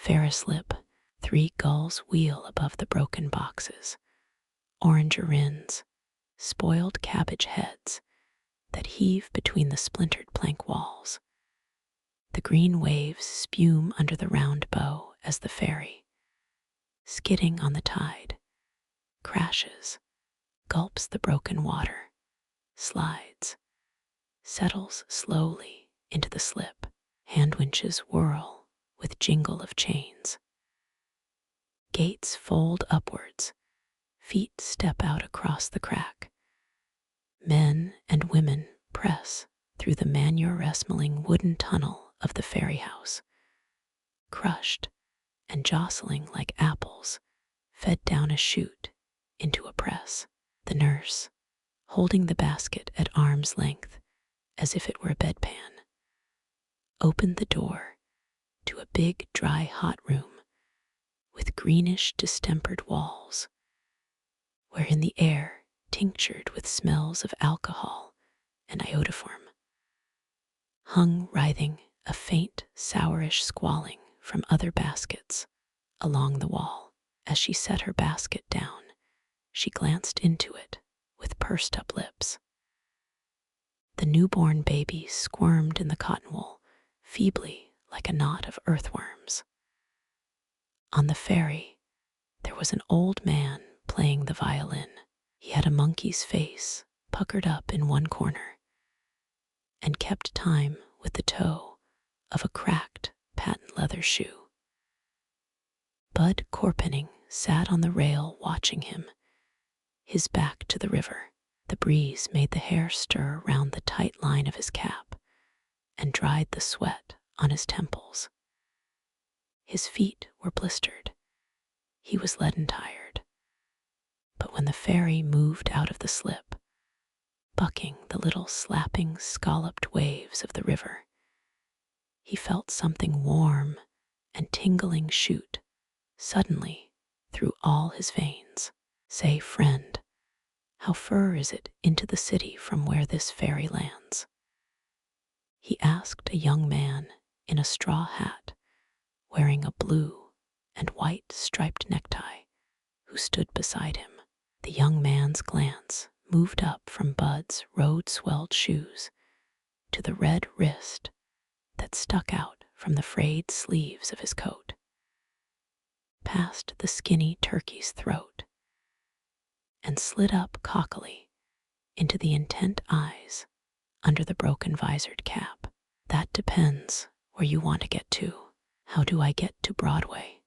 Ferris lip, 3 gulls wheel above the broken boxes, orange rins, spoiled cabbage heads that heave between the splintered plank walls. The green waves spume under the round bow as the ferry, skidding on the tide, crashes, gulps the broken water, slides, settles slowly into the slip. Hand winches whirl with jingle of chains. Gates fold upwards, feet step out across the crack. Men and women press through the manure-smelling wooden tunnel of the ferry house, crushed and jostling like apples fed down a chute into a press. The nurse, holding the basket at arm's length as if it were a bedpan, opened the door to a big dry hot room with greenish distempered walls, wherein the air tinctured with smells of alcohol and iodoform, hung writhing a faint sourish squalling from other baskets along the wall. As she set her basket down, she glanced into it with pursed up lips. The newborn baby squirmed in the cotton wool, feebly like a knot of earthworms. On the ferry, there was an old man playing the violin. He had a monkey's face puckered up in one corner and kept time with the toe of a cracked patent leather shoe. Bud Corpening sat on the rail watching him, his back to the river. The breeze made the hair stir round the tight line of his cap and dried the sweat on his temples. His feet were blistered. He was leaden tired. But when the ferry moved out of the slip, bucking the little slapping scalloped waves of the river, he felt something warm and tingling shoot suddenly through all his veins. Say, friend, how far is it into the city from where this ferry lands? He asked a young man in a straw hat, wearing a blue and white striped necktie, who stood beside him. The young man's glance moved up from Bud's road-swelled shoes to the red wrist that stuck out from the frayed sleeves of his coat, past the skinny turkey's throat, and slid up cockily into the intent eyes under the broken visored cap. That depends where you want to get to. How do I get to Broadway?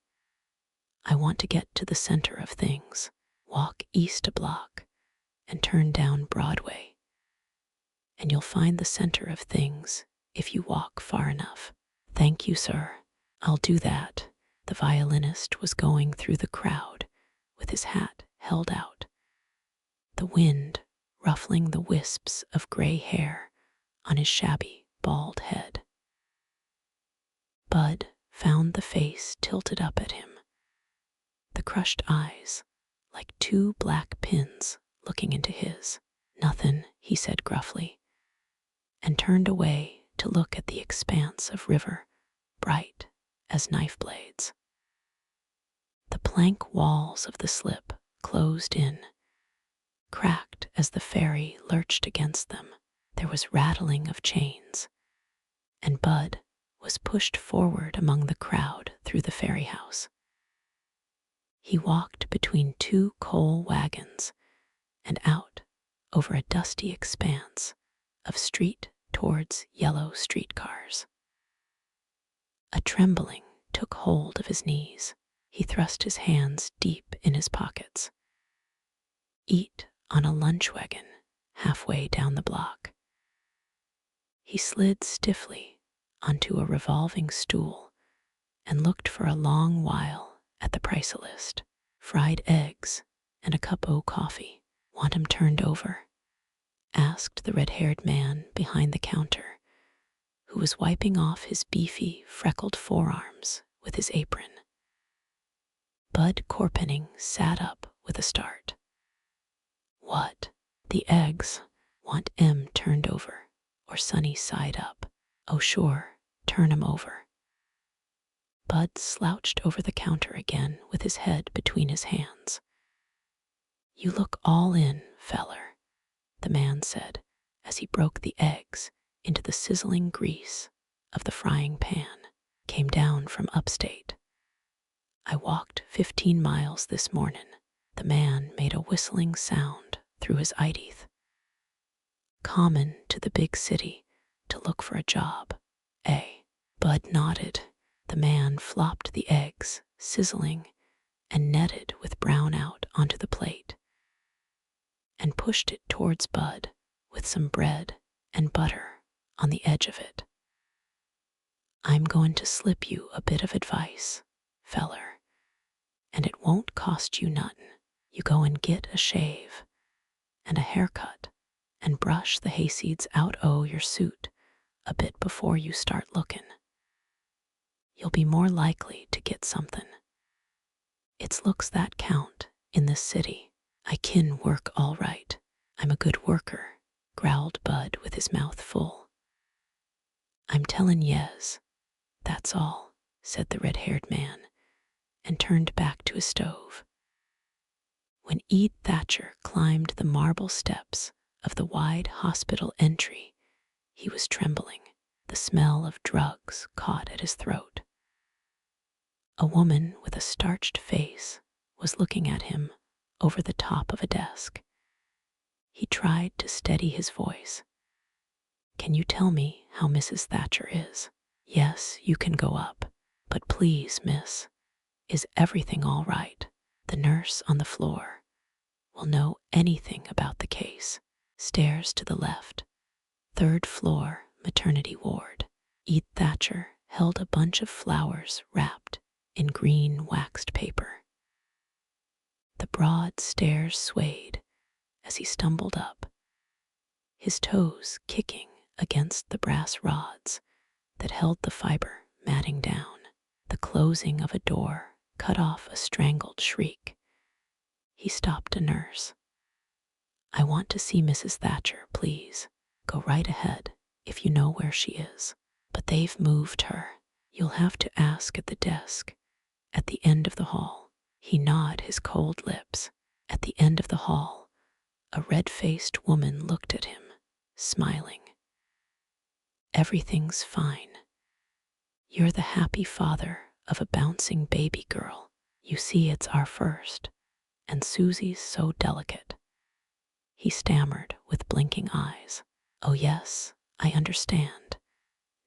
I want to get to the center of things. Walk east a block and turn down Broadway, and you'll find the center of things if you walk far enough. Thank you, sir. I'll do that. The violinist was going through the crowd with his hat held out, the wind ruffling the wisps of gray hair on his shabby, bald head. Bud found the face tilted up at him, the crushed eyes like 2 black pins looking into his. Nothin', he said gruffly, and turned away to look at the expanse of river, bright as knife blades. The plank walls of the slip closed in, cracked as the ferry lurched against them. There was rattling of chains, and Bud was pushed forward among the crowd through the ferry house. He walked between 2 coal wagons and out over a dusty expanse of street towards yellow streetcars. A trembling took hold of his knees. He thrust his hands deep in his pockets. Eat on a lunch wagon halfway down the block. He slid stiffly onto a revolving stool and looked for a long while at the price list. Fried eggs and a cup o' coffee. Want 'em turned over? Asked the red-haired man behind the counter, who was wiping off his beefy, freckled forearms with his apron. Bud Corpening sat up with a start. What? The eggs? Want 'em turned over or sunny side up? Oh sure, turn 'em over. Bud slouched over the counter again with his head between his hands. "You look all in, feller," the man said as he broke the eggs into the sizzling grease of the frying pan. "Came down from upstate. I walked 15 miles this mornin'." The man made a whistling sound through his eye teeth. "Common to the big city to look for a job, eh?" Bud nodded. The man flopped the eggs, sizzling and netted with brown out onto the plate, and pushed it towards Bud with some bread and butter on the edge of it. "I'm going to slip you a bit of advice, feller, and it won't cost you nothin'. You go and get a shave and a haircut and brush the hayseeds out o' your suit a bit before you start lookin'. You'll be more likely to get somethin'. It's looks that count in this city. I kin work all right. I'm a good worker," growled Bud with his mouth full. "I'm tellin' yez, that's all," said the red-haired man, and turned back to his stove. When Ellen Thatcher climbed the marble steps of the wide hospital entry, he was trembling. The smell of drugs caught at his throat. A woman with a starched face was looking at him over the top of a desk. He tried to steady his voice. "Can you tell me how Mrs. Thatcher is?" "Yes, you can go up. But please, miss, is everything all right? The nurse on the floor will know anything about the case." "Stairs to the left. 3rd floor, maternity ward." Ellen Thatcher held a bunch of flowers wrapped in green waxed paper. The broad stairs swayed as he stumbled up, his toes kicking against the brass rods that held the fiber matting down. The closing of a door cut off a strangled shriek. He stopped a nurse. "I want to see Mrs. Thatcher, please. Go right ahead if you know where she is." "But they've moved her. You'll have to ask at the desk at the end of the hall." He gnawed his cold lips. At the end of the hall, a red-faced woman looked at him, smiling. "Everything's fine. You're the happy father of a bouncing baby girl. You see, it's our first, and Susie's so delicate." He stammered with blinking eyes. "Oh yes, I understand.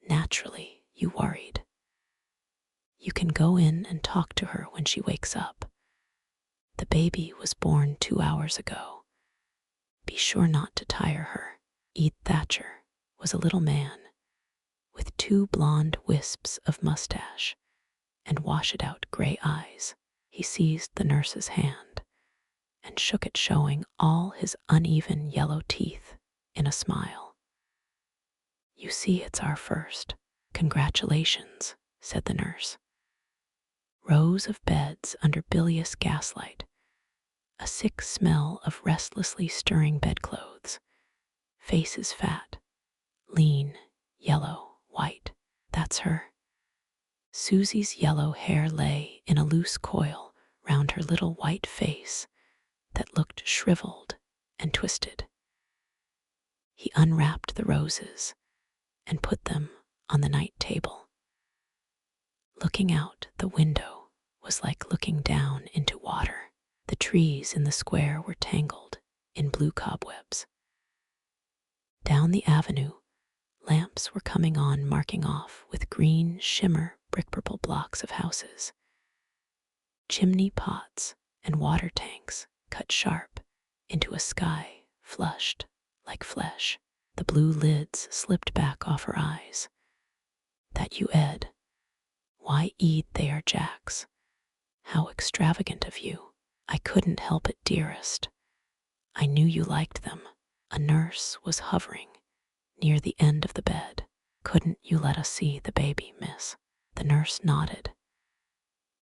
Naturally, you worried. You can go in and talk to her when she wakes up. The baby was born 2 hours ago. Be sure not to tire her." Ellen Thatcher was a little man with 2 blonde wisps of mustache and wash-it-out gray eyes. He seized the nurse's hand and shook it, showing all his uneven yellow teeth in a smile. "You see, it's our first. Congratulations," said the nurse. Rows of beds under bilious gaslight, a sick smell of restlessly stirring bedclothes, faces fat, lean, yellow, white. That's her. Susie's yellow hair lay in a loose coil round her little white face that looked shriveled and twisted. He unwrapped the roses and put them on the night table. Looking out the window was like looking down into water. The trees in the square were tangled in blue cobwebs. Down the avenue, lamps were coming on, marking off with green shimmer brick-purple blocks of houses. Chimney pots and water tanks cut sharp into a sky flushed like flesh. The blue lids slipped back off her eyes. "That you, Ed? Why, Ed, they are Jack's. How extravagant of you." "I couldn't help it, dearest. I knew you liked them." A nurse was hovering near the end of the bed. "Couldn't you let us see the baby, miss?" The nurse nodded.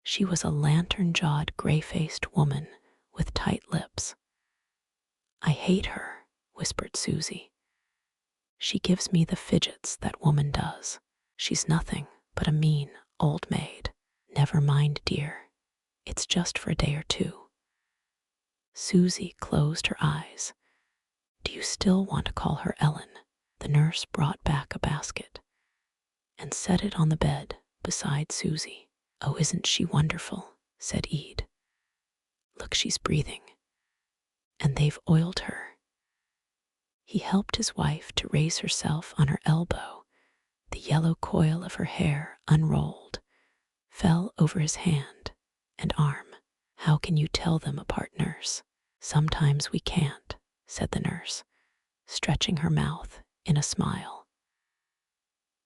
She was a lantern-jawed, gray-faced woman with tight lips. "I hate her," whispered Susie. "She gives me the fidgets, that woman does. She's nothing but a mean old maid." Never mind, dear. It's just for a day or two. Susie closed her eyes. Do you still want to call her Ellen? The nurse brought back a basket and set it on the bed beside Susie. Oh, isn't she wonderful? Said Ede. Look, she's breathing. And they've oiled her. He helped his wife to raise herself on her elbow. The yellow coil of her hair, unrolled, fell over his hand and arm. How can you tell them apart, nurse? Sometimes we can't, said the nurse, stretching her mouth in a smile.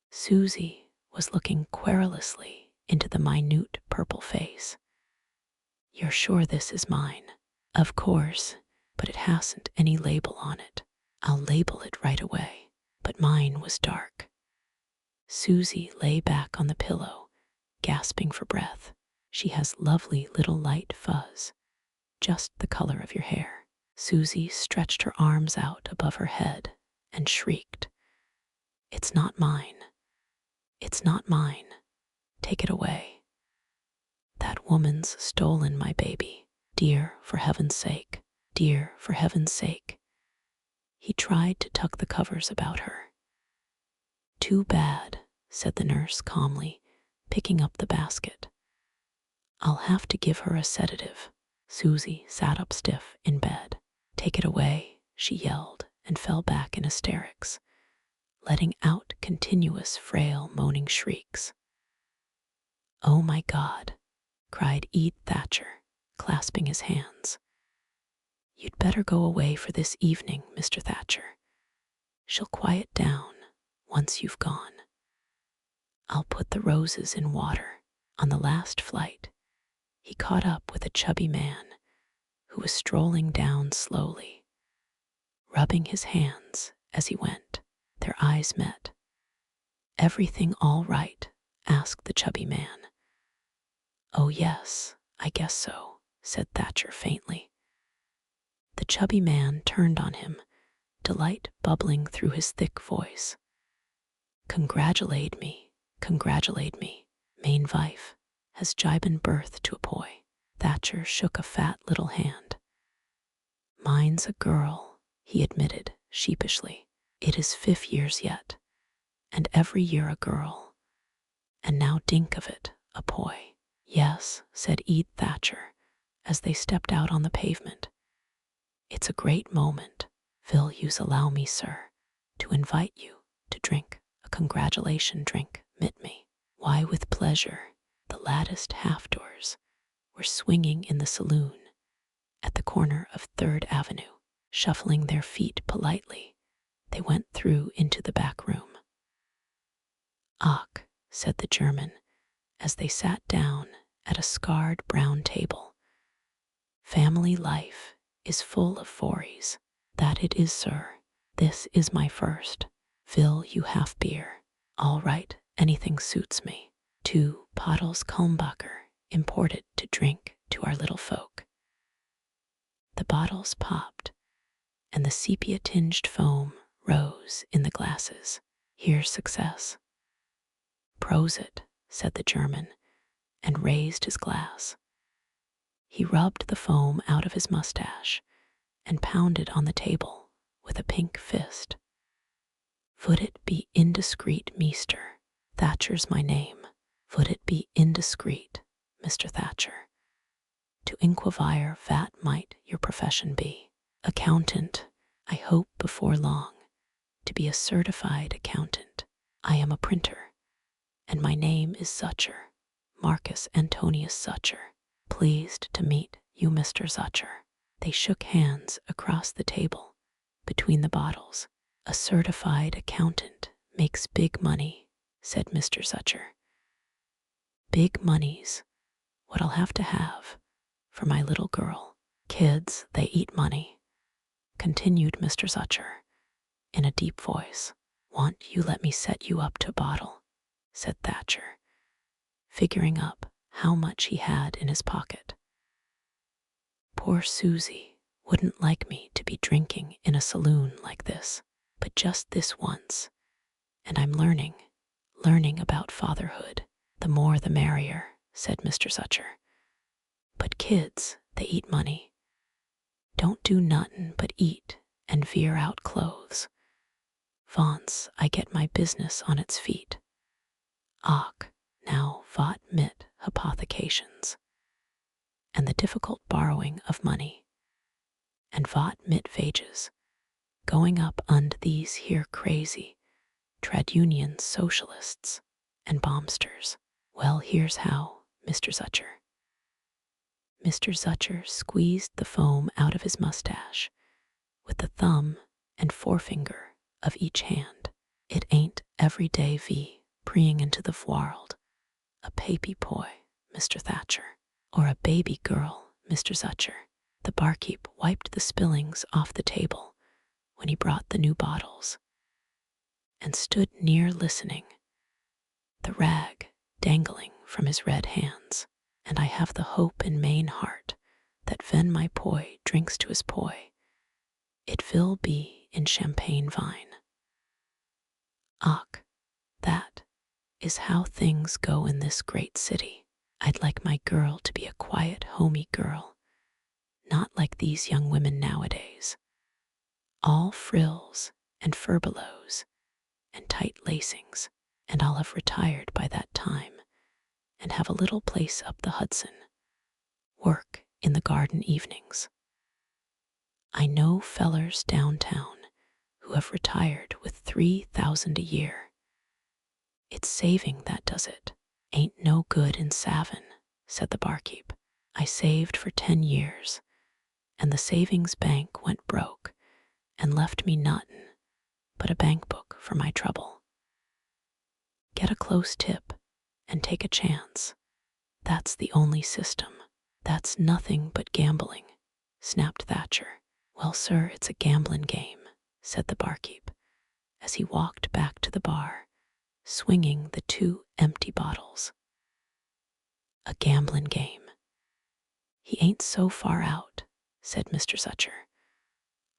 Susie was looking querulously into the minute purple face. You're sure this is mine? Of course, but it hasn't any label on it. I'll label it right away. But mine was dark. Susie lay back on the pillow, gasping for breath. She has lovely little light fuzz, just the color of your hair. Susie stretched her arms out above her head and shrieked. It's not mine. It's not mine. Take it away. That woman's stolen my baby. Dear, for heaven's sake. Dear, for heaven's sake. He tried to tuck the covers about her. Too bad, said the nurse calmly, picking up the basket. I'll have to give her a sedative. Susie sat up stiff in bed. Take it away, she yelled, and fell back in hysterics, letting out continuous frail moaning shrieks. Oh my God, cried Ed Thatcher, clasping his hands. You'd better go away for this evening, Mr. Thatcher. She'll quiet down once you've gone. I'll put the roses in water. On the last flight, he caught up with a chubby man who was strolling down slowly, rubbing his hands as he went. Their eyes met. Everything all right? Asked the chubby man. Oh yes, I guess so, said Thatcher faintly. The chubby man turned on him, delight bubbling through his thick voice. Congratulate me, main wife, has giben birth to a boy. Thatcher shook a fat little hand. Mine's a girl, he admitted sheepishly. It is 5 years yet, and every year a girl, and now dink of it, a boy. Yes, said Ed Thatcher, as they stepped out on the pavement. It's a great moment. Will yous allow me, sir, to invite you to drink a congratulation drink, mit me? Why, with pleasure. The latticed half-doors were swinging in the saloon at the corner of 3rd Avenue. Shuffling their feet politely, they went through into the back room. Ach, said the German, as they sat down at a scarred brown table. Family life is full of worries. That it is, sir. This is my first. Will you have beer? All right, anything suits me. 2 bottles Kulmbacher, imported to drink to our little folk. The bottles popped, and the sepia-tinged foam rose in the glasses. Here's success. Prosit, said the German, and raised his glass. He rubbed the foam out of his mustache and pounded on the table with a pink fist. Would it be indiscreet, Meester? Thatcher's my name. Would it be indiscreet, Mr. Thatcher, to inquire what might your profession be? Accountant. I hope before long to be a certified accountant. I am a printer, and my name is Zutcher, Marcus Antonius Zutcher. Pleased to meet you, Mr. Zutcher. They shook hands across the table between the bottles. A certified accountant makes big money, said Mr. Zutcher. Big money's what I'll have to have for my little girl. Kids, they eat money, continued Mr. Zutcher in a deep voice. Want you let me set you up to a bottle, said Thatcher, figuring up how much he had in his pocket. Poor Susie wouldn't like me to be drinking in a saloon like this, but just this once, and I'm learning about fatherhood. The more the merrier, said Mr. Sutcher. But kids, they eat money. Don't do nothin' but eat and veer out clothes. Vonce I get my business on its feet. Och, now vot mit hypothecations, and the difficult borrowing of money, and vot mit wages, going up und these here crazy trade union socialists and bombsters. Well, here's how, Mr. Sutcher. Mr. Sutcher squeezed the foam out of his mustache with the thumb and forefinger of each hand. It ain't every day vi preeing into the world, a papy boy, Mr. Thatcher, or a baby girl, Mr. Sutcher. The barkeep wiped the spillings off the table when he brought the new bottles, and stood near listening, the rag dangling from his red hands. And I have the hope in main heart that ven my poi drinks to his poi, it will be in champagne vine. Och, that is how things go in this great city. I'd like my girl to be a quiet, homey girl, not like these young women nowadays, all frills and furbelows and tight lacings, and I'll have retired by that time and have a little place up the Hudson, work in the garden evenings. I know fellers downtown who have retired with 3,000 a year. It's saving that does it. Ain't no good in savin', said the barkeep. I saved for 10 years, and the savings bank went broke and left me nothin' but a bank book for my trouble. Get a close tip and take a chance. That's the only system. That's nothing but gambling, snapped Thatcher. Well, sir, it's a gamblin' game, said the barkeep, as he walked back to the bar, swinging the 2 empty bottles. A gamblin' game. He ain't so far out, said Mr. Sutcher,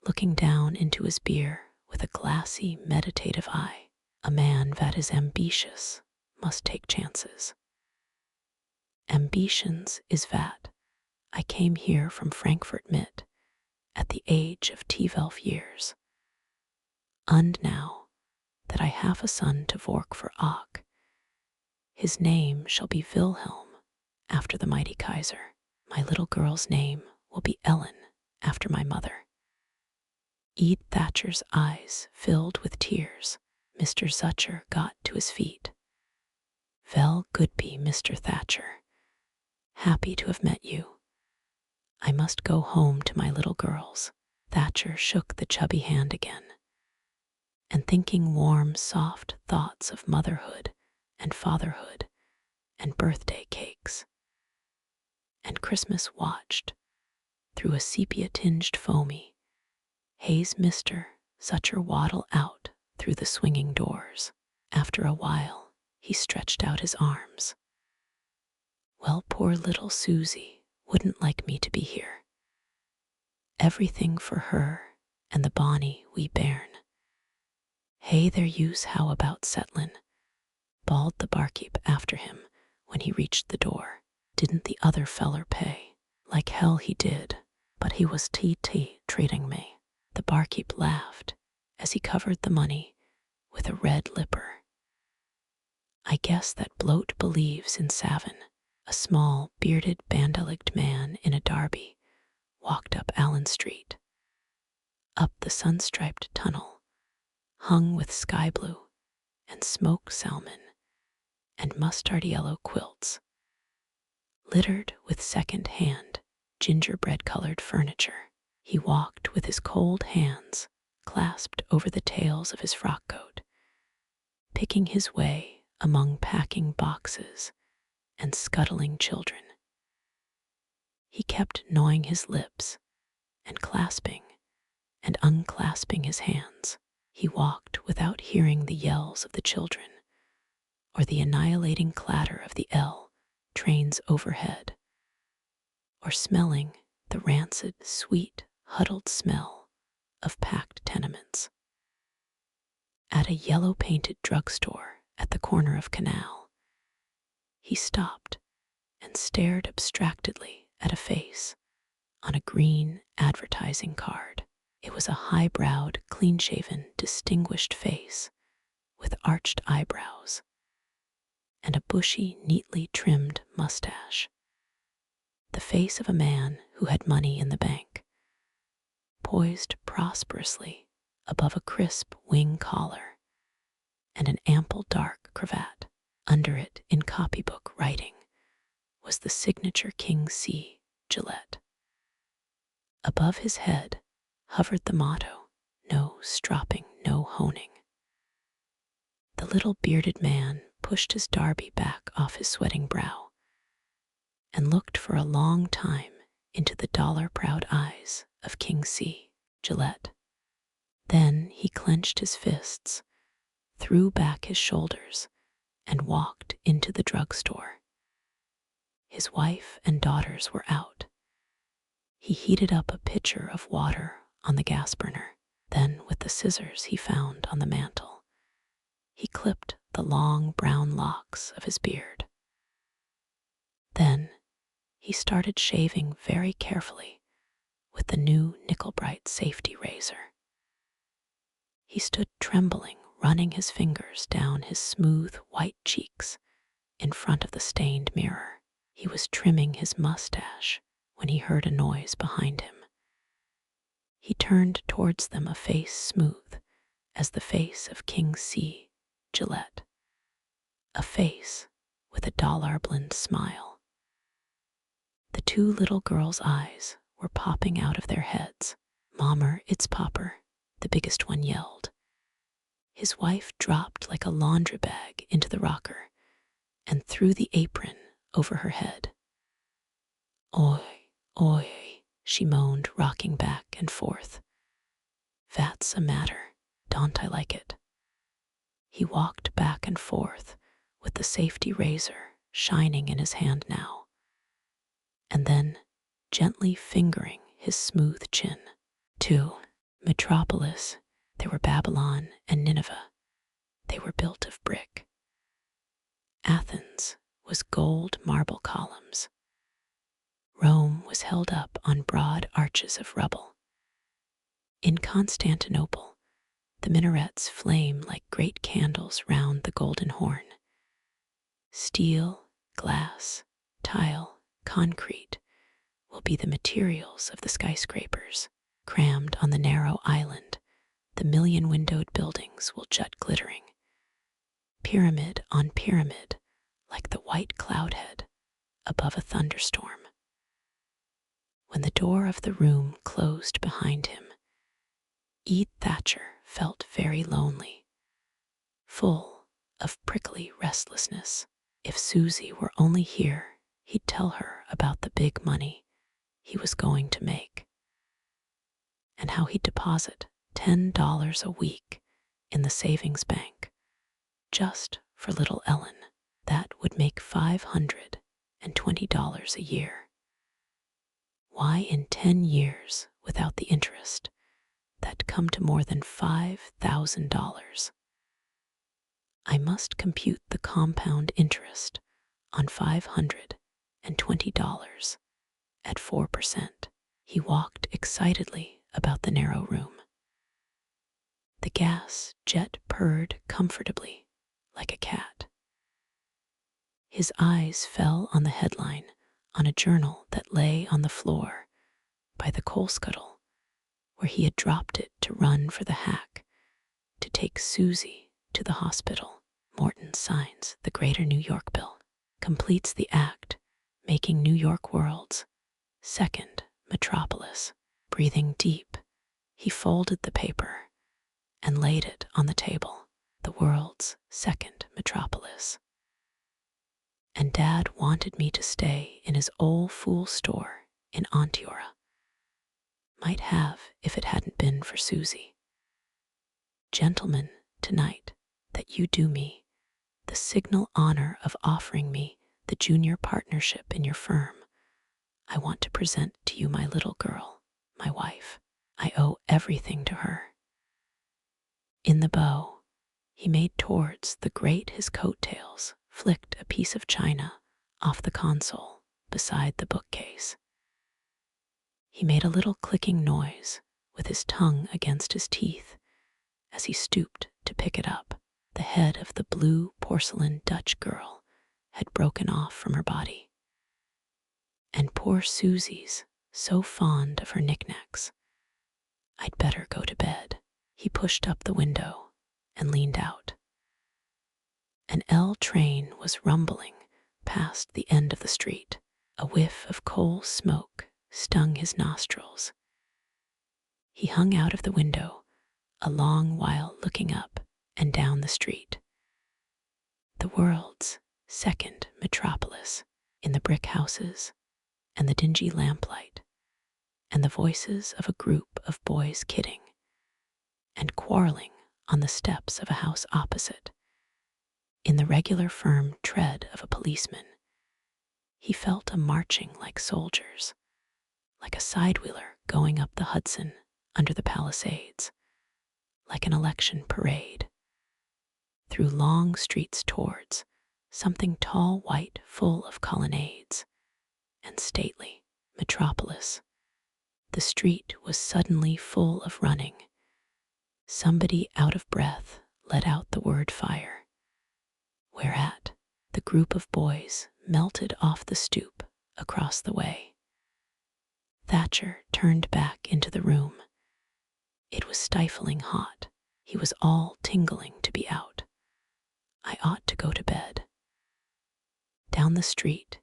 looking down into his beer with a glassy, meditative eye. A man that is ambitious must take chances. Ambitions is that I came here from Frankfurt mit at the age of 12 years. Und now that I have a son to work for Och, his name shall be Wilhelm after the mighty Kaiser. My little girl's name will be Ellen after my mother. Ede Thatcher's eyes filled with tears. Mr. Sutcher got to his feet. Well, good be Mr. Thatcher. Happy to have met you. I must go home to my little girls. Thatcher shook the chubby hand again, and thinking warm, soft thoughts of motherhood and fatherhood and birthday cakes. And Christmas watched, through a sepia-tinged foamy haze, Mr. Sutcher waddle out through the swinging doors. After a while, he stretched out his arms. Well, poor little Susie wouldn't like me to be here. Everything for her and the bonny wee bairn. Hey there, yous, how about settlin'? Bawled the barkeep after him when he reached the door. Didn't the other feller pay? Like hell he did, but he was TT treating me. The barkeep laughed as he covered the money with a red lipper. I guess that bloat believes in savin'. A small, bearded, bandaleged man in a derby walked up Allen Street, up the sun-striped tunnel, hung with sky blue and smoked salmon and mustard-yellow quilts, littered with second-hand, gingerbread-colored furniture. He walked with his cold hands clasped over the tails of his frock coat, picking his way among packing boxes and scuttling children. He kept gnawing his lips and clasping and unclasping his hands. He walked without hearing the yells of the children or the annihilating clatter of the L trains overhead, or smelling the rancid, sweet, huddled smell of packed tenements. At a yellow-painted drugstore at the corner of Canal, he stopped and stared abstractedly at a face on a green advertising card. It was a high-browed, clean-shaven, distinguished face with arched eyebrows and a bushy, neatly trimmed mustache. The face of a man who had money in the bank, poised prosperously above a crisp wing collar and an ample dark cravat. Under it, in copybook writing, was the signature King C. Gillette. Above his head hovered the motto, "No stropping, no honing." The little bearded man pushed his derby back off his sweating brow and looked for a long time into the dollar-proud eyes of King C. Gillette. Then he clenched his fists, threw back his shoulders, and walked into the drugstore. His wife and daughters were out. He heated up a pitcher of water on the gas burner. Then, with the scissors he found on the mantel, he clipped the long brown locks of his beard. Then he started shaving very carefully with the new nickel-bright safety razor. He stood trembling, running his fingers down his smooth white cheeks in front of the stained mirror. He was trimming his mustache when he heard a noise behind him. He turned towards them, a face smooth as the face of King C. Gillette, a face with a dollar-blend smile. The two little girls' eyes were popping out of their heads. "Mommer, it's Popper," the biggest one yelled. His wife dropped like a laundry bag into the rocker and threw the apron over her head. "Oi, oi," she moaned, rocking back and forth. "That's a matter. Don't I like it?" He walked back and forth with the safety razor shining in his hand now, and then gently fingering his smooth chin. To Metropolis, there were Babylon and Nineveh. They were built of brick. Athens was gold marble columns. Rome was held up on broad arches of rubble. In Constantinople, the minarets flame like great candles round the Golden Horn. Steel, glass, tile, concrete will be the materials of the skyscrapers. Crammed on the narrow island, the million-windowed buildings will jut glittering, pyramid on pyramid, like the white cloud head above a thunderstorm. When the door of the room closed behind him, Ellen Thatcher felt very lonely, full of prickly restlessness. If Susie were only here, he'd tell her about the big money he was going to make, and how he'd deposit $10 a week in the savings bank just for little Ellen. That would make $520 a year. Why, in 10 years, without the interest, that'd come to more than $5,000. I must compute the compound interest on $520 at 4%. He walked excitedly about the narrow room. The gas jet purred comfortably like a cat. His eyes fell on the headline on a journal that lay on the floor by the coal scuttle, where he had dropped it to run for the hack to take Susie to the hospital. Morton signs the Greater New York Bill, completes the act, making New York World's second metropolis. Breathing deep, he folded the paper and laid it on the table. The world's second metropolis. And Dad wanted me to stay in his old fool store in Ontiora. Might have if it hadn't been for Susie. Gentlemen, tonight, that you do me the signal honor of offering me the junior partnership in your firm, I want to present to you my little girl, my wife. I owe everything to her. In the bow, he made towards the grate his coattails, flicked a piece of china off the console, beside the bookcase. He made a little clicking noise with his tongue against his teeth as he stooped to pick it up. The head of the blue porcelain Dutch girl had broken off from her body. And poor Susie's so fond of her knickknacks. I'd better go to bed. He pushed up the window and leaned out. An L train was rumbling past the end of the street. A whiff of coal smoke stung his nostrils. He hung out of the window a long while looking up and down the street. The world's second metropolis, in the brick houses and the dingy lamplight, and the voices of a group of boys kidding and quarreling on the steps of a house opposite. In the regular firm tread of a policeman, he felt a marching like soldiers, like a sidewheeler going up the Hudson under the Palisades, like an election parade. Through long streets towards something tall white full of colonnades and stately Metropolis. The street was suddenly full of running. Somebody out of breath let out the word fire, whereat the group of boys melted off the stoop across the way. Thatcher turned back into the room. It was stifling hot. He was all tingling to be out. I ought to go to bed. Down the street,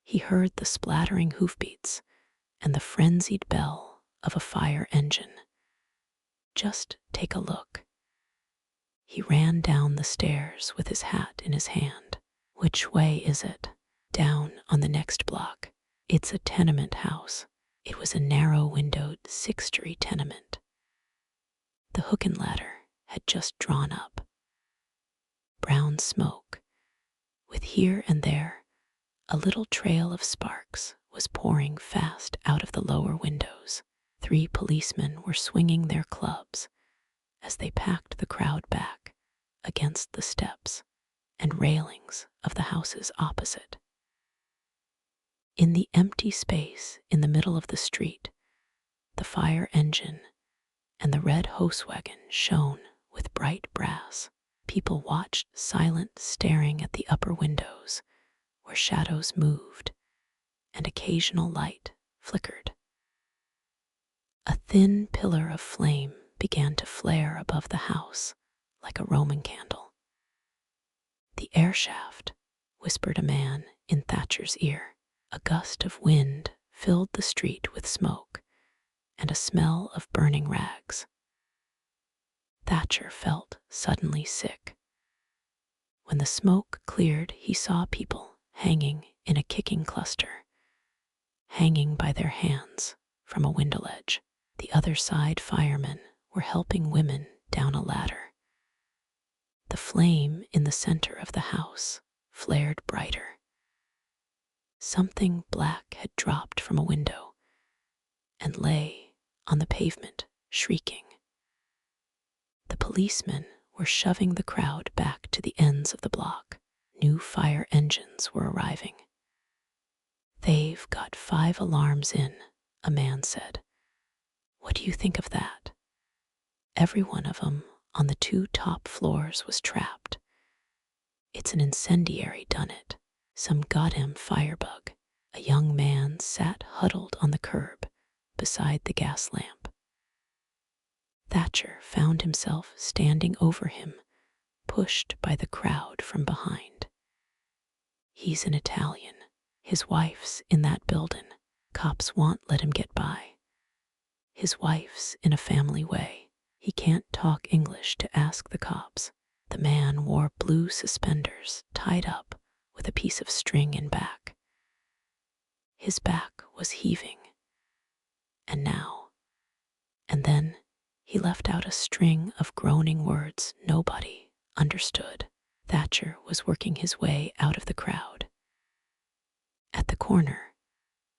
he heard the splattering hoofbeats and the frenzied bell of a fire engine. Just take a look. He ran down the stairs with his hat in his hand. Which way is it? Down on the next block. It's a tenement house. It was a narrow-windowed six-story tenement. The hook and ladder had just drawn up. Brown smoke, with here and there a little trail of sparks, was pouring fast out of the lower windows. 3 policemen were swinging their clubs as they packed the crowd back against the steps and railings of the houses opposite. In the empty space in the middle of the street, the fire engine and the red hose wagon shone with bright brass. People watched, silent, staring at the upper windows where shadows moved and occasional light flickered. A thin pillar of flame began to flare above the house like a Roman candle. "The air shaft," whispered a man in Thatcher's ear. A gust of wind filled the street with smoke and a smell of burning rags. Thatcher felt suddenly sick. When the smoke cleared, he saw people hanging in a kicking cluster, hanging by their hands from a window ledge. The other side firemen were helping women down a ladder. The flame in the center of the house flared brighter. Something black had dropped from a window and lay on the pavement, shrieking. The policemen were shoving the crowd back to the ends of the block. New fire engines were arriving. "They've got 5 alarms in," a man said. "What do you think of that?" Every one of 'em on the 2 top floors was trapped. "It's an incendiary done it. Some goddamn firebug." A young man sat huddled on the curb beside the gas lamp. Thatcher found himself standing over him, pushed by the crowd from behind. "He's an Italian. His wife's in that buildin'. Cops won't let him get by. His wife's in a family way. He can't talk English to ask the cops." The man wore blue suspenders tied up with a piece of string in back. His back was heaving. And now, and then, he left out a string of groaning words nobody understood. Thatcher was working his way out of the crowd. At the corner,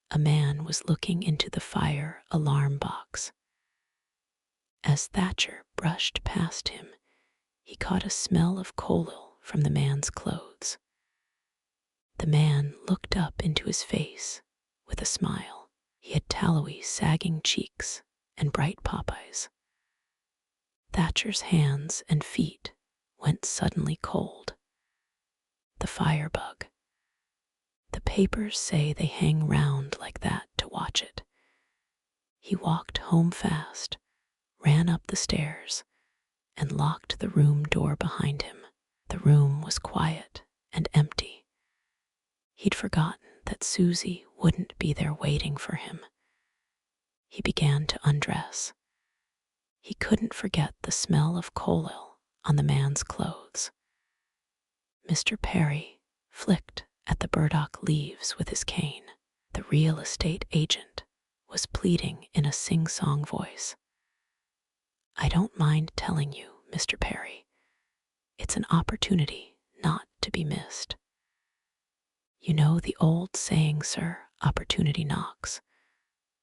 a man was looking into the fire alarm box. As Thatcher brushed past him, he caught a smell of coal oil from the man's clothes. The man looked up into his face with a smile. He had tallowy, sagging cheeks and bright pop eyes. Thatcher's hands and feet went suddenly cold. The firebug. The papers say they hang round like that to watch it. He walked home fast, ran up the stairs, and locked the room door behind him. The room was quiet and empty. He'd forgotten that Susie wouldn't be there waiting for him. He began to undress. He couldn't forget the smell of coal oil on the man's clothes. Mr. Perry flicked at the burdock leaves with his cane. The real estate agent was pleading in a sing-song voice. "I don't mind telling you, Mr. Perry. It's an opportunity not to be missed. You know the old saying, sir, opportunity knocks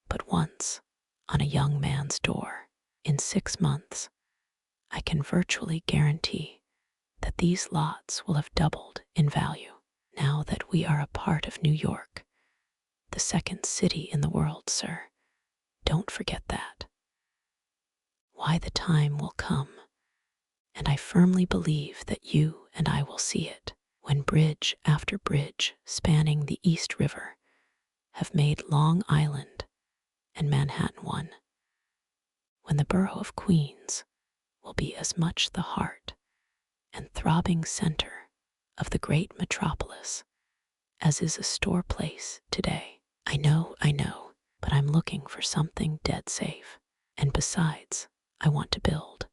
but once on a young man's door. In 6 months, I can virtually guarantee that these lots will have doubled in value. Now that we are a part of New York, the second city in the world, sir. Don't forget that. Why, the time will come, and I firmly believe that you and I will see it, when bridge after bridge spanning the East River have made Long Island and Manhattan one, when the borough of Queens will be as much the heart and throbbing center of the great metropolis as is a store place today. I know, but I'm looking for something dead safe. And besides, I want to build.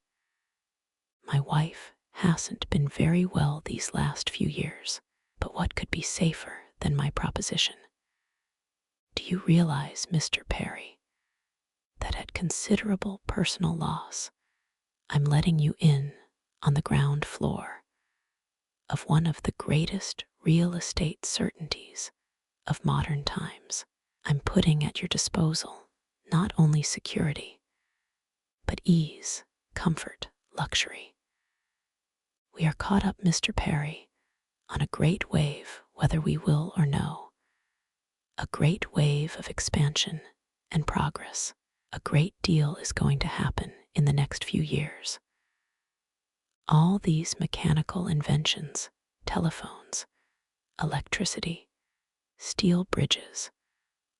My wife hasn't been very well these last few years, but what could be safer than my proposition? Do you realize, Mr. Perry, that at considerable personal loss, I'm letting you in on the ground floor of one of the greatest real estate certainties of modern times? I'm putting at your disposal not only security, but ease, comfort, luxury. We are caught up, Mr. Perry, on a great wave, whether we will or no. A great wave of expansion and progress. A great deal is going to happen in the next few years. All these mechanical inventions, telephones, electricity, steel bridges,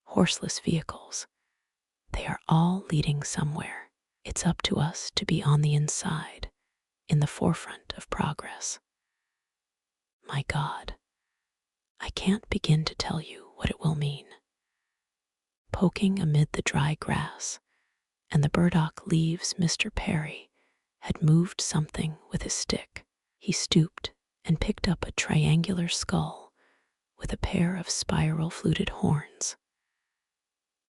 horseless vehicles, they are all leading somewhere. It's up to us to be on the inside, in the forefront of progress. My God, I can't begin to tell you what it will mean. Poking amid the dry grass and the burdock leaves, Mr. Perry had moved something with his stick. He stooped and picked up a triangular skull with a pair of spiral-fluted horns.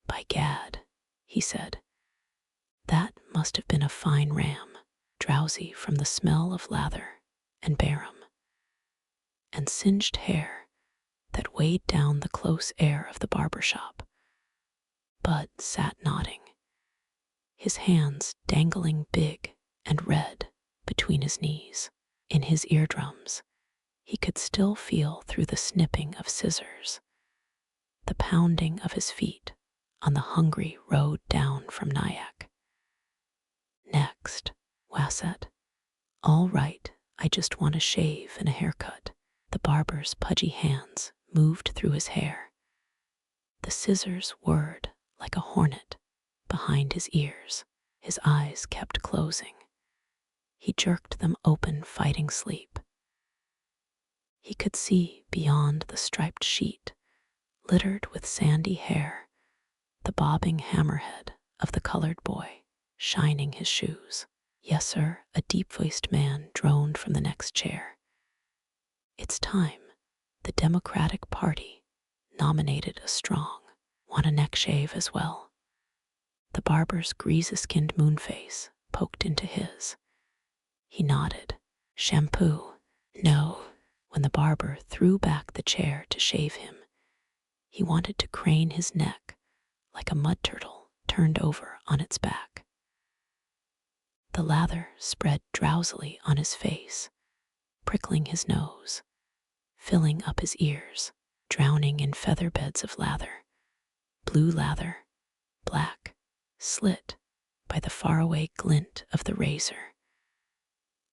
By gad, he said, that must have been a fine ram, drowsy from the smell of lather and barum, and singed hair that weighed down the close air of the barber shop. Bud sat nodding, his hands dangling big and red between his knees. In his eardrums, he could still feel through the snipping of scissors the pounding of his feet on the hungry road down from Nyack. Next, Wassett. All right, I just want a shave and a haircut. The barber's pudgy hands moved through his hair. The scissors whirred like a hornet behind his ears. His eyes kept closing. He jerked them open, fighting sleep. He could see beyond the striped sheet, littered with sandy hair, the bobbing hammerhead of the colored boy, shining his shoes. Yes, sir, a deep-voiced man droned from the next chair. It's time. The Democratic Party nominated a strong. Want a neck shave as well? The barber's greasy-skinned moonface poked into his. He nodded. Shampoo? No. When the barber threw back the chair to shave him, he wanted to crane his neck like a mud turtle turned over on its back. The lather spread drowsily on his face, prickling his nose, filling up his ears. drowning in feather beds of lather, blue lather, black, slit by the faraway glint of the razor,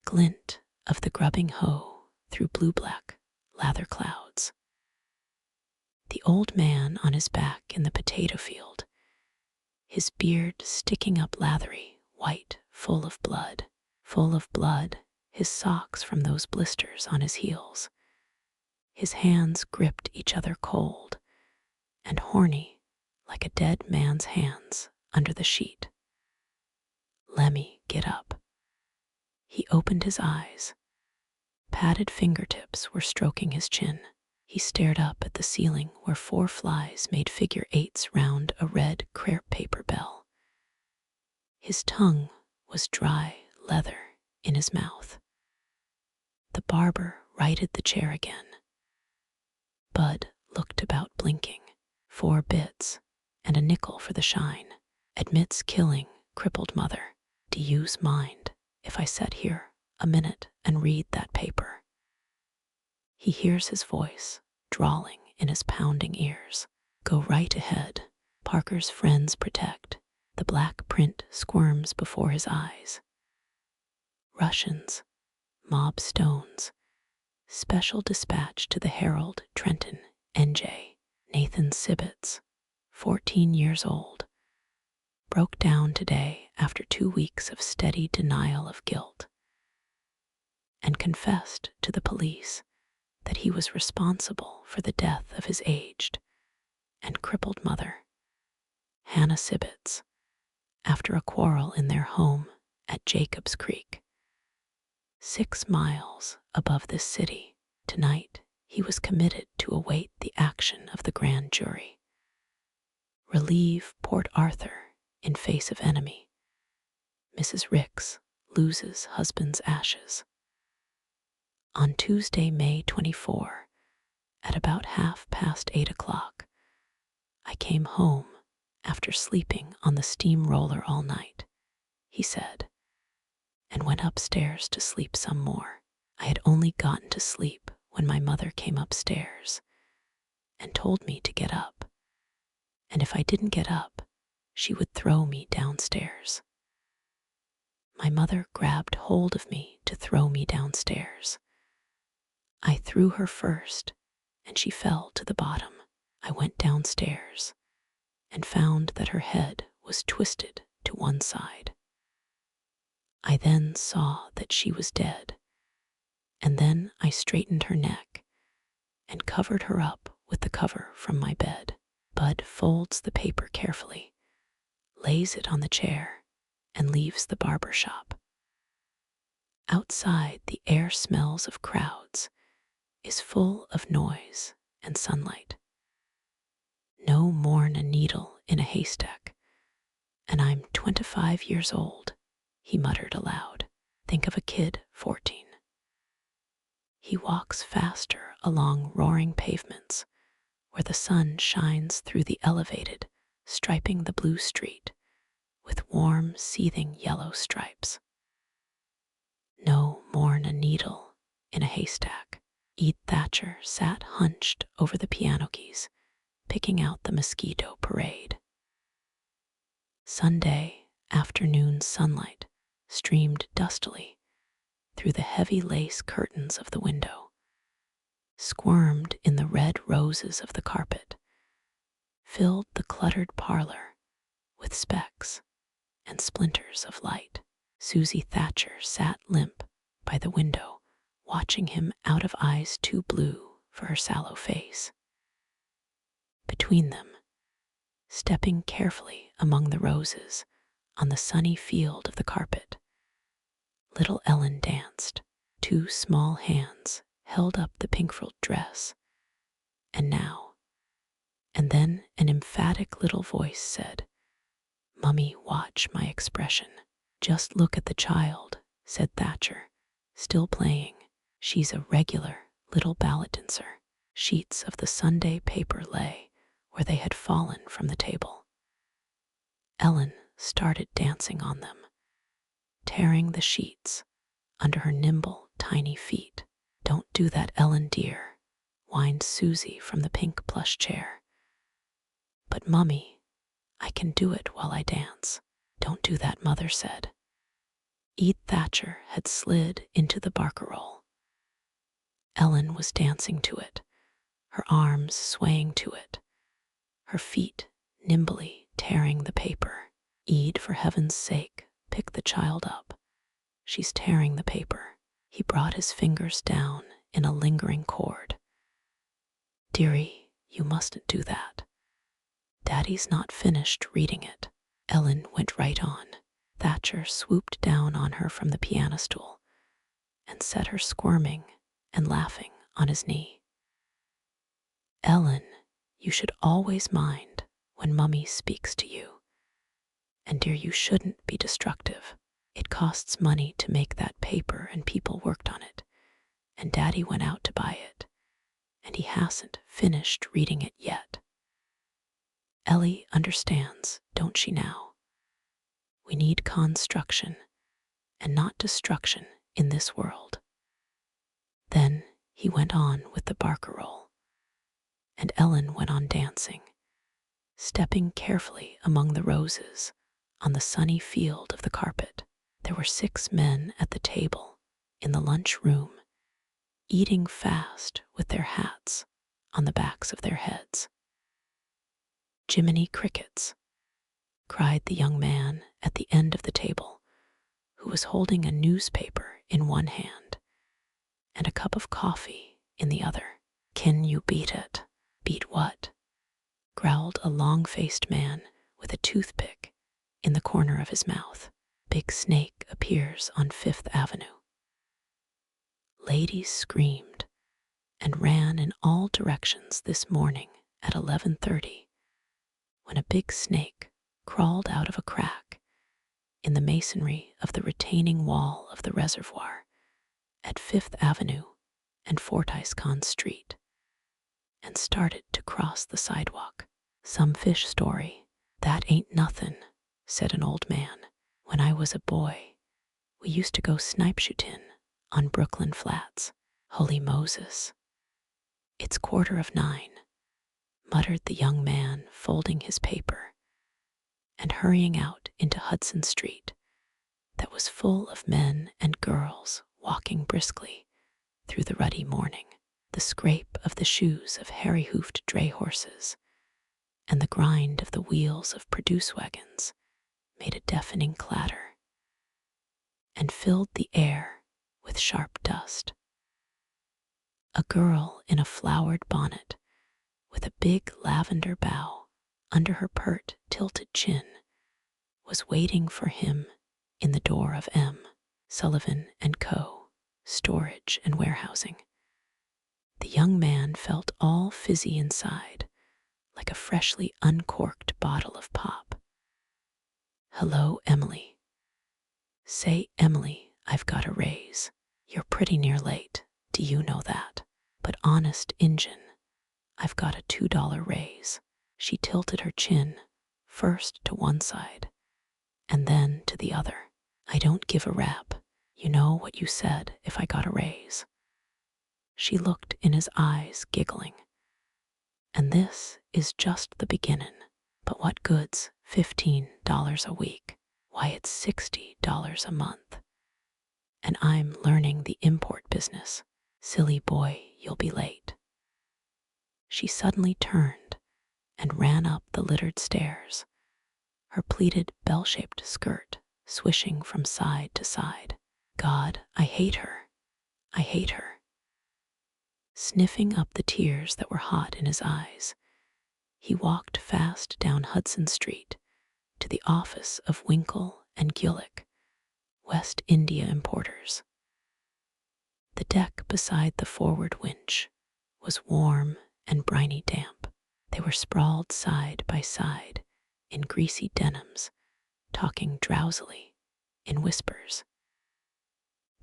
glint of the grubbing hoe through blue-black lather clouds. The old man on his back in the potato field, his beard sticking up lathery, white, full of blood, his socks from those blisters on his heels. His hands gripped each other cold and horny like a dead man's hands under the sheet. Lemmy, get up. He opened his eyes. Padded fingertips were stroking his chin. He stared up at the ceiling where 4 flies made figure 8s round a red crepe paper bell. His tongue was dry leather in his mouth. The barber righted the chair again. Bud looked about blinking. 4 bits and a nickel for the shine. Admits killing crippled mother. Do you's mind if I sat here a minute and read that paper? He hears his voice drawling in his pounding ears. Go right ahead. Parker's friends protect. The black print squirms before his eyes. Russians, mob stones, special dispatch to the Herald, Trenton, NJ. Nathan Sibbets, 14 years old, broke down today after 2 weeks of steady denial of guilt and confessed to the police that he was responsible for the death of his aged and crippled mother, Hannah Sibbets, after a quarrel in their home at Jacobs Creek, 6 miles above this city. Tonight, he was committed to await the action of the grand jury. Relieve Port Arthur in face of enemy. Mrs. Ricks loses husband's ashes. On Tuesday, May 24, at about 8:30, I came home after sleeping on the steamroller all night, he said, and went upstairs to sleep some more. I had only gotten to sleep when my mother came upstairs and told me to get up, and if I didn't get up, she would throw me downstairs. My mother grabbed hold of me to throw me downstairs. I threw her first, and she fell to the bottom. I went downstairs and found that her head was twisted to one side. I then saw that she was dead, and then I straightened her neck and covered her up with the cover from my bed. Bud folds the paper carefully, lays it on the chair, and leaves the barber shop. Outside, the air smells of crowds, is full of noise and sunlight. No more'n a needle in a haystack, and I'm 25 years old, he muttered aloud. Think of a kid 14. He walks faster along roaring pavements where the sun shines through the elevated, striping the blue street with warm, seething yellow stripes. No more'n a needle in a haystack. Ellen Thatcher sat hunched over the piano keys, picking out the mosquito parade. Sunday afternoon sunlight streamed dustily through the heavy lace curtains of the window, squirmed in the red roses of the carpet, filled the cluttered parlor with specks and splinters of light. Susie Thatcher sat limp by the window, watching him out of eyes too blue for her sallow face. Between them, stepping carefully among the roses on the sunny field of the carpet, little Ellen danced. 2 small hands held up the pink-frilled dress, and now, and then an emphatic little voice said, "Mummy, watch my expression." "Just look at the child," said Thatcher, still playing. "She's a regular little ballet dancer." Sheets of the Sunday paper lay where they had fallen from the table. Ellen started dancing on them, tearing the sheets under her nimble, tiny feet. "Don't do that, Ellen dear," whined Susie from the pink plush chair. But Mummy, I can do it while I dance. Don't do that, Mother said. Ellen Thatcher had slid into the barcarolle. Ellen was dancing to it, her arms swaying to it, her feet nimbly tearing the paper. Ede, for heaven's sake, pick the child up. She's tearing the paper. He brought his fingers down in a lingering chord. Dearie, you mustn't do that. Daddy's not finished reading it. Ellen went right on. Thatcher swooped down on her from the piano stool and set her squirming and laughing on his knee. Ellen, you should always mind when Mummy speaks to you. And dear, you shouldn't be destructive. It costs money to make that paper and people worked on it. And Daddy went out to buy it. And he hasn't finished reading it yet. Ellie understands, don't she now? We need construction and not destruction in this world. Then he went on with the barcarolle, and Ellen went on dancing, stepping carefully among the roses on the sunny field of the carpet. There were 6 men at the table in the lunchroom, eating fast with their hats on the backs of their heads. Jiminy crickets, cried the young man at the end of the table, who was holding a newspaper in one hand and a cup of coffee in the other. Can you beat it? Beat what? Growled a long-faced man with a toothpick in the corner of his mouth. Big snake appears on 5th Avenue. Ladies screamed and ran in all directions this morning at 11:30 when a big snake crawled out of a crack in the masonry of the retaining wall of the reservoir at 5th Avenue and Fortyscon Street and started to cross the sidewalk. Some fish story. That ain't nothin', said an old man. When I was a boy, we used to go snipe shootin' on Brooklyn Flats. Holy Moses. It's 9:15, muttered the young man, folding his paper and hurrying out into Hudson Street that was full of men and girls walking briskly through the ruddy morning. The scrape of the shoes of hairy-hoofed dray horses and the grind of the wheels of produce wagons made a deafening clatter and filled the air with sharp dust. A girl in a flowered bonnet with a big lavender bow under her pert, tilted chin was waiting for him in the door of M. Sullivan & Co., Storage and Warehousing. The young man felt all fizzy inside, like a freshly uncorked bottle of pop. Hello, Emily. Say, Emily, I've got a raise. You're pretty near late, do you know that? But honest Injun, I've got a $2 raise. She tilted her chin, first to one side, and then to the other. I don't give a rap. You know what you said if I got a raise. She looked in his eyes, giggling. And this is just the beginnin'. But what good's $15 a week? Why, it's $60 a month. And I'm learning the import business. Silly boy, you'll be late. She suddenly turned and ran up the littered stairs, her pleated bell-shaped skirt swishing from side to side. God, I hate her. I hate her. Sniffing up the tears that were hot in his eyes, he walked fast down Hudson Street to the office of Winkle and Gulick, West India importers. The deck beside the forward winch was warm and briny damp. They were sprawled side by side in greasy denims, talking drowsily in whispers,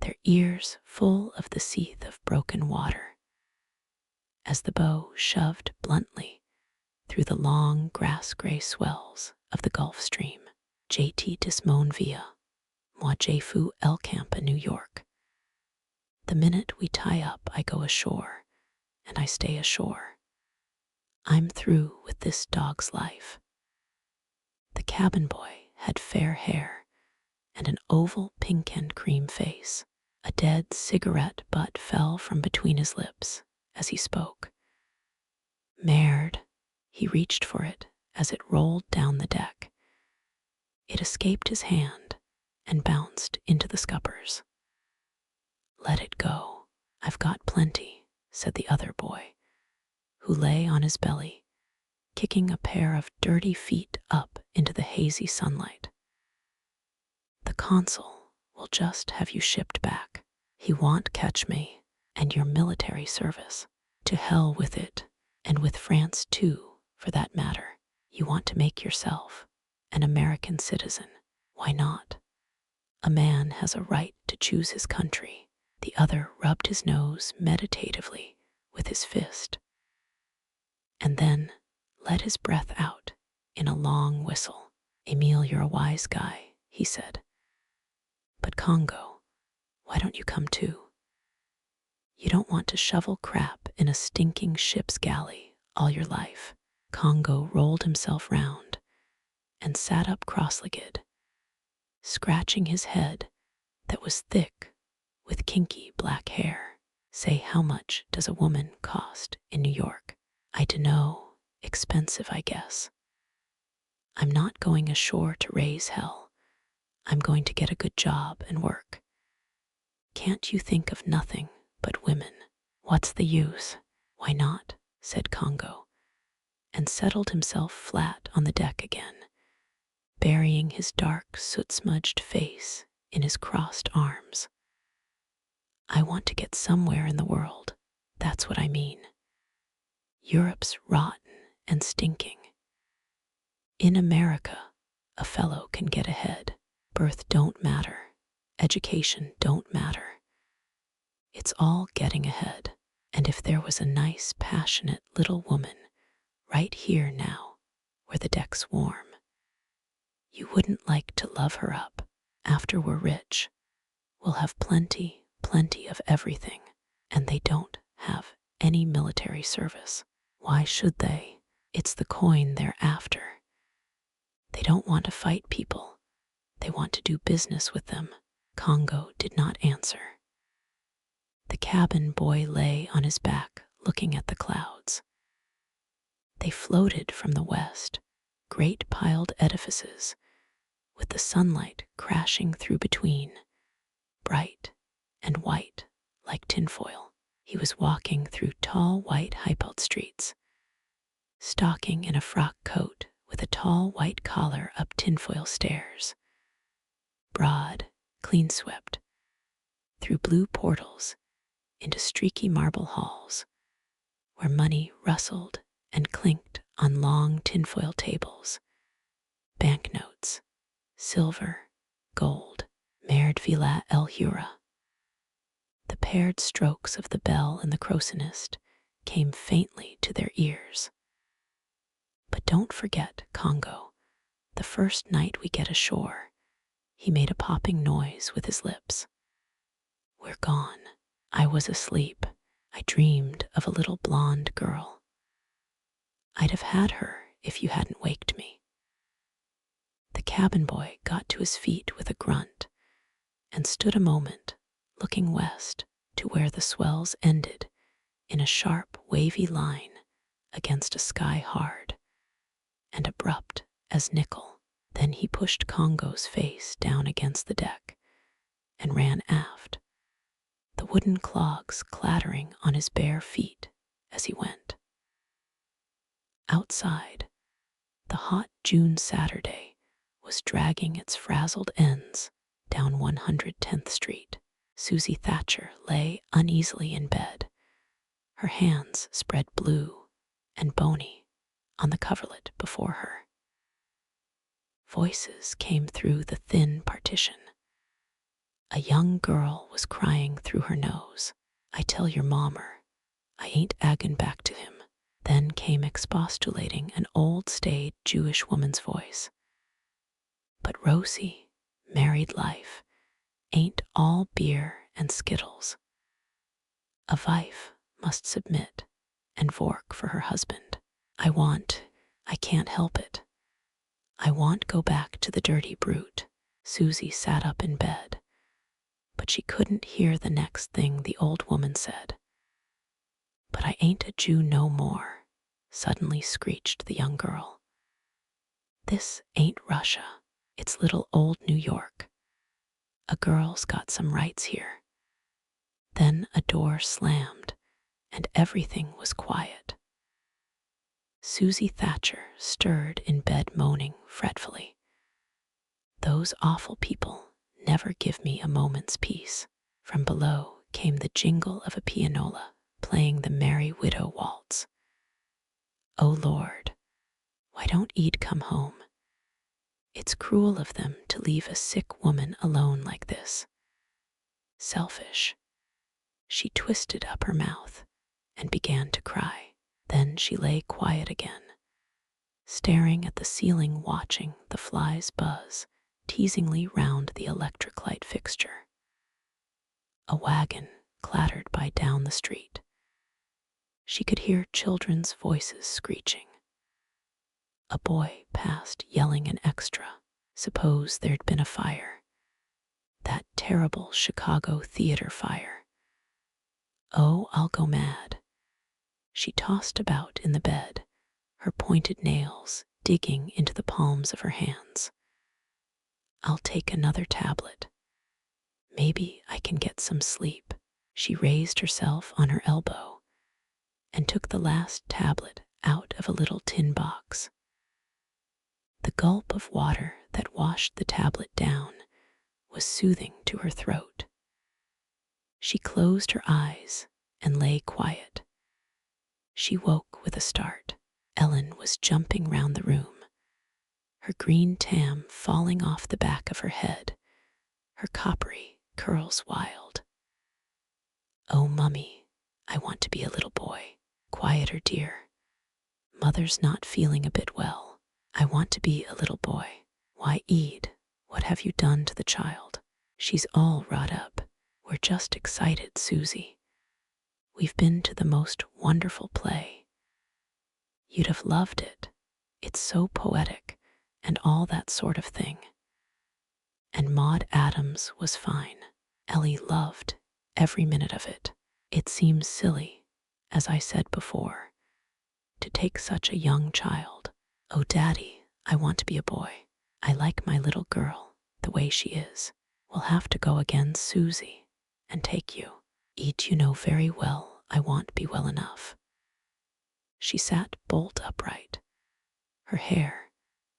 their ears full of the seethe of broken water as the bow shoved bluntly through the long grass-gray swells of the Gulf Stream. J.T. Dismone via Moi J-Fu El Campa, New York. The minute we tie up, I go ashore and I stay ashore. I'm through with this dog's life." The cabin boy had fair hair and an oval pink and cream face. A dead cigarette butt fell from between his lips as he spoke. "Merd." He reached for it as it rolled down the deck. It escaped his hand and bounced into the scuppers. "Let it go. I've got plenty," said the other boy, who lay on his belly, kicking a pair of dirty feet up into the hazy sunlight. "The consul will just have you shipped back. He won't catch me and your military service. To hell with it, and with France too, for that matter. You want to make yourself an American citizen. Why not? A man has a right to choose his country." The other rubbed his nose meditatively with his fist, and then let his breath out in a long whistle. "Emile, you're a wise guy," he said. "But Congo, why don't you come too? You don't want to shovel crap in a stinking ship's galley all your life." Congo rolled himself round and sat up cross-legged, scratching his head that was thick with kinky black hair. "Say, how much does a woman cost in New York?" "I dunno. Expensive, I guess. I'm not going ashore to raise hell. I'm going to get a good job and work. Can't you think of nothing but women?" "What's the use? Why not?" said Congo, and settled himself flat on the deck again, burying his dark, soot-smudged face in his crossed arms. "I want to get somewhere in the world, that's what I mean. Europe's rotten and stinking. In America, a fellow can get ahead. Birth don't matter. Education don't matter. It's all getting ahead. And if there was a nice, passionate little woman right here now, where the deck's warm, you wouldn't like to love her up. After we're rich, we'll have plenty of everything, and they don't have any military service. Why should they? It's the coin they're after. They don't want to fight people. They want to do business with them." Congo did not answer. The cabin boy lay on his back looking at the clouds. They floated from the west, great piled edifices, with the sunlight crashing through between, bright and white like tinfoil. He was walking through tall white high-built streets, stalking in a frock coat with a tall white collar up tinfoil stairs, broad, clean-swept, through blue portals into streaky marble halls, where money rustled and clinked on long tinfoil tables, banknotes, silver, gold, Merd Villa El Hura. The paired strokes of the bell and the crossonist came faintly to their ears. "But don't forget, Congo, the first night we get ashore," he made a popping noise with his lips. "We're gone. I was asleep. I dreamed of a little blonde girl. I'd have had her if you hadn't waked me." The cabin boy got to his feet with a grunt and stood a moment, looking west to where the swells ended in a sharp, wavy line against a sky hard and abrupt as nickel. Then he pushed Congo's face down against the deck and ran aft, the wooden clogs clattering on his bare feet as he went. Outside, the hot June Saturday was dragging its frazzled ends down 110th Street. Susie Thatcher lay uneasily in bed, her hands spread blue and bony on the coverlet before her. Voices came through the thin partition. A young girl was crying through her nose. "I tell your mommer, I ain't aggin back to him." Then came expostulating an old staid Jewish woman's voice. "But Rosie, married life ain't all beer and skittles. A wife must submit and fork for her husband. I can't help it. I want go back to the dirty brute. Susie sat up in bed, but she couldn't hear the next thing the old woman said. But I ain't a Jew no more, suddenly screeched the young girl. This ain't Russia. It's little old New York. A girl's got some rights here. Then a door slammed, and everything was quiet. Susie Thatcher stirred in bed, moaning fretfully. Those awful people never give me a moment's peace. From below came the jingle of a pianola playing the Merry Widow waltz. Oh Lord, why don't Ede come home? It's cruel of them to leave a sick woman alone like this. Selfish. She twisted up her mouth and began to cry. Then she lay quiet again, staring at the ceiling, watching the flies buzz teasingly round the electric light fixture. A wagon clattered by down the street. She could hear children's voices screeching. A boy passed yelling an extra. Suppose there'd been a fire. That terrible Chicago theater fire. Oh, I'll go mad. She tossed about in the bed, her pointed nails digging into the palms of her hands. I'll take another tablet. Maybe I can get some sleep. She raised herself on her elbow and took the last tablet out of a little tin box. The gulp of water that washed the tablet down was soothing to her throat. She closed her eyes and lay quiet. She woke with a start. Ellen was jumping round the room, her green tam falling off the back of her head, her coppery curls wild. Oh, Mummy, I want to be a little boy. Quieter, dear. Mother's not feeling a bit well. I want to be a little boy. Why, Ede, what have you done to the child? She's all wrought up. We're just excited, Susie. We've been to the most wonderful play. You'd have loved it. It's so poetic and all that sort of thing. And Maud Adams was fine. Ellie loved every minute of it. It seems silly, as I said before, to take such a young child. Oh, Daddy, I want to be a boy. I like my little girl the way she is. We'll have to go again, Susie, and take you. Ede, you know very well I won't be well enough. She sat bolt upright, her hair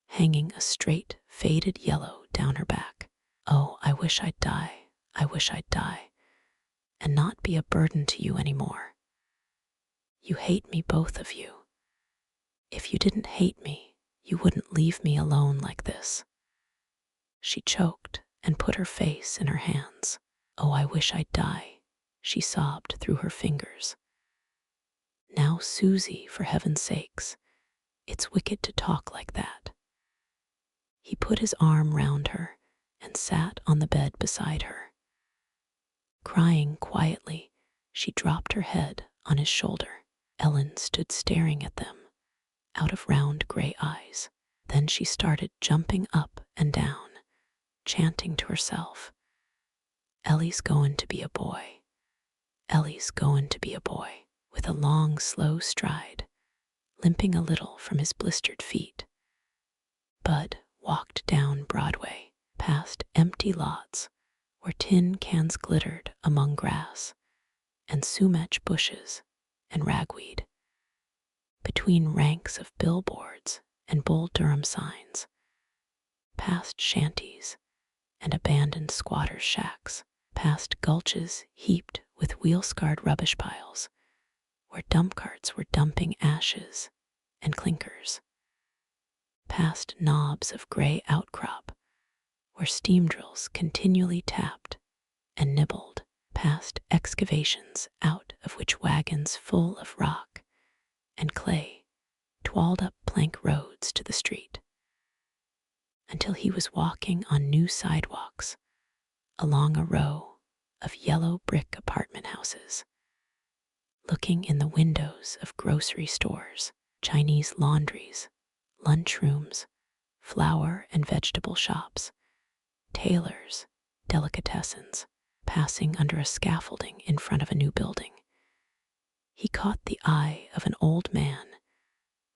hanging a straight, faded yellow down her back. Oh, I wish I'd die. I wish I'd die, and not be a burden to you anymore. You hate me, both of you. If you didn't hate me, you wouldn't leave me alone like this. She choked and put her face in her hands. Oh, I wish I'd die, she sobbed through her fingers. Now, Susie, for heaven's sakes, it's wicked to talk like that. He put his arm round her and sat on the bed beside her. Crying quietly, she dropped her head on his shoulder. Ellen stood staring at them out of round gray eyes. Then she started jumping up and down, chanting to herself, Ellie's going to be a boy. Ellie's going to be a boy. With a long, slow stride, limping a little from his blistered feet, Bud walked down Broadway, past empty lots where tin cans glittered among grass and sumac bushes and ragweed, between ranks of billboards and Bull Durham signs, past shanties and abandoned squatters' shacks, past gulches heaped with wheel-scarred rubbish piles, where dump carts were dumping ashes and clinkers, past knobs of gray outcrop, where steam drills continually tapped and nibbled, past excavations out of which wagons full of rock and clay twalled up plank roads to the street, until he was walking on new sidewalks along a row of yellow brick apartment houses. looking in the windows of grocery stores, Chinese laundries, lunchrooms, flower and vegetable shops, tailors, delicatessens, passing under a scaffolding in front of a new building. He caught the eye of an old man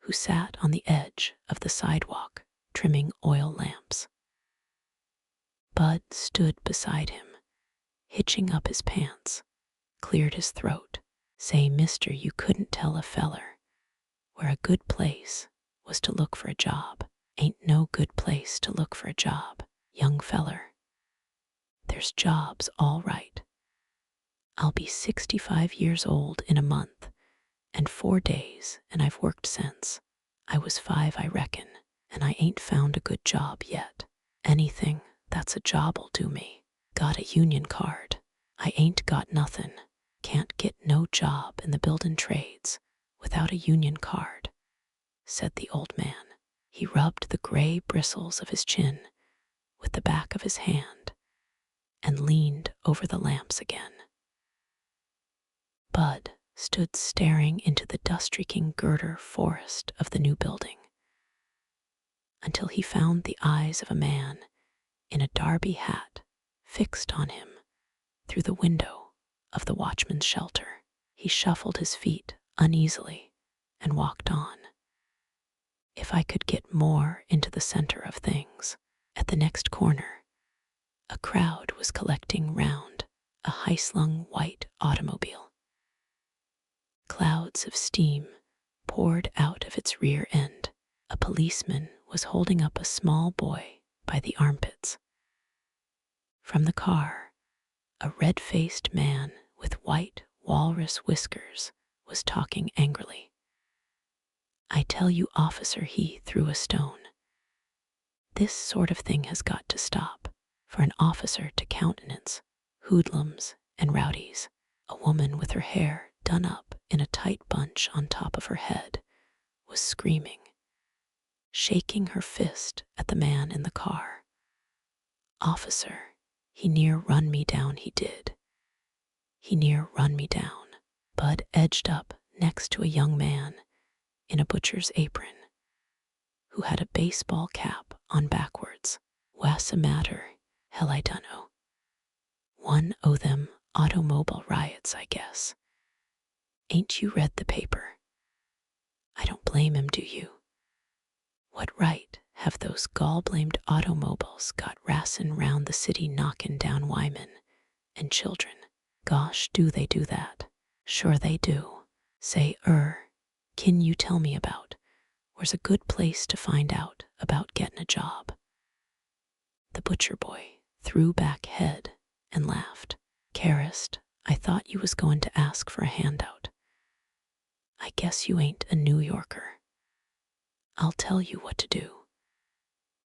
who sat on the edge of the sidewalk trimming oil lamps. Bud stood beside him, hitching up his pants, cleared his throat. Say, mister, you couldn't tell a feller where a good place was to look for a job. Ain't no good place to look for a job, young feller. There's jobs all right. I'll be 65 years old in a month and 4 days, and I've worked since I was 5, I reckon, and I ain't found a good job yet. Anything that's a job'll do me. Got a union card. I ain't got nothin'. Can't get no job in the buildin' trades without a union card, said the old man. He rubbed the gray bristles of his chin with the back of his hand and leaned over the lamps again. Bud stood staring into the dust-streaking girder forest of the new building until he found the eyes of a man in a derby hat fixed on him through the window of the watchman's shelter. He shuffled his feet uneasily and walked on. If I could get more into the center of things. At the next corner, a crowd was collecting round a high-slung white automobile. Clouds of steam poured out of its rear end. A policeman was holding up a small boy by the armpits. From the car, a red-faced man with white walrus whiskers was talking angrily. I tell you, officer, he threw a stone. This sort of thing has got to stop. For an officer to countenance hoodlums and rowdies, a woman with her hair done up in a tight bunch on top of her head was screaming, shaking her fist at the man in the car. Officer, he near run me down, he did. He near run me down. Bud edged up next to a young man in a butcher's apron who had a baseball cap on backwards. What's matter? Hell, I dunno. One o' them automobile riots, I guess. Ain't you read the paper? I don't blame him, do you? What right have those gall-blamed automobiles got rassin' round the city knockin' down women and children? Gosh, do they do that? Sure they do. Say, can you tell me about where's a good place to find out about gettin' a job? The butcher boy threw back head and laughed. Carist, I thought you was goin' to ask for a handout. I guess you ain't a New Yorker. I'll tell you what to do.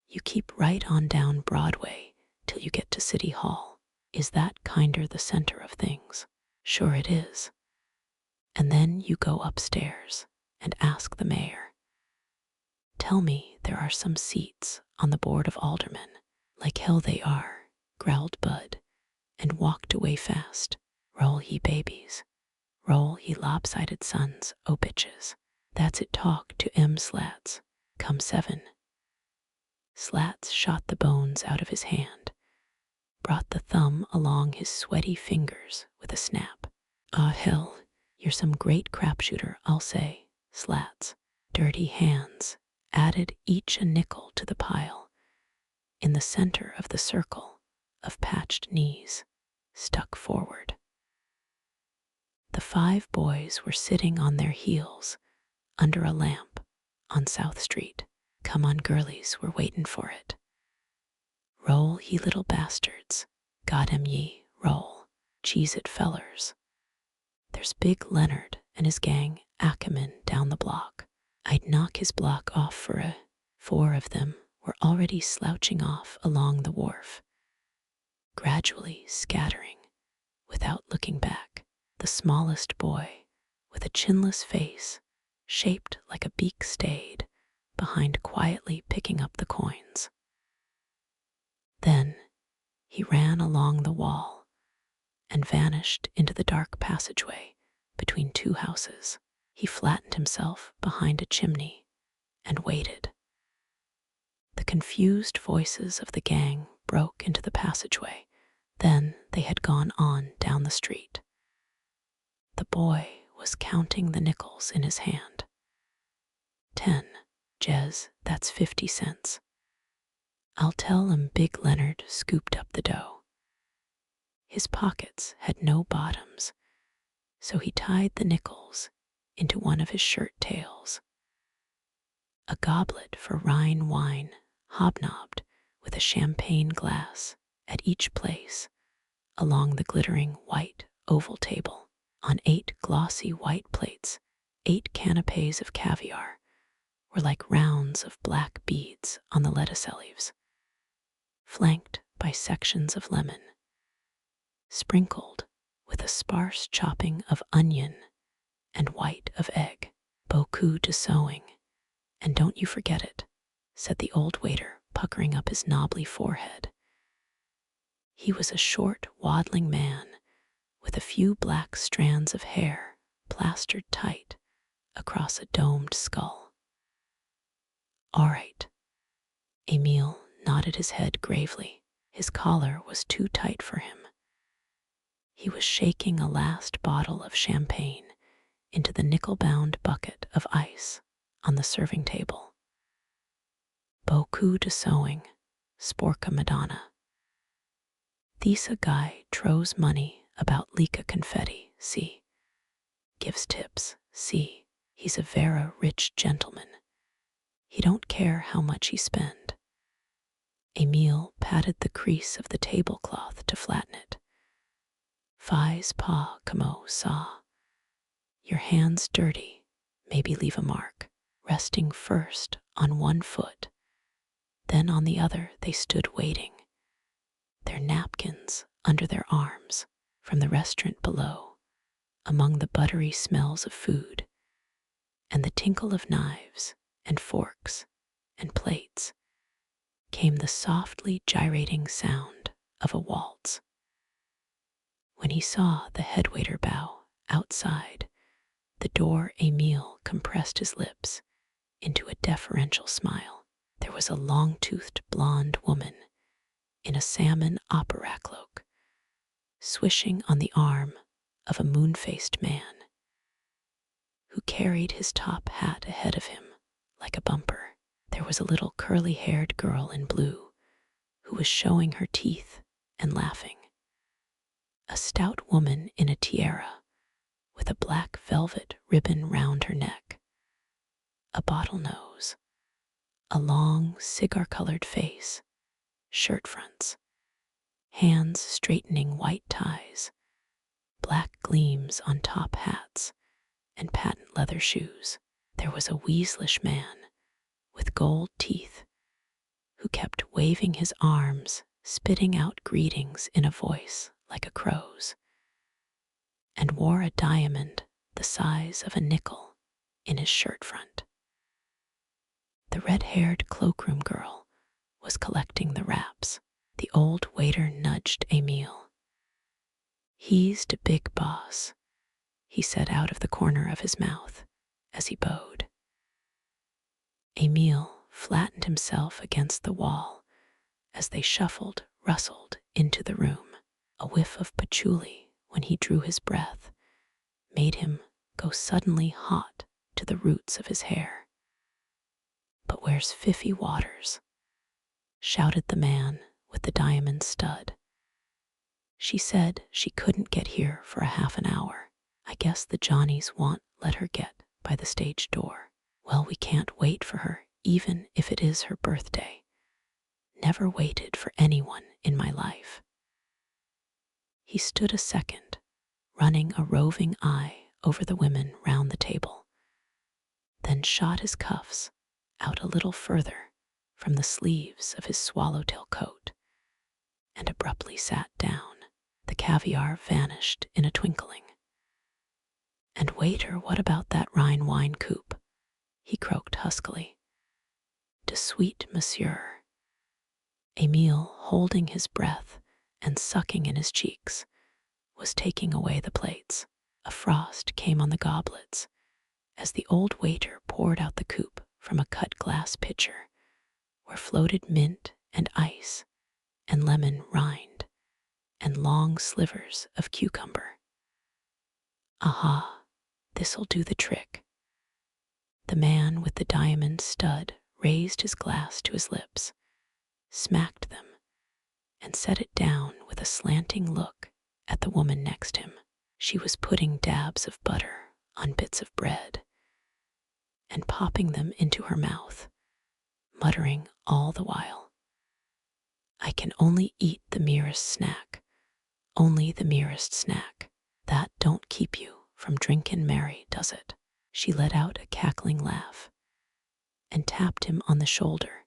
You keep right on down Broadway till you get to City Hall. Is that kinder the center of things? Sure it is. And then you go upstairs and ask the mayor. Tell me there are some seats on the board of aldermen. Like hell they are, growled Bud, and walked away fast. Roll ye babies, roll ye lopsided sons o' bitches. That's it, talk to Slats. Come 7. Slats shot the bones out of his hand, brought the thumb along his sweaty fingers with a snap. Ah, hell, you're some great crapshooter, I'll say. Slats, dirty hands, added each a nickel to the pile. In the center of the circle of patched knees, stuck forward. The 5 boys were sitting on their heels under a lamp on South Street. Come on, girlies, we're waitin' for it. Roll, ye little bastards. Got him, ye, roll. Cheese it, fellers. There's Big Leonard and his gang Ackerman down the block. I'd knock his block off for a. 4 of them were already slouching off along the wharf, gradually scattering without looking back. The smallest boy, with a chinless face shaped like a beak, stayed behind, quietly picking up the coins. Then he ran along the wall and vanished into the dark passageway between two houses. He flattened himself behind a chimney and waited. The confused voices of the gang broke into the passageway. Then they had gone on down the street. The boy was counting the nickels in his hand. 10. Jez, that's 50 cents. I'll tell him Big Leonard scooped up the dough. His pockets had no bottoms, so he tied the nickels into one of his shirt tails. A goblet for Rhine wine hobnobbed with a champagne glass at each place along the glittering white oval table. On 8 glossy white plates, 8 canapes of caviar were like rounds of black beads on the lettuce leaves, flanked by sections of lemon, sprinkled with a sparse chopping of onion and white of egg. Beaucoup de sewing, and don't you forget it, said the old waiter, puckering up his knobbly forehead. He was a short, waddling man with a few black strands of hair plastered tight across a domed skull. All right. Emile nodded his head gravely. His collar was too tight for him. He was shaking a last bottle of champagne into the nickel-bound bucket of ice on the serving table. Beaucoup de sewing, sporca Madonna. Thesa guy trows money about Lika confetti, see. Gives tips, see. He's a vera rich gentleman. He don't care how much he spend. Emile patted the crease of the tablecloth to flatten it. Fais pas comme ça. Your hands dirty, maybe leave a mark. Resting first on one foot, then on the other they stood waiting, their napkins under their arms. From the restaurant below, among the buttery smells of food and the tinkle of knives and forks and plates, came the softly gyrating sound of a waltz. When he saw the headwaiter bow outside the door, Emile compressed his lips into a deferential smile. There was a long-toothed blonde woman in a salmon opera cloak, swishing on the arm of a moon-faced man who carried his top hat ahead of him like a bumper. There was a little curly-haired girl in blue who was showing her teeth and laughing. A stout woman in a tiara with a black velvet ribbon round her neck, a bottle nose, a long cigar-colored face, shirt fronts, hands straightening white ties, black gleams on top hats, and patent leather shoes. There was a weaselish man with gold teeth who kept waving his arms, spitting out greetings in a voice like a crow's, and wore a diamond the size of a nickel in his shirt front. The red-haired cloakroom girl was collecting the wraps. The old waiter nudged Emile. He's the big boss, he said out of the corner of his mouth as he bowed. Emile flattened himself against the wall as they shuffled, rustled into the room. A whiff of patchouli when he drew his breath made him go suddenly hot to the roots of his hair. But where's Fiffy Waters? Shouted the man with the diamond stud. She said she couldn't get here for a half an hour. I guess the Johnnies won't let her get by the stage door. Well, we can't wait for her, even if it is her birthday. Never waited for anyone in my life. He stood a second, running a roving eye over the women round the table, then shot his cuffs out a little further from the sleeves of his swallowtail coat and abruptly sat down. The caviar vanished in a twinkling. And waiter, what about that Rhine wine coupe? He croaked huskily. De suite, monsieur. Emile, holding his breath and sucking in his cheeks, was taking away the plates. A frost came on the goblets as the old waiter poured out the coupe from a cut glass pitcher where floated mint and ice and lemon rind and long slivers of cucumber. Aha, this'll do the trick. The man with the diamond stud raised his glass to his lips, smacked them, and set it down with a slanting look at the woman next him. She was putting dabs of butter on bits of bread and popping them into her mouth, muttering all the while, "I can only eat the merest snack, only the merest snack. That don't keep you from drinkin' Mary, does it?" She let out a cackling laugh and tapped him on the shoulder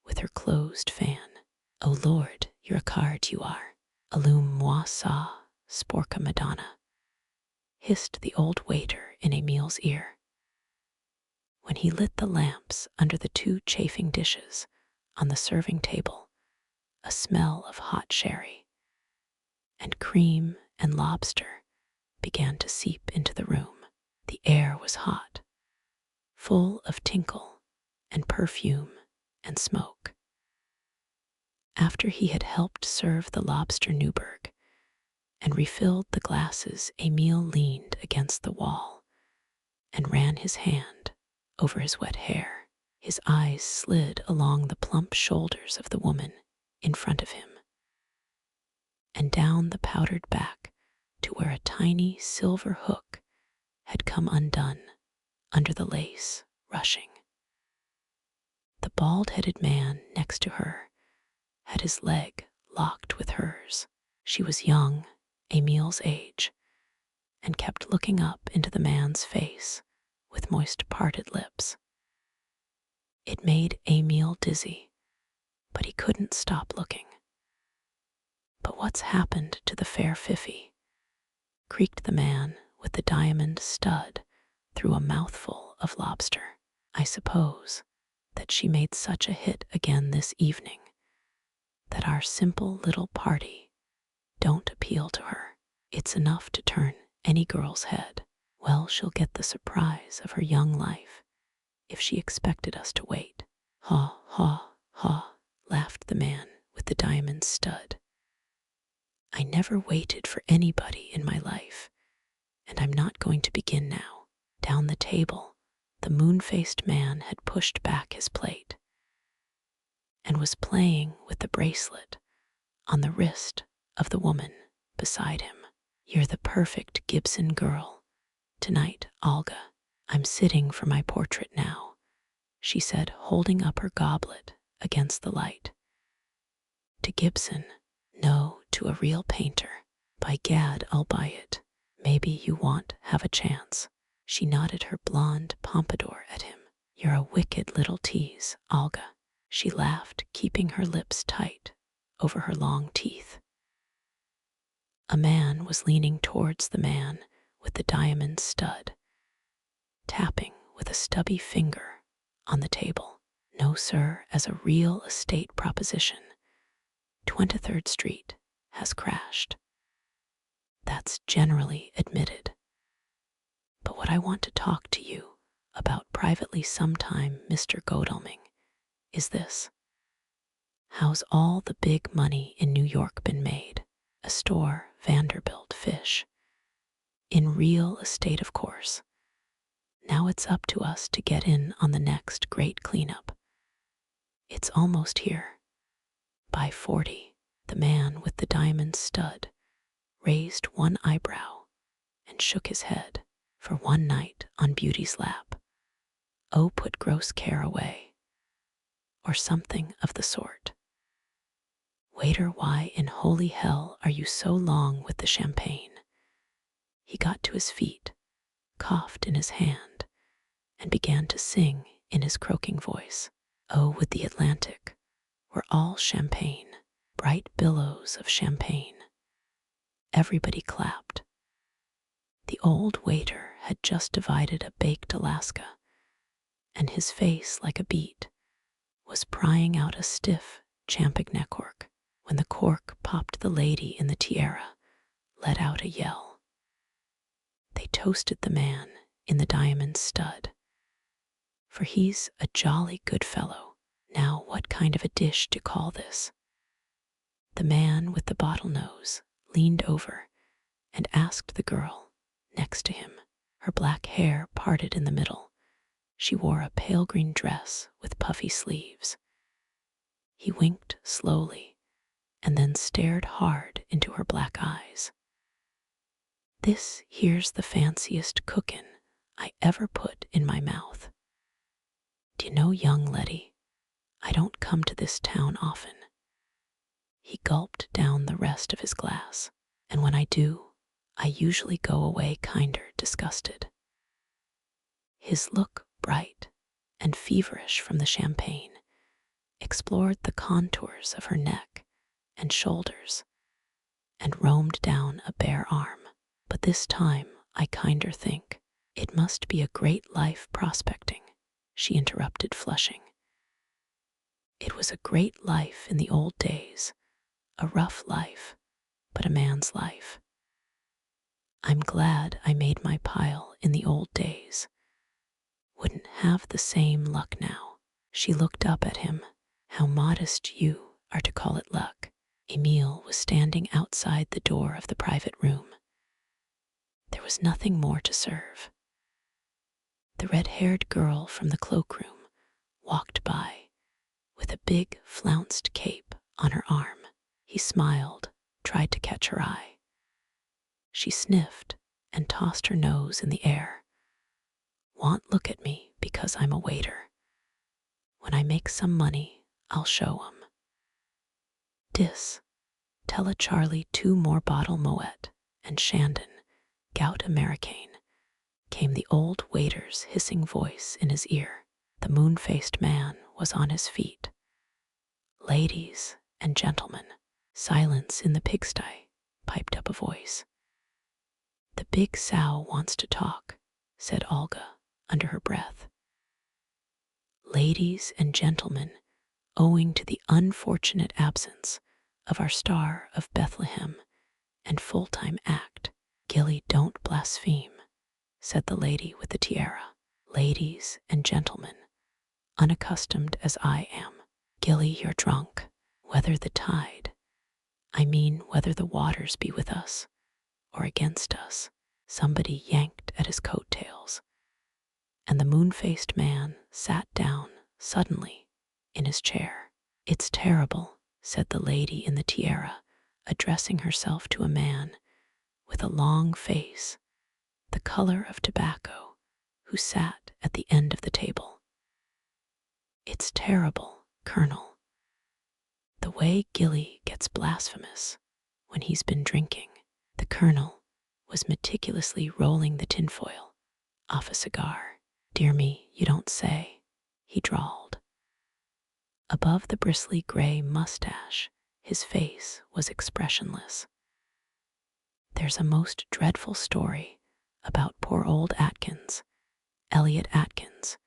with her closed fan. "Oh Lord, you're a card, you are. Allume-moi ça, sporca Madonna," hissed the old waiter in Emil's ear. When he lit the lamps under the two chafing dishes on the serving table, a smell of hot sherry and cream and lobster began to seep into the room. The air was hot, full of tinkle and perfume and smoke. After he had helped serve the lobster Newburg and refilled the glasses, Emil leaned against the wall and ran his hand over his wet hair. His eyes slid along the plump shoulders of the woman in front of him and down the powdered back to where a tiny silver hook had come undone under the lace ruching. The bald-headed man next to her had his leg locked with hers. She was young, Emil's age, and kept looking up into the man's face with moist parted lips. It made Emil dizzy, but he couldn't stop looking. "But what's happened to the fair Fiffy?" creaked the man with the diamond stud through a mouthful of lobster. "I suppose that she made such a hit again this evening that our simple little party don't appeal to her. It's enough to turn any girl's head. Well, she'll get the surprise of her young life if she expected us to wait." "Ha, ha, ha," laughed the man with the diamond stud. "I never waited for anybody in my life, and I'm not going to begin now." Down the table, the moon-faced man had pushed back his plate and was playing with the bracelet on the wrist of the woman beside him. "You're the perfect Gibson girl tonight, Olga. I'm sitting for my portrait now," she said, holding up her goblet against the light. "To Gibson? No, to a real painter. By gad, I'll buy it. Maybe you won't have a chance." She nodded her blonde pompadour at him. "You're a wicked little tease, Olga," she laughed, keeping her lips tight over her long teeth. A man was leaning towards the man with the diamond stud, tapping with a stubby finger on the table. "No, sir, as a real estate proposition, 23rd Street has crashed. That's generally admitted. But what I want to talk to you about privately sometime, Mr. Godalming, is this. How's all the big money in New York been made? Astor, Vanderbilt, Fish. In real estate, of course. Now it's up to us to get in on the next great cleanup. It's almost here. By 40, the man with the diamond stud raised one eyebrow and shook his head. "For one night on beauty's lap. Oh, put gross care away," or something of the sort. "Waiter, why in holy hell are you so long with the champagne?" He got to his feet, coughed in his hand, and began to sing in his croaking voice. "Oh, would the Atlantic were all champagne, bright billows of champagne." Everybody clapped. The old waiter had just divided a baked Alaska, and his face, like a beet, was prying out a stiff champagne cork. When the cork popped, the lady in the tiara let out a yell. They toasted the man in the diamond stud, for he's a jolly good fellow. Now what kind of a dish to call this? The man with the bottle nose leaned over and asked the girl next to him. Her black hair parted in the middle. She wore a pale green dress with puffy sleeves. He winked slowly and then stared hard into her black eyes. This here's the fanciest cookin' I ever put in my mouth. D'you know, young leddy, I don't come to this town often. He gulped down the rest of his glass, and when I do, I usually go away kinder disgusted. His look, bright and feverish from the champagne, explored the contours of her neck and shoulders and roamed down a bare arm. But this time I kinder think it must be a great life prospecting, she interrupted, flushing. It was a great life in the old days, a rough life, but a man's life. I'm glad I made my pile in the old days. Wouldn't have the same luck now. She looked up at him. How modest you are to call it luck. Emile was standing outside the door of the private room. There was nothing more to serve. The red-haired girl from the cloakroom walked by with a big flounced cape on her arm. He smiled, tried to catch her eye. She sniffed and tossed her nose in the air. Want look at me because I'm a waiter. When I make some money, I'll show 'em. Dis, tell a Charlie 2 more bottle Moet and Shandon, gout Americaine, came the old waiter's hissing voice in his ear. The moon-faced man was on his feet. Ladies and gentlemen, silence in the pigsty, piped up a voice. The big sow wants to talk, said Olga under her breath. Ladies and gentlemen, owing to the unfortunate absence of our Star of Bethlehem and full-time act, Gilly, don't blaspheme, said the lady with the tiara. Ladies and gentlemen, unaccustomed as I am, Gilly, you're drunk. Whether the tide, I mean whether the waters be with us or against us. Somebody yanked at his coat-tails, and the moon-faced man sat down suddenly in his chair. It's terrible, said the lady in the tiara, addressing herself to a man with a long face, the color of tobacco, who sat at the end of the table. It's terrible, Colonel, the way Gilly gets blasphemous when he's been drinking. The Colonel was meticulously rolling the tinfoil off a cigar. Dear me, you don't say, he drawled. Above the bristly gray mustache, his face was expressionless. There's a most dreadful story about poor old Atkins, Elliot Atkins,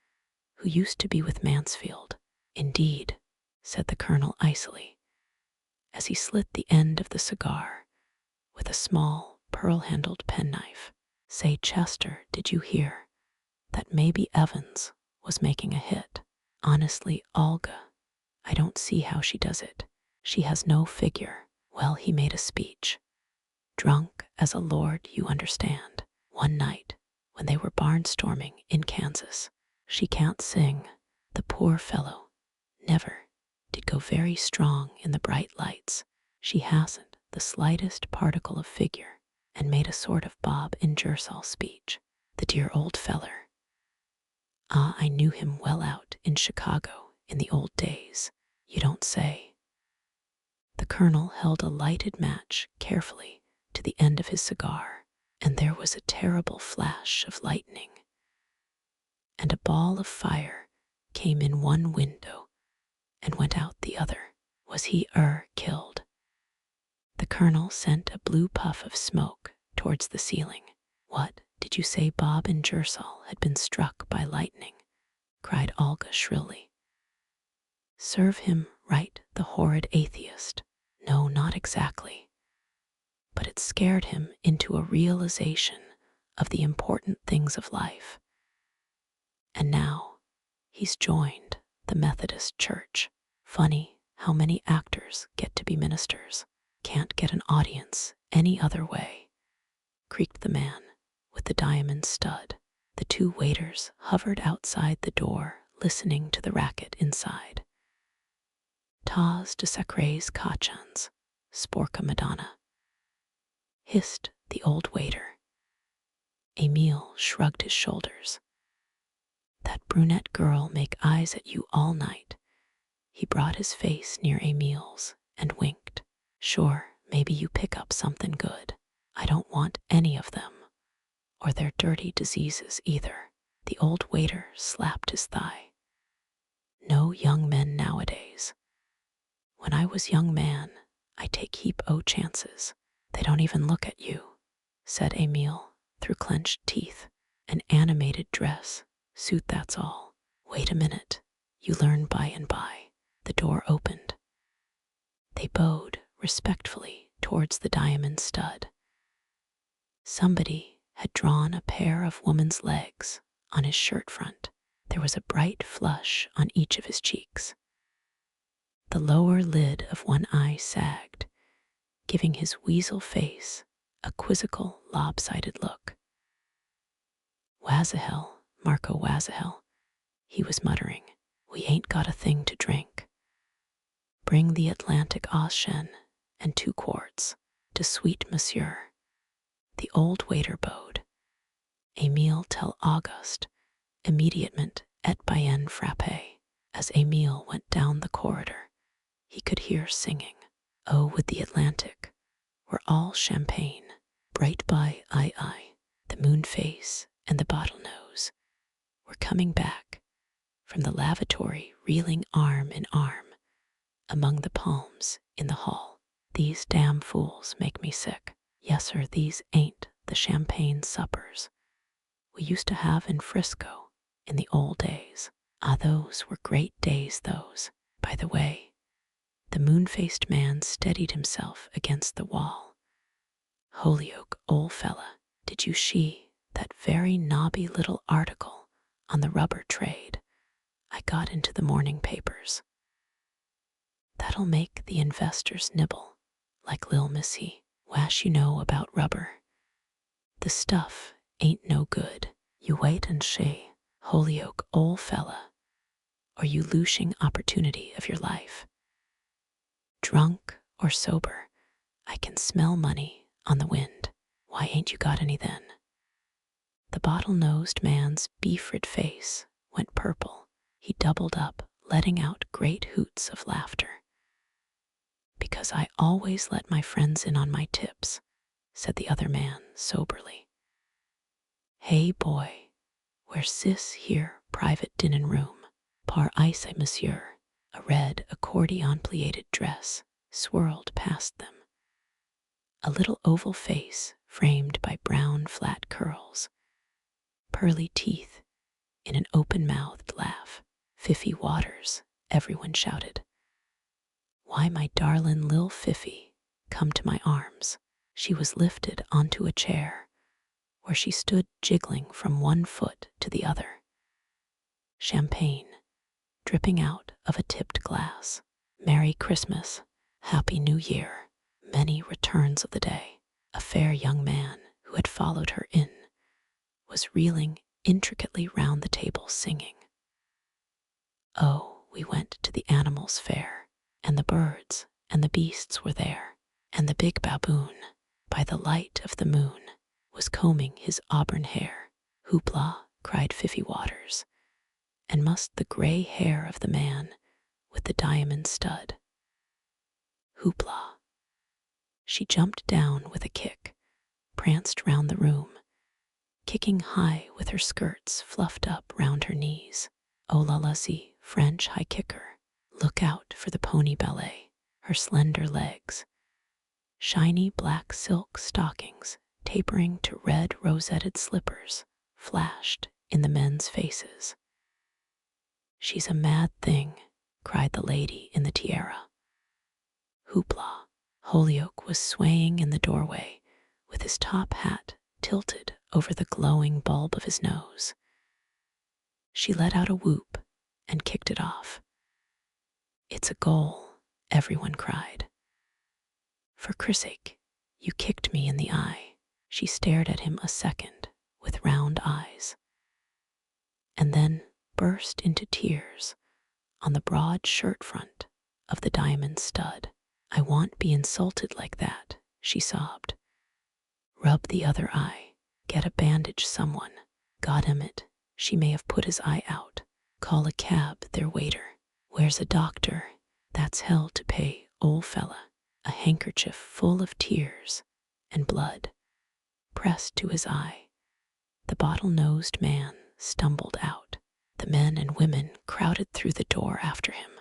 who used to be with Mansfield. Indeed, said the Colonel icily, as he slit the end of the cigar with a small pearl-handled penknife. Say, Chester, did you hear that maybe Evans was making a hit? Honestly, Olga, I don't see how she does it. She has no figure. Well, he made a speech. Drunk as a lord, you understand. One night, when they were barnstorming in Kansas. She can't sing. The poor fellow never did go very strong in the bright lights. She hasn't the slightest particle of figure, and made a sort of Bob Ingersoll speech. The dear old feller. Ah, I knew him well out in Chicago in the old days. You don't say. The Colonel held a lighted match carefully to the end of his cigar, and there was a terrible flash of lightning, and a ball of fire came in one window and went out the other. Was he killed? The Colonel sent a blue puff of smoke towards the ceiling. What, did you say Bob Ingersoll had been struck by lightning? Cried Olga shrilly. Serve him right, the horrid atheist. No, not exactly. But it scared him into a realization of the important things of life. And now he's joined the Methodist Church. Funny how many actors get to be ministers. Can't get an audience any other way, creaked the man with the diamond stud. The two waiters hovered outside the door, listening to the racket inside. Tas de sacrés cachans, sporca Madonna, hissed the old waiter. Emile shrugged his shoulders. That brunette girl make eyes at you all night. He brought his face near Emile's and winked. Sure, maybe you pick up something good. I don't want any of them, or their dirty diseases either. The old waiter slapped his thigh. No young men nowadays. When I was young man, I take heap o' chances. They don't even look at you, said Emile through clenched teeth. An animated dress, suit that's all. Wait a minute, you learn by and by. The door opened. They bowed respectfully towards the diamond stud. Somebody had drawn a pair of woman's legs on his shirt front. There was a bright flush on each of his cheeks. The lower lid of one eye sagged, giving his weasel face a quizzical, lopsided look. Wazahel, Marco Wazahel, he was muttering. We ain't got a thing to drink. Bring the Atlantic Ocean and 2 quarts to sweet monsieur. The old waiter bowed. Emile tell Auguste, immediatement et bien frappé. As Emile went down the corridor, he could hear singing. Oh, with the Atlantic, we're all champagne. Bright by I, the moon face and the bottle nose were coming back from the lavatory, reeling arm in arm among the palms in the hall. These damn fools make me sick. Yes, sir, these ain't the champagne suppers we used to have in Frisco in the old days. Ah, those were great days, those. By the way, the moon-faced man steadied himself against the wall. Holyoke, old fella, did you see that very nobby little article on the rubber trade I got into the morning papers? That'll make the investors nibble, like Lil Missy. Wash you know about rubber. The stuff ain't no good. You wait and see, Holyoke, old fella, or you losing opportunity of your life. Drunk or sober, I can smell money on the wind. Why ain't you got any then? The bottle-nosed man's beef-rid face went purple. He doubled up, letting out great hoots of laughter. Because I always let my friends in on my tips, said the other man soberly. Hey boy, where's sis here private dinin' room? Par ice, monsieur. A red accordion-pleated dress swirled past them. A little oval face framed by brown flat curls. Pearly teeth in an open-mouthed laugh. Fiffy Waters, everyone shouted. Why, my darlin' Lil Fiffy, come to my arms. She was lifted onto a chair, where she stood jiggling from one foot to the other. Champagne dripping out of a tipped glass. Merry Christmas, Happy New Year, many returns of the day. A fair young man who had followed her in was reeling intricately round the table singing. Oh, we went to the animals' fair, and the birds and the beasts were there, and the big baboon, by the light of the moon, was combing his auburn hair. Hoopla, cried Fiffy Waters, and must the gray hair of the man with the diamond stud. Hoopla. She jumped down with a kick, pranced round the room, kicking high with her skirts fluffed up round her knees. Oh la la see, French high kicker. Look out for the pony ballet. Her slender legs, shiny black silk stockings tapering to red rosetted slippers, flashed in the men's faces. She's a mad thing, cried the lady in the tiara. Hoopla. Holyoke was swaying in the doorway with his top hat tilted over the glowing bulb of his nose. She let out a whoop and kicked it off. "It's a goal," everyone cried. "For Chrissake, you kicked me in the eye." She stared at him a second with round eyes, and then burst into tears on the broad shirt front of the diamond stud. "I won't be insulted like that," she sobbed. "Rub the other eye. Get a bandage, someone. Goddammit, she may have put his eye out. Call a cab, their waiter. Where's a doctor? That's hell to pay, old fella." A handkerchief full of tears and blood pressed to his eye. The bottle-nosed man stumbled out. The men and women crowded through the door after him.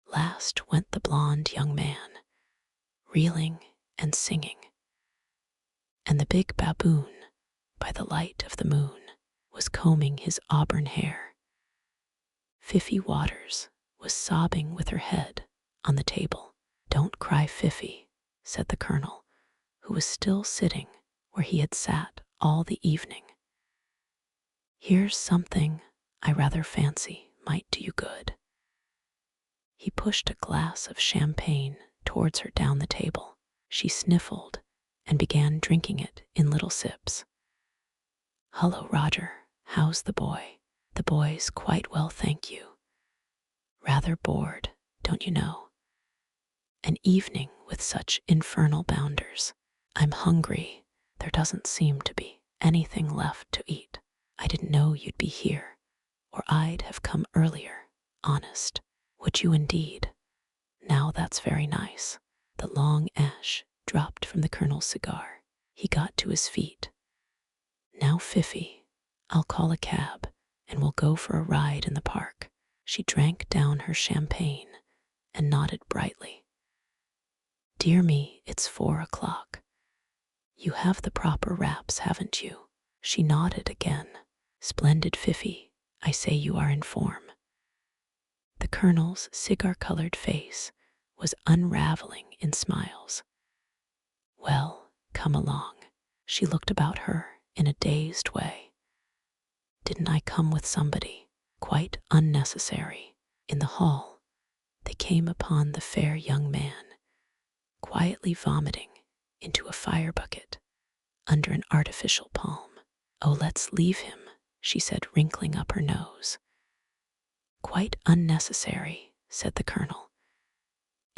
Last went the blond young man, reeling and singing. And the big baboon, by the light of the moon, was combing his auburn hair. Fifi Waters was sobbing with her head on the table. "Don't cry, Fifi," said the colonel, who was still sitting where he had sat all the evening. "Here's something I rather fancy might do you good." He pushed a glass of champagne towards her down the table. She sniffled and began drinking it in little sips. "Hullo, Roger, how's the boy?" "The boy's quite well, thank you. Rather bored, don't you know? An evening with such infernal bounders. I'm hungry. There doesn't seem to be anything left to eat. I didn't know you'd be here, or I'd have come earlier, honest." "Would you indeed? Now that's very nice." The long ash dropped from the colonel's cigar. He got to his feet. "Now, Fifi, I'll call a cab and we'll go for a ride in the park." She drank down her champagne and nodded brightly. "Dear me, it's 4 o'clock. You have the proper wraps, haven't you?" She nodded again. "Splendid, Fifi. I say you are in form." The colonel's cigar-colored face was unraveling in smiles. "Well, come along." She looked about her in a dazed way. "Didn't I come with somebody? Quite unnecessary." In the hall, they came upon the fair young man, quietly vomiting into a fire bucket under an artificial palm. "Oh, let's leave him," she said, wrinkling up her nose. "Quite unnecessary," said the colonel.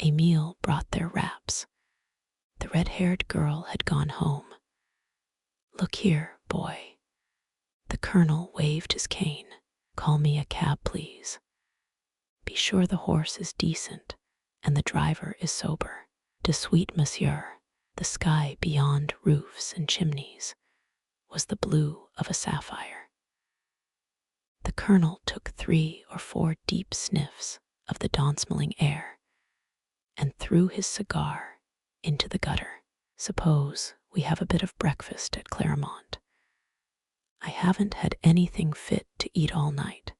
Emile brought their wraps. The red-haired girl had gone home. "Look here, boy." The colonel waved his cane. "Call me a cab, please. Be sure the horse is decent and the driver is sober. De suite, monsieur." The sky beyond roofs and chimneys was the blue of a sapphire. The colonel took 3 or 4 deep sniffs of the donsmelling air and threw his cigar into the gutter. "Suppose we have a bit of breakfast at Claremont. I haven't had anything fit to eat all night.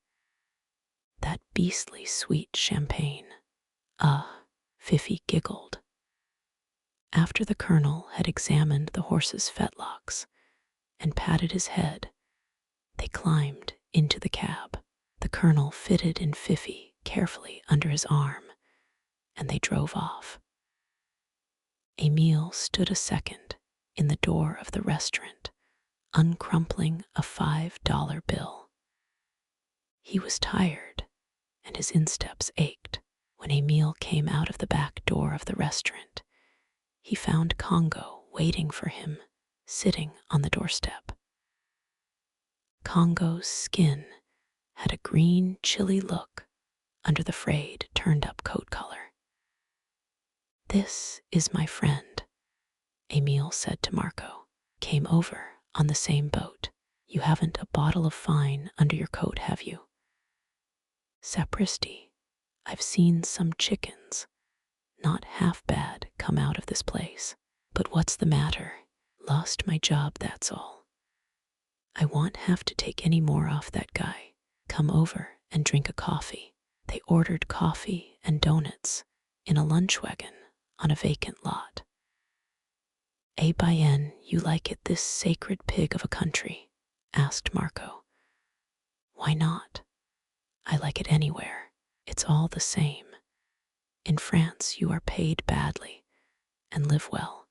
That beastly sweet champagne." "Ah," Fifi giggled. After the colonel had examined the horse's fetlocks and patted his head, they climbed into the cab. The colonel fitted in Fifi carefully under his arm, and they drove off. Emile stood a second in the door of the restaurant, uncrumpling a $5 bill. He was tired, and his insteps ached. When Emile came out of the back door of the restaurant, he found Congo waiting for him, sitting on the doorstep. Congo's skin had a green, chilly look under the frayed, turned-up coat collar. "This is my friend," Emile said to Marco. "Came over on the same boat. You haven't a bottle of fine under your coat, have you?" "Sapristi, I've seen some chickens, not half bad, come out of this place. But what's the matter?" "Lost my job, that's all. I won't have to take any more off that guy. Come over and drink a coffee." They ordered coffee and donuts in a lunch wagon on a vacant lot. Bien, you like it, this sacred pig of a country? Asked Marco. Why not? I like it anywhere. It's all the same. In France, you are paid badly and live well.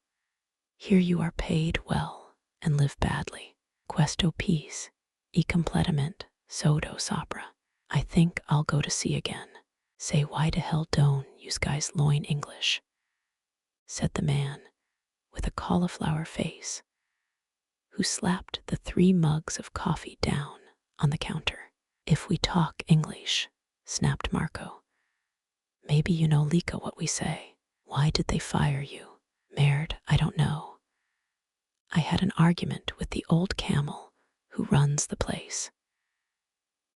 Here you are paid well and live badly. Questo peace, e completament, sodo sopra. I think I'll go to sea again. Say, why de hell don't you guys learn English? Said the man with a cauliflower face, who slapped the 3 mugs of coffee down on the counter. If we talk English, snapped Marco. Maybe you know Lika what we say. Why did they fire you? Merd, I don't know. I had an argument with the old camel who runs the place.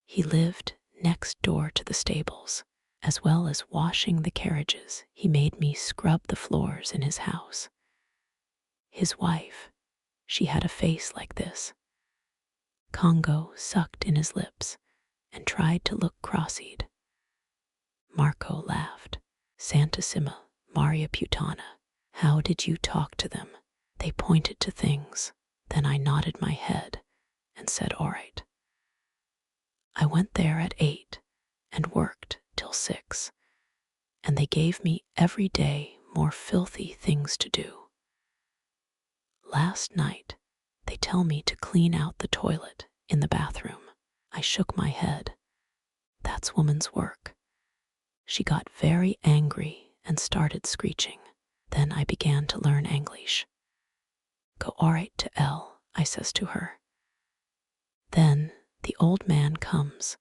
He lived next door to the stables. As well as washing the carriages, he made me scrub the floors in his house. His wife, she had a face like this. Congo sucked in his lips and tried to look cross-eyed. Marco laughed. Santissima Maria Putana, how did you talk to them? They pointed to things. Then I nodded my head and said, all right. I went there at 8 and worked till 6, and they gave me every day more filthy things to do. Last night, they tell me to clean out the toilet in the bathroom. I shook my head. That's woman's work. She got very angry and started screeching. Then I began to learn English. Go all right to L, I says to her. Then the old man comes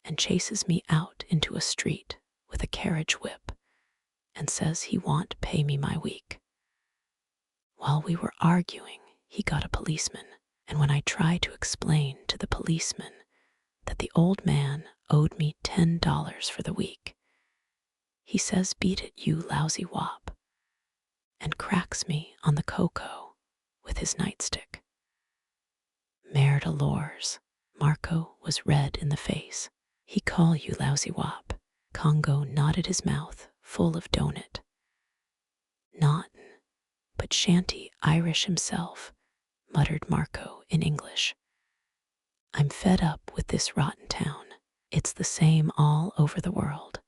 and chases me out into a street with a carriage whip and says he won't pay me my week. While we were arguing, he got a policeman, and when I try to explain to the policeman that the old man owed me $10 for the week, he says, beat it, you lousy wop, and cracks me on the cocoa with his nightstick. Merde lors, Marco was red in the face. He call you lousy wop. Congo nodded his mouth full of donut. Not, but shanty Irish himself, muttered Marco in English. I'm fed up with this rotten town. It's the same all over the world.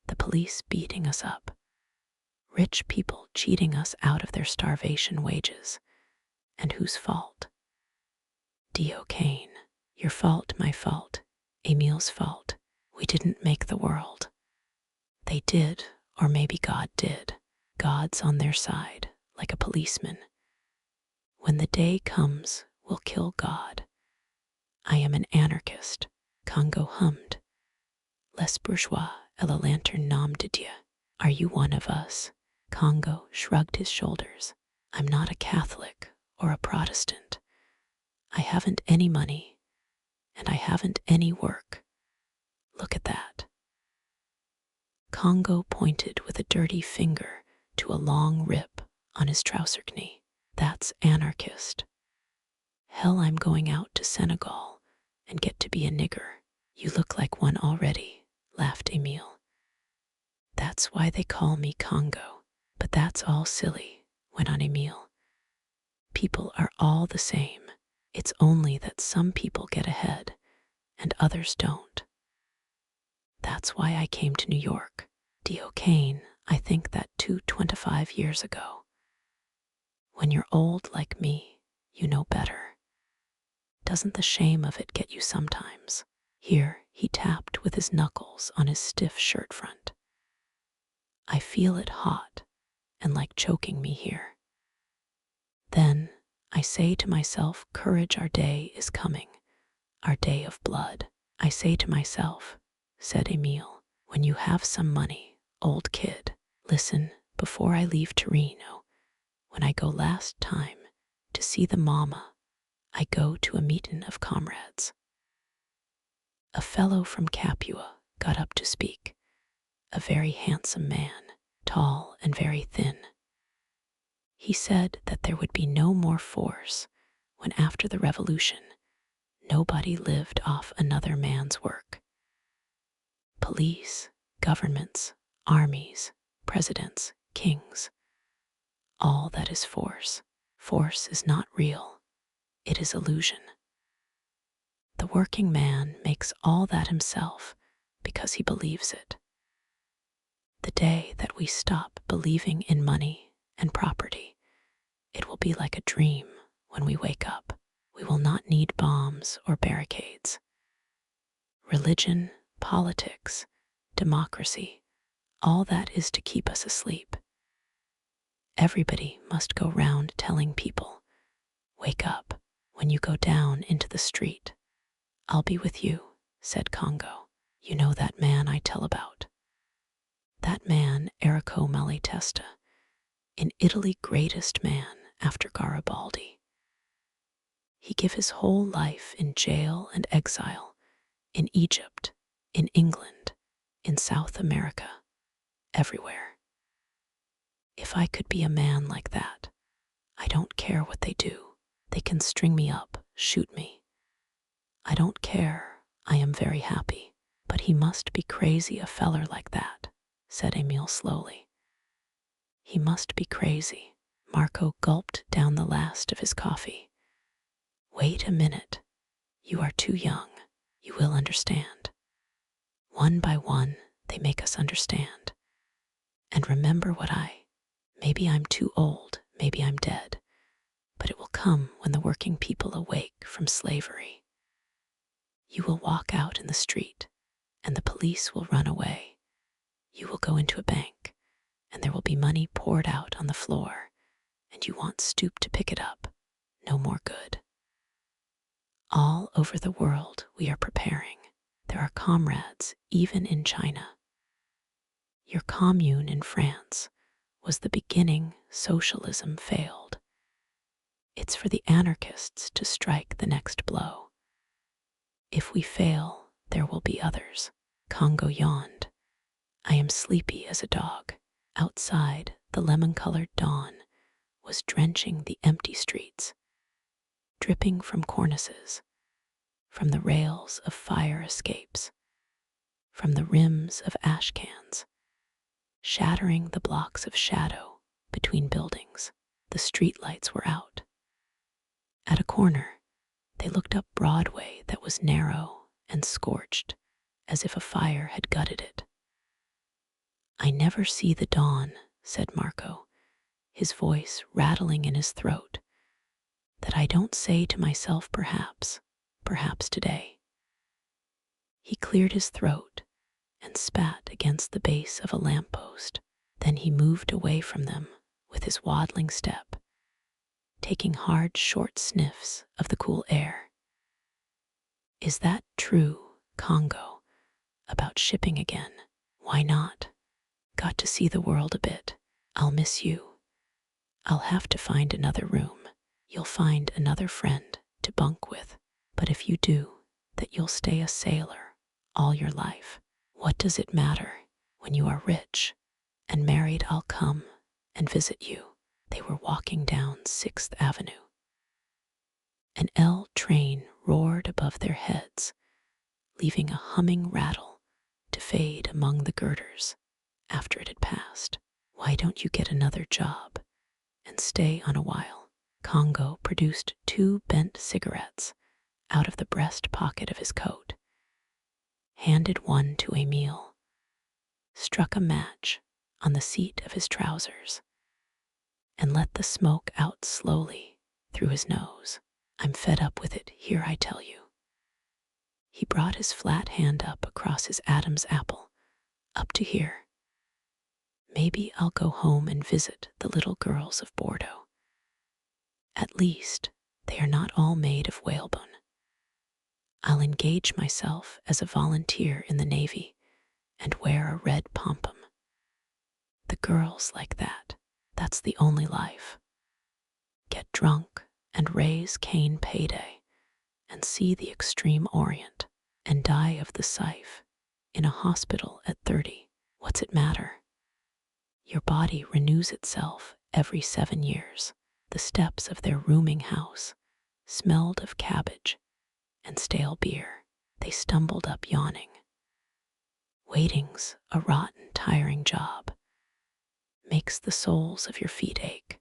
The police beating us up. Rich people cheating us out of their starvation wages. And whose fault? Dio Kane. Your fault, my fault, Emil's fault. We didn't make the world. They did, or maybe God did. God's on their side, like a policeman. When the day comes, we'll kill God. I am an anarchist, Congo hummed. Les bourgeois et la lanterne nom de Dieu. Are you one of us? Congo shrugged his shoulders. I'm not a Catholic or a Protestant. I haven't any money, and I haven't any work. Look at that. Congo pointed with a dirty finger to a long rip on his trouser knee. That's anarchist. Hell, I'm going out to Senegal and get to be a nigger. You look like one already, laughed Emile. That's why they call me Congo. But that's all silly, went on Emile. People are all the same. It's only that some people get ahead and others don't. That's why I came to New York. Dio Kane, I think that too 25 years ago. When you're old like me, you know better. Doesn't the shame of it get you sometimes? Here, he tapped with his knuckles on his stiff shirt front. I feel it hot and like choking me here. Then I say to myself, courage, our day is coming, our day of blood. I say to myself, said Emile, when you have some money, old kid, listen, before I leave Torino, when I go last time to see the mama, I go to a meeting of comrades. A fellow from Capua got up to speak, a very handsome man, tall and very thin. He said that there would be no more force when after the revolution, nobody lived off another man's work. Police, governments, armies, presidents, kings, all that is force. Force is not real, it is illusion. The working man makes all that himself because he believes it. The day that we stop believing in money and property, it will be like a dream when we wake up. We will not need bombs or barricades. Religion, politics, democracy, all that is to keep us asleep. Everybody must go round telling people, "Wake up when you go down into the street. I'll be with you," said Congo. "You know that man I tell about? That man, Errico Malatesta, in Italy greatest man after Garibaldi. He give his whole life in jail and exile, in Egypt, in England, in South America, everywhere. If I could be a man like that, I don't care what they do. They can string me up, shoot me. I don't care, I am very happy. But he must be crazy, a feller like that," said Emile slowly. "He must be crazy." Marco gulped down the last of his coffee. "Wait a minute. You are too young. You will understand. One by one, they make us understand. And remember maybe I'm too old, maybe I'm dead, but it will come when the working people awake from slavery. You will walk out in the street, and the police will run away. You will go into a bank, and there will be money poured out on the floor, and you won't stoop to pick it up. No more good. All over the world we are preparing. There are comrades even in China. Your commune in France was the beginning socialism failed. It's for the anarchists to strike the next blow. If we fail, there will be others." Congo yawned. "I am sleepy as a dog." Outside, the lemon-colored dawn was drenching the empty streets, dripping from cornices, from the rails of fire escapes, from the rims of ash cans, shattering the blocks of shadow between buildings. The street lights were out. At a corner, they looked up Broadway that was narrow and scorched, as if a fire had gutted it. "I never see the dawn," said Marco, his voice rattling in his throat, "that I don't say to myself, perhaps today." He cleared his throat and spat against the base of a lamppost. Then he moved away from them with his waddling step, taking hard, short sniffs of the cool air. "Is that true, Congo, about shipping again?" "Why not? Got to see the world a bit. I'll miss you. I'll have to find another room. You'll find another friend to bunk with. But if you do, that you'll stay a sailor all your life. What does it matter? When you are rich and married, I'll come and visit you." They were walking down 6th Avenue. An L train roared above their heads, leaving a humming rattle to fade among the girders after it had passed. "Why don't you get another job and stay on a while?" Congo produced 2 bent cigarettes out of the breast pocket of his coat, handed one to Emile, struck a match on the seat of his trousers, and let the smoke out slowly through his nose. "I'm fed up with it here, I tell you." He brought his flat hand up across his Adam's apple, up to here. "Maybe I'll go home and visit the little girls of Bordeaux. At least, they are not all made of whalebone. I'll engage myself as a volunteer in the Navy and wear a red pompon. The girls like that, that's the only life. Get drunk and raise Cain payday and see the extreme Orient and die of the scythe in a hospital at 30. What's it matter? Your body renews itself every 7 years. The steps of their rooming house smelled of cabbage and stale beer. They stumbled up yawning. Waiting's a rotten, tiring job. Makes the soles of your feet ache.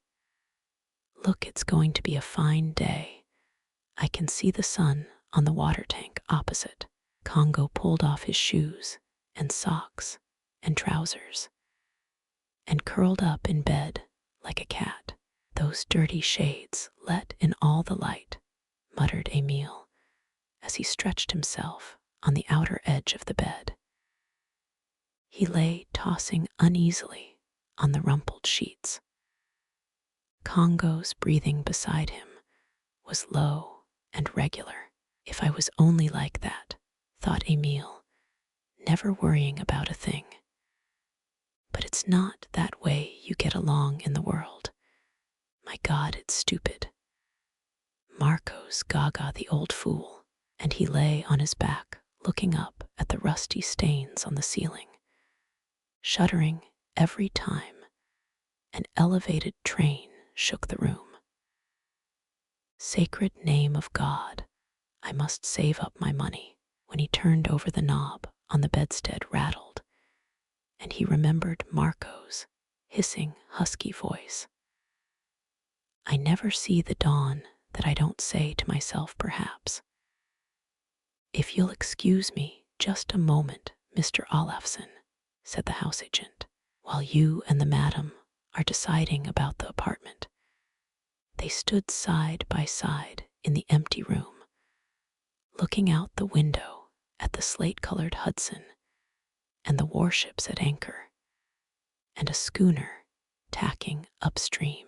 Look, it's going to be a fine day. I can see the sun on the water tank opposite. Congo pulled off his shoes and socks and trousers and curled up in bed like a cat. Those dirty shades let in all the light, muttered Emile as he stretched himself on the outer edge of the bed. He lay tossing uneasily on the rumpled sheets. Congo's breathing beside him was low and regular. If I was only like that, thought Emile, never worrying about a thing. But it's not that way you get along in the world. My God, it's stupid. Marco's gaga, the old fool, and he lay on his back, looking up at the rusty stains on the ceiling, shuddering every time an elevated train shook the room. Sacred name of God, I must save up my money. When he turned over the knob on the bedstead rattled, and he remembered Marco's hissing, husky voice. I never see the dawn that I don't say to myself, perhaps. If you'll excuse me just a moment, Mr. Olafson, said the house agent, while you and the madam are deciding about the apartment. They stood side by side in the empty room, looking out the window at the slate-colored Hudson and the warships at anchor, and a schooner tacking upstream.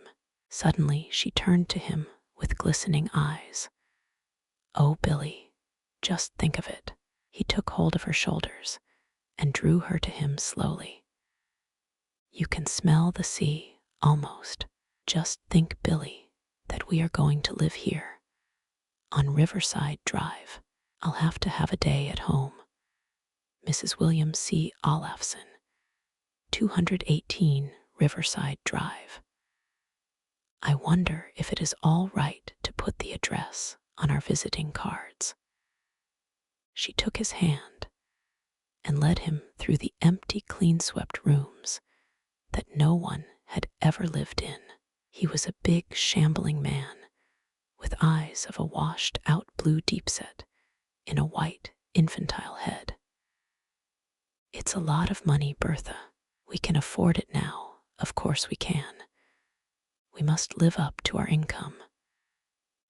Suddenly she turned to him with glistening eyes. Oh, Billy, just think of it. He took hold of her shoulders and drew her to him slowly. You can smell the sea, almost. Just think, Billy, that we are going to live here, on Riverside Drive. I'll have to have a day at home. Mrs. William C. Olafson, 218 Riverside Drive. I wonder if it is all right to put the address on our visiting cards. She took his hand and led him through the empty, clean-swept rooms that no one had ever lived in. He was a big, shambling man with eyes of a washed-out blue deepset in a white, infantile head. It's a lot of money, Bertha. We can afford it now. Of course we can. We must live up to our income.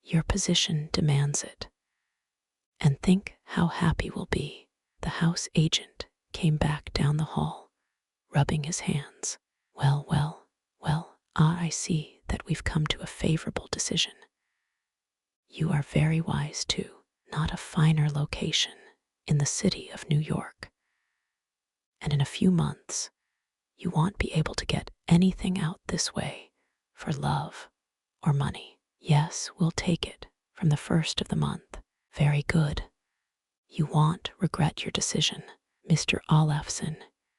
Your position demands it. And think how happy we'll be. The house agent came back down the hall, rubbing his hands. Well, I see that we've come to a favorable decision. You are very wise, too. Not a finer location in the city of New York. And in a few months, you won't be able to get anything out this way for love or money. Yes, we'll take it from the first of the month. Very good. You won't regret your decision. Mr. Olafson,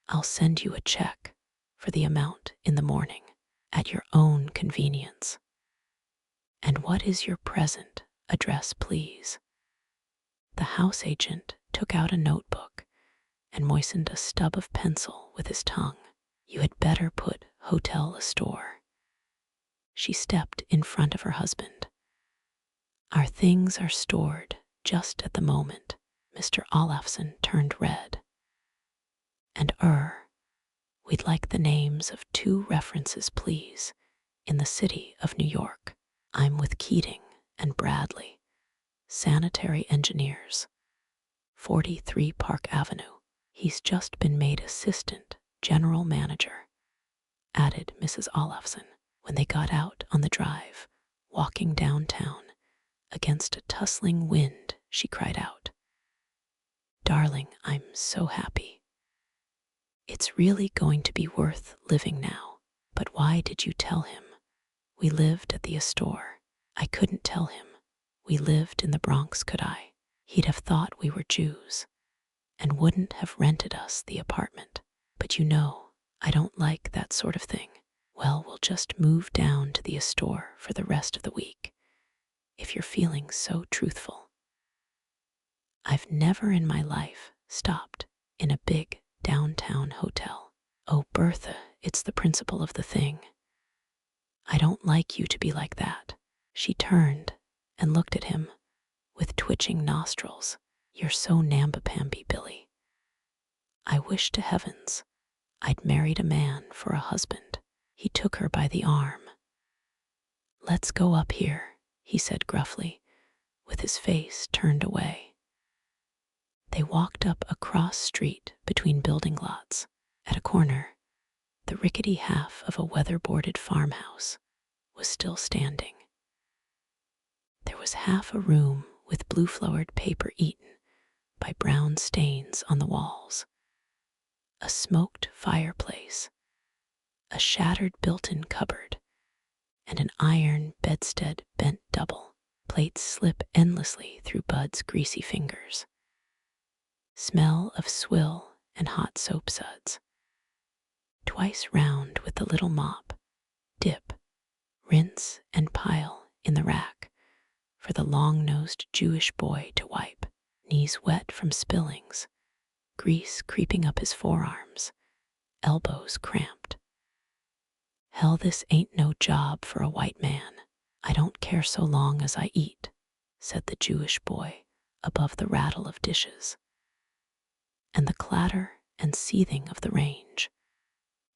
I'll send you a check for the amount in the morning at your own convenience. And what is your present address, please? The house agent took out a notebook and moistened a stub of pencil with his tongue. You had better put Hotel Astor. She stepped in front of her husband. Our things are stored just at the moment. Mr. Olafson turned red. And we'd like the names of 2 references, please, in the city of New York. I'm with Keating and Bradley, sanitary engineers, 43 Park Avenue. He's just been made assistant general manager, added Mrs. Olafson when they got out on the drive, walking downtown. Against a tussling wind, she cried out, Darling, I'm so happy. It's really going to be worth living now. But why did you tell him we lived at the Astor? I couldn't tell him we lived in the Bronx, could I? He'd have thought we were Jews and wouldn't have rented us the apartment. But you know, I don't like that sort of thing. Well, we'll just move down to the Astor for the rest of the week, if you're feeling so truthful. I've never in my life stopped in a big downtown hotel. Oh, Bertha, it's the principle of the thing. I don't like you to be like that. She turned and looked at him with twitching nostrils. You're so namby-pamby, Billy. I wish to heavens I'd married a man for a husband. He took her by the arm. Let's go up here, he said gruffly, with his face turned away. They walked up a cross street between building lots. At a corner, the rickety half of a weather-boarded farmhouse was still standing. There was half a room with blue-flowered paper eaten by brown stains on the walls, a smoked fireplace, a shattered built-in cupboard, and an iron bedstead bent double. Plates slip endlessly through Bud's greasy fingers. Smell of swill and hot soap suds. Twice round with the little mop, dip, rinse, and pile in the rack for the long-nosed Jewish boy to wipe, knees wet from spillings, grease creeping up his forearms, elbows cramped. Hell, this ain't no job for a white man. I don't care so long as I eat, said the Jewish boy above the rattle of dishes. And the clatter and seething of the range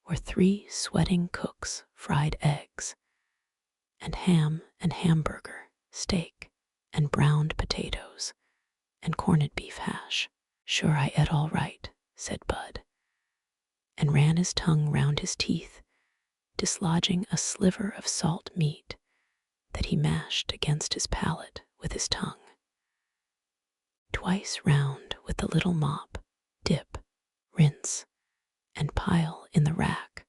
were 3 sweating cooks' fried eggs, and ham and hamburger, steak, and browned potatoes, and corned beef hash. Sure, I ate all right, said Bud, and ran his tongue round his teeth, dislodging a sliver of salt meat that he mashed against his palate with his tongue. Twice round with the little mop, dip, rinse, and pile in the rack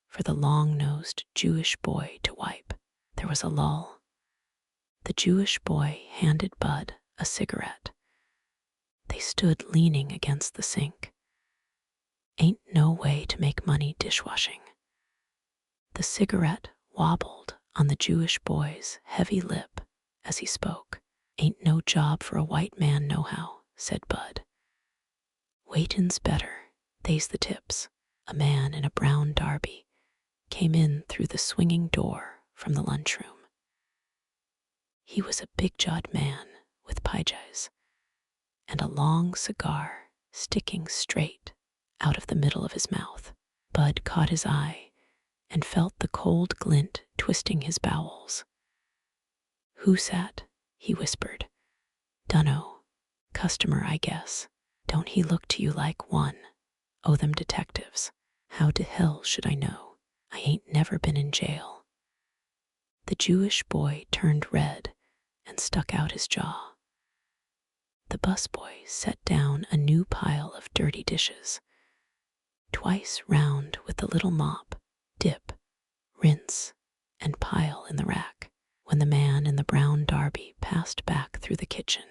for the long-nosed Jewish boy to wipe. There was a lull. The Jewish boy handed Bud a cigarette. They stood leaning against the sink. Ain't no way to make money dishwashing. The cigarette wobbled on the Jewish boy's heavy lip as he spoke. Ain't no job for a white man nohow, said Bud. Waitin's better, they's the tips. A man in a brown derby came in through the swinging door from the lunchroom. He was a big-jawed man with pajamas and a long cigar sticking straight out of the middle of his mouth. Bud caught his eye and felt the cold glint twisting his bowels. Who's that? He whispered. Dunno. Customer, I guess. Don't he look to you like one? Oh, them detectives. How de hell should I know? I ain't never been in jail. The Jewish boy turned red and stuck out his jaw. The busboy set down a new pile of dirty dishes. Twice round with the little mop, dip, rinse, and pile in the rack. When the man in the brown derby passed back through the kitchen,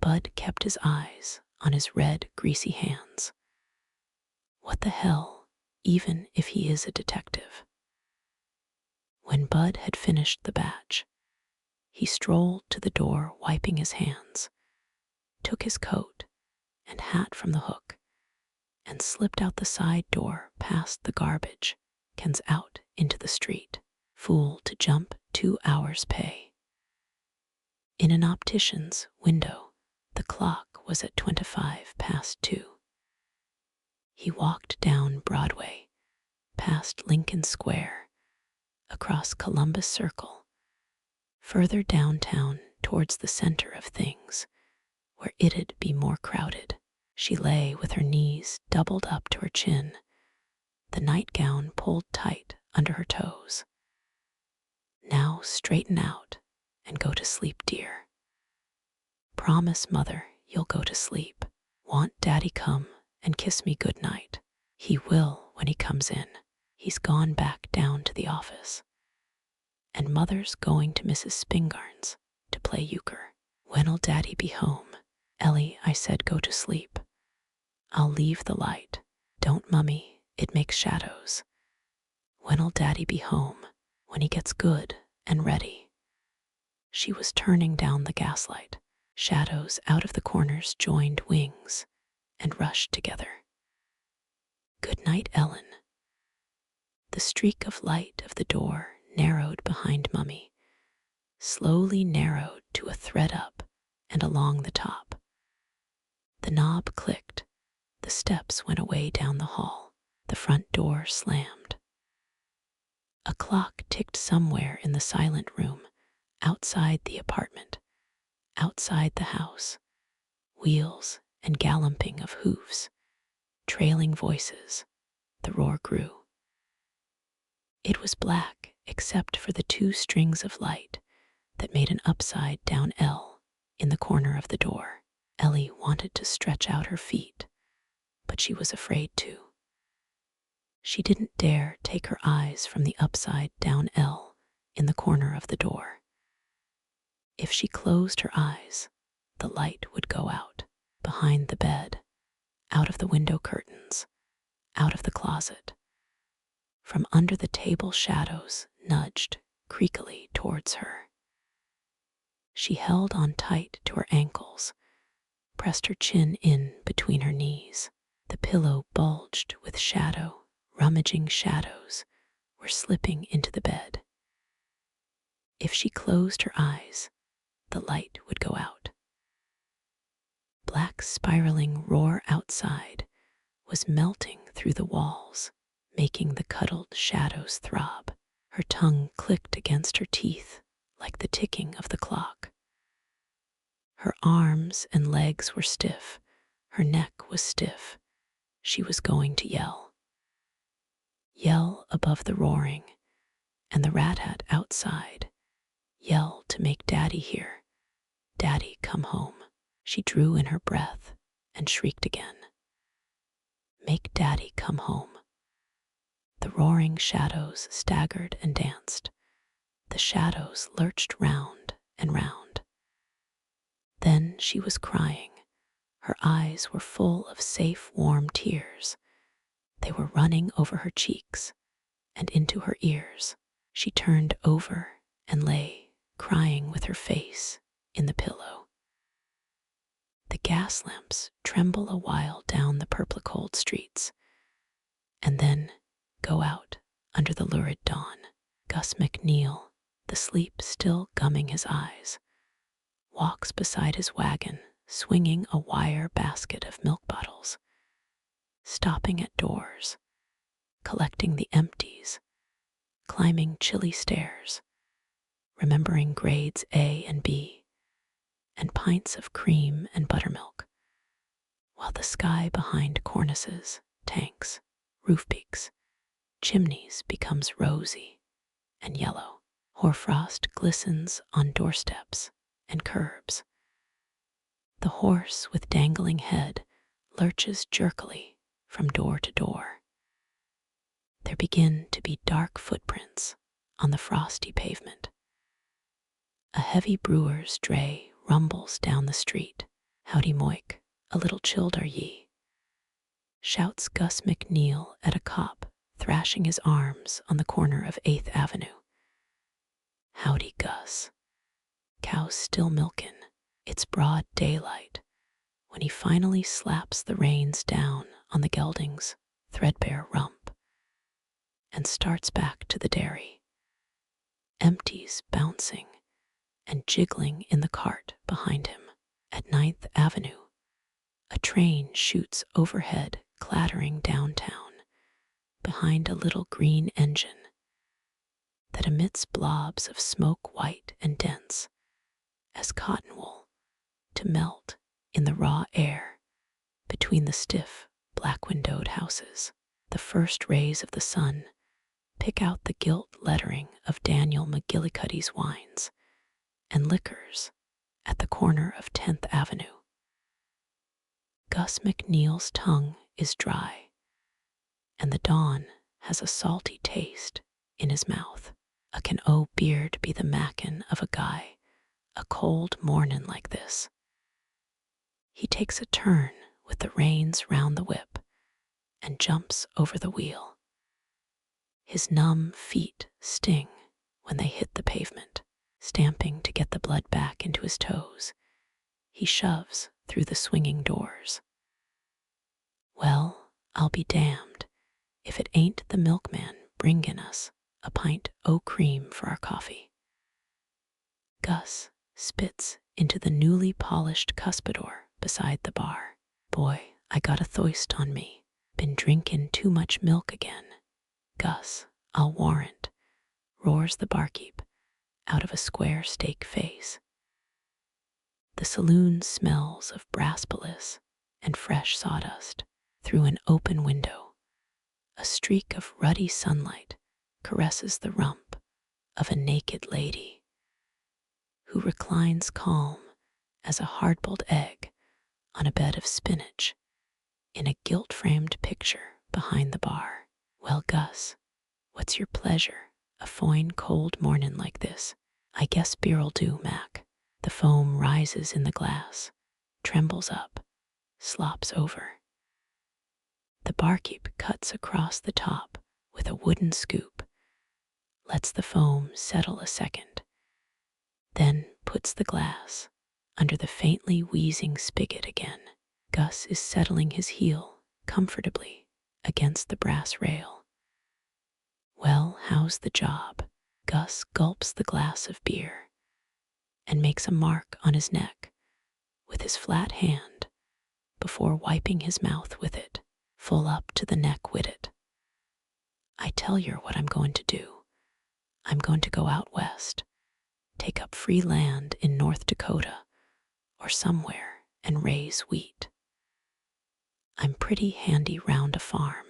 Bud kept his eyes on his red, greasy hands. What the hell, even if he is a detective? When Bud had finished the batch, he strolled to the door wiping his hands, took his coat and hat from the hook, and slipped out the side door past the garbage cans out into the street. Fool to jump 2 hours' pay. In an optician's window, the clock was at 2:25. He walked down Broadway, past Lincoln Square, across Columbus Circle, further downtown towards the center of things, where it'd be more crowded. She lay with her knees doubled up to her chin, the nightgown pulled tight under her toes. Now straighten out and go to sleep, dear. Promise mother you'll go to sleep. Want daddy come and kiss me good night. He will when he comes in. He's gone back down to the office. And mother's going to Mrs. Spingarn's to play euchre. When'll daddy be home? Ellie, I said go to sleep. I'll leave the light. Don't, mummy, it makes shadows. When'll daddy be home? When he gets good and ready. She was turning down the gaslight. Shadows out of the corners joined wings and rushed together. Good night, Ellen. The streak of light of the door narrowed behind Mummy, slowly narrowed to a thread up and along the top. The knob clicked, the steps went away down the hall, the front door slammed. A clock ticked somewhere in the silent room, outside the apartment, outside the house, wheels and galloping of hoofs, trailing voices. The roar grew. It was black except for the 2 strings of light that made an upside-down L in the corner of the door. Ellie wanted to stretch out her feet, but she was afraid to. She didn't dare take her eyes from the upside-down L in the corner of the door. If she closed her eyes, the light would go out, behind the bed, out of the window curtains, out of the closet. From under the table shadows nudged creakily towards her. She held on tight to her ankles, pressed her chin in between her knees. The pillow bulged with shadow, rummaging shadows were slipping into the bed. If she closed her eyes, the light would go out. Black spiraling roar outside was melting through the walls, making the cuddled shadows throb. Her tongue clicked against her teeth like the ticking of the clock. Her arms and legs were stiff, her neck was stiff. She was going to yell. Yell above the roaring, and the rat-hat outside. Yell to make Daddy hear. Daddy, come home. She drew in her breath and shrieked again. Make Daddy come home. The roaring shadows staggered and danced. The shadows lurched round and round. Then she was crying. Her eyes were full of safe, warm tears. They were running over her cheeks and into her ears. She turned over and lay, crying with her face in the pillow. The gas lamps tremble a while down the purple-cold streets, and then go out under the lurid dawn. Gus McNeil, the sleep still gumming his eyes, walks beside his wagon, swinging a wire basket of milk bottles, stopping at doors, collecting the empties, climbing chilly stairs, remembering grades A and B, and pints of cream and buttermilk, while the sky behind cornices, tanks, roof peaks, chimneys becomes rosy and yellow. Hoarfrost glistens on doorsteps and curbs. The horse with dangling head lurches jerkily from door to door. There begin to be dark footprints on the frosty pavement. A heavy brewer's dray rumbles down the street. Howdy moik, a little chilled are ye, shouts Gus McNeil at a cop thrashing his arms on the corner of 8th Avenue. Howdy, Gus. Cows still milkin'. It's broad daylight when he finally slaps the reins down on the gelding's threadbare rump and starts back to the dairy. Empties bouncing and jiggling in the cart behind him. At 9th Avenue, a train shoots overhead, clattering downtown behind a little green engine that emits blobs of smoke white and dense as cotton wool to melt in the raw air between the stiff, black-windowed houses. The first rays of the sun pick out the gilt lettering of Daniel McGillicuddy's wines and liquors at the corner of 10th Avenue. Gus McNeil's tongue is dry, and the dawn has a salty taste in his mouth. A can o' beard be the mackin' of a guy a cold mornin' like this. He takes a turn with the reins round the whip and jumps over the wheel. His numb feet sting when they hit the pavement. Stamping to get the blood back into his toes, he shoves through the swinging doors. Well, I'll be damned if it ain't the milkman bringin' us a pint o' cream for our coffee. Gus spits into the newly polished cuspidor beside the bar. Boy, I got a thirst on me. Been drinkin' too much milk again. Gus, I'll warrant, roars the barkeep out of a square steak face. The saloon smells of Metropolis and fresh sawdust. Through an open window, a streak of ruddy sunlight caresses the rump of a naked lady who reclines calm as a hard-boiled egg on a bed of spinach in a gilt-framed picture behind the bar. Well, Gus, what's your pleasure a fine cold mornin' like this? I guess beer'll do, Mac. The foam rises in the glass, trembles up, slops over. The barkeep cuts across the top with a wooden scoop, lets the foam settle a second, then puts the glass under the faintly wheezing spigot again. Gus is settling his heel comfortably against the brass rail. Well, how's the job? Gus gulps the glass of beer and makes a mark on his neck with his flat hand before wiping his mouth with it, full up to the neck with it. I tell yer what I'm going to do. I'm going to go out west, take up free land in North Dakota or somewhere and raise wheat. I'm pretty handy round a farm.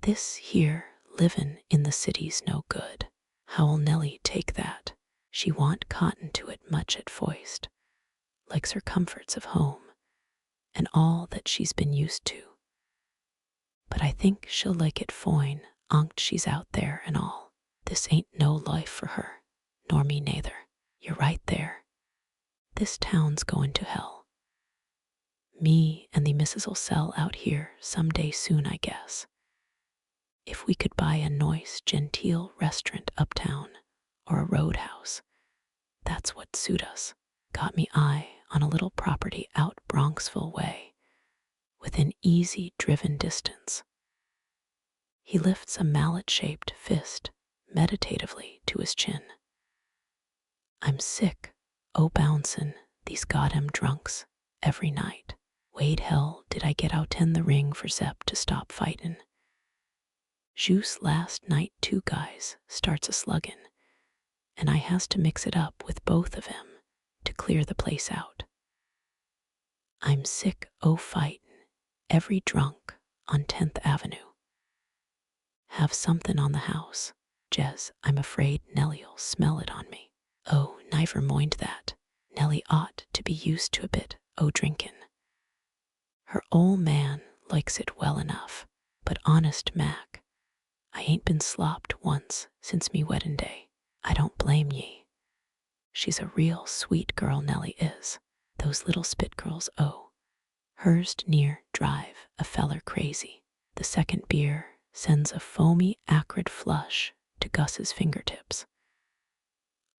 This here livin' in the city's no good. How'll Nellie take that? She want cotton to it much at foist, likes her comforts of home and all that she's been used to. But I think she'll like it foine, onct she's out there and all. This ain't no life for her, nor me neither. You're right there. This town's goin' to hell. Me and the missus'll sell out here some day soon, I guess. If we could buy a nice, genteel restaurant uptown or a roadhouse, that's what suit us. Got me eye on a little property out Bronxville way, within easy driven distance. He lifts a mallet-shaped fist meditatively to his chin. I'm sick o' bouncin' these goddam drunks every night. Wade hell did I get out in the ring for Zepp to stop fightin'. Juice last night 2 guys starts a sluggin', and I has to mix it up with both of 'em to clear the place out. I'm sick o' fightin' every drunk on 10th Avenue. Have somethin' on the house, Jez. I'm afraid Nellie'll smell it on me. Oh, never mind that. Nellie ought to be used to a bit o' drinkin'. Her ol' man likes it well enough, but honest, Mac, I ain't been slopped once since me weddin' day. I don't blame ye. She's a real sweet girl, Nellie is. Those little spit girls, hers near drive a feller crazy. The second beer sends a foamy, acrid flush to Gus's fingertips.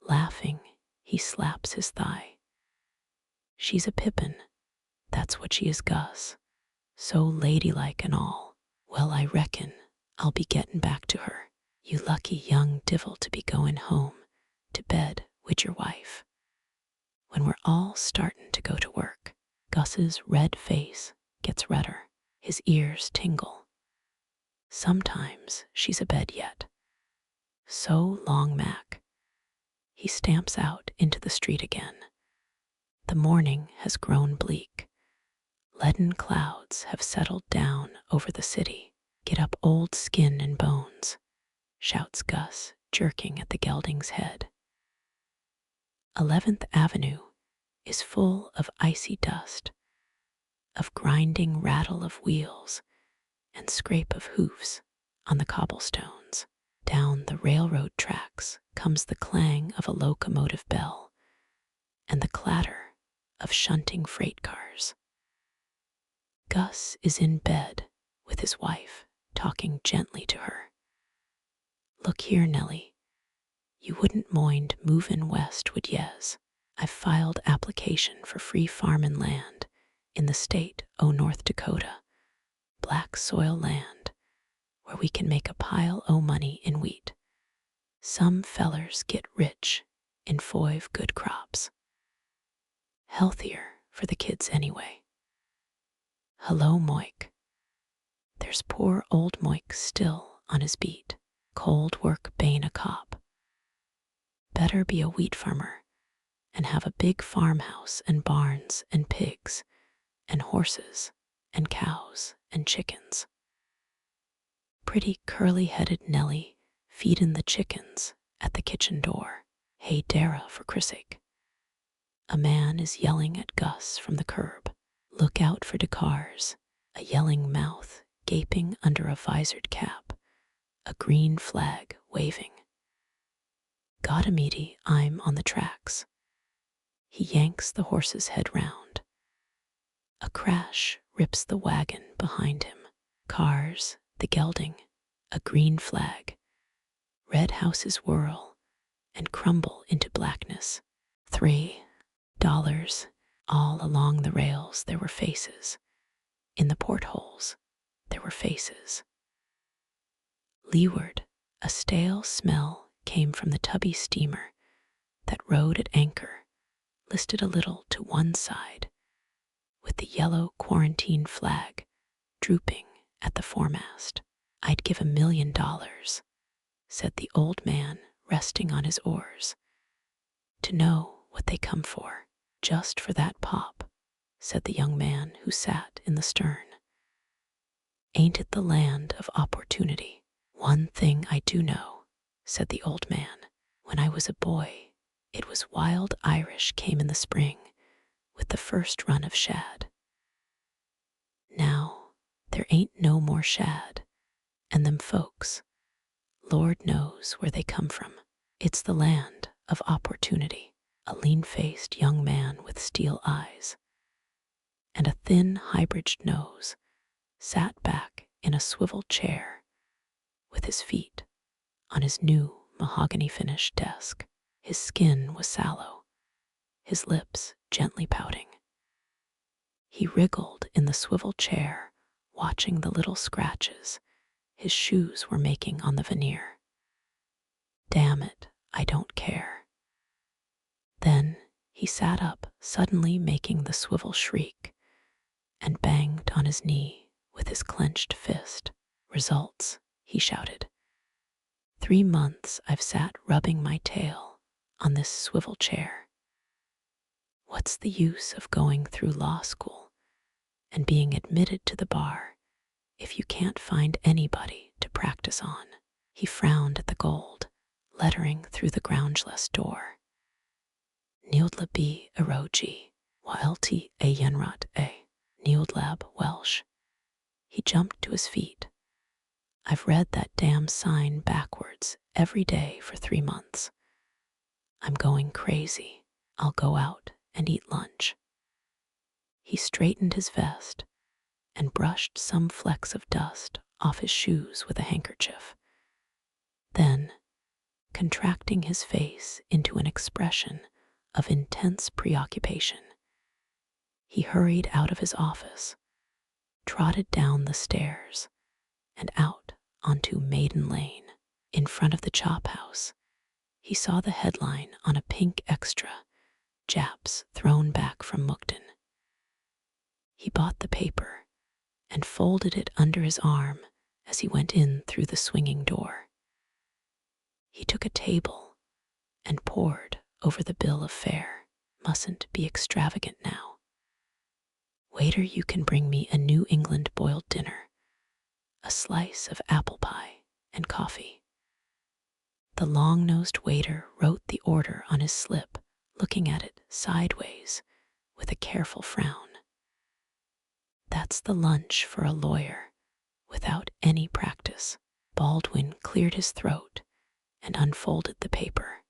Laughing, he slaps his thigh. She's a pippin. That's what she is, Gus. So ladylike and all. Well, I reckon I'll be gettin' back to her. You lucky young divil to be goin' home to bed wid your wife when we're all startin' to go to work. Gus's red face gets redder. His ears tingle. Sometimes she's abed yet. So long, Mac. He stamps out into the street again. The morning has grown bleak. Leaden clouds have settled down over the city. Get up, old skin and bones, shouts Gus, jerking at the gelding's head. 11th Avenue is full of icy dust, of grinding rattle of wheels and scrape of hoofs on the cobblestones. Down the railroad tracks comes the clang of a locomotive bell and the clatter of shunting freight cars. Gus is in bed with his wife, talking gently to her. Look here, Nellie. You wouldn't mind movin' west, would yez? I've filed application for free farmin' land in the state o' North Dakota, black soil land, where we can make a pile o' money in wheat. Some fellers get rich in 5 good crops. Healthier for the kids anyway. Hello, Moik. There's poor old Moik still on his beat. Cold work bane a cop. Better be a wheat farmer and have a big farmhouse and barns and pigs and horses and cows and chickens. Pretty curly-headed Nellie feedin' the chickens at the kitchen door. Hey, Dara, for Chrissake. A man is yelling at Gus from the curb. Look out for de cars. A yelling mouth gaping under a visored cap. A green flag waving. Gotta meaty, I'm on the tracks. He yanks the horse's head round. A crash rips the wagon behind him. Cars, the gelding, a green flag. Red houses whirl and crumble into blackness. $3. All along the rails there were faces. In the portholes there were faces. Leeward, a stale smell came from the tubby steamer that rode at anchor, listed a little to one side, with the yellow quarantine flag drooping at the foremast. I'd give $1 million, said the old man resting on his oars, to know what they come for. Just for that pop, said the young man who sat in the stern. Ain't it the land of opportunity? One thing I do know, said the old man. When I was a boy, it was wild Irish came in the spring with the first run of shad. Now there ain't no more shad, and them folks, Lord knows where they come from. It's the land of opportunity. A lean-faced young man with steel eyes and a thin high-bridged nose sat back in a swivel chair with his feet on his new mahogany-finished desk. His skin was sallow, his lips gently pouting. He wriggled in the swivel chair, watching the little scratches his shoes were making on the veneer. Damn it, I don't care. Then he sat up, suddenly making the swivel shriek, and banged on his knee with his clenched fist. Results, he shouted. 3 months I've sat rubbing my tail on this swivel chair. What's the use of going through law school and being admitted to the bar if you can't find anybody to practice on? He frowned at the gold lettering through the groundless door. Neodla B. Erogi, Waelti A. Yenrat A. Neodlab Welsh. He jumped to his feet. I've read that damn sign backwards every day for 3 months. I'm going crazy. I'll go out and eat lunch. He straightened his vest and brushed some flecks of dust off his shoes with a handkerchief. Then, contracting his face into an expression of intense preoccupation, he hurried out of his office, trotted down the stairs, and out onto Maiden Lane. In front of the chop house, he saw the headline on a pink extra, Japs thrown back from Mukden. He bought the paper and folded it under his arm as he went in through the swinging door. He took a table and pored over the bill of fare. Mustn't be extravagant now. Waiter, you can bring me a New England boiled dinner, a slice of apple pie, and coffee. The long-nosed waiter wrote the order on his slip, looking at it sideways with a careful frown. That's the lunch for a lawyer without any practice. Baldwin cleared his throat and unfolded the paper.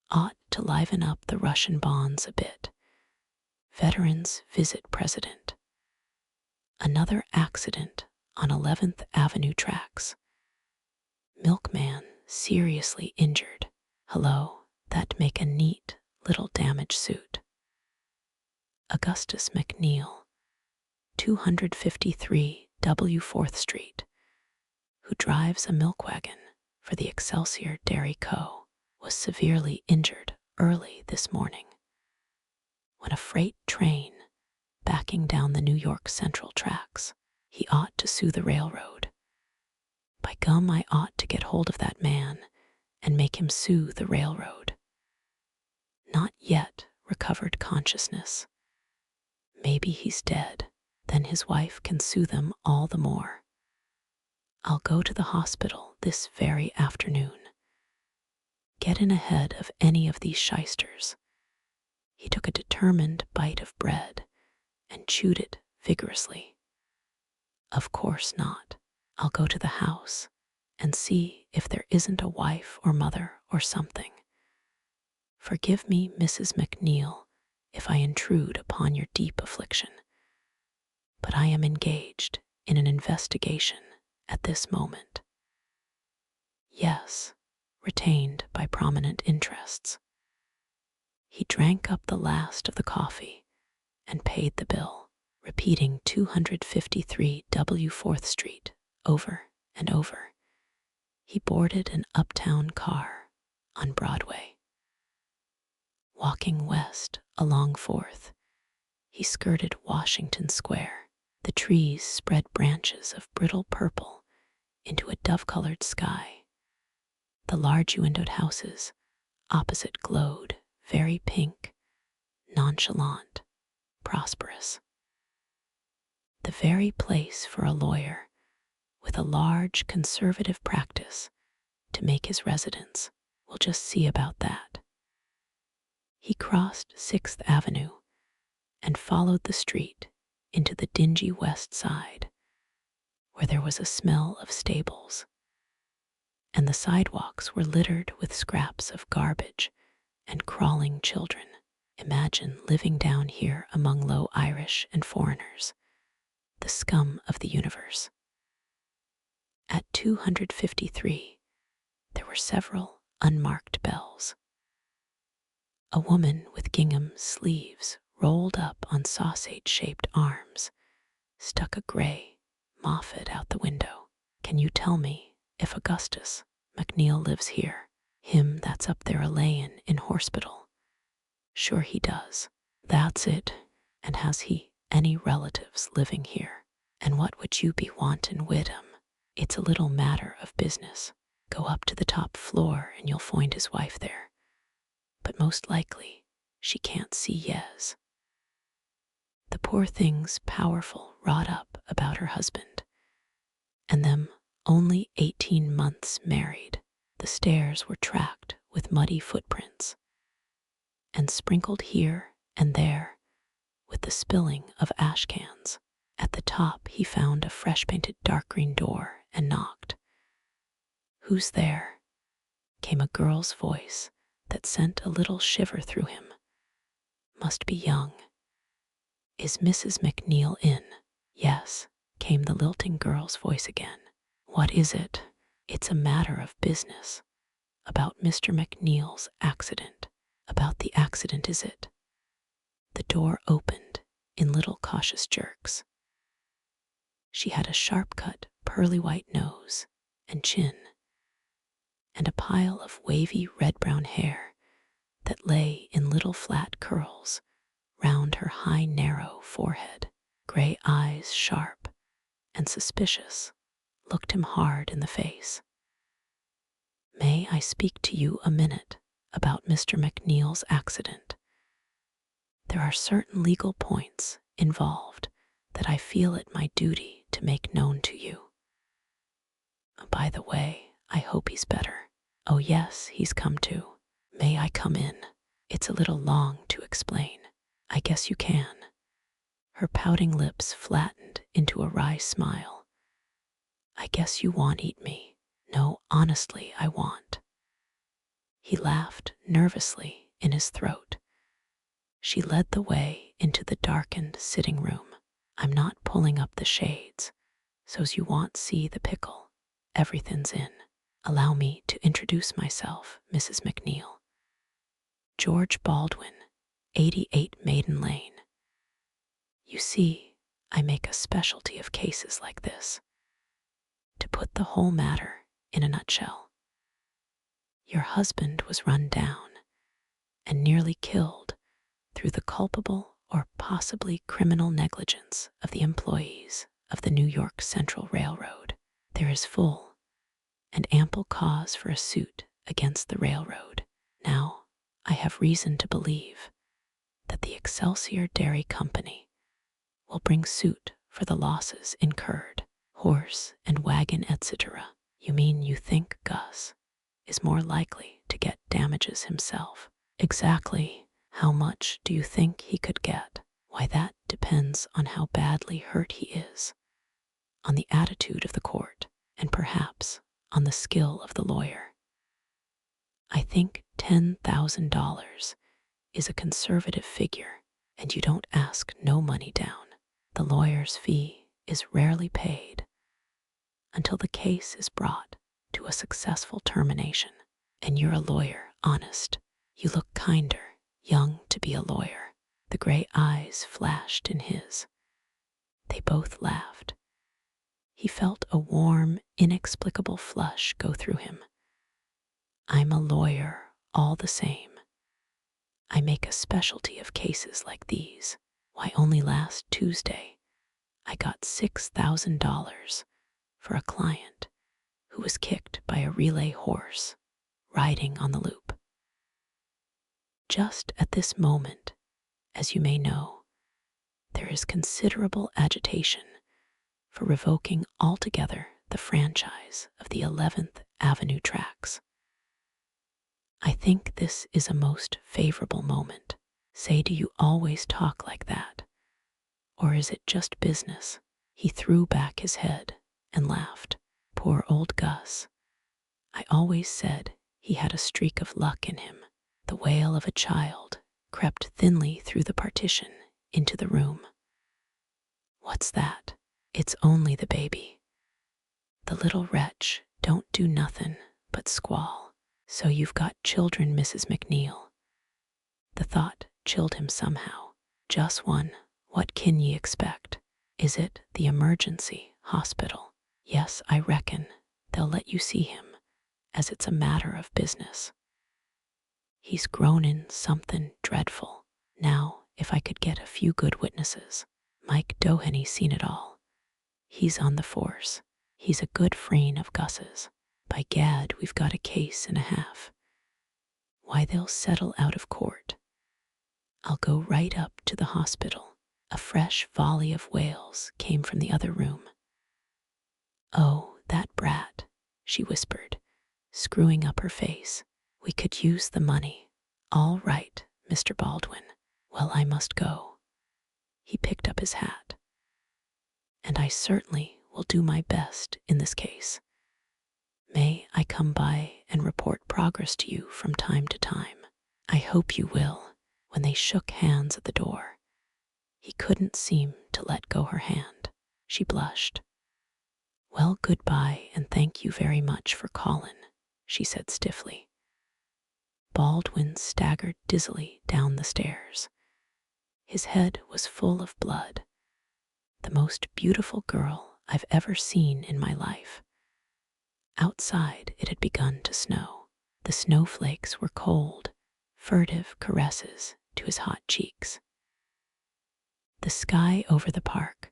Ought to liven up the Russian bonds a bit. Veterans visit president. Another accident on 11th Avenue tracks. Milkman seriously injured. Hello, that make a neat little damage suit. Augustus McNeil, 253 W 4th Street, who drives a milk wagon for the Excelsior Dairy Co., was severely injured early this morning when a freight train backing down the New York Central tracks. He ought to sue the railroad. By gum, I ought to get hold of that man and make him sue the railroad. Not yet recovered consciousness. Maybe he's dead. Then his wife can sue them all the more. I'll go to the hospital this very afternoon. Get in ahead of any of these shysters. He took a determined bite of bread and chewed it vigorously. Of course not. I'll go to the house and see if there isn't a wife or mother or something. Forgive me, Mrs. McNeil, if I intrude upon your deep affliction, but I am engaged in an investigation at this moment. Yes, retained by prominent interests. He drank up the last of the coffee and paid the bill, repeating 253 W 4th Street over and over. He boarded an uptown car on Broadway. Walking west along 4th, he skirted Washington Square. The trees spread branches of brittle purple into a dove-colored sky. The large windowed houses opposite glowed very pink, nonchalant, prosperous. The very place for a lawyer with a large conservative practice to make his residence. We'll just see about that. He crossed 6th Avenue and followed the street into the dingy west side, where there was a smell of stables, and the sidewalks were littered with scraps of garbage and crawling children. Imagine living down here among low Irish and foreigners, the scum of the universe. At 253, there were several unmarked bells. A woman with gingham sleeves rolled up on sausage-shaped arms stuck a gray moffat out the window. Can you tell me if Augustus McNeil lives here? Him that's up there a-layin' in horspital. Sure he does. That's it. And has he any relatives living here? And what would you be wantin' wid him? It's a little matter of business. Go up to the top floor and you'll find his wife there. But most likely she can't see yez. The poor thing's powerful wrought up about her husband, and them only 18 months married. The stairs were tracked with muddy footprints, and sprinkled here and there with the spilling of ash cans. At the top he found a fresh-painted dark green door and knocked. Who's there? Came a girl's voice that sent a little shiver through him. Must be young. Is Mrs. McNeil in? Yes, came the lilting girl's voice again. What is it? It's a matter of business. About Mr. McNeil's accident. About the accident, is it? The door opened in little cautious jerks. She had a sharp-cut, pearly white nose and chin, and a pile of wavy red-brown hair that lay in little flat curls round her high, narrow forehead. Gray eyes, sharp and suspicious, looked him hard in the face. May I speak to you a minute about Mr. McNeil's accident? There are certain legal points involved that I feel it my duty to make known to you. By the way, I hope he's better. Oh yes, he's come to. May I come in? It's a little long to explain. I guess you can. Her pouting lips flattened into a wry smile. I guess you want eat me. No, honestly, I want. He laughed nervously in his throat. She led the way into the darkened sitting room. I'm not pulling up the shades, so's you won't see the pickle. Everything's in. Allow me to introduce myself, Mrs. McNeil. George Baldwin, 88 Maiden Lane. You see, I make a specialty of cases like this. to put the whole matter in a nutshell. Your husband was run down and nearly killed through the culpable or possibly criminal negligence of the employees of the New York Central Railroad. There is full and ample cause for a suit against the railroad. Now, I have reason to believe that the Excelsior Dairy Company will bring suit for the losses incurred, horse and wagon, etc. You mean you think Gus is more likely to get damages himself? Exactly how much do you think he could get? Why, that depends on how badly hurt he is, on the attitude of the court, and perhaps on the skill of the lawyer. I think $10,000 is a conservative figure, and you don't ask no money down. The lawyer's fee is rarely paid until the case is brought to a successful termination. And you're a lawyer, honest. You look kinder young to be a lawyer. The gray eyes flashed in his. They both laughed. He felt a warm, inexplicable flush go through him. I'm a lawyer all the same. I make a specialty of cases like these. Why, only last Tuesday, I got $6,000 for a client who was kicked by a relay horse riding on the loop. Just at this moment, as you may know, there is considerable agitation for revoking altogether the franchise of the 11th Avenue tracks. I think this is a most favorable moment. Say, do you always talk like that? Or is it just business? He threw back his head and laughed. Poor old Gus. I always said he had a streak of luck in him. The wail of a child crept thinly through the partition into the room. What's that? It's only the baby. The little wretch don't do nothin' but squall. So you've got children, Mrs. McNeil. The thought chilled him somehow. Just one. What can ye expect? Is it the emergency hospital? Yes, I reckon they'll let you see him, as it's a matter of business. He's grown in something dreadful. Now, if I could get a few good witnesses. Mike Dohenny's seen it all. He's on the force. He's a good friend of Gus's. By gad, we've got a case and a half. Why, they'll settle out of court. I'll go right up to the hospital. A fresh volley of wails came from the other room. Oh, that brat, she whispered, screwing up her face. We could use the money. All right, Mr. Baldwin. Well, I must go. He picked up his hat. And I certainly will do my best in this case. May I come by and report progress to you from time to time? I hope you will. When they shook hands at the door, he couldn't seem to let go her hand. She blushed. Well, goodbye, and thank you very much for callin', she said stiffly. Baldwin staggered dizzily down the stairs. His head was full of blood. The most beautiful girl I've ever seen in my life. Outside it had begun to snow. The snowflakes were cold, furtive caresses to his hot cheeks. The sky over the park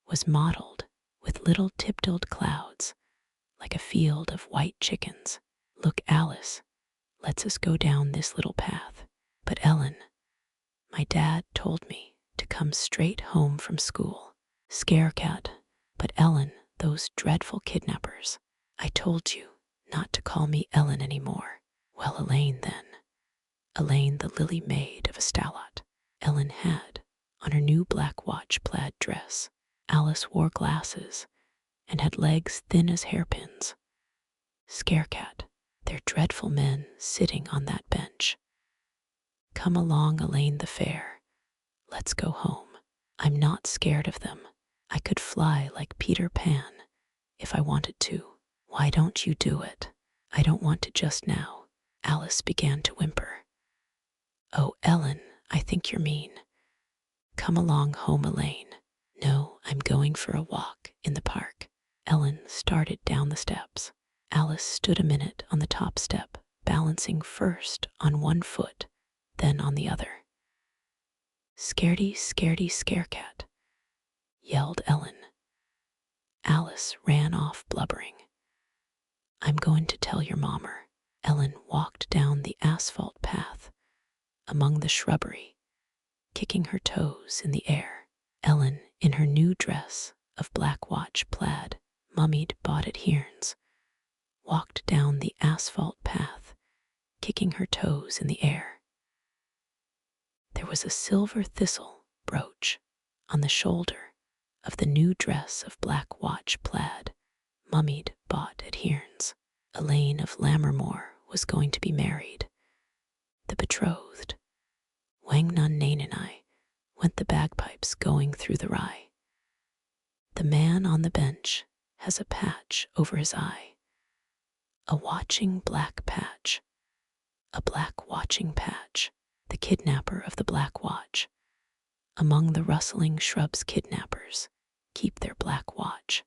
was mottled with little tiptoed clouds, like a field of white chickens. Look, Alice, let's us go down this little path. But Ellen, my dad told me to come straight home from school. Scarecat, but Ellen, those dreadful kidnappers. I told you not to call me Ellen anymore. Well, Elaine then. Elaine, the lily maid of a Stalat. Ellen had on her new black watch plaid dress. Alice wore glasses and had legs thin as hairpins. Scarecat, they're dreadful men sitting on that bench. Come along, Elaine the fair. Let's go home. I'm not scared of them. I could fly like Peter Pan if I wanted to. Why don't you do it? I don't want to just now. Alice began to whimper. Oh, Ellen, I think you're mean. Come along home, Elaine. No, I'm going for a walk in the park. Ellen started down the steps. Alice stood a minute on the top step, balancing first on one foot, then on the other. "Scaredy, scaredy, scarecat," yelled Ellen. Alice ran off blubbering. "I'm going to tell your mommer." Ellen walked down the asphalt path among the shrubbery, kicking her toes in the air. Ellen, in her new dress of black watch plaid, mummied bought at Hearns, walked down the asphalt path, kicking her toes in the air. There was a silver thistle brooch on the shoulder of the new dress of black watch plaid, mummied bought at Hearns. Elaine of Lammermoor was going to be married. The betrothed. Wang Nun Nain and I went the bagpipes going through the rye. The man on the bench has a patch over his eye, a watching black patch, a black watching patch, the kidnapper of the Black Watch. Among the rustling shrubs kidnappers keep their black watch.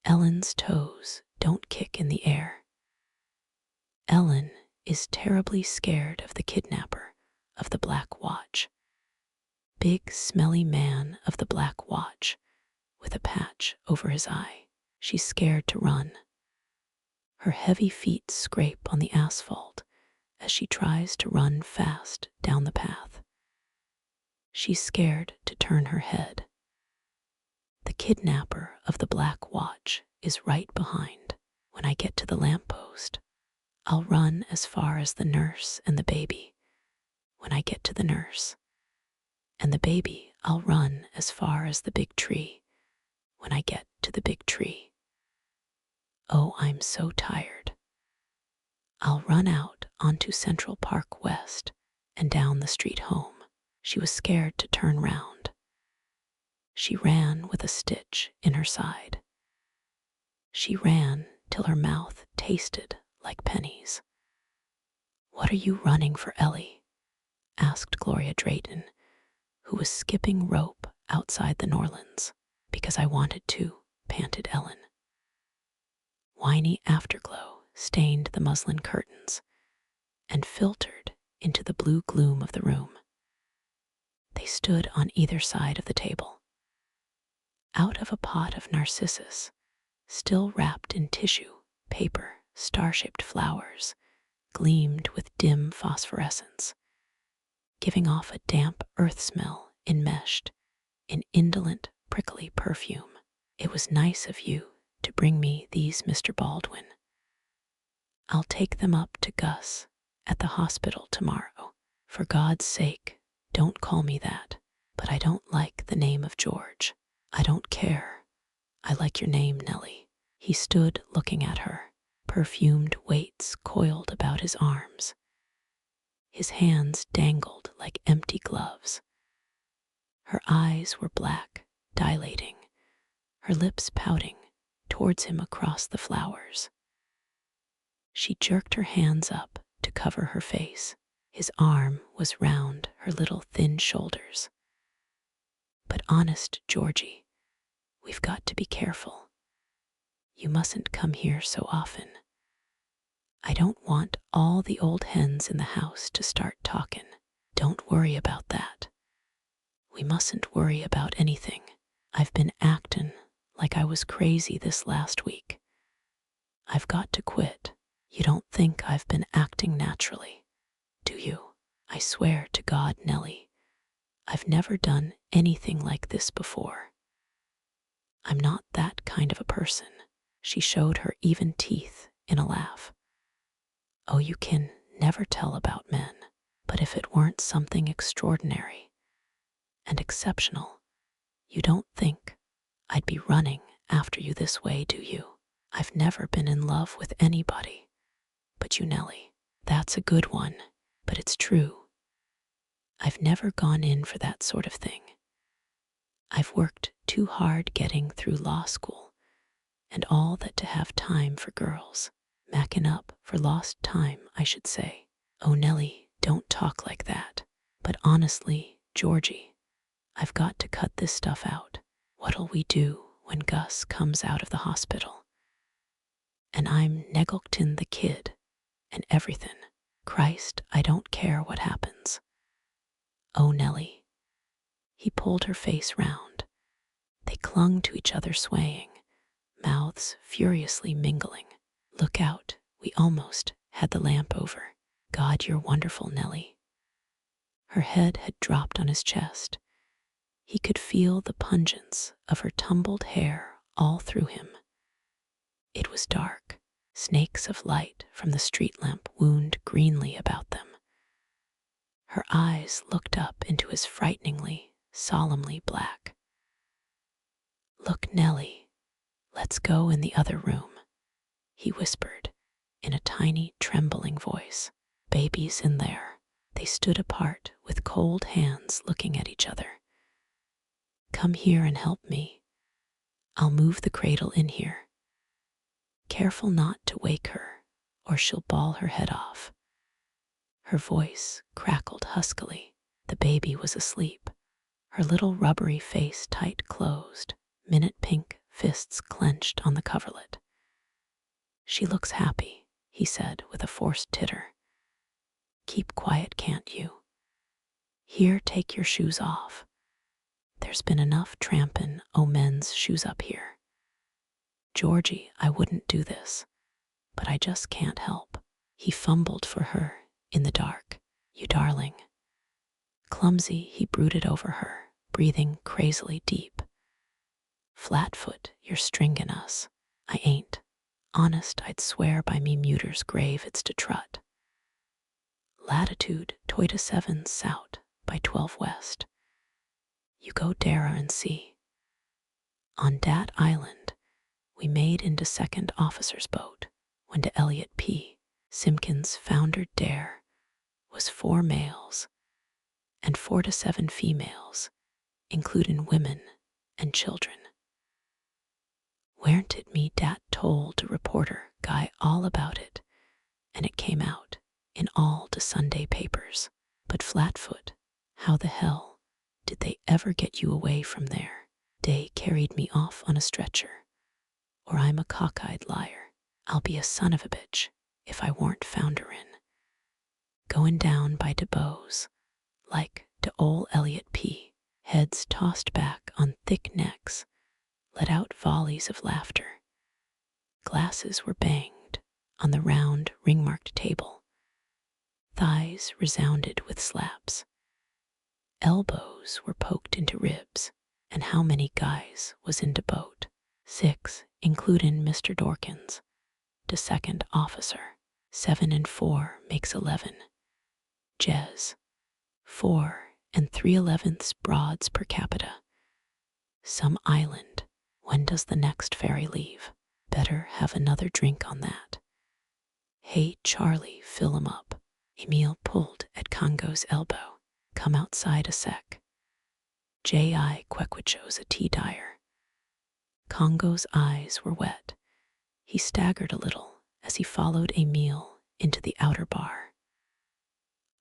Ellen's toes don't kick in the air. Ellen is terribly scared of the kidnapper of the Black Watch. Big, smelly man of the Black Watch with a patch over his eye. She's scared to run. Her heavy feet scrape on the asphalt as she tries to run fast down the path. She's scared to turn her head. The kidnapper of the Black Watch is right behind. When I get to the lamppost, I'll run as far as the nurse and the baby. When I get to the nurse and the baby, I'll run as far as the big tree. When I get to the big tree. Oh, I'm so tired. I'll run out onto Central Park West and down the street home. She was scared to turn round. She ran with a stitch in her side. She ran till her mouth tasted like pennies. "What are you running for, Ellie?" asked Gloria Drayton, who was skipping rope outside the Norlands. "Because I wanted to," panted Ellen. Whiny afterglow stained the muslin curtains and filtered into the blue gloom of the room. They stood on either side of the table. Out of a pot of narcissus, still wrapped in tissue, paper, star-shaped flowers gleamed with dim phosphorescence, giving off a damp earth smell enmeshed in indolent, prickly perfume. "It was nice of you to bring me these, Mr. Baldwin. I'll take them up to Gus at the hospital tomorrow. For God's sake, don't call me that. But I don't like the name of George." "I don't care. I like your name, Nellie." He stood looking at her, perfumed weights coiled about his arms. His hands dangled like empty gloves. Her eyes were black, dilating, her lips pouting towards him across the flowers. She jerked her hands up to cover her face. His arm was round her little thin shoulders. "But honest, Georgie, we've got to be careful. You mustn't come here so often. I don't want all the old hens in the house to start talking." "Don't worry about that. We mustn't worry about anything. I've been actin' like I was crazy this last week. I've got to quit. You don't think I've been acting naturally, do you? I swear to God, Nellie, I've never done anything like this before. I'm not that kind of a person." She showed her even teeth in a laugh. "Oh, you can never tell about men, but if it weren't something extraordinary and exceptional, you don't think I'd be running after you this way, do you? I've never been in love with anybody but you, Nellie." "That's a good one, but it's true. I've never gone in for that sort of thing. I've worked too hard getting through law school and all that to have time for girls. Macking up for lost time, I should say." "Oh, Nellie, don't talk like that. But honestly, Georgie, I've got to cut this stuff out. What'll we do when Gus comes out of the hospital. And I'm Neggleton the kid, and everything. Christ, I don't care what happens. Oh, Nellie. He pulled her face round. They clung to each other swaying, mouths furiously mingling. Look out, we almost had the lamp over. God, you're wonderful, Nellie. Her head had dropped on his chest. He could feel the pungence of her tumbled hair all through him. It was dark. Snakes of light from the street lamp wound greenly about them. Her eyes looked up into his frighteningly, solemnly black. Look, Nellie, let's go in the other room, he whispered in a tiny, trembling voice. Baby's in there. They stood apart with cold hands looking at each other. Come here and help me. I'll move the cradle in here. Careful not to wake her, or she'll bawl her head off. Her voice crackled huskily. The baby was asleep, her little rubbery face tight closed, minute pink fists clenched on the coverlet. She looks happy, he said with a forced titter. Keep quiet, can't you? Here, take your shoes off. There's been enough trampin' o' men's shoes up here. Georgie, I wouldn't do this, but I just can't help. He fumbled for her in the dark. You darling. Clumsy, he brooded over her, breathing crazily deep. Flatfoot, you're stringin' us. I ain't. Honest, I'd swear by me muter's grave it's to trut. Latitude, Toita 7 Sout by 12 West. You go dara and see. On dat island, we made into second officer's boat when de Elliot P. Simpkins foundered dare was 4 males and 4 to 7 females, including women and children. Weren't it me dat told de reporter guy all about it, and it came out in all de Sunday papers. But Flatfoot, how the hell did they ever get you away from there? Dey carried me off on a stretcher, or I'm a cockeyed liar. I'll be a son of a bitch if I warn't founderin'. Goin' down by de bows, like de ol' Elliot P. Heads tossed back on thick necks let out volleys of laughter. Glasses were banged on the round, ring-marked table. Thighs resounded with slaps. Elbows were poked into ribs. And how many guys was in de boat? 6, includin' Mr. Dorkins, de second officer. 7 and 4 makes 11. Jez, 4 and 3/11 broads per capita. Some island. When does the next ferry leave? Better have another drink on that. Hey, Charlie, fill 'em up. Emil pulled at Congo's elbow. Come outside a sec. J.I. Quequicho's a tea dyer. Congo's eyes were wet. He staggered a little as he followed Emil into the outer bar.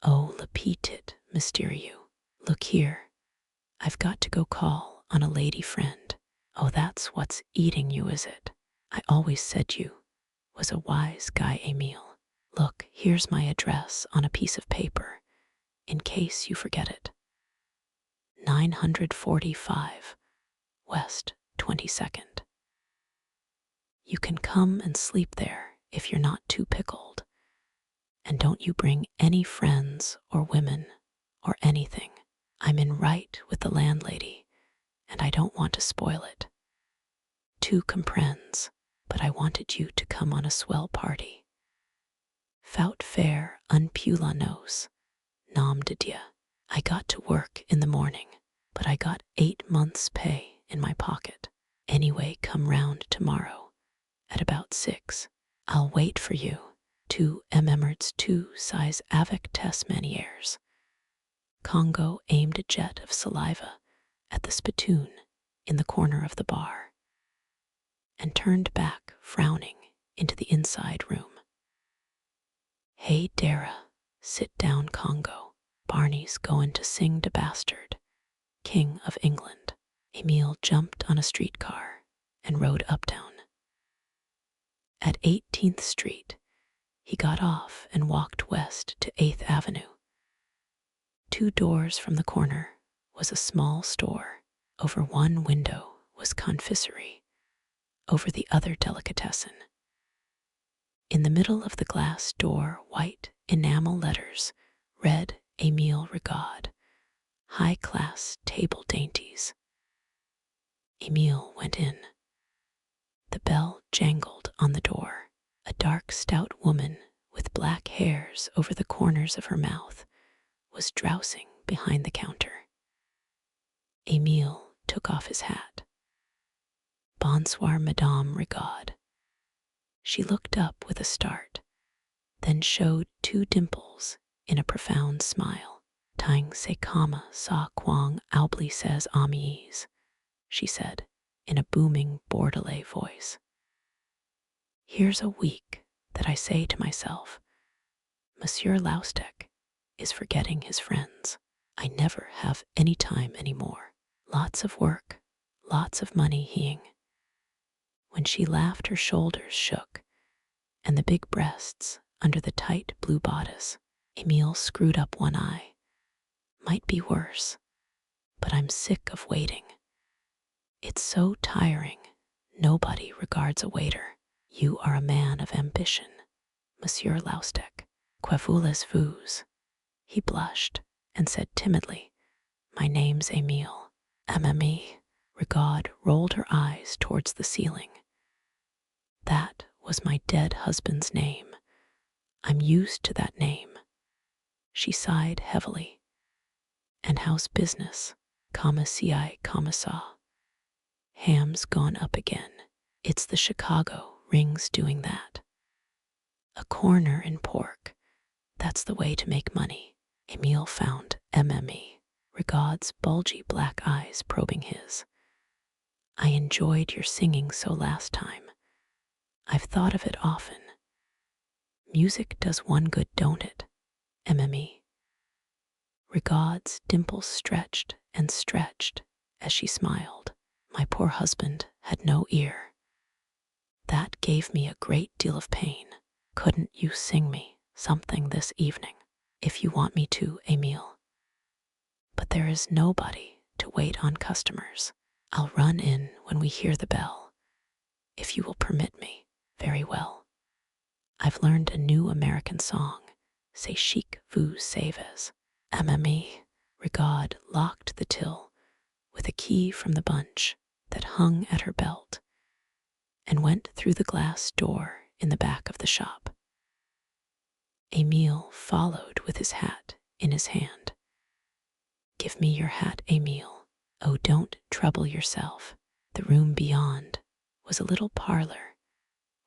Oh, le petit mystérieux. Look here. I've got to go call on a lady friend. Oh, that's what's eating you, is it? I always said you was a wise guy, Emil. Look, here's my address on a piece of paper, in case you forget it. 945 West 22nd. You can come and sleep there if you're not too pickled. And don't you bring any friends or women or anything. I'm in right with the landlady, and I don't want to spoil it. 2 comprends, but I wanted you to come on a swell party. Fout faire un peu la noce, nom de Dieu. I got to work in the morning, but I got 8 months' pay in my pocket. Anyway, come round tomorrow at about 6. I'll wait for you. 2 Emmerts 2 size avec tes manières. Congo aimed a jet of saliva at the spittoon in the corner of the bar and turned back, frowning, into the inside room. Hey, Dara, sit down, Congo. Barney's goin' to sing de bastard, King of England. Emil jumped on a streetcar and rode uptown. At 18th Street, he got off and walked west to 8th Avenue. 2 doors from the corner was a small store. Over one window was confiserie, over the other delicatessen. In the middle of the glass door, white enamel letters read Émile Rigaud, high-class table dainties. Émile went in. The bell jangled on the door. A dark, stout woman with black hairs over the corners of her mouth was drowsing behind the counter. Émile took off his hat. Bonsoir, Madame Rigaud. She looked up with a start, then showed 2 dimples in a profound smile. Tang se kama sa quang oubli ses amis, she said in a booming Bordelais voice. Here's a week that I say to myself, Monsieur Laustek is forgetting his friends. I never have any time anymore. Lots of work, lots of money heing. When she laughed, her shoulders shook, and the big breasts under the tight blue bodice. Émile screwed up one eye. Might be worse, but I'm sick of waiting. It's so tiring. Nobody regards a waiter. You are a man of ambition, Monsieur Laustek. Que voulez-vous? He blushed and said timidly, My name's Émile. Mamie. Rigaud rolled her eyes towards the ceiling. That was my dead husband's name. I'm used to that name. She sighed heavily. And how's business? Commissai commissar. Ham's gone up again. It's the Chicago rings doing that. A corner in pork. That's the way to make money. Émile found MME, Rigaud's bulgy black eyes probing his. I enjoyed your singing so last time. I've thought of it often. Music does one good, don't it? MME. Rigaud's dimples stretched and stretched as she smiled. My poor husband had no ear. That gave me a great deal of pain. Couldn't you sing me something this evening, if you want me to, Émile? But there is nobody to wait on customers. I'll run in when we hear the bell, if you will permit me. Very well. I've learned a new American song, C'est chic vous savez. MME. Rigaud locked the till with a key from the bunch that hung at her belt and went through the glass door in the back of the shop. Émile followed with his hat in his hand. Give me your hat, Émile. Oh, don't trouble yourself. The room beyond was a little parlor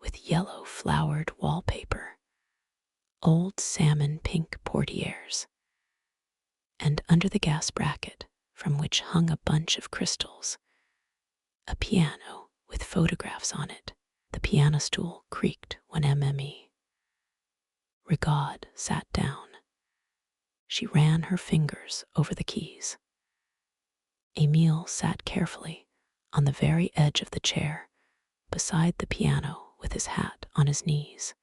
with yellow flowered wallpaper, old salmon pink portieres, and under the gas bracket from which hung a bunch of crystals, a piano with photographs on it. The piano stool creaked when MME. Rigaud sat down. She ran her fingers over the keys. Émile sat carefully on the very edge of the chair beside the piano with his hat on his knees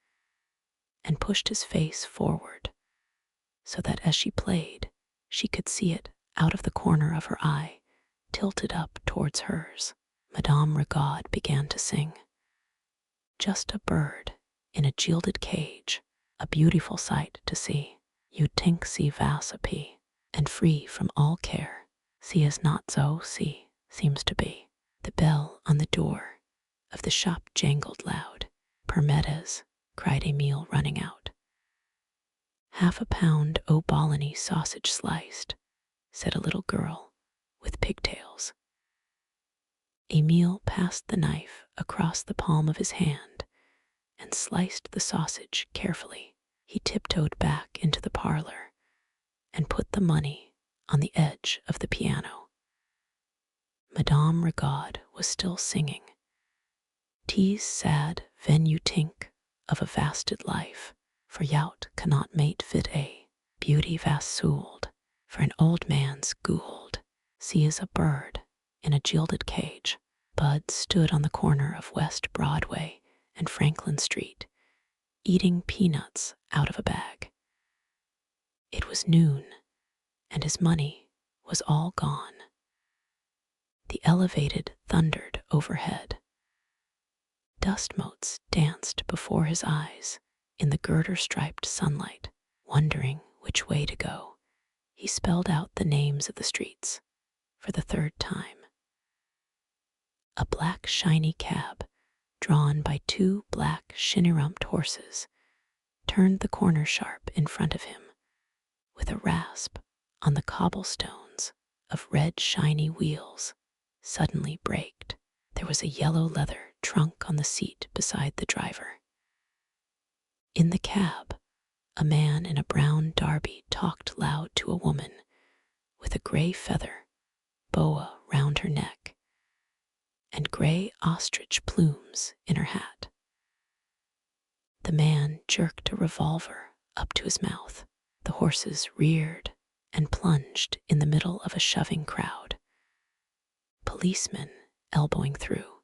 and pushed his face forward so that as she played, she could see it out of the corner of her eye, tilted up towards hers. Madame Rigaud began to sing. Just a bird in a gilded cage, a beautiful sight to see. You'd think she was happy and free from all care. She is not so, she seems to be. The bell on the door of the shop jangled loud. Permettes, cried Émile, running out. Half a pound au Bologna sausage sliced, said a little girl with pigtails. Émile passed the knife across the palm of his hand and sliced the sausage carefully. He tiptoed back into the parlor and put the money on the edge of the piano. Madame Rigaud was still singing. "'Tis sad ven you tink of a vasted life, for yout cannot mate fit a beauty vast sould, for an old man's gould. She is a bird in a gilded cage, Bud stood on the corner of West Broadway and Franklin Street, eating peanuts out of a bag. It was noon, and his money was all gone. The elevated thundered overhead. Dust motes danced before his eyes in the girder-striped sunlight. Wondering which way to go, he spelled out the names of the streets for the third time. A black shiny cab, drawn by two black shinny-rumped horses, turned the corner sharp in front of him. With a rasp on the cobblestones of red shiny wheels, suddenly braked. There was a yellow leather trunk on the seat beside the driver. In the cab, a man in a brown derby talked loud to a woman with a gray feather boa round her neck and gray ostrich plumes in her hat. The man jerked a revolver up to his mouth. The horses reared and plunged in the middle of a shoving crowd. Policemen elbowing through.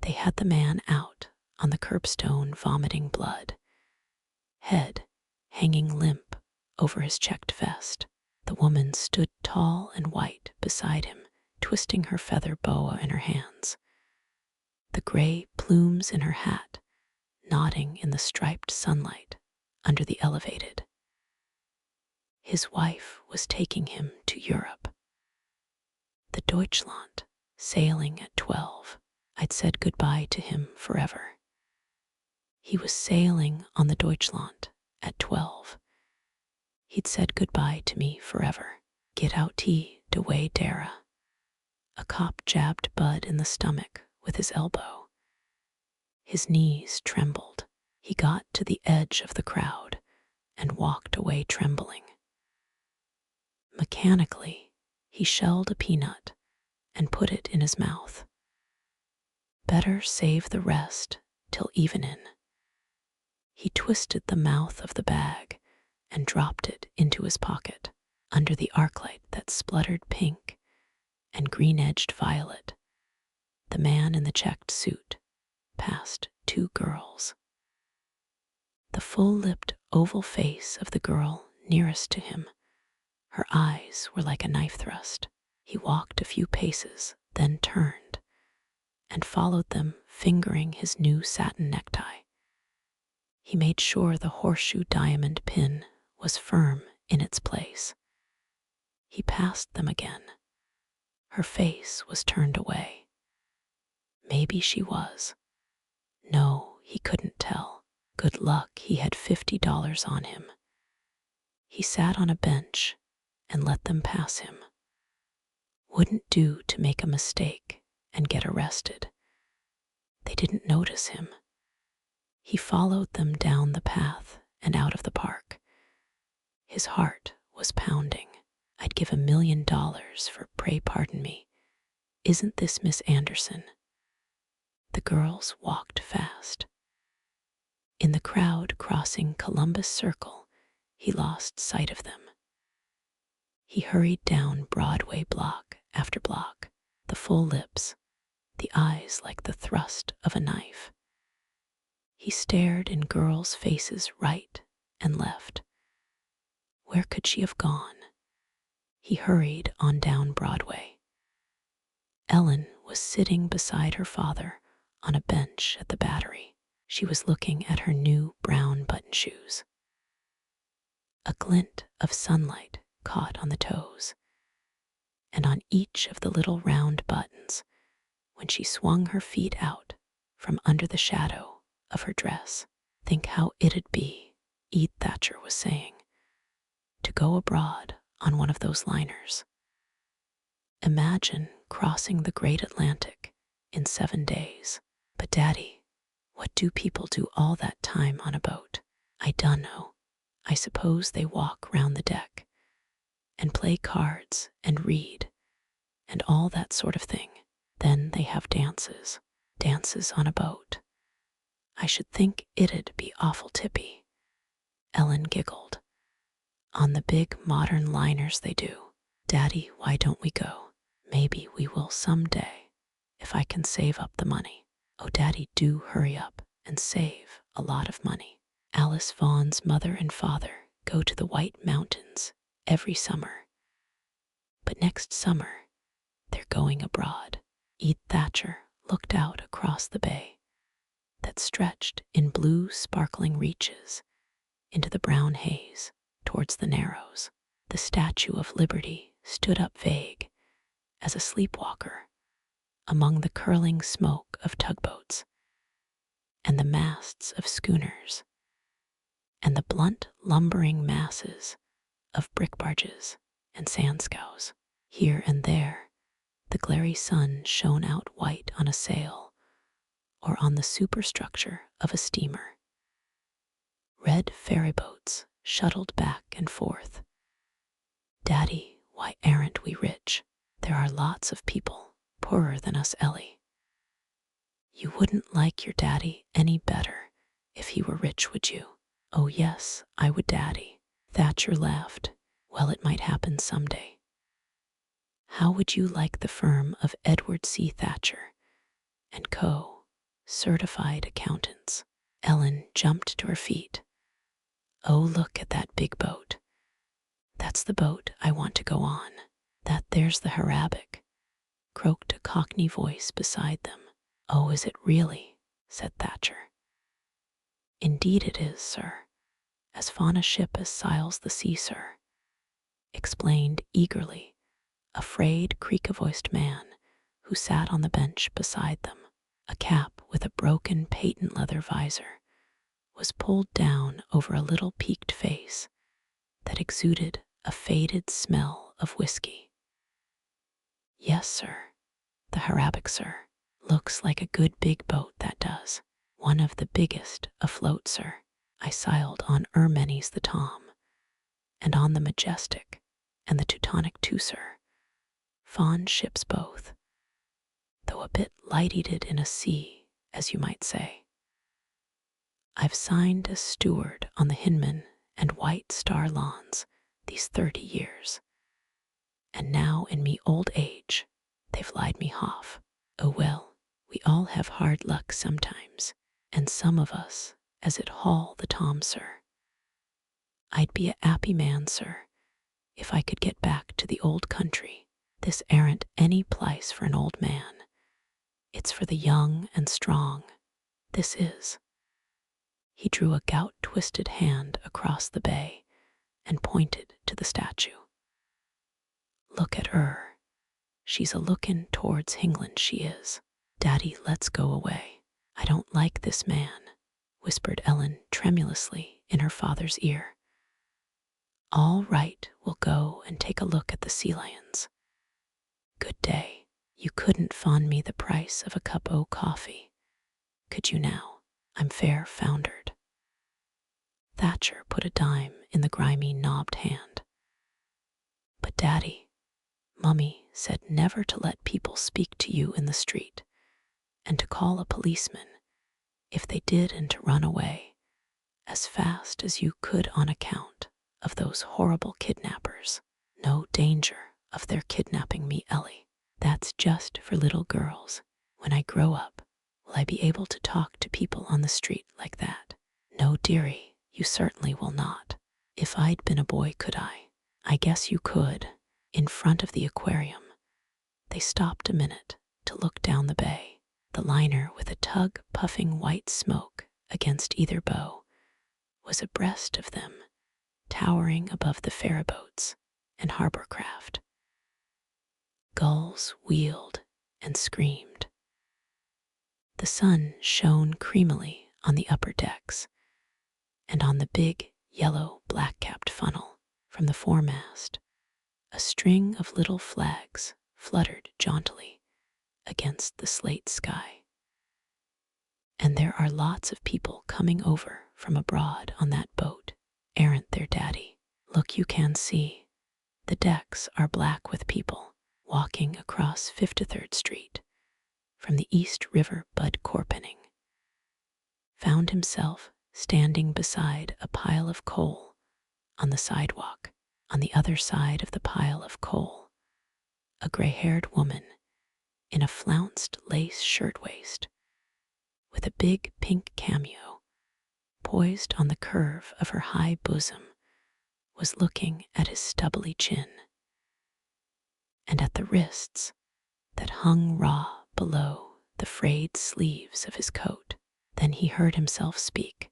They had the man out on the curbstone vomiting blood, head hanging limp over his checked vest. The woman stood tall and white beside him, twisting her feather boa in her hands, the gray plumes in her hat nodding in the striped sunlight under the elevated. His wife was taking him to Europe. The Deutschland, sailing at 12. I'd said goodbye to him forever. He was sailing on the Deutschland at 12. He'd said goodbye to me forever. Get out tea de way Dara. A cop jabbed Bud in the stomach with his elbow. His knees trembled. He got to the edge of the crowd and walked away trembling. Mechanically, he shelled a peanut and put it in his mouth. Better save the rest till evenin'. He twisted the mouth of the bag and dropped it into his pocket. Under the arclight that spluttered pink and green-edged violet, the man in the checked suit passed two girls. The full-lipped oval face of the girl nearest to him, her eyes were like a knife thrust. He walked a few paces, then turned and followed them, fingering his new satin necktie. He made sure the horseshoe diamond pin was firm in its place. He passed them again. Her face was turned away. Maybe she was. No, he couldn't tell. Good luck he had $50 on him. He sat on a bench and let them pass him. Wouldn't do to make a mistake and get arrested. They didn't notice him. He followed them down the path and out of the park. His heart was pounding. I'd give $1 million for Pray Pardon Me. Isn't this Miss Anderson? The girls walked fast. In the crowd crossing Columbus Circle, he lost sight of them. He hurried down Broadway block after block, the full lips, the eyes like the thrust of a knife. He stared in girls' faces right and left. Where could she have gone? He hurried on down Broadway. Ellen was sitting beside her father on a bench at the Battery. She was looking at her new brown button shoes. A glint of sunlight caught on the toes, and on each of the little round buttons when she swung her feet out from under the shadow of her dress. Think how it'd be, Ellen Thatcher was saying, to go abroad on one of those liners. Imagine crossing the great Atlantic in 7 days. But Daddy, what do people do all that time on a boat? I dunno. I suppose they walk round the deck and play cards and read and all that sort of thing. Then they have dances. Dances on a boat. I should think it'd be awful tippy. Ellen giggled. On the big modern liners they do. Daddy, why don't we go? Maybe we will someday. if I can save up the money. Oh, Daddy, do hurry up and save a lot of money. Alice Vaughn's mother and father go to the White Mountains every summer. But next summer, they're going abroad. Ellen Thatcher looked out across the bay that stretched in blue sparkling reaches into the brown haze towards the Narrows. The Statue of Liberty stood up vague as a sleepwalker among the curling smoke of tugboats and the masts of schooners and the blunt lumbering masses of brick barges and sand scows. Here and there, the glary sun shone out white on a sail or on the superstructure of a steamer. Red ferryboats shuttled back and forth. Daddy, why aren't we rich? There are lots of people poorer than us, Ellie. You wouldn't like your daddy any better if he were rich, would you? Oh yes, I would, Daddy. Thatcher laughed. Well, it might happen someday. How would you like the firm of Edward C. Thatcher and Co., certified accountants? Ellen jumped to her feet. Oh, look at that big boat. That's the boat I want to go on. There's the Arabic, croaked a Cockney voice beside them. Oh, is it really? Said Thatcher. Indeed it is, sir. As fine a ship as sails the sea, sir, explained eagerly a frayed, creak-a-voiced man who sat on the bench beside them. A cap with a broken patent leather visor was pulled down over a little peaked face that exuded a faded smell of whiskey. Yes, sir. The Arabic, sir. Looks like a good big boat, that does. One of the biggest afloat, sir. I sailed on Ermenes the Tom, and on the Majestic, and the Teutonic too, sir. Fond ships both, though a bit light-headed in a sea, as you might say. I've signed as steward on the Hinman and White Star Lawns these 30 years, and now in me old age they've lied me off. Oh well, we all have hard luck sometimes, and some of us as it haul the Tom, sir. I'd be a happy man, sir, if I could get back to the old country. This aren't any place for an old man. It's for the young and strong. This is. He drew a gout-twisted hand across the bay and pointed to the statue. Look at her. She's a-lookin' towards England, she is. Daddy, let's go away. I don't like this man, whispered Ellen tremulously in her father's ear. All right, we'll go and take a look at the sea lions. Good day. You couldn't fund me the price of a cup o' coffee, could you now? I'm fair foundered. Thatcher put a dime in the grimy knobbed hand. But Daddy, Mummy said never to let people speak to you in the street, and to call a policeman if they did, and to run away as fast as you could on account of those horrible kidnappers. No danger of their kidnapping me, Ellie. That's just for little girls. When I grow up, will I be able to talk to people on the street like that? No, dearie, you certainly will not. If I'd been a boy, could I? I guess you could. In front of the aquarium, they stopped a minute to look down the bay. The liner, with a tug puffing white smoke against either bow, was abreast of them, towering above the ferryboats and harbor craft. Gulls wheeled and screamed. The sun shone creamily on the upper decks and on the big, yellow, black-capped funnel. From the foremast, a string of little flags fluttered jauntily against the slate sky. And there are lots of people coming over from abroad on that boat, aren't there, Daddy? Look, you can see. The decks are black with people walking across 53rd Street from the East River. Bud Corpening found himself standing beside a pile of coal on the sidewalk. On the other side of the pile of coal, a gray-haired woman in a flounced lace shirtwaist with a big pink cameo poised on the curve of her high bosom, was looking at his stubbly chin and at the wrists that hung raw below the frayed sleeves of his coat. Then he heard himself speak.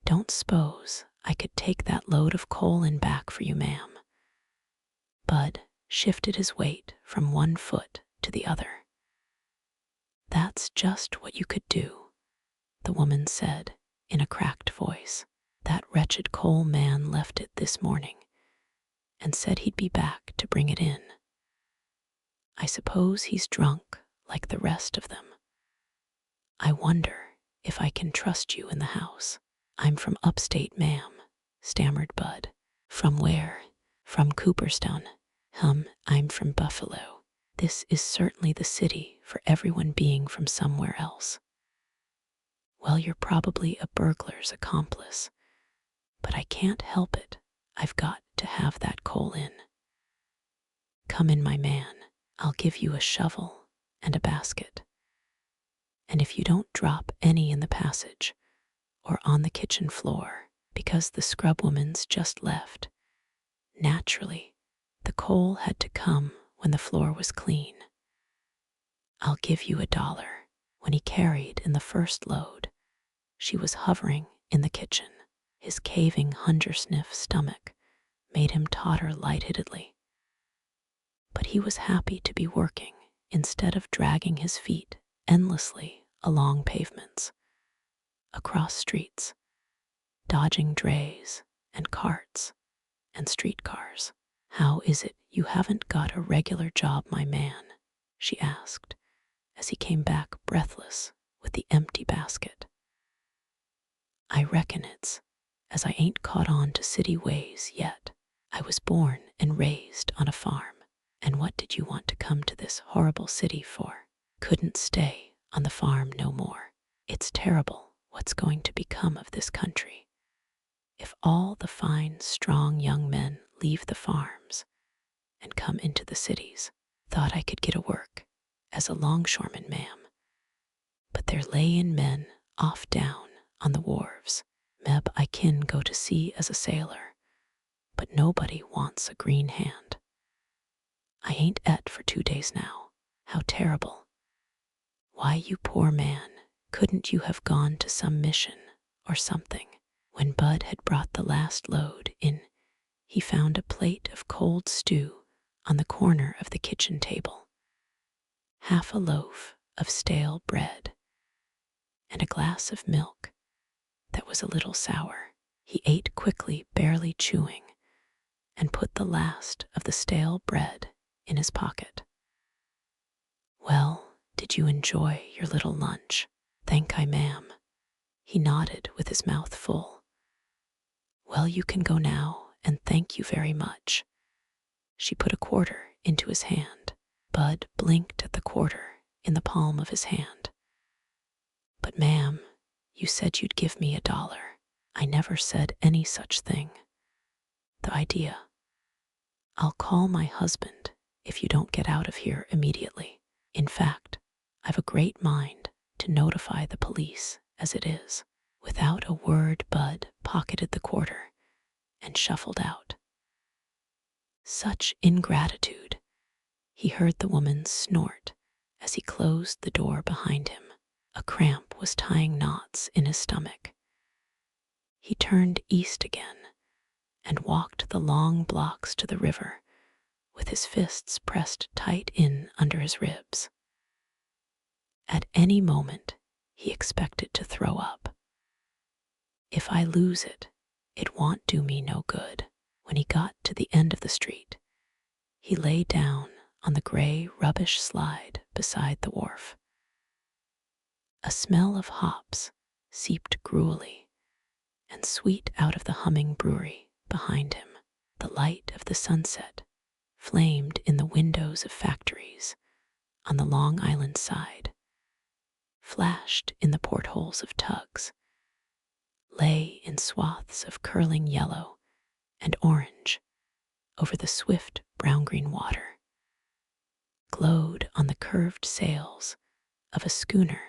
"Don't s'pose I could take that load of coal in back for you, ma'am." Bud shifted his weight from one foot to the other. "That's just what you could do," the woman said in a cracked voice. "That wretched coal man left it this morning and said he'd be back to bring it in. I suppose he's drunk like the rest of them. I wonder if I can trust you in the house." "I'm from upstate, ma'am," stammered Bud. "From where?" "From Cooperstown." "I'm from Buffalo." This is certainly the city for everyone being from somewhere else. "Well, you're probably a burglar's accomplice, but I can't help it. I've got to have that coal in." "Come in, my man. I'll give you a shovel and a basket. And if you don't drop any in the passage or on the kitchen floor, because the scrub woman's just left, naturally, the coal had to come when the floor was clean. I'll give you $1." When he carried in the first load, she was hovering in the kitchen. His caving hunger-sniff stomach made him totter lightheadedly. But he was happy to be working instead of dragging his feet endlessly along pavements, across streets, dodging drays and carts and streetcars. "How is it you haven't got a regular job, my man?" she asked as he came back breathless with the empty basket. "I reckon it's as I ain't caught on to city ways yet. I was born and raised on a farm. And what did you want to come to this horrible city for? Couldn't stay on the farm no more. It's terrible what's going to become of this country if all the fine, strong young men leave the farms and come into the cities. Thought I could get a work as a longshoreman, ma'am, but they're layin' men off down on the wharves. Meb, I kin go to sea as a sailor, but nobody wants a green hand. I ain't et for 2 days now. How terrible. Why, you poor man, couldn't you have gone to some mission or something?" When Bud had brought the last load in, he found a plate of cold stew on the corner of the kitchen table, half a loaf of stale bread, and a glass of milk that was a little sour. He ate quickly, barely chewing, and put the last of the stale bread in his pocket. "Well, did you enjoy your little lunch?" "Thank I, ma'am." He nodded with his mouth full. "Well, you can go now, and thank you very much." She put a quarter into his hand. Bud blinked at the quarter in the palm of his hand. "But ma'am, you said you'd give me $1. I never said any such thing. The idea. I'll call my husband if you don't get out of here immediately. In fact, I've a great mind to notify the police as it is." Without a word, Bud pocketed the quarter and shuffled out. Such ingratitude. He heard the woman snort as he closed the door behind him. A cramp was tying knots in his stomach. He turned east again and walked the long blocks to the river with his fists pressed tight in under his ribs. At any moment, he expected to throw up. "If I lose it, it won't do me no good." When he got to the end of the street, he lay down on the gray rubbish slide beside the wharf. A smell of hops seeped gruelly and sweet out of the humming brewery behind him. The light of the sunset flamed in the windows of factories on the Long Island side, flashed in the portholes of tugs, lay in swaths of curling yellow and orange over the swift brown-green water. glowed on the curved sails of a schooner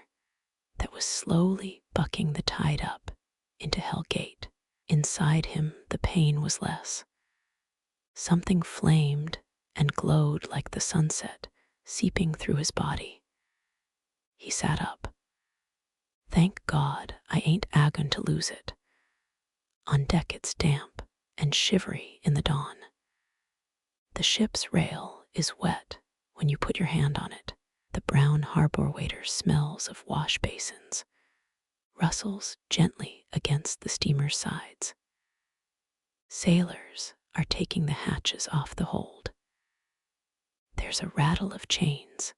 that was slowly bucking the tide up into Hell Gate. Inside him, the pain was less. Something flamed and glowed like the sunset seeping through his body. He sat up. Thank God I ain't agon to lose it. On deck it's damp and shivery in the dawn. The ship's rail is wet when you put your hand on it. The brown harbor waiter smells of wash basins, rustles gently against the steamer's sides. Sailors are taking the hatches off the hold. There's a rattle of chains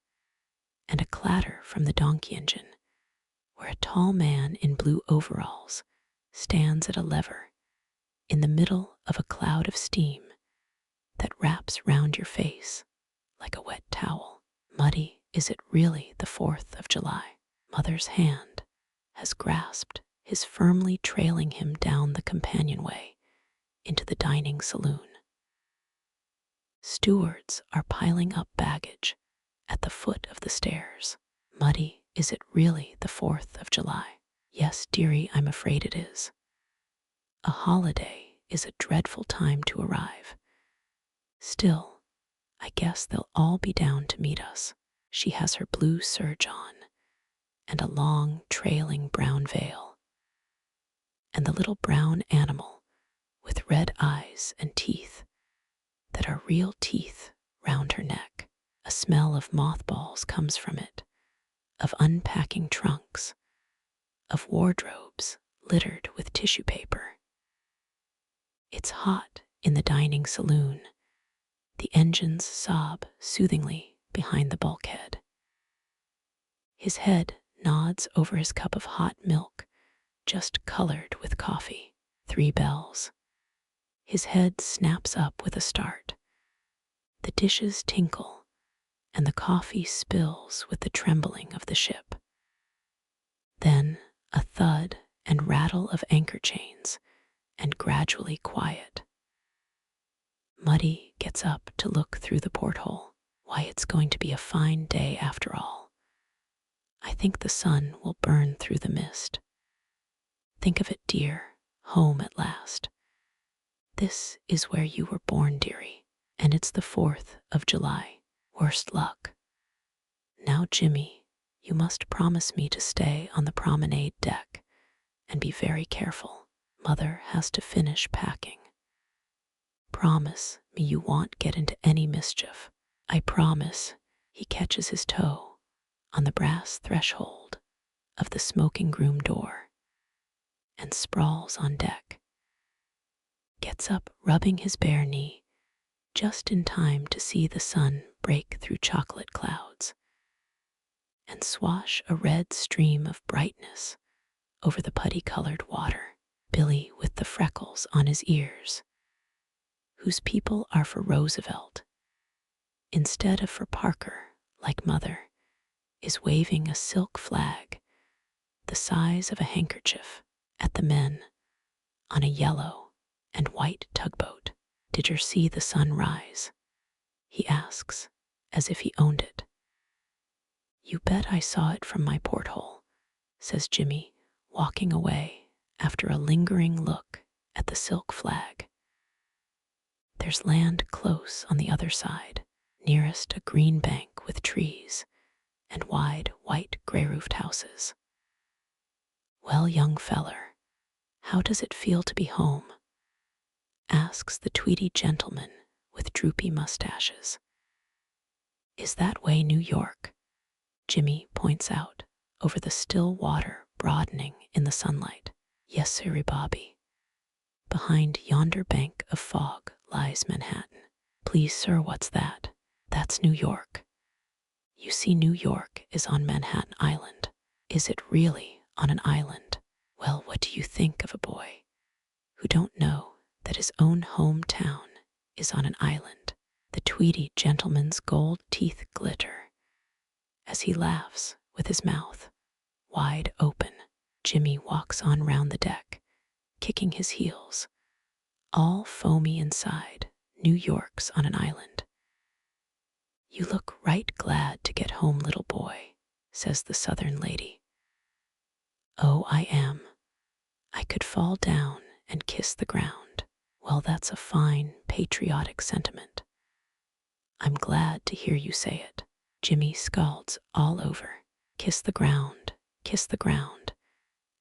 and a clatter from the donkey engine, where a tall man in blue overalls stands at a lever in the middle of a cloud of steam that wraps round your face like a wet towel. Muddy, is it really the 4th of July? Mother's hand has grasped his, firmly trailing him down the companionway into the dining saloon. Stewards are piling up baggage at the foot of the stairs. Muddy, is it really the 4th of July? Yes, dearie, I'm afraid it is. A holiday is a dreadful time to arrive. Still, I guess they'll all be down to meet us. She has her blue serge on and a long, trailing brown veil. And the little brown animal with red eyes and teeth that are real teeth round her neck. A smell of mothballs comes from it, of unpacking trunks, of wardrobes littered with tissue paper. It's hot in the dining saloon. The engines sob soothingly behind the bulkhead. His head nods over his cup of hot milk, just colored with coffee. 3 bells. His head snaps up with a start. The dishes tinkle, and the coffee spills with the trembling of the ship. Then a thud and rattle of anchor chains, and gradually quiet. Muddy gets up to look through the porthole. Why, it's going to be a fine day after all. I think the sun will burn through the mist. Think of it, dear, home at last. This is where you were born, dearie, and it's the 4th of July. Worst luck. Now, Jimmy, you must promise me to stay on the promenade deck and be very careful. Mother has to finish packing. Promise me you won't get into any mischief. I promise. He catches his toe on the brass threshold of the smoking room door and sprawls on deck. Gets up, rubbing his bare knee, just in time to see the sun break through chocolate clouds and swash a red stream of brightness over the putty-colored water. Billy, with the freckles on his ears, whose people are for Roosevelt instead of for Parker, like Mother, is waving a silk flag the size of a handkerchief at the men on a yellow and white tugboat. Did you see the sun rise? He asks, as if he owned it. You bet I saw it from my porthole, says Jimmy, walking away after a lingering look at the silk flag. There's land close on the other side, nearest a green bank with trees and wide white gray-roofed houses. Well, young feller, how does it feel to be home? Asks the tweedy gentleman with droopy mustaches. Is that way New York? Jimmy points out over the still water broadening in the sunlight. Yes, sirree, Bobby. Behind yonder bank of fog lies Manhattan. Please, sir, what's that? That's New York. You see, New York is on Manhattan Island. Is it really on an island? Well, what do you think of a boy who don't know that his own hometown is on an island? The tweedy gentleman's gold teeth glitter as he laughs with his mouth wide open. Jimmy walks on round the deck, kicking his heels, all foamy inside. New York's on an island. "You look right glad to get home, little boy," says the Southern lady. "Oh, I am. I could fall down and kiss the ground." "Well, that's a fine, patriotic sentiment. I'm glad to hear you say it." Jimmy scalds all over. Kiss the ground,"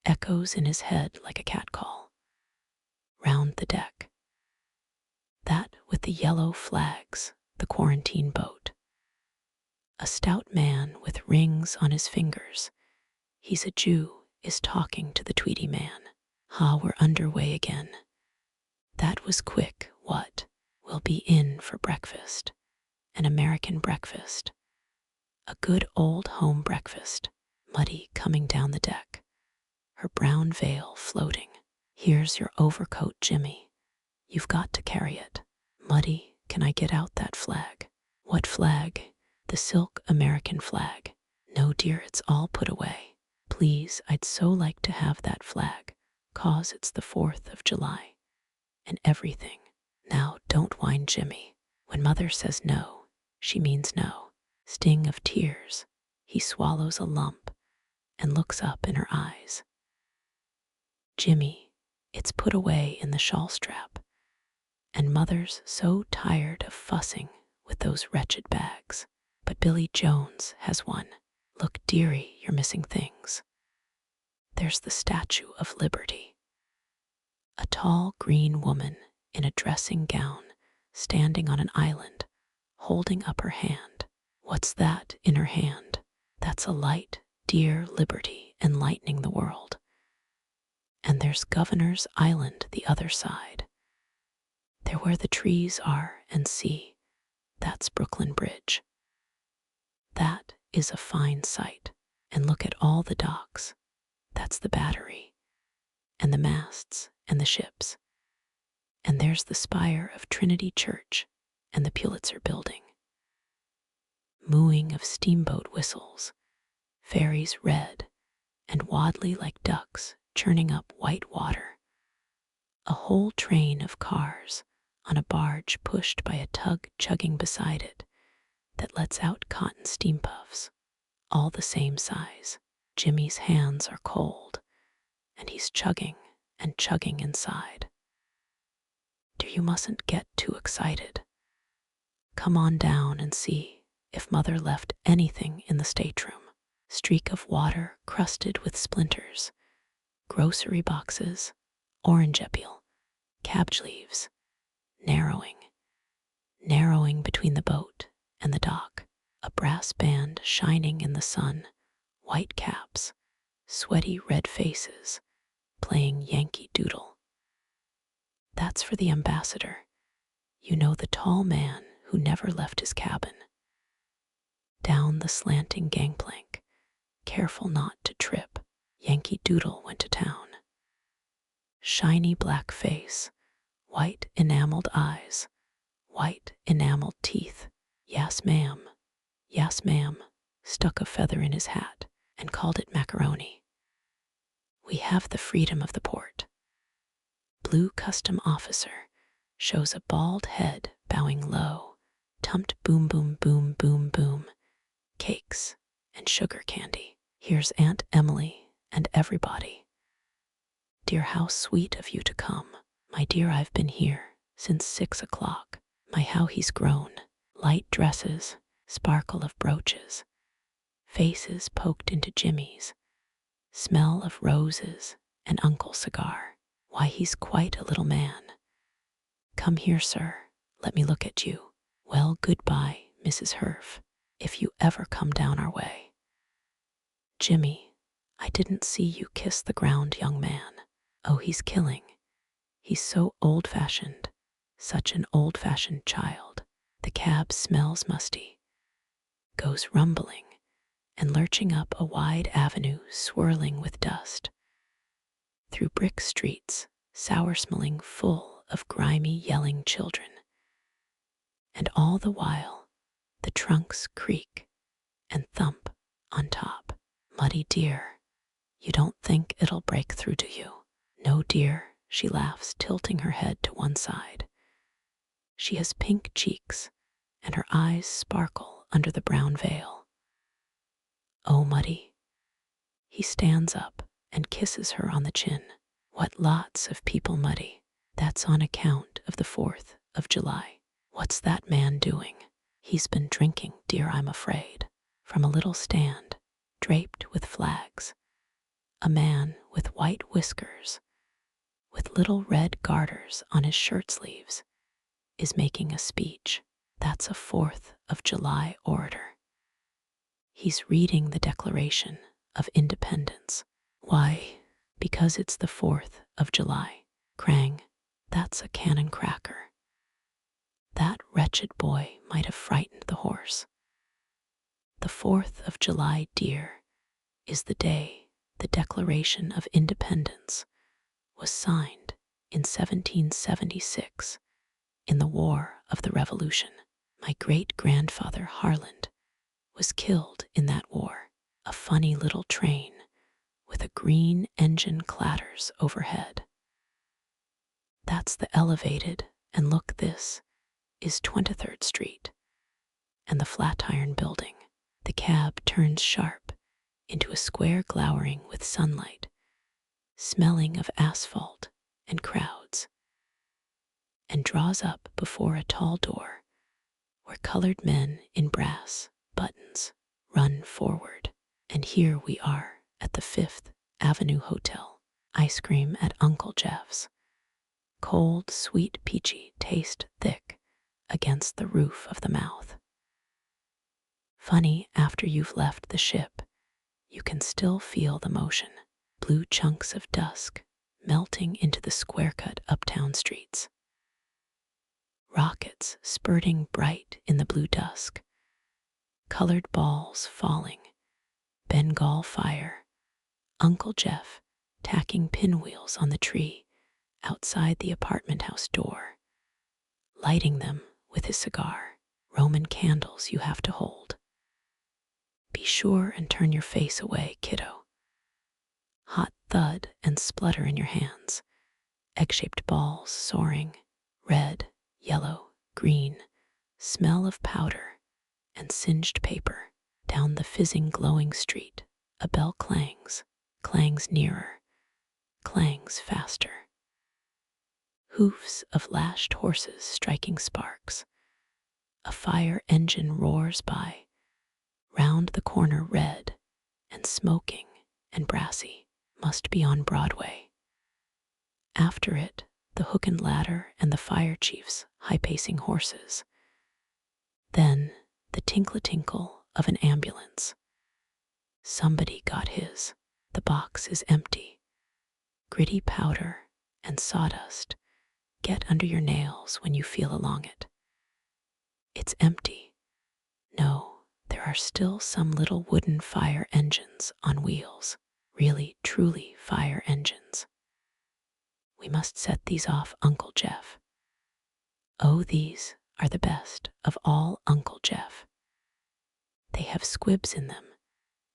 echoes in his head like a catcall. Round the deck. That with the yellow flags, the quarantine boat. A stout man with rings on his fingers, he's a Jew, is talking to the Tweedy man. We're underway again. That was quick, what? We'll be in for breakfast. An American breakfast. A good old home breakfast. Muddy coming down the deck, her brown veil floating. "Here's your overcoat, Jimmy. You've got to carry it." "Muddy, can I get out that flag?" "What flag?" "The silk American flag." "No, dear, it's all put away." "Please, I'd so like to have that flag, 'cause it's the 4th of July. And everything." "Now, don't whine, Jimmy. When Mother says no, she means no." Sting of tears. He swallows a lump and looks up in her eyes. "Jimmy, it's put away in the shawl strap, and Mother's so tired of fussing with those wretched bags. But Billy Jones has one. Look, dearie, you're missing things. There's the Statue of Liberty. A tall green woman in a dressing gown standing on an island, holding up her hand. What's that in her hand?" "That's a light, dear Liberty, enlightening the world. And there's Governor's Island the other side. There where the trees are, and see, that's Brooklyn Bridge. That is a fine sight. And look at all the docks. That's the Battery, and the masts, and the ships. And there's the spire of Trinity Church, and the Pulitzer Building. Mooing of steamboat whistles, ferries red and waddly like ducks churning up white water. A whole train of cars on a barge pushed by a tug chugging beside it that lets out cotton steam puffs, all the same size. Jimmy's hands are cold, and he's chugging and chugging inside. "Dear, you mustn't get too excited. Come on down and see if Mother left anything in the stateroom." Streak of water crusted with splinters, grocery boxes, orange peel, cabbage leaves, narrowing between the boat and the dock. A brass band shining in the sun, white caps, sweaty red faces, playing Yankee Doodle. That's for the ambassador. You know, the tall man who never left his cabin. Down the slanting gangplank, careful not to trip, Yankee Doodle went to town. Shiny black face, white enameled eyes, white enameled teeth. Yes, ma'am. Yes, ma'am. Stuck a feather in his hat and called it macaroni. We have the freedom of the port. Blue custom officer shows a bald head bowing low, tumped boom, boom, boom, boom, boom. Cakes and sugar candy. Here's Aunt Emily and everybody. Dear, how sweet of you to come. My dear, I've been here since 6 o'clock. My, how he's grown. Light dresses, sparkle of brooches, faces poked into Jimmy's, smell of roses and Uncle cigar. Why, he's quite a little man. Come here, sir. Let me look at you. Well, goodbye, Mrs. Herf, if you ever come down our way. Jimmy, I didn't see you kiss the ground, young man. Oh, he's killing. He's so old-fashioned, such an old-fashioned child. The cab smells musty, goes rumbling and lurching up a wide avenue swirling with dust, through brick streets sour-smelling full of grimy yelling children. And all the while the trunks creak and thump on top. Muddy, dear, you don't think it'll break through, do you? No, dear, she laughs, tilting her head to one side. She has pink cheeks, and her eyes sparkle under the brown veil. Oh, Muddy. He stands up and kisses her on the chin. What lots of people, Muddy. That's on account of the 4th of July. What's that man doing? He's been drinking, dear, I'm afraid. From a little stand, draped with flags, a man with white whiskers, with little red garters on his shirt sleeves, is making a speech. That's a 4th of July orator. He's reading the Declaration of Independence. Why? Because it's the 4th of July. Krang, that's a cannon cracker. That wretched boy might have frightened the horse. The 4th of July, dear, is the day the Declaration of Independence was signed in 1776 in the War of the Revolution. My great-grandfather Harland was killed in that war. A funny little train with a green engine clatters overhead. That's the elevated, and look, this is 23rd Street and the Flatiron Building. The cab turns sharp into a square glowering with sunlight, smelling of asphalt and crowds, and draws up before a tall door where colored men in brass buttons run forward. And here we are at the 5th Avenue Hotel. Ice cream at Uncle Jeff's. Cold, sweet, peachy, taste thick against the roof of the mouth. Funny, after you've left the ship, you can still feel the motion. Blue chunks of dusk melting into the square-cut uptown streets. Rockets spurting bright in the blue dusk. Colored balls falling. Bengal fire. Uncle Jeff tacking pinwheels on the tree outside the apartment house door, lighting them with his cigar. Roman candles you have to hold. Be sure and turn your face away, kiddo. Hot thud and splutter in your hands. Egg-shaped balls soaring, red, yellow, green, smell of powder and singed paper. Down the fizzing, glowing street, a bell clangs, clangs nearer, clangs faster. Hoofs of lashed horses striking sparks. A fire engine roars by, round the corner red and smoking and brassy. Must be on Broadway. After it, the hook and ladder and the fire chief's high-pacing horses. Then the tinkle-tinkle of an ambulance. Somebody got his. The box is empty. Gritty powder and sawdust get under your nails when you feel along it. It's empty. No, there are still some little wooden fire engines on wheels. Really, truly fire engines. We must set these off, Uncle Jeff. Oh, these are the best of all, Uncle Jeff. They have squibs in them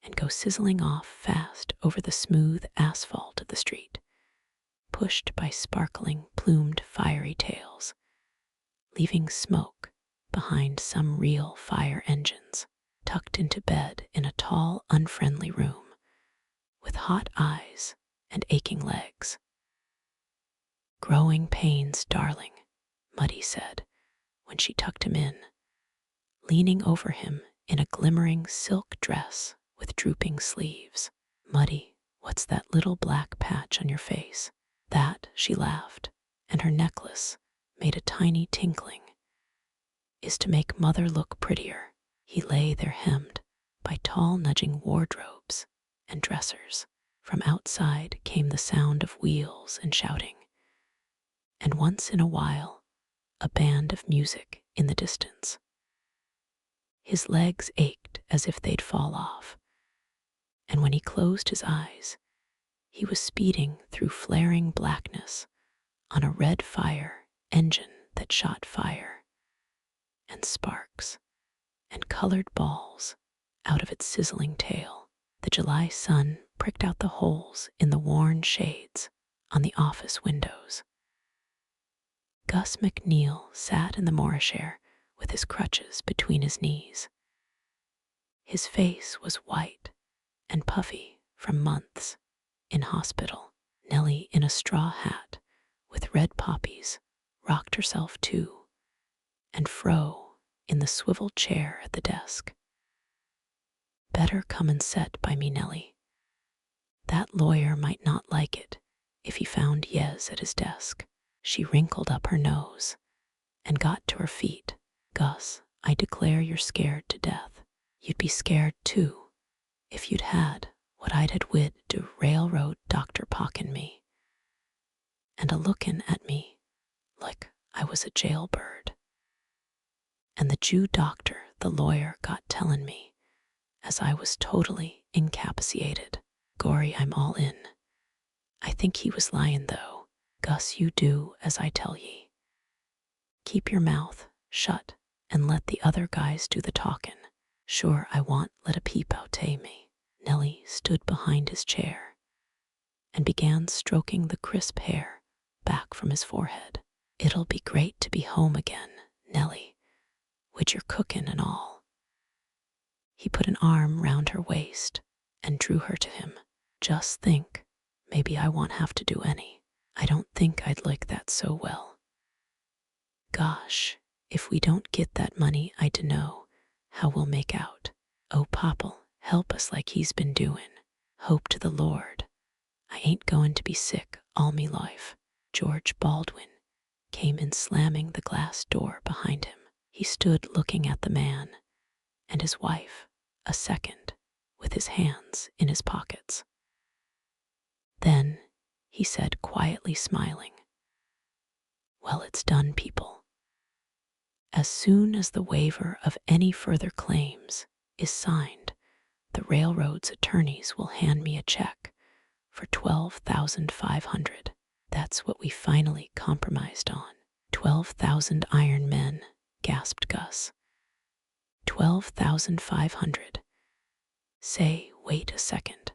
and go sizzling off fast over the smooth asphalt of the street, pushed by sparkling, plumed, fiery tails, leaving smoke behind some real fire engines, tucked into bed in a tall, unfriendly room, with hot eyes and aching legs. Growing pains, darling, Muddy said, when she tucked him in, leaning over him in a glimmering silk dress with drooping sleeves. Muddy, what's that little black patch on your face? That, she laughed, and her necklace made a tiny tinkling, is to make Mother look prettier. He lay there hemmed by tall nudging wardrobes and dressers. From outside came the sound of wheels and shouting, and once in a while a band of music in the distance. His legs ached as if they'd fall off, and when he closed his eyes, he was speeding through flaring blackness on a red fire engine that shot fire and sparks and colored balls out of its sizzling tail. The July sun pricked out the holes in the worn shades on the office windows. Gus McNeil sat in the Morris chair with his crutches between his knees. His face was white and puffy from months in hospital. Nellie, in a straw hat with red poppies, rocked herself too, and Fro in the swivel chair at the desk. Better come and set by me, Nellie. That lawyer might not like it if he found Yes at his desk. She wrinkled up her nose and got to her feet. Gus, I declare you're scared to death. You'd be scared too if you'd had what I'd had wid to railroad Dr. Pockin me, and a lookin' at me like I was a jailbird. And the Jew doctor, the lawyer, got tellin' me as I was totally incapacitated. Gory, I'm all in. I think he was lyin' though. Gus, you do as I tell ye. Keep your mouth shut and let the other guys do the talkin'. Sure, I want let a peep out me. Nellie stood behind his chair and began stroking the crisp hair back from his forehead. It'll be great to be home again, Nellie, wid your cookin' and all. He put an arm round her waist and drew her to him. Just think, maybe I won't have to do any. I don't think I'd like that so well. Gosh, if we don't get that money, I dunno how we'll make out. Oh, Popple, help us like he's been doin'. Hope to the Lord I ain't goin' to be sick all me life. George Baldwin came in, slamming the glass door behind him. He stood looking at the man and his wife a second with his hands in his pockets. Then he said, quietly smiling, well, it's done, people. As soon as the waiver of any further claims is signed, the railroad's attorneys will hand me a check for $12,500. That's what we finally compromised on. 12,000 iron men, gasped Gus. 12,500. Say, wait a second.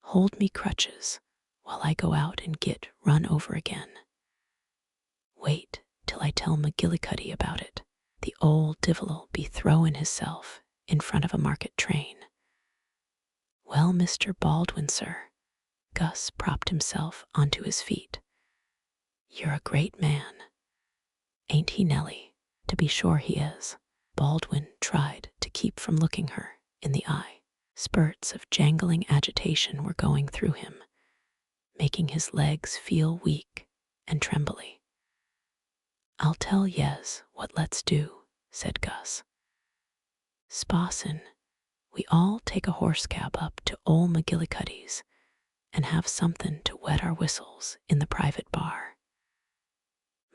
Hold me crutches while I go out and get run over again. Wait till I tell McGillicuddy about it. The old divil'll be throwin' hisself in front of a market train. Well, Mr. Baldwin, sir. Gus propped himself onto his feet. You're a great man. Ain't he, Nellie? To be sure he is. Baldwin tried to keep from looking her in the eye. Spurts of jangling agitation were going through him, making his legs feel weak and trembly. I'll tell Yes what let's do, said Gus. Spassin, we all take a horse cab up to old McGillicuddy's and have something to wet our whistles in the private bar.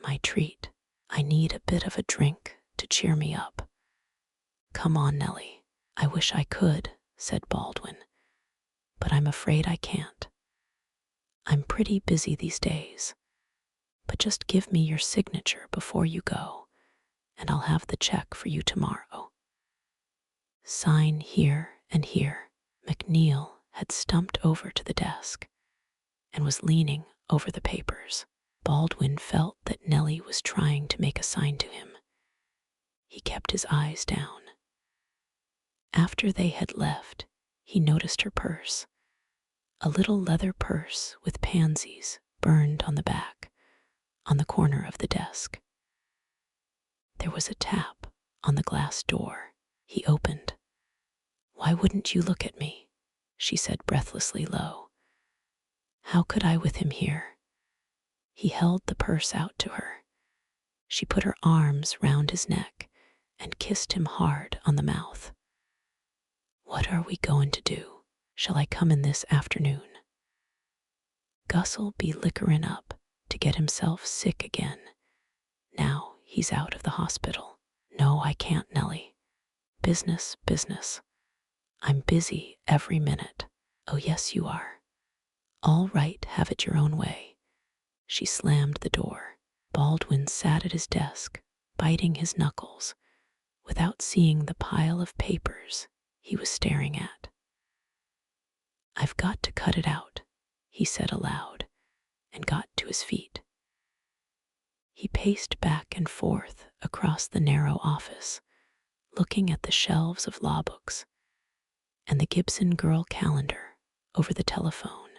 My treat, I need a bit of a drink to cheer me up. Come on, Nellie. I wish I could, said Baldwin, but I'm afraid I can't. I'm pretty busy these days, but just give me your signature before you go, and I'll have the check for you tomorrow. Sign here and here. McNeil had stumped over to the desk and was leaning over the papers. Baldwin felt that Nellie was trying to make a sign to him. He kept his eyes down. After they had left, he noticed her purse, a little leather purse with pansies burned on the back, on the corner of the desk. There was a tap on the glass door. He opened. Why wouldn't you look at me? She said breathlessly low. How could I with him here? He held the purse out to her. She put her arms round his neck and kissed him hard on the mouth. What are we goin' to do? Shall I come in this afternoon? Gus'll be liquorin' up to get himself sick again. Now he's out of the hospital. No, I can't, Nellie. Business, business. I'm busy every minute. Oh, yes, you are. All right, have it your own way. She slammed the door. Baldwin sat at his desk, biting his knuckles, without seeing the pile of papers he was staring at. I've got to cut it out, he said aloud, and got to his feet. He paced back and forth across the narrow office, looking at the shelves of law books and the Gibson Girl calendar over the telephone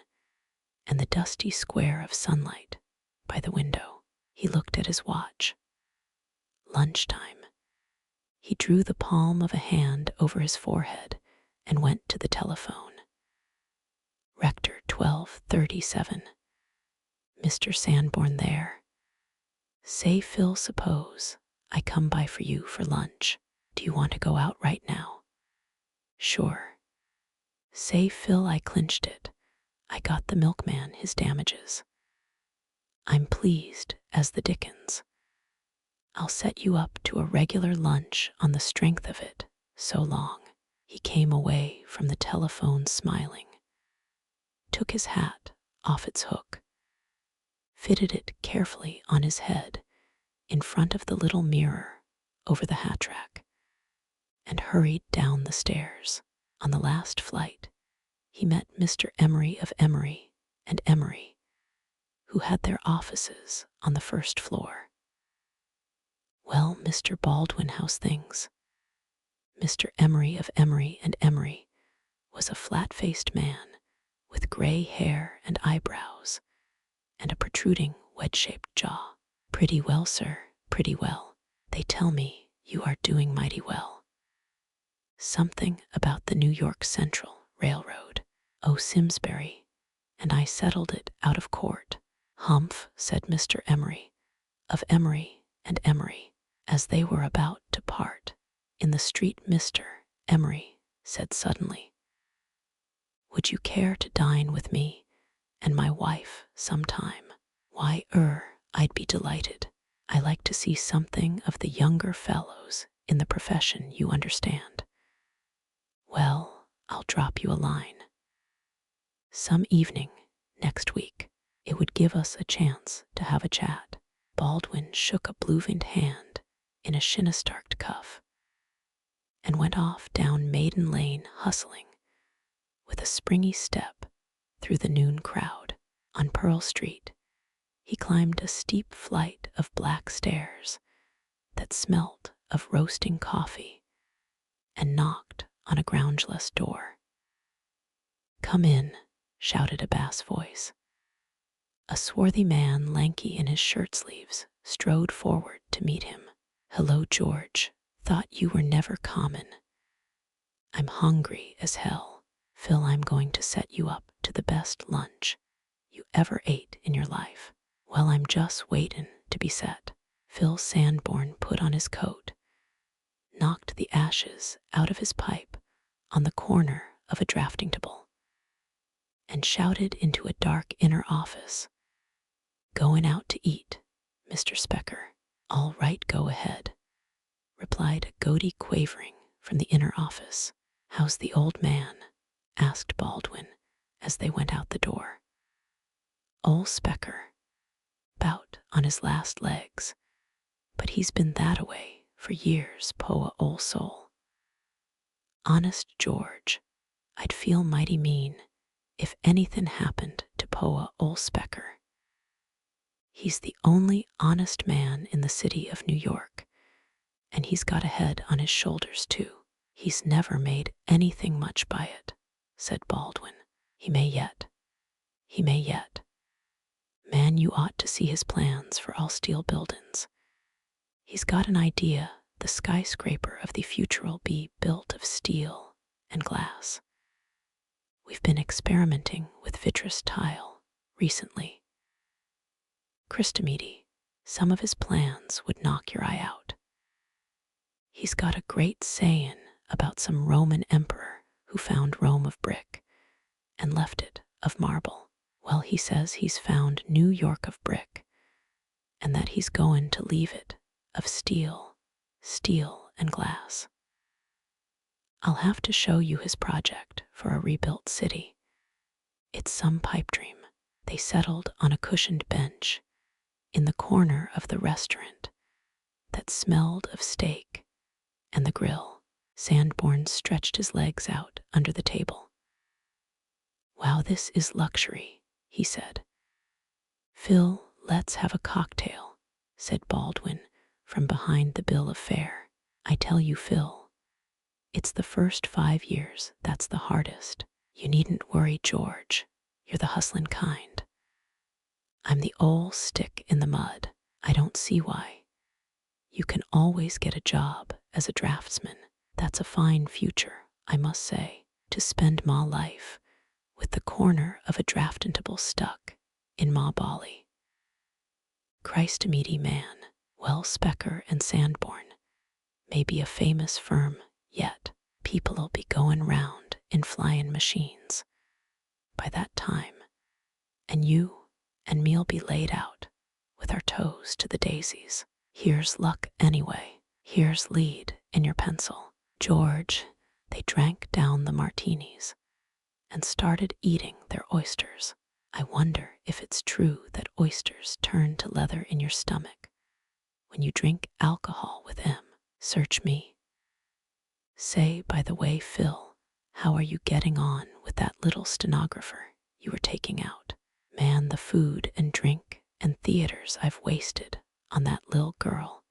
and the dusty square of sunlight by the window. He looked at his watch. Lunchtime. He drew the palm of a hand over his forehead and went to the telephone. Rector 1237. Mr. Sanborn there. Say, Phil, suppose I come by for you for lunch. Do you want to go out right now? Sure. Say, Phil, I clinched it. I got the milkman his damages. I'm pleased as the dickens. I'll set you up to a regular lunch on the strength of it. So long. He came away from the telephone smiling, took his hat off its hook, fitted it carefully on his head in front of the little mirror over the hat rack, and hurried down the stairs. On the last flight, he met Mr. Emery of Emery and Emery, who had their offices on the first floor. Well, Mr. Baldwin, how's things? Mr. Emery of Emery and Emery was a flat-faced man with gray hair and eyebrows and a protruding wedge-shaped jaw. Pretty well, sir, pretty well. They tell me you are doing mighty well. Something about the New York Central Railroad. Oh, Simsbury, and I settled it out of court. Humph, said Mr. Emery of Emery and Emery, as they were about to part. In the street, Mr. Emery said suddenly, would you care to dine with me and my wife sometime? Why, I'd be delighted. I like to see something of the younger fellows in the profession, you understand. Well, I'll drop you a line. Some evening next week. It would give us a chance to have a chat. Baldwin shook a blue-veined hand in a shinnestarked cuff and went off down Maiden Lane hustling with a springy step through the noon crowd. On Pearl Street, he climbed a steep flight of black stairs that smelt of roasting coffee and knocked on a groundless door. Come in, shouted a bass voice. A swarthy man, lanky in his shirt sleeves, strode forward to meet him. Hello, George. Thought you were never common. I'm hungry as hell. Phil, I'm going to set you up to the best lunch you ever ate in your life. Well, I'm just waitin' to be set. Phil Sanborn put on his coat, knocked the ashes out of his pipe on the corner of a drafting table, and shouted into a dark inner office. Going out to eat, Mr. Specker. All right, go ahead, replied a goatee quavering from the inner office. How's the old man? Asked Baldwin as they went out the door. Ol' Specker, 'bout on his last legs, but he's been that-a-way for years, poa ol' soul. Honest, George, I'd feel mighty mean if anything happened to poa ol' Specker. He's the only honest man in the city of New York, and he's got a head on his shoulders, too. He's never made anything much by it, said Baldwin. He may yet. He may yet. Man, you ought to see his plans for all steel buildin's. He's got an idea the skyscraper of the future'll be built of steel and glass. We've been experimenting with vitreous tile recently. Christomede, some of his plans would knock your eye out. He's got a great sayin' about some Roman emperor who found Rome of brick and left it of marble. Well, he says he's found New York of brick, and that he's goin' to leave it of steel and glass. I'll have to show you his project for a rebuilt city. It's some pipe dream. They settled on a cushioned bench in the corner of the restaurant that smelled of steak and the grill. Sanborn stretched his legs out under the table. Wow, this is luxury, he said. Phil, let's have a cocktail, said Baldwin from behind the bill of fare. I tell you, Phil, It's the first 5 years that's the hardest. You needn't worry, George. You're the hustlin' kind. I'm the old stick in the mud. I don't see why. You can always get a job as a draftsman. That's a fine future, I must say, to spend my life with the corner of a draftable stuck in my bally. Christ meaty man, well Specker and Sanborn may be a famous firm yet. People'll be going round in flyin' machines by that time, and you and me'll be laid out with our toes to the daisies. Here's luck anyway. Here's lead in your pencil. George, they drank down the martinis and started eating their oysters. I wonder if it's true that oysters turn to leather in your stomach when you drink alcohol with them. Search me. Say, by the way, Phil, how are you getting on with that little stenographer you were taking out? Man, the food and drink and theaters I've wasted on that little girl.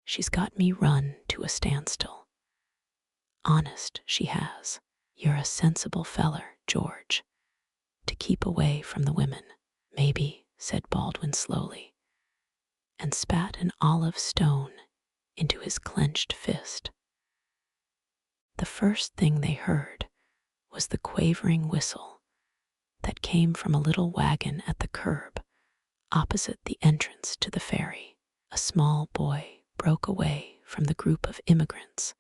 She's got me run to a standstill. Honest, she has. You're a sensible feller, George, to keep away from the women. Maybe, said Baldwin slowly, and spat an olive stone into his clenched fist. The first thing they heard was the quavering whistle that came from a little wagon at the curb opposite the entrance to the ferry. A small boy broke away from the group of immigrants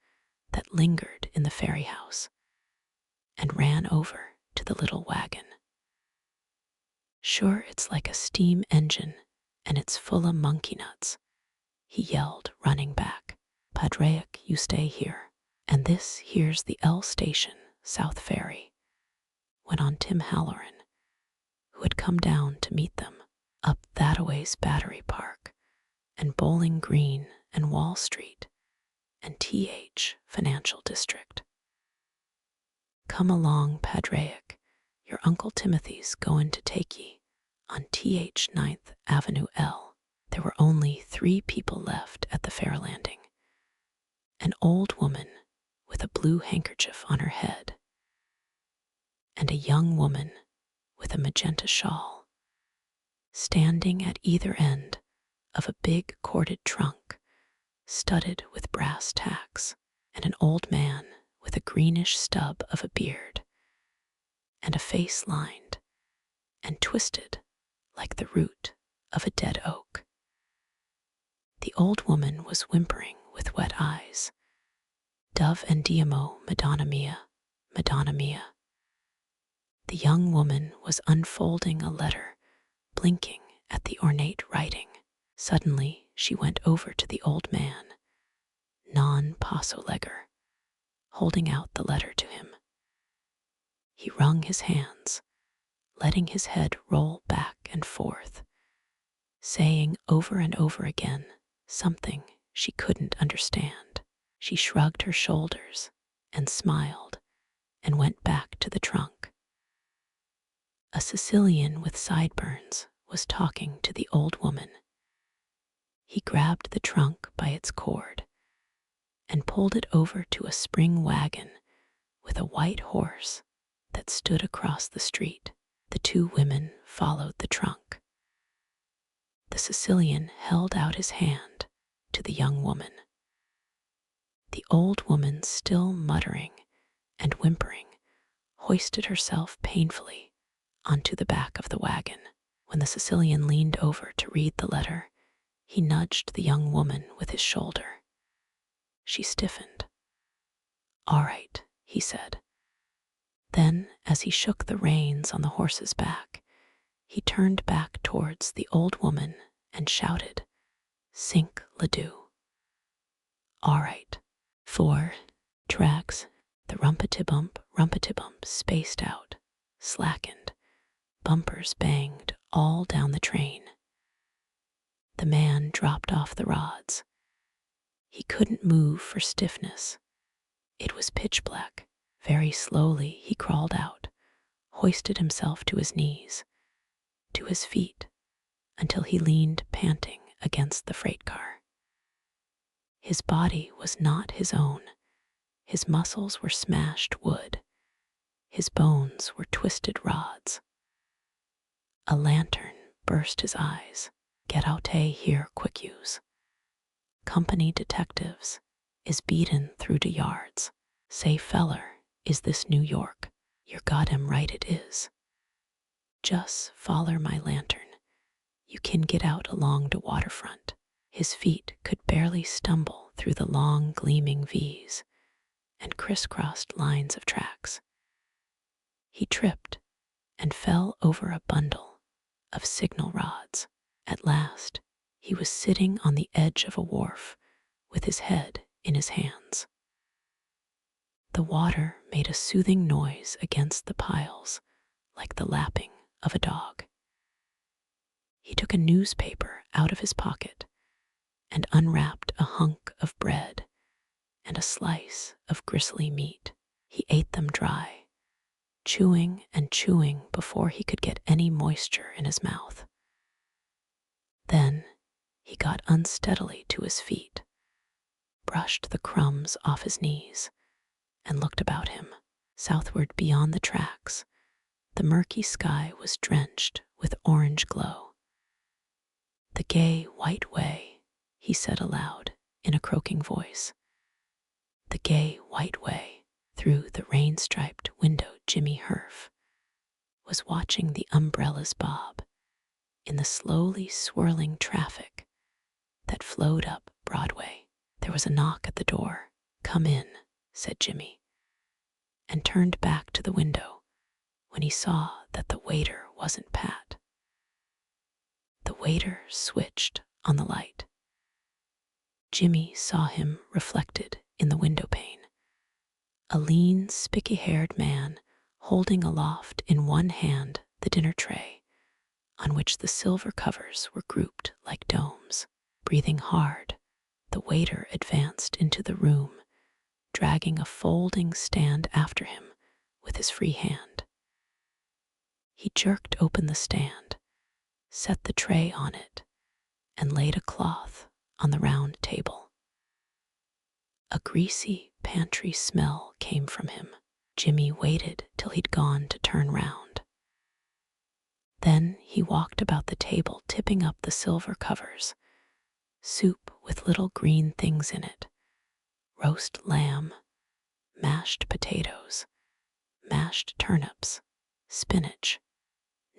that lingered in the ferry house and ran over to the little wagon. Sure, it's like a steam engine, and it's full of monkey nuts, he yelled, running back. Padraic, you stay here. And this here's the L Station, South Ferry, went on Tim Halloran, who had come down to meet them. Up that-a-ways Battery Park, and Bowling Green, and Wall Street, and TH Financial District. Come along, Padraic, your Uncle Timothy's goin' to take ye on TH 9th Avenue L. There were only 3 people left at the fair landing. An old woman with a blue handkerchief on her head, and a young woman with a magenta shawl, standing at either end of a big corded trunk studded with brass tacks, and an old man with a greenish stub of a beard and a face lined and twisted like the root of a dead oak. The old woman was whimpering with wet eyes. Dove and Diamo, Madonna mia, Madonna mia. The young woman was unfolding a letter, blinking at the ornate writing. Suddenly, she went over to the old man, non passo legger, holding out the letter to him. He wrung his hands, letting his head roll back and forth, saying over and over again something she couldn't understand. She shrugged her shoulders and smiled and went back to the trunk. A Sicilian with sideburns was talking to the old woman. He grabbed the trunk by its cord and pulled it over to a spring wagon with a white horse that stood across the street. The 2 women followed the trunk. The Sicilian held out his hand to the young woman. The old woman, still muttering and whimpering, hoisted herself painfully onto the back of the wagon. When the Sicilian leaned over to read the letter, he nudged the young woman with his shoulder. She stiffened. All right, he said. Then, as he shook the reins on the horse's back, he turned back towards the old woman and shouted, Sink Ledoux. All right. 4 tracks, the rumpetibump, spaced out, slackened, bumpers banged all down the train. The man dropped off the rods. He couldn't move for stiffness. It was pitch black. Very slowly he crawled out, hoisted himself to his knees, to his feet, until he leaned panting against the freight car. His body was not his own. His muscles were smashed wood. His bones were twisted rods. A lantern burst his eyes. Get out here, quick use. Company detectives is beaten through de yards. Say, feller, is this New York? You're goddamn right it is. Just foller my lantern. You can get out along the waterfront. His feet could barely stumble through the long, gleaming V's and crisscrossed lines of tracks. He tripped and fell over a bundle of signal rods. At last, he was sitting on the edge of a wharf with his head in his hands. The water made a soothing noise against the piles, like the lapping of a dog. He took a newspaper out of his pocket and unwrapped a hunk of bread and a slice of gristly meat. He ate them dry, chewing and chewing before he could get any moisture in his mouth. Then he got unsteadily to his feet, brushed the crumbs off his knees, and looked about him. Southward beyond the tracks, the murky sky was drenched with orange glow. The gay white way, he said aloud in a croaking voice. The gay white way. Through the rain-striped window, Jimmy Herf was watching the umbrellas bob in the slowly swirling traffic that flowed up Broadway. There was a knock at the door. Come in, said Jimmy, and turned back to the window when he saw that the waiter wasn't Pat. The waiter switched on the light. Jimmy saw him reflected in the window pane. A lean, spiky-haired man holding aloft in one hand the dinner tray, on which the silver covers were grouped like domes. Breathing hard, the waiter advanced into the room, dragging a folding stand after him with his free hand. He jerked open the stand, set the tray on it, and laid a cloth on the round table. A greasy pantry smell came from him. Jimmy waited till he'd gone to turn round. Then he walked about the table, tipping up the silver covers. Soup with little green things in it, roast lamb, mashed potatoes, mashed turnips, spinach.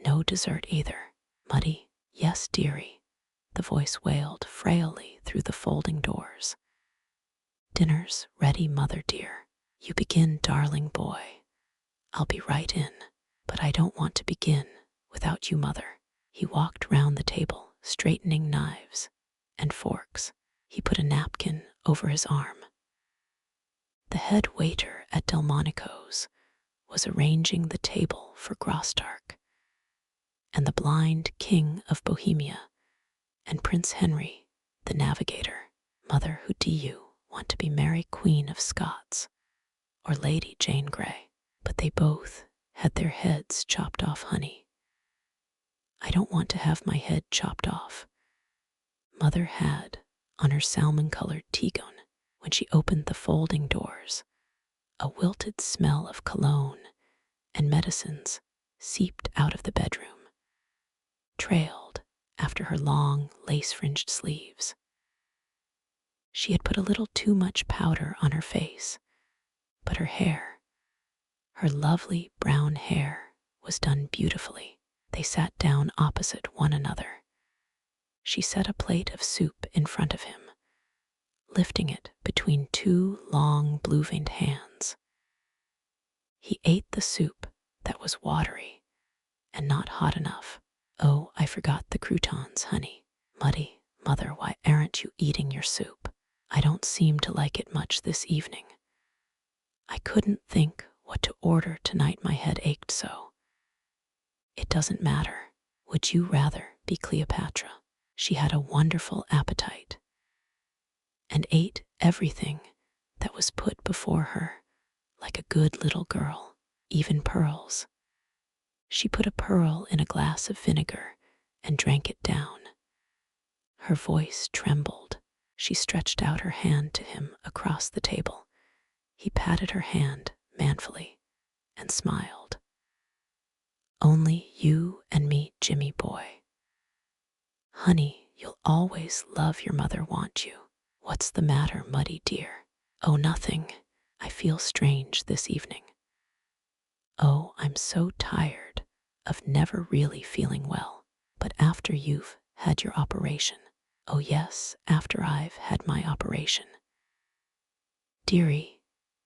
No dessert either. Muddy, yes, dearie, the voice wailed frailly through the folding doors. Dinner's ready, mother dear. You begin, darling boy. I'll be right in, but I don't want to begin without you, mother. He walked round the table, straightening knives and forks. He put a napkin over his arm. The head waiter at Delmonico's was arranging the table for Grostark, and the blind king of Bohemia, and Prince Henry, the navigator. Mother, who do you want to be Mary Queen of Scots or Lady Jane Grey? But they both had their heads chopped off, honey. I don't want to have my head chopped off. Mother had on her salmon-colored tea-gown when she opened the folding doors. A wilted smell of cologne and medicines seeped out of the bedroom, trailed after her long lace-fringed sleeves. She had put a little too much powder on her face, but her hair, her lovely brown hair, was done beautifully. They sat down opposite one another. She set a plate of soup in front of him, lifting it between two long blue-veined hands. He ate the soup that was watery and not hot enough. Oh, I forgot the croutons, honey. Muddy, mother, why aren't you eating your soup? I don't seem to like it much this evening. I couldn't think what to order tonight, my head ached so. It doesn't matter. Would you rather be Cleopatra? She had a wonderful appetite and ate everything that was put before her like a good little girl, even pearls. She put a pearl in a glass of vinegar and drank it down. Her voice trembled. She stretched out her hand to him across the table. He patted her hand manfully and smiled. Only you and me, Jimmy boy. Honey, you'll always love your mother, won't you? What's the matter, Muddy dear? Oh, nothing. I feel strange this evening. Oh, I'm so tired of never really feeling well. But after you've had your operation. Oh, yes, after I've had my operation. Dearie,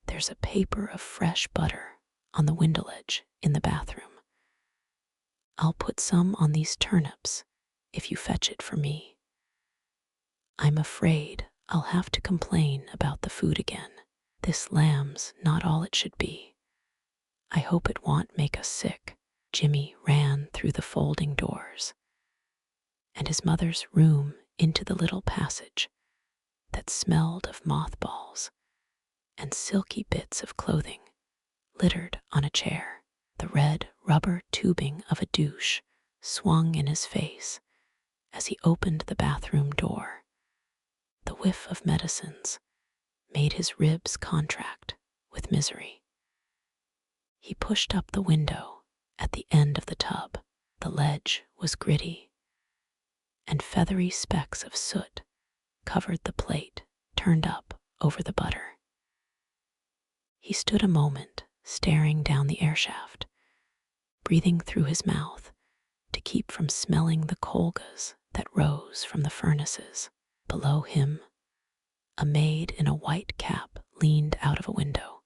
there's a paper of fresh butter on the window ledge in the bathroom. I'll put some on these turnips if you fetch it for me. I'm afraid I'll have to complain about the food again. This lamb's not all it should be. I hope it won't make us sick. Jimmy ran through the folding doors and his mother's room into the little passage that smelled of mothballs and silky bits of clothing littered on a chair. The red rubber tubing of a douche swung in his face as he opened the bathroom door. The whiff of medicines made his ribs contract with misery. He pushed up the window at the end of the tub. The ledge was gritty, and feathery specks of soot covered the plate turned up over the butter. He stood a moment, staring down the airshaft, breathing through his mouth to keep from smelling the colgas that rose from the furnaces. Below him, a maid in a white cap leaned out of a window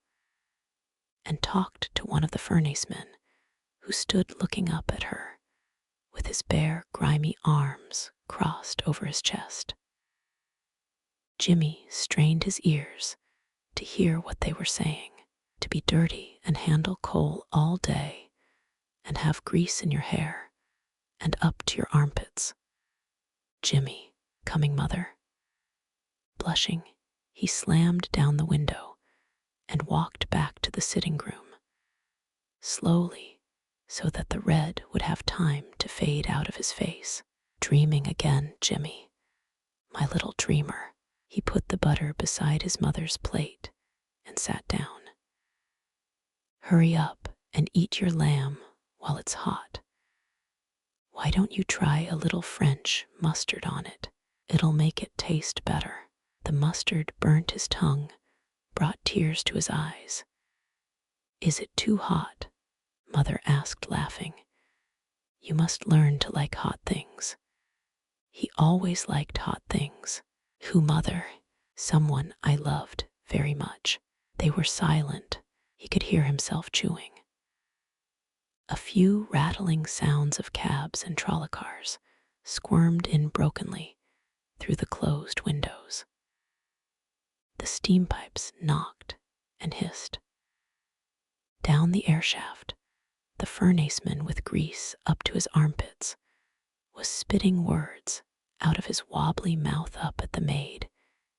and talked to one of the furnacemen who stood looking up at her with his bare, grimy arms crossed over his chest. Jimmy strained his ears to hear what they were saying. To be dirty and handle coal all day and have grease in your hair and up to your armpits. Jimmy, coming, mother. Blushing, he slammed down the window and walked back to the sitting room, slowly, so that the red would have time to fade out of his face. Dreaming again, Jimmy, my little dreamer. He put the butter beside his mother's plate and sat down. Hurry up and eat your lamb while it's hot. Why don't you try a little French mustard on it? It'll make it taste better. The mustard burnt his tongue, brought tears to his eyes. Is it too hot? Mother asked, laughing. You must learn to like hot things. He always liked hot things. Who, mother? Someone I loved very much. They were silent. He could hear himself chewing. A few rattling sounds of cabs and trolley cars squirmed in brokenly through the closed windows. The steam pipes knocked and hissed. Down the airshaft, the furnaceman with grease up to his armpits was spitting words out of his wobbly mouth up at the maid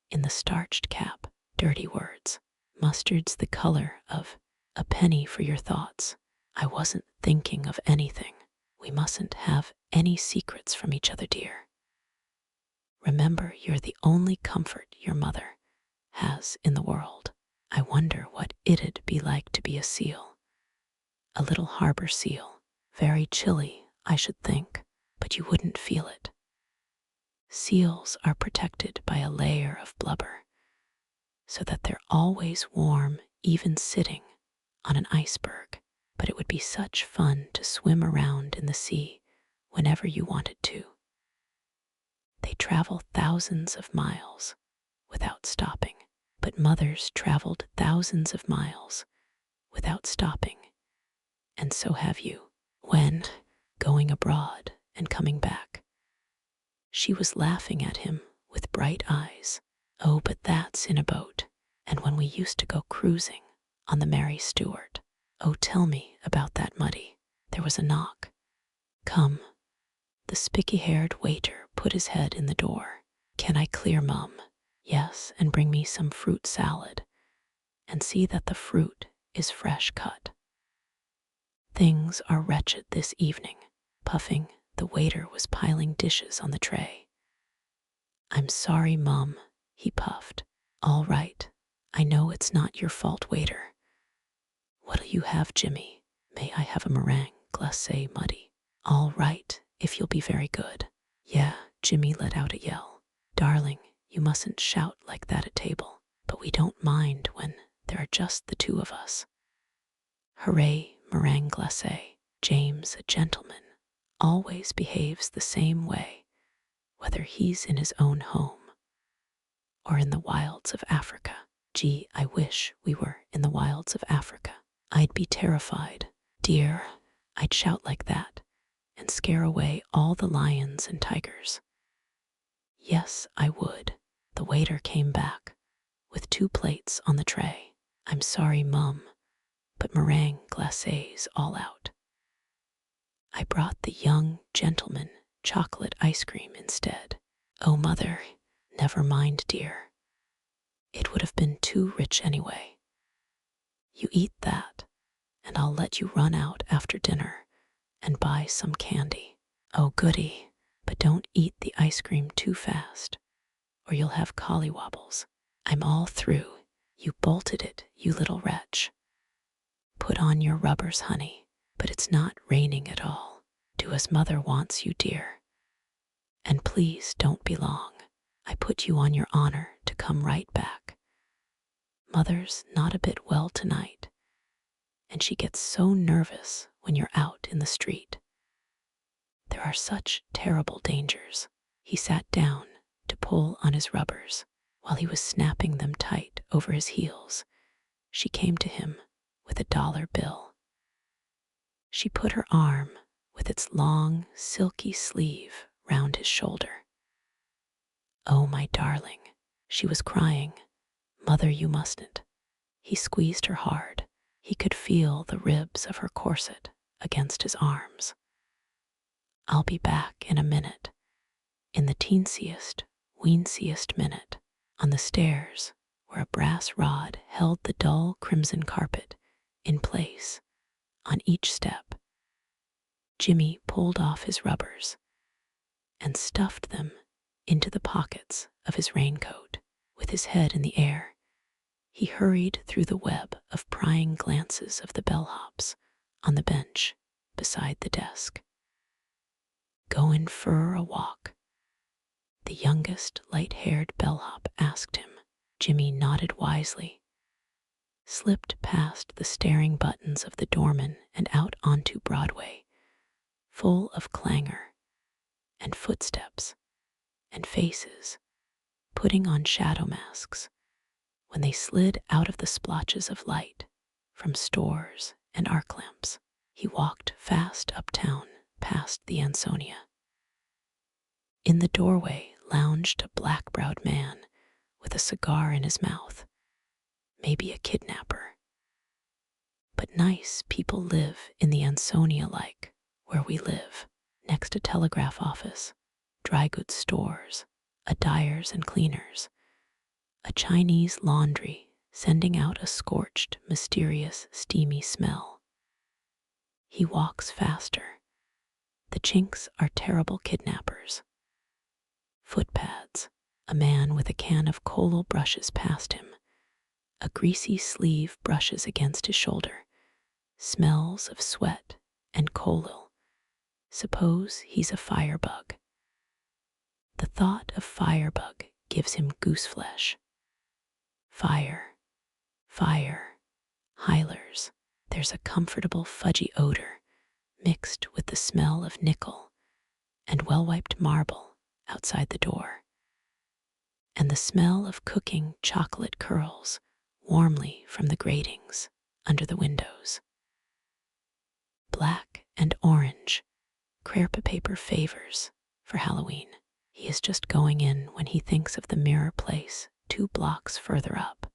in the starched cap. Dirty words. Mustard's the color of a penny for your thoughts. I wasn't thinking of anything. We mustn't have any secrets from each other, dear. Remember, you're the only comfort your mother has in the world. I wonder what it'd be like to be a seal. A little harbor seal. Very chilly, I should think, but you wouldn't feel it. Seals are protected by a layer of blubber, so that they're always warm, even sitting on an iceberg. But it would be such fun to swim around in the sea whenever you wanted to. They travel thousands of miles without stopping, but mothers traveled thousands of miles without stopping, and so have you. When going abroad and coming back, she was laughing at him with bright eyes. Oh, but that's in a boat. And when we used to go cruising on the Mary Stuart. Oh, tell me about that, Muddy. There was a knock. Come. The spiky-haired waiter put his head in the door. Can I clear, Mum? Yes, and bring me some fruit salad. And see that the fruit is fresh cut. Things are wretched this evening. Puffing, the waiter was piling dishes on the tray. I'm sorry, Mum, he puffed. All right, I know it's not your fault, waiter. What'll you have, Jimmy? May I have a meringue glacé muddy? All right, if you'll be very good. Yeah, Jimmy let out a yell. Darling, you mustn't shout like that at table, but we don't mind when there are just the two of us. Hooray, meringue glacé. James, a gentleman, always behaves the same way, whether he's in his own home or in the wilds of Africa. Gee, I wish we were in the wilds of Africa. I'd be terrified. Dear, I'd shout like that and scare away all the lions and tigers. Yes, I would. The waiter came back with 2 plates on the tray. I'm sorry, Mum, but meringue glacé's all out. I brought the young gentleman chocolate ice cream instead. Oh, Mother, never mind, dear. It would have been too rich anyway. You eat that, and I'll let you run out after dinner and buy some candy. Oh, goody, but don't eat the ice cream too fast, or you'll have collywobbles. I'm all through. You bolted it, you little wretch. Put on your rubbers, honey, but it's not raining at all. Do as Mother wants you, dear. And please don't be long. I put you on your honor to come right back. Mother's not a bit well tonight, and she gets so nervous when you're out in the street. There are such terrible dangers. He sat down to pull on his rubbers. While he was snapping them tight over his heels, she came to him with a dollar bill. She put her arm with its long, silky sleeve round his shoulder. Oh, my darling, she was crying. Mother, you mustn't. He squeezed her hard. He could feel the ribs of her corset against his arms. I'll be back in a minute. In the teensiest, weensiest minute, on the stairs where a brass rod held the dull crimson carpet in place on each step, Jimmy pulled off his rubbers and stuffed them into the pockets of his raincoat. With his head in the air, he hurried through the web of prying glances of the bellhops on the bench beside the desk. Goin' for a walk? The youngest light-haired bellhop asked him. Jimmy nodded wisely, slipped past the staring buttons of the doorman and out onto Broadway, full of clangor and footsteps and faces putting on shadow masks when they slid out of the splotches of light from stores and arc lamps. He walked fast uptown past the Ansonia. In the doorway lounged a black-browed man with a cigar in his mouth, maybe a kidnapper. But nice people live in the Ansonia, like where we live, next a telegraph office, dry goods stores, a dyer's and cleaner's, a Chinese laundry sending out a scorched, mysterious, steamy smell. He walks faster. The Chinks are terrible kidnappers. Footpads. A man with a can of kohl brushes past him. A greasy sleeve brushes against his shoulder. Smells of sweat and kohl. Suppose he's a firebug. The thought of firebug gives him goose flesh. Fire, fire, Hylers. There's a comfortable fudgy odor mixed with the smell of nickel and well-wiped marble outside the door, and the smell of cooking chocolate curls warmly from the gratings under the windows. Black and orange, crepe paper favors for Halloween. He is just going in when he thinks of the mirror place 2 blocks further up.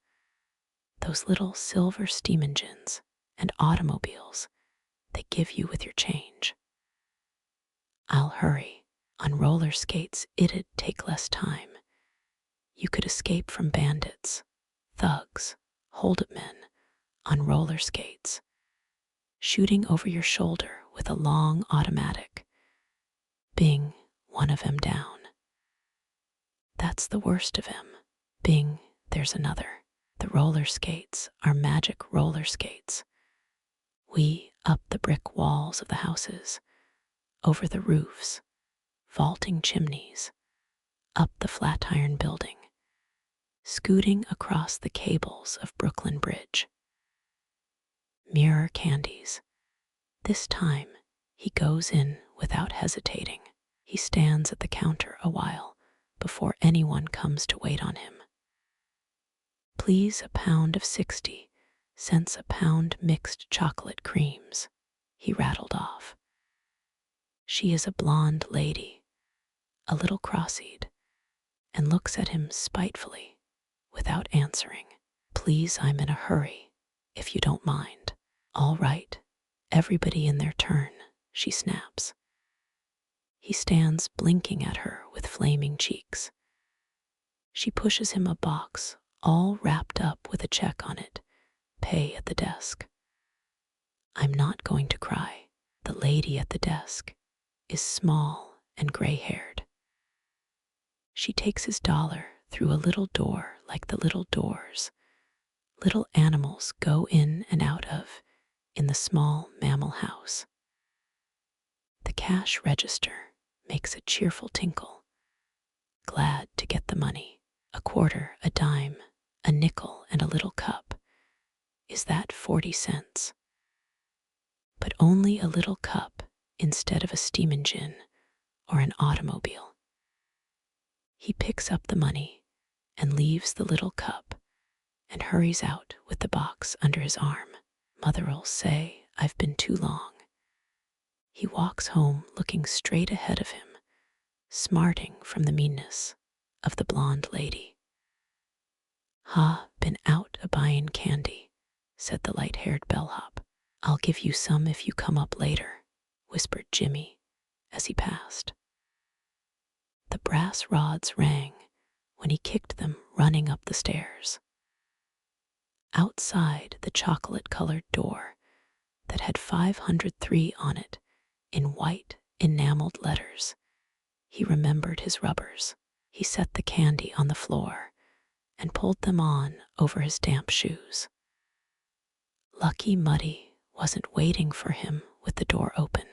Those little silver steam engines and automobiles they give you with your change. I'll hurry. On roller skates, it'd take less time. You could escape from bandits, thugs, hold-up men on roller skates, shooting over your shoulder with a long automatic. Bing, one of 'em down. That's the worst of him. Bing, there's another. The roller skates are magic roller skates. We up the brick walls of the houses, over the roofs, vaulting chimneys, up the Flatiron Building, scooting across the cables of Brooklyn Bridge. Mirror candies. This time, he goes in without hesitating. He stands at the counter a while before anyone comes to wait on him. Please, a pound of 60 cents a pound mixed chocolate creams, he rattled off. She is a blonde lady, a little cross-eyed, and looks at him spitefully without answering. Please, I'm in a hurry, if you don't mind. All right, everybody in their turn, she snaps. He stands blinking at her with flaming cheeks. She pushes him a box all wrapped up with a check on it. Pay at the desk. I'm not going to cry. The lady at the desk is small and gray-haired. She takes his dollar through a little door like the little doors little animals go in and out of in the small mammal house. The cash register makes a cheerful tinkle, glad to get the money. A quarter, a dime, a nickel, and a little cup. Is that 40 cents? But only a little cup instead of a steam engine or an automobile. He picks up the money and leaves the little cup and hurries out with the box under his arm. Mother'll say I've been too long. He walks home looking straight ahead of him, smarting from the meanness of the blonde lady. "Ha, been out a-buying candy," said the light-haired bellhop. "I'll give you some if you come up later," whispered Jimmy as he passed. The brass rods rang when he kicked them running up the stairs. Outside the chocolate-colored door that had 503 on it in white enameled letters, he remembered his rubbers. He set the candy on the floor and pulled them on over his damp shoes. Lucky Muddy wasn't waiting for him with the door open.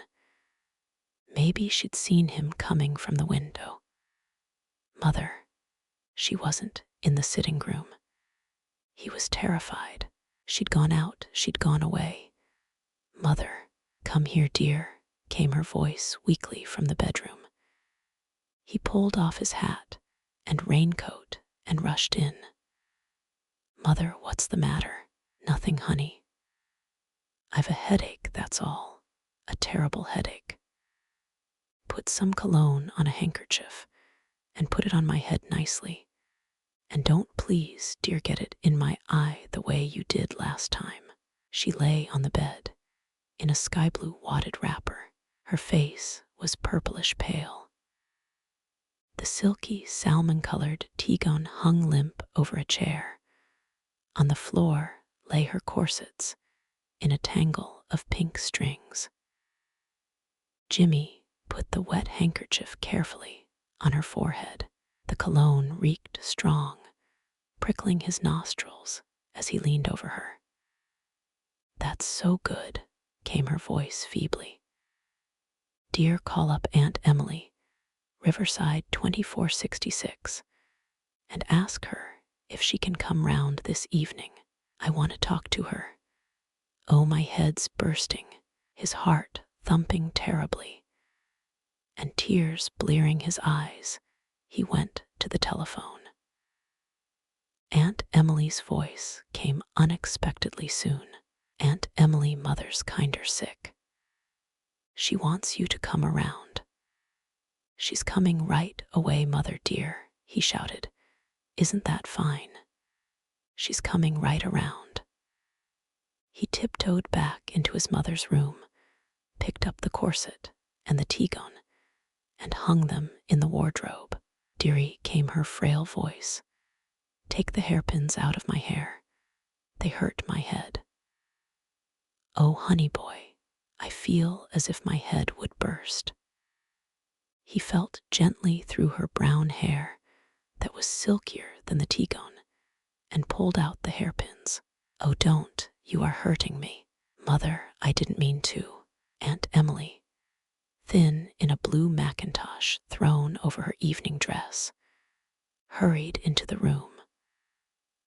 Maybe she'd seen him coming from the window. Mother, she wasn't in the sitting room. He was terrified. She'd gone out, she'd gone away. "Mother, come here, dear," came her voice weakly from the bedroom. He pulled off his hat and raincoat and rushed in. "Mother, what's the matter?" "Nothing, honey. I've a headache, that's all. A terrible headache. Put some cologne on a handkerchief and put it on my head nicely. And don't please, dear, get it in my eye the way you did last time." She lay on the bed in a sky-blue wadded wrapper. Her face was purplish pale. The silky salmon-colored tea-gown hung limp over a chair. On the floor lay her corsets in a tangle of pink strings. Jimmy put the wet handkerchief carefully on her forehead. The cologne reeked strong, prickling his nostrils as he leaned over her. "That's so good," came her voice feebly. "Dear, call up Aunt Emily, Riverside 2466, and ask her if she can come round this evening. I want to talk to her." Oh, my head's bursting, his heart thumping terribly, and tears blearing his eyes. He went to the telephone. Aunt Emily's voice came unexpectedly soon. "Aunt Emily, mother's kinder sick. She wants you to come around." "She's coming right away, mother dear," he shouted. "Isn't that fine? She's coming right around." He tiptoed back into his mother's room, picked up the corset and the tea-gown, and hung them in the wardrobe. "Dearie," came her frail voice, "take the hairpins out of my hair. They hurt my head." "Oh, honey boy, I feel as if my head would burst." He felt gently through her brown hair that was silkier than the tea-gown and pulled out the hairpins. "Oh, don't, you are hurting me." "Mother, I didn't mean to." Aunt Emily, thin in a blue mackintosh thrown over her evening dress, hurried into the room,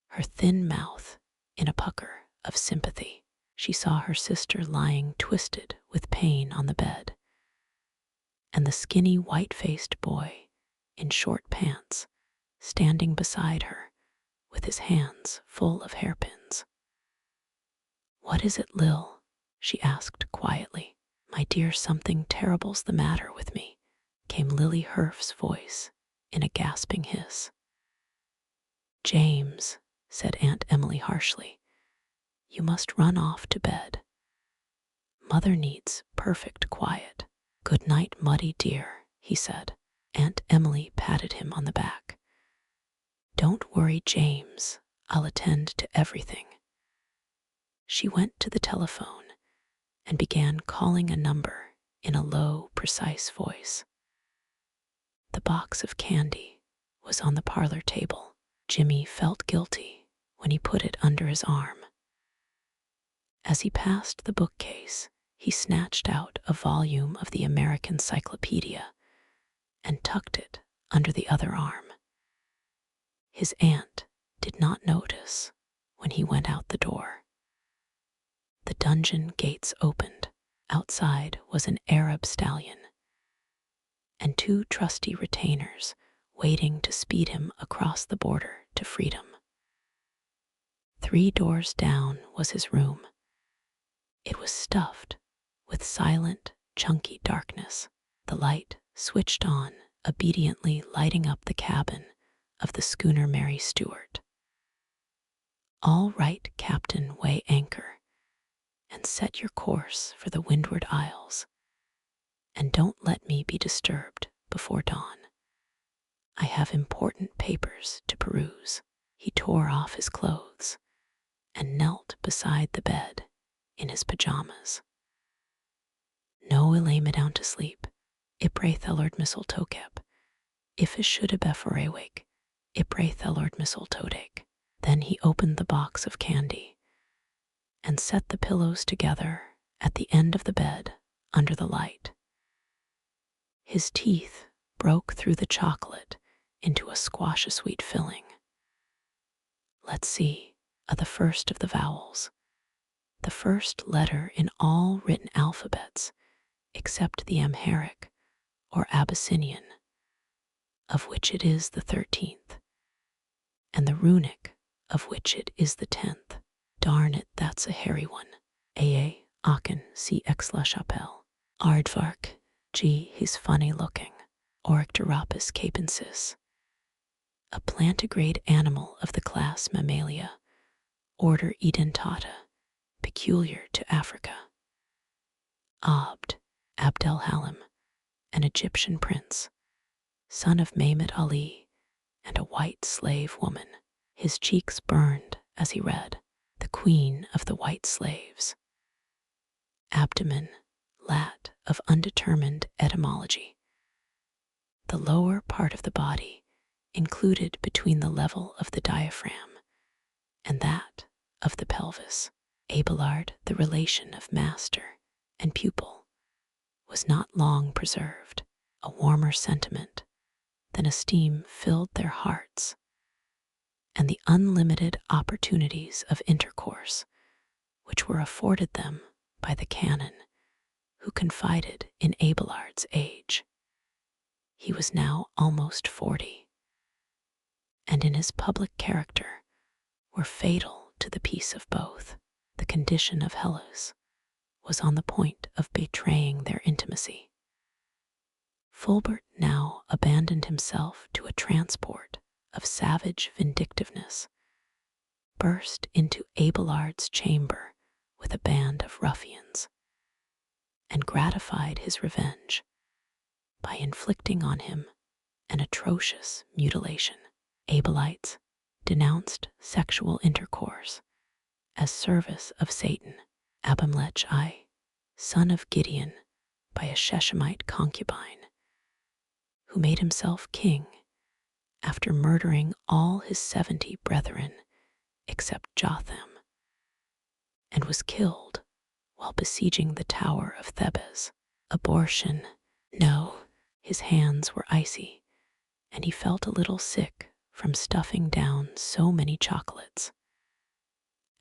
her thin mouth in a pucker of sympathy. She saw her sister lying twisted with pain on the bed, and the skinny white-faced boy in short pants standing beside her with his hands full of hairpins. "What is it, Lil?" she asked quietly. "My dear, something terrible's the matter with me," came Lily Herf's voice in a gasping hiss. "James," said Aunt Emily harshly, "you must run off to bed. Mother needs perfect quiet." "Good night, Muddy dear," he said. Aunt Emily patted him on the back. "Don't worry, James. I'll attend to everything." She went to the telephone and began calling a number in a low, precise voice. The box of candy was on the parlor table. Jimmy felt guilty when he put it under his arm. As he passed the bookcase, he snatched out a volume of the American Cyclopedia and tucked it under the other arm. His aunt did not notice when he went out the door. The dungeon gates opened. Outside was an Arab stallion and 2 trusty retainers waiting to speed him across the border to freedom. 3 doors down was his room. It was stuffed with silent, chunky darkness, the light switched on, obediently lighting up the cabin of the schooner Mary Stuart. "All right, Captain, weigh anchor and set your course for the Windward Isles, and don't let me be disturbed before dawn. I have important papers to peruse." He tore off his clothes and knelt beside the bed in his pajamas. "No, lay me down to sleep. Ipre thellard mistletoe if it should a beforewake, Ipre thellard mistletoe." Then he opened the box of candy and set the pillows together at the end of the bed under the light. His teeth broke through the chocolate into a squash-a-sweet filling. "Let's see, the first of the vowels, the first letter in all written alphabets except the Amharic or Abyssinian, of which it is the 13th, and the Runic, of which it is the 10th. Darn it, that's a hairy one. Aa, Aachen, C. X. La Chapelle. Aardvark, G. He's funny looking. Orycteropus capensis. A plantigrade animal of the class Mammalia, order Edentata, peculiar to Africa. Abd, Abdel-Halim, an Egyptian prince, son of Mehmet Ali and a white slave woman. His cheeks burned as he read, "The Queen of the White Slaves." Abdomen, lat of undetermined etymology. The lower part of the body included between the level of the diaphragm and that of the pelvis. Abelard, the relation of master and pupil, was not long preserved. A warmer sentiment than esteem filled their hearts, and the unlimited opportunities of intercourse which were afforded them by the canon who confided in Abelard's age. He was now almost 40, and in his public character were fatal to the peace of both. The condition of Hellas was on the point of betraying their intimacy. Fulbert now abandoned himself to a transport of savage vindictiveness, burst into Abelard's chamber with a band of ruffians, and gratified his revenge by inflicting on him an atrocious mutilation. Abelites denounced sexual intercourse as service of Satan. Abimelech I, son of Gideon by a Shechemite concubine, who made himself king after murdering all his 70 brethren except Jotham, and was killed while besieging the Tower of Thebes. Abortion. No, his hands were icy, and he felt a little sick from stuffing down so many chocolates.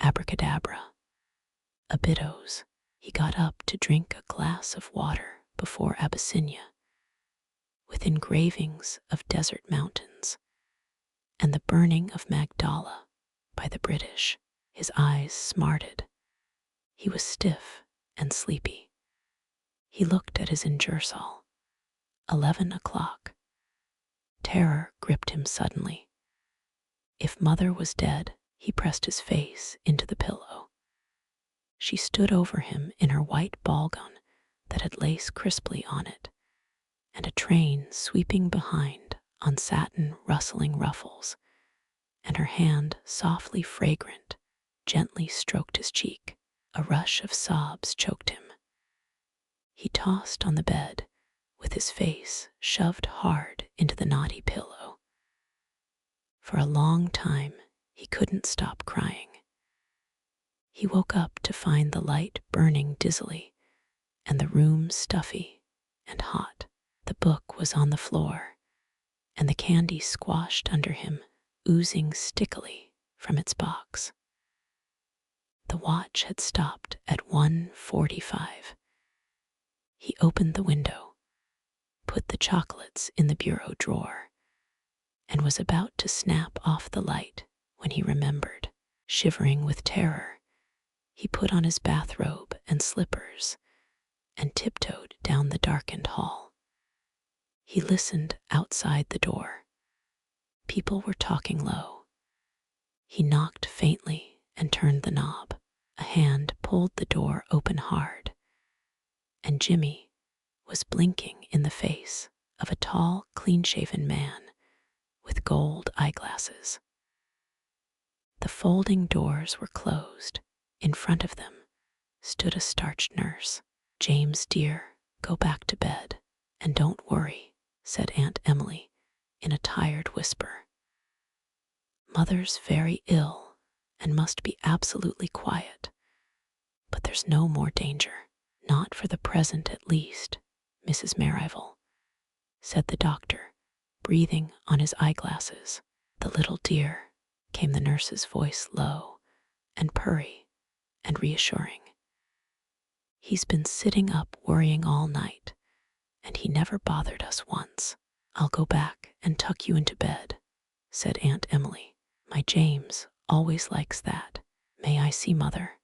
Abracadabra. Abydos. He got up to drink a glass of water before Abyssinia, with engravings of desert mountains, and the burning of Magdala by the British. His eyes smarted. He was stiff and sleepy. He looked at his ingersoll. 11 o'clock. Terror gripped him suddenly. If Mother was dead, he pressed his face into the pillow. She stood over him in her white ball gown that had lace crisply on it, and a train sweeping behind on satin rustling ruffles, and her hand, softly fragrant, gently stroked his cheek. A rush of sobs choked him. He tossed on the bed, with his face shoved hard into the knotty pillow. For a long time, he couldn't stop crying. He woke up to find the light burning dizzily, and the room stuffy and hot. The book was on the floor, and the candy squashed under him, oozing stickily from its box. The watch had stopped at 1:45. He opened the window, put the chocolates in the bureau drawer, and was about to snap off the light when he remembered. Shivering with terror, he put on his bathrobe and slippers and tiptoed down the darkened hall. He listened outside the door. People were talking low. He knocked faintly and turned the knob. A hand pulled the door open hard, and Jimmy was blinking in the face of a tall, clean-shaven man with gold eyeglasses. The folding doors were closed. In front of them stood a starched nurse. "James, dear, go back to bed, and don't worry," said Aunt Emily in a tired whisper. "Mother's very ill and must be absolutely quiet, but there's no more danger. Not for the present, at least, Mrs. Merivale," said the doctor, breathing on his eyeglasses. "The little dear," came the nurse's voice, low and purry and reassuring. "He's been sitting up worrying all night, and he never bothered us once." "I'll go back and tuck you into bed," said Aunt Emily. "My James always likes that. May I see Mother?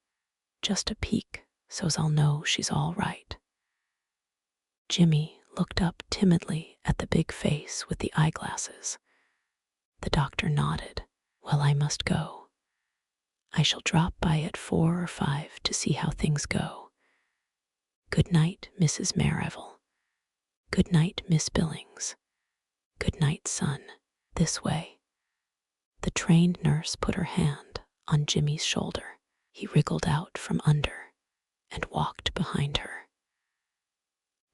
Just a peek, so's I'll know she's all right." Jimmy looked up timidly at the big face with the eyeglasses. The doctor nodded. "Well, I must go. I shall drop by at 4 or 5 to see how things go. Good night, Mrs. Merivale. Good night, Miss Billings. Good night, son. This way." The trained nurse put her hand on Jimmy's shoulder. He wriggled out from under and walked behind her.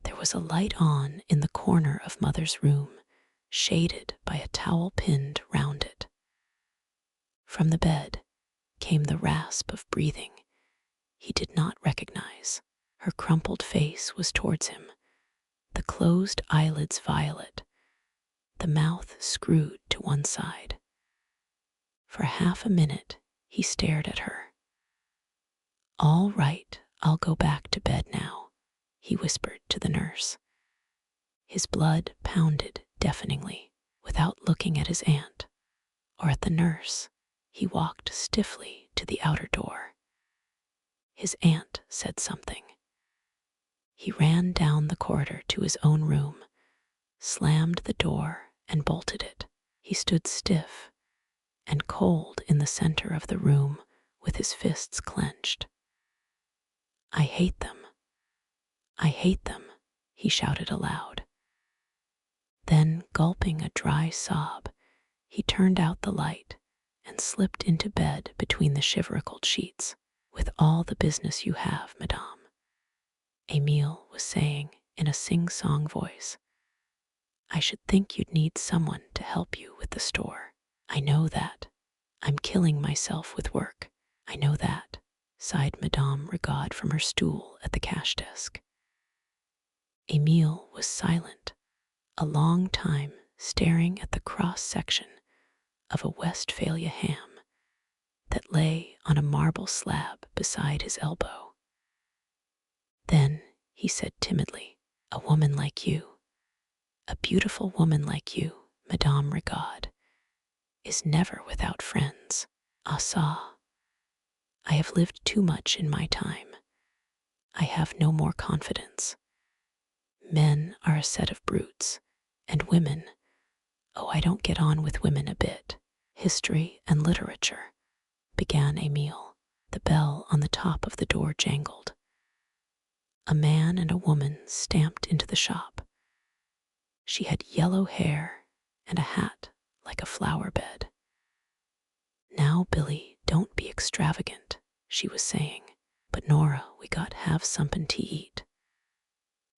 There was a light on in the corner of Mother's room, shaded by a towel pinned round it. From the bed came the rasp of breathing he did not recognize. Her crumpled face was towards him, the closed eyelids violet, the mouth screwed to one side. For half a minute he stared at her. "All right, I'll go back to bed now," he whispered to the nurse. His blood pounded deafeningly. Without looking at his aunt or at the nurse, he walked stiffly to the outer door. His aunt said something. He ran down the corridor to his own room, slammed the door and bolted it. He stood stiff and cold in the center of the room with his fists clenched. "I hate them. I hate them," he shouted aloud. Then, gulping a dry sob, he turned out the light and slipped into bed between the shivericled sheets. "With all the business you have, madame," Emile was saying in a sing-song voice, "I should think you'd need someone to help you with the store." "I know that," I'm killing myself with work. I know that, sighed Madame Rigaud from her stool at the cash desk. Emile was silent, a long time staring at the cross-section of a Westphalia ham that lay on a marble slab beside his elbow. Then he said timidly, "A woman like you, a beautiful woman like you, Madame Rigaud, is never without friends. Ah ça, I have lived too much in my time. I have no more confidence. Men are a set of brutes, and women, oh, I don't get on with women a bit. History and literature," began Emile. The bell on the top of the door jangled. A man and a woman stamped into the shop. She had yellow hair and a hat like a flower bed. "Now, Billy, don't be extravagant," she was saying. "But Nora, we got have somethin' to eat.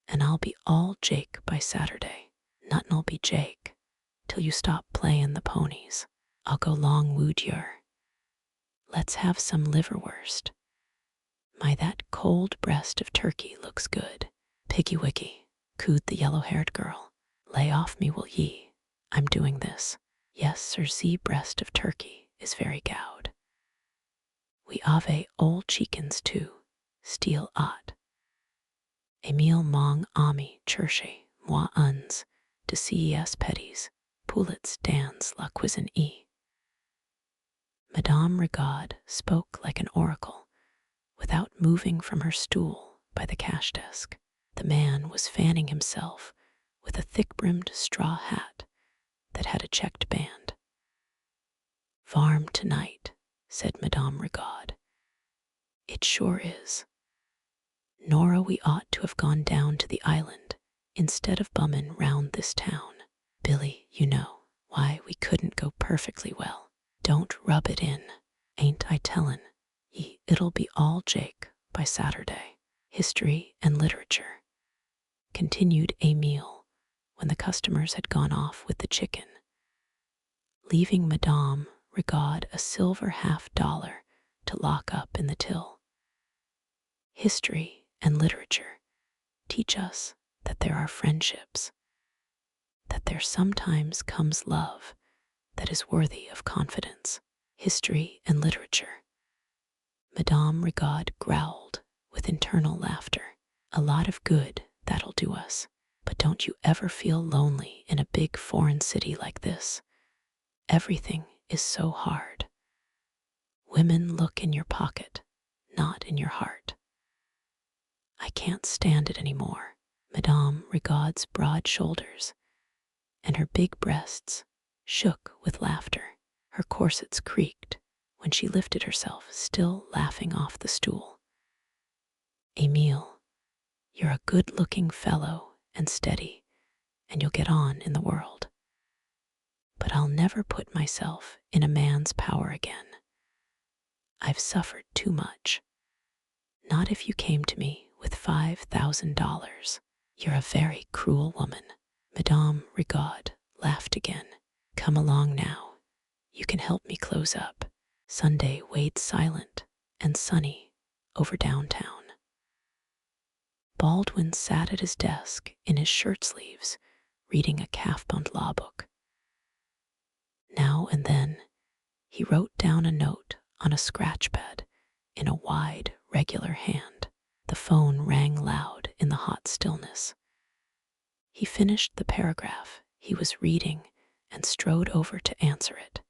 And I'll be all Jake by Saturday. Nothin'll be Jake till you stop playin' the ponies. I'll go long wood yer. Let's have some liverwurst. My, that cold breast of turkey looks good." "Piggy wicky," cooed the yellow-haired girl. "Lay off me, will ye? I'm doing this. Yes, sir, breast of turkey is very gowd. We ave old chickens too, steel ot. Emile mong ami cherche moi uns de ces petits poulets dans la cuisine." Madame Rigaud spoke like an oracle, without moving from her stool by the cash desk. The man was fanning himself with a thick-brimmed straw hat that had a checked band. "Varm tonight," said Madame Rigaud. "It sure is. Nora, we ought to have gone down to the island instead of bummin' round this town. Billy, you know, why we couldn't go perfectly well. Don't rub it in. Ain't I tellin' ye it'll be all Jake by Saturday." "History and literature," continued Emile when the customers had gone off with the chicken, leaving Madame Rigaud a silver $50 to lock up in the till. "History and literature teach us that there are friendships, that there sometimes comes love that is worthy of confidence." "History and literature," Madame Rigaud growled with internal laughter. "A lot of good that'll do us. But don't you ever feel lonely in a big foreign city like this? Everything is so hard. Women look in your pocket, not in your heart. I can't stand it any more." Madame Rigaud's broad shoulders and her big breasts shook with laughter. Her corsets creaked when she lifted herself, still laughing, off the stool. "Emile, you're a good-looking fellow and steady, and you'll get on in the world. But I'll never put myself in a man's power again. I've suffered too much. Not if you came to me with $5,000. You're a very cruel woman." Madame Rigaud laughed again. "Come along now. You can help me close up." Sunday weighed silent and sunny over downtown. Baldwin sat at his desk in his shirt sleeves, reading a calf-bound law book. Now and then, he wrote down a note on a scratch pad in a wide, regular hand. The phone rang loud in the hot stillness. He finished the paragraph he was reading and strode over to answer it.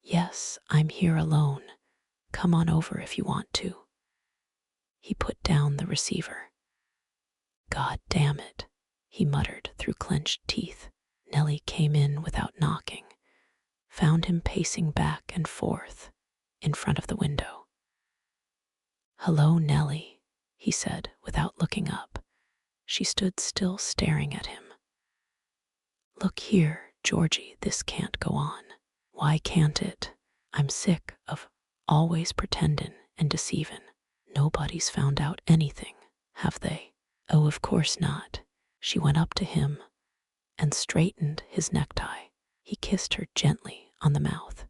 "Yes, I'm here alone. Come on over if you want to." He put down the receiver. "God damn it," he muttered through clenched teeth. Nellie came in without knocking, found him pacing back and forth in front of the window. "Hello, Nellie," he said without looking up. She stood still, staring at him. "Look here, Georgie, this can't go on." "Why can't it? I'm sick of always pretendin' and deceivin'. Nobody's found out anything, have they?" "Oh, of course not." She went up to him and straightened his necktie. He kissed her gently on the mouth.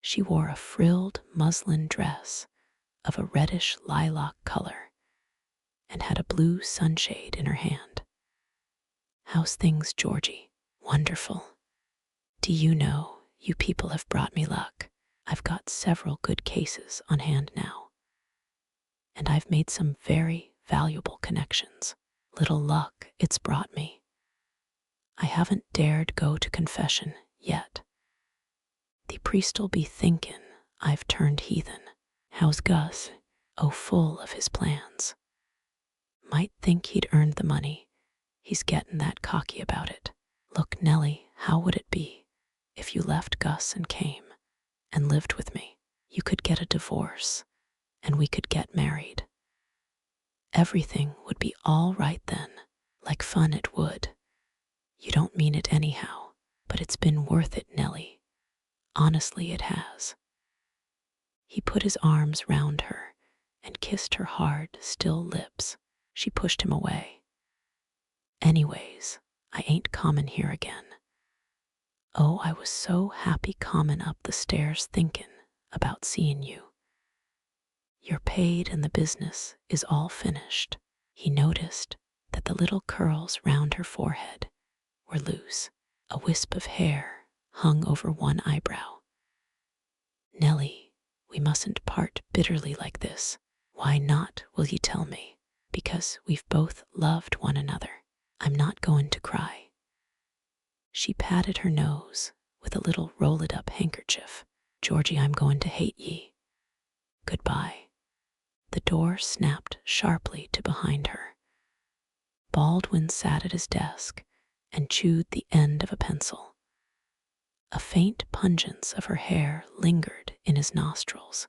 She wore a frilled muslin dress of a reddish lilac color and had a blue sunshade in her hand. "How's things, Georgie?" "Wonderful. Do you know, you people have brought me luck. I've got several good cases on hand now, and I've made some very valuable connections. Little luck it's brought me. I haven't dared go to confession yet. The priest'll be thinkin' I've turned heathen. How's Gus? Oh, full of his plans. Might think he'd earned the money. He's gettin' that cocky about it. Look, Nellie, how would it be if you left Gus and came and lived with me? You could get a divorce, and we could get married. Everything would be all right then, like fun it would. You don't mean it anyhow, but it's been worth it, Nellie. Honestly, it has." He put his arms round her and kissed her hard, still lips. She pushed him away. "Anyways, I ain't comin' here again. Oh, I was so happy comin' up the stairs thinkin' about seein' you. You're paid and the business is all finished." He noticed that the little curls round her forehead were loose. A wisp of hair hung over one eyebrow. "Nellie, we mustn't part bitterly like this." "Why not, will you tell me?" "Because we've both loved one another. I'm not goin' to cry." She patted her nose with a little rolled-up handkerchief. "Georgie, I'm goin' to hate ye. Goodbye." The door snapped sharply to behind her. Baldwin sat at his desk and chewed the end of a pencil. A faint pungence of her hair lingered in his nostrils.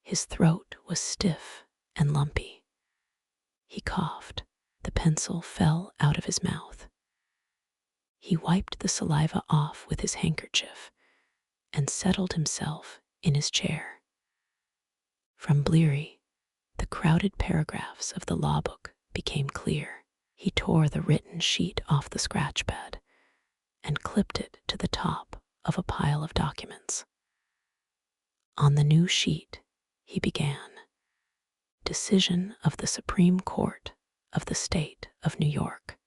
His throat was stiff and lumpy. He coughed. The pencil fell out of his mouth. He wiped the saliva off with his handkerchief and settled himself in his chair. From Bleary, the crowded paragraphs of the law book became clear. He tore the written sheet off the scratchpad and clipped it to the top of a pile of documents. On the new sheet, he began, "Decision of the Supreme Court of the State of New York."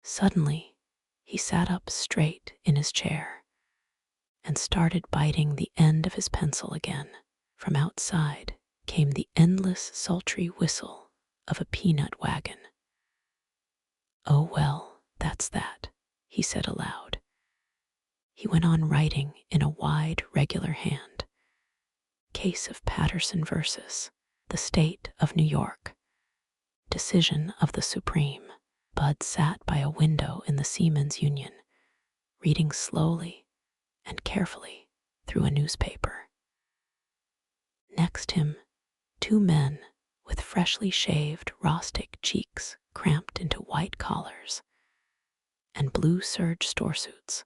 Suddenly, he sat up straight in his chair and started biting the end of his pencil again. From outside came the endless sultry whistle of a peanut wagon. "Oh, well, that's that," he said aloud. He went on writing in a wide, regular hand. "Case of Patterson versus the State of New York. Decision of the Supreme." Bud sat by a window in the Seamen's Union, reading slowly and carefully through a newspaper. Next him, two men with freshly shaved, rustic cheeks cramped into white collars and blue serge store suits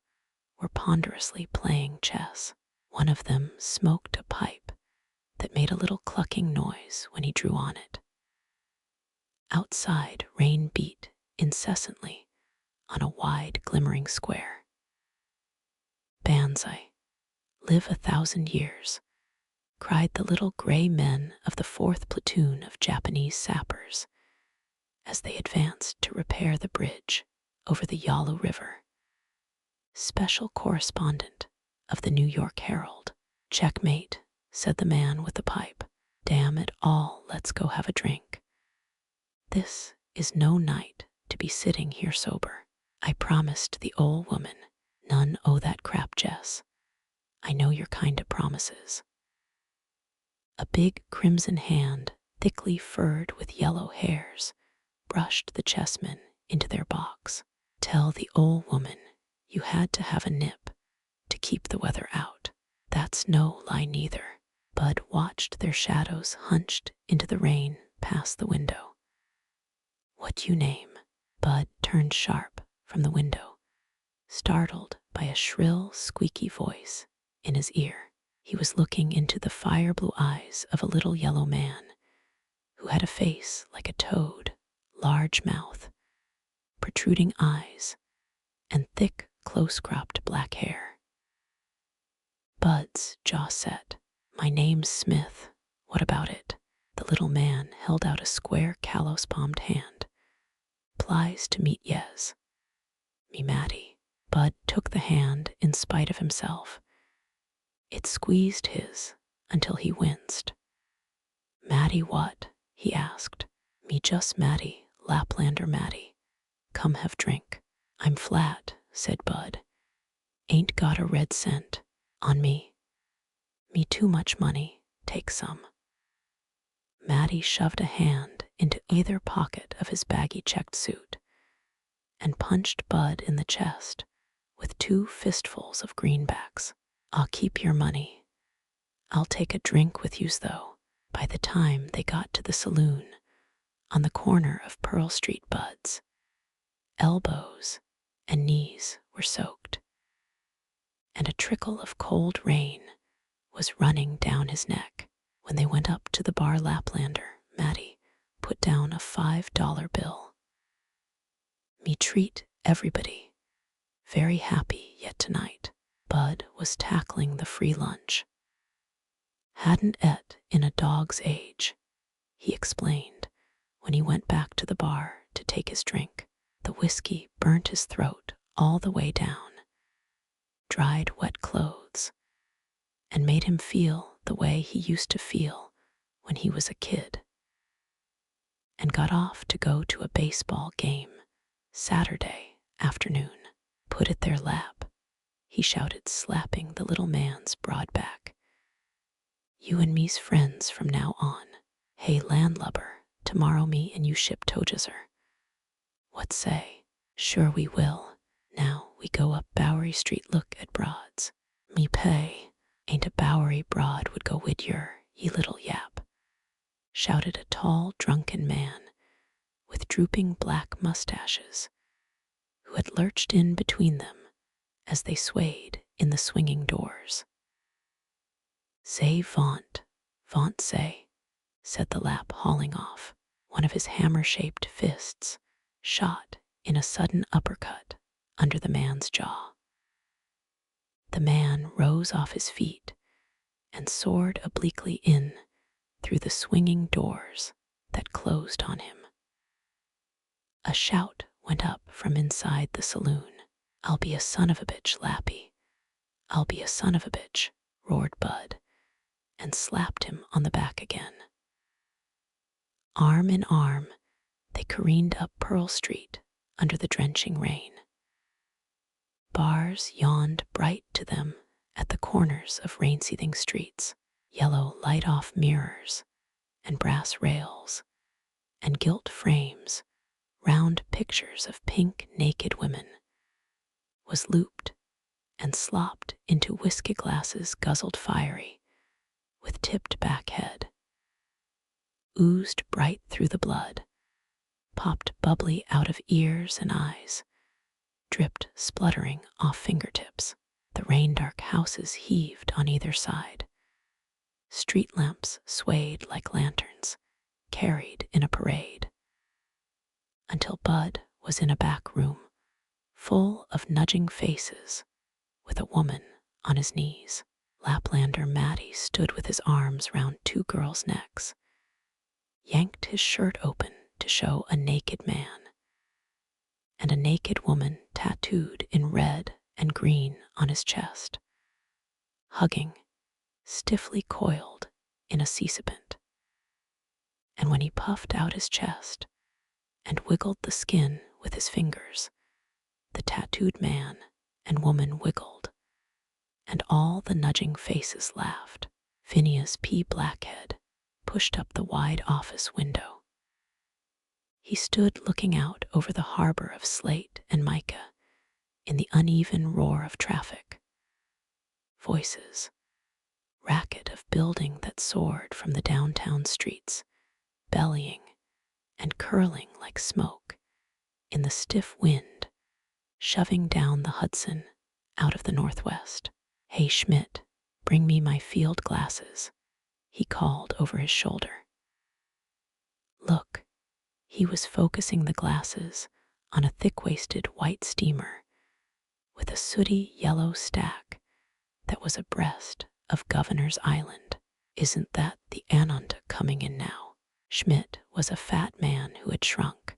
were ponderously playing chess. One of them smoked a pipe that made a little clucking noise when he drew on it. Outside, rain beat incessantly on a wide, glimmering square. "Banzai, live 1,000 years," cried the little gray men of the 4th platoon of Japanese sappers as they advanced to repair the bridge over the Yalu River. Special correspondent of the New York Herald. "Checkmate," said the man with the pipe. "Damn it all, let's go have a drink. This is no night to be sitting here sober. I promised the old woman none o' that crap, Jess. I know your kind of promises." A big crimson hand, thickly furred with yellow hairs, brushed the chessmen into their box. "Tell the old woman you had to have a nip to keep the weather out." "That's no lie neither." Bud watched their shadows hunched into the rain past the window. "What you name?" Bud turned sharp from the window, startled by a shrill, squeaky voice in his ear. He was looking into the fire-blue eyes of a little yellow man who had a face like a toad, large mouth, protruding eyes, and thick, close-cropped black hair. Bud's jaw set. My name's Smith. What about it? The little man held out a square, callous-palmed hand. Plies to meet yes. Me Matty. Bud took the hand in spite of himself. It squeezed his until he winced. Matty what? He asked. Me just Matty, Laplander Matty. Come have drink. I'm flat, said Bud. Ain't got a red cent. On me. Me too much money. Take some. Matty shoved a hand into either pocket of his baggy checked suit and punched Bud in the chest with 2 fistfuls of greenbacks. I'll keep your money. I'll take a drink with yous though. By the time they got to the saloon on the corner of Pearl Street, Bud's elbows and knees were soaked, and a trickle of cold rain was running down his neck. When they went up to the bar, Laplander Matty put down a $5 bill. Me treat everybody. Very happy yet tonight. Bud was tackling the free lunch. Hadn't et in a dog's age, he explained when he went back to the bar to take his drink. The whiskey burnt his throat all the way down, dried wet clothes, and made him feel the way he used to feel when he was a kid, and got off to go to a baseball game Saturday afternoon. Put it there, Lap, he shouted, slapping the little man's broad back. You and me's friends from now on. Hey, landlubber, tomorrow me and you ship Tojazer. What say? Sure we will. Now we go up Bowery Street, look at broads. Me pay. Ain't a Bowery broad would go wid yer, ye little yap, shouted a tall, drunken man with drooping black mustaches, who had lurched in between them as they swayed in the swinging doors. Say vaunt say, said the Lap, hauling off. One of his hammer-shaped fists shot in a sudden uppercut under the man's jaw. The man rose off his feet and soared obliquely in through the swinging doors that closed on him. A shout went up from inside the saloon. I'll be a son of a bitch, Lappy. I'll be a son of a bitch, roared Bud, and slapped him on the back again. Arm in arm, they careened up Pearl Street under the drenching rain. Bars yawned bright to them at the corners of rain-seething streets, yellow light-off mirrors and brass rails and gilt frames, round pictures of pink naked women, was looped and slopped into whiskey glasses guzzled fiery, with tipped back head, oozed bright through the blood, popped bubbly out of ears and eyes, dripped spluttering off fingertips. The rain-dark houses heaved on either side. Street lamps swayed like lanterns, carried in a parade, until Bud was in a back room, full of nudging faces, with a woman on his knees. Laplander Matty stood with his arms round 2 girls' necks, yanked his shirt open to show a naked man, and a naked woman tattooed in red and green on his chest, hugging, stiffly coiled in a seasipent. And when he puffed out his chest and wiggled the skin with his fingers, the tattooed man and woman wiggled, and all the nudging faces laughed. Phineas P. Blackhead pushed up the wide office window. He stood looking out over the harbor of slate and mica in the uneven roar of traffic. Voices, racket of building that soared from the downtown streets, bellying and curling like smoke in the stiff wind, shoving down the Hudson out of the northwest. Hey, Schmidt, bring me my field glasses, he called over his shoulder. Look, he was focusing the glasses on a thick-waisted white steamer with a sooty yellow stack that was abreast of Governor's Island. Isn't that the Ananda coming in now? Schmidt was a fat man who had shrunk.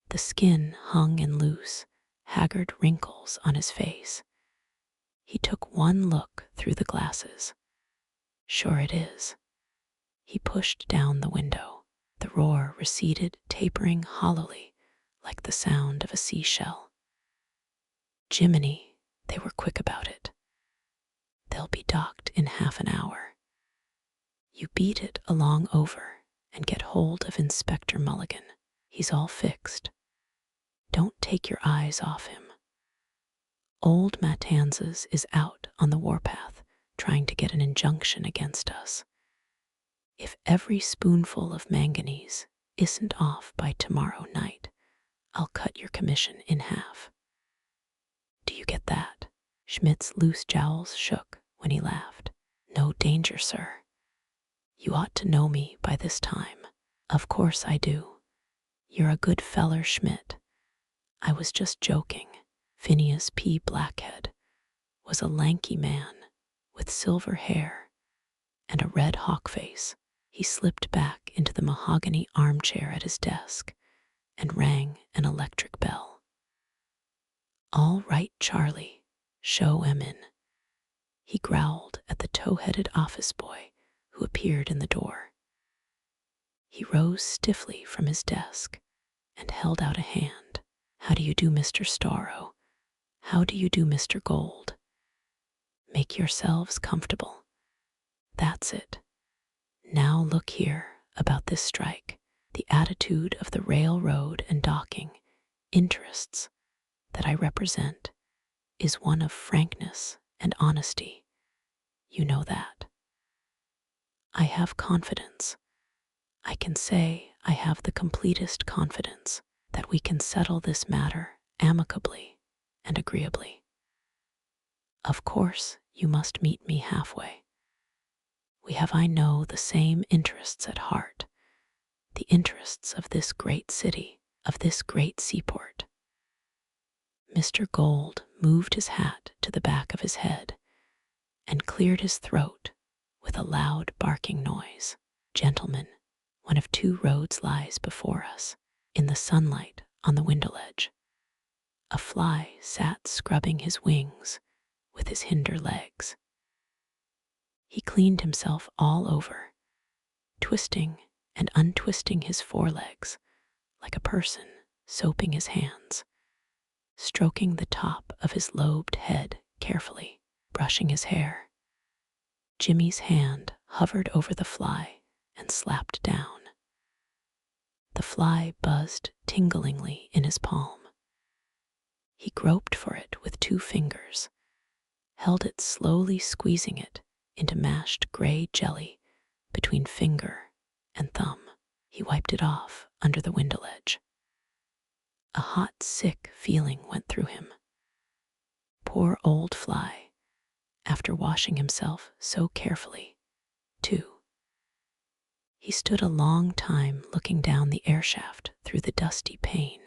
The skin hung in loose, haggard wrinkles on his face. He took one look through the glasses. Sure it is. He pushed down the window. The roar receded, tapering hollowly, like the sound of a seashell. Jiminy, they were quick about it. They'll be docked in half an hour. You beat it along over and get hold of Inspector Mulligan. He's all fixed. Don't take your eyes off him. Old Matanzas is out on the warpath trying to get an injunction against us. If every spoonful of manganese isn't off by tomorrow night, I'll cut your commission in half. Do you get that? Schmidt's loose jowls shook when he laughed. No danger, sir. You ought to know me by this time. Of course I do. You're a good feller, Schmidt. I was just joking. Phineas P. Blackhead was a lanky man with silver hair and a red hawk face. He slipped back into the mahogany armchair at his desk and rang an electric bell. All right, Charlie, show him in. He growled at the tow-headed office boy who appeared in the door. He rose stiffly from his desk and held out a hand. How do you do, Mr. Storrow? How do you do, Mr. Gold? Make yourselves comfortable. That's it. Now look here about this strike. The attitude of the railroad and docking interests that I represent is one of frankness and honesty. You know that. I have confidence. I can say I have the completest confidence that we can settle this matter amicably and agreeably. Of course, you must meet me halfway. We have, I know, the same interests at heart, the interests of this great city, of this great seaport. Mr. Gold moved his hat to the back of his head and cleared his throat with a loud barking noise. Gentlemen, one of two roads lies before us, in the sunlight on the window ledge. A fly sat scrubbing his wings with his hinder legs. He cleaned himself all over, twisting and untwisting his forelegs like a person soaping his hands, stroking the top of his lobed head carefully, brushing his hair. Jimmy's hand hovered over the fly and slapped down. The fly buzzed tinglingly in his palm. He groped for it with 2 fingers, held it slowly, squeezing it into mashed gray jelly between finger and thumb. He wiped it off under the window ledge. A hot, sick feeling went through him. Poor old fly, after washing himself so carefully, too. He stood a long time looking down the air shaft through the dusty pane,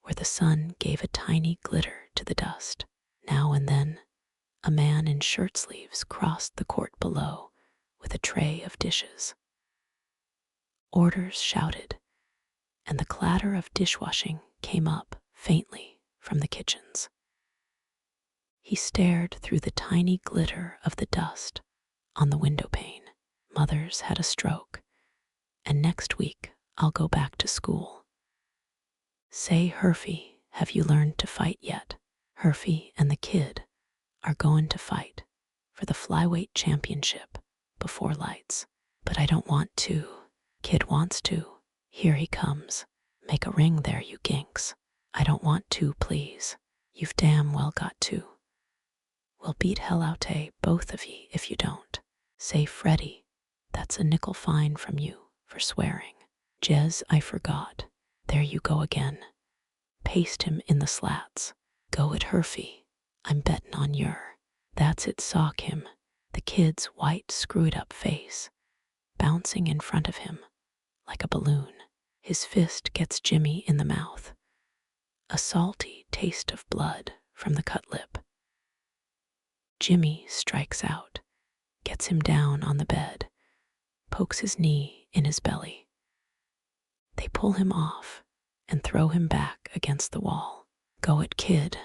where the sun gave a tiny glitter to the dust. Now and then, a man in shirt sleeves crossed the court below with a tray of dishes. Orders shouted, and the clatter of dishwashing came up faintly from the kitchens. He stared through the tiny glitter of the dust on the window pane. Mother's had a stroke, and next week I'll go back to school. Say, Herfy, have you learned to fight yet? Herfy and the kid are going to fight for the flyweight championship before lights. But I don't want to. Kid wants to. Here he comes. Make a ring there, you ginks. I don't want to, please. You've damn well got to. We'll beat hell out both of ye if you don't. Say, Freddie, that's a nickel fine from you for swearing. Jez, I forgot. There you go again. Paste him in the slats. Go it, Herfy. I'm bettin' on yer. That's it, sock him. The kid's white, screwed-up face, bouncing in front of him like a balloon. His fist gets Jimmy in the mouth. A salty taste of blood from the cut lip. Jimmy strikes out, gets him down on the bed, pokes his knee in his belly. They pull him off and throw him back against the wall. Go it, kid.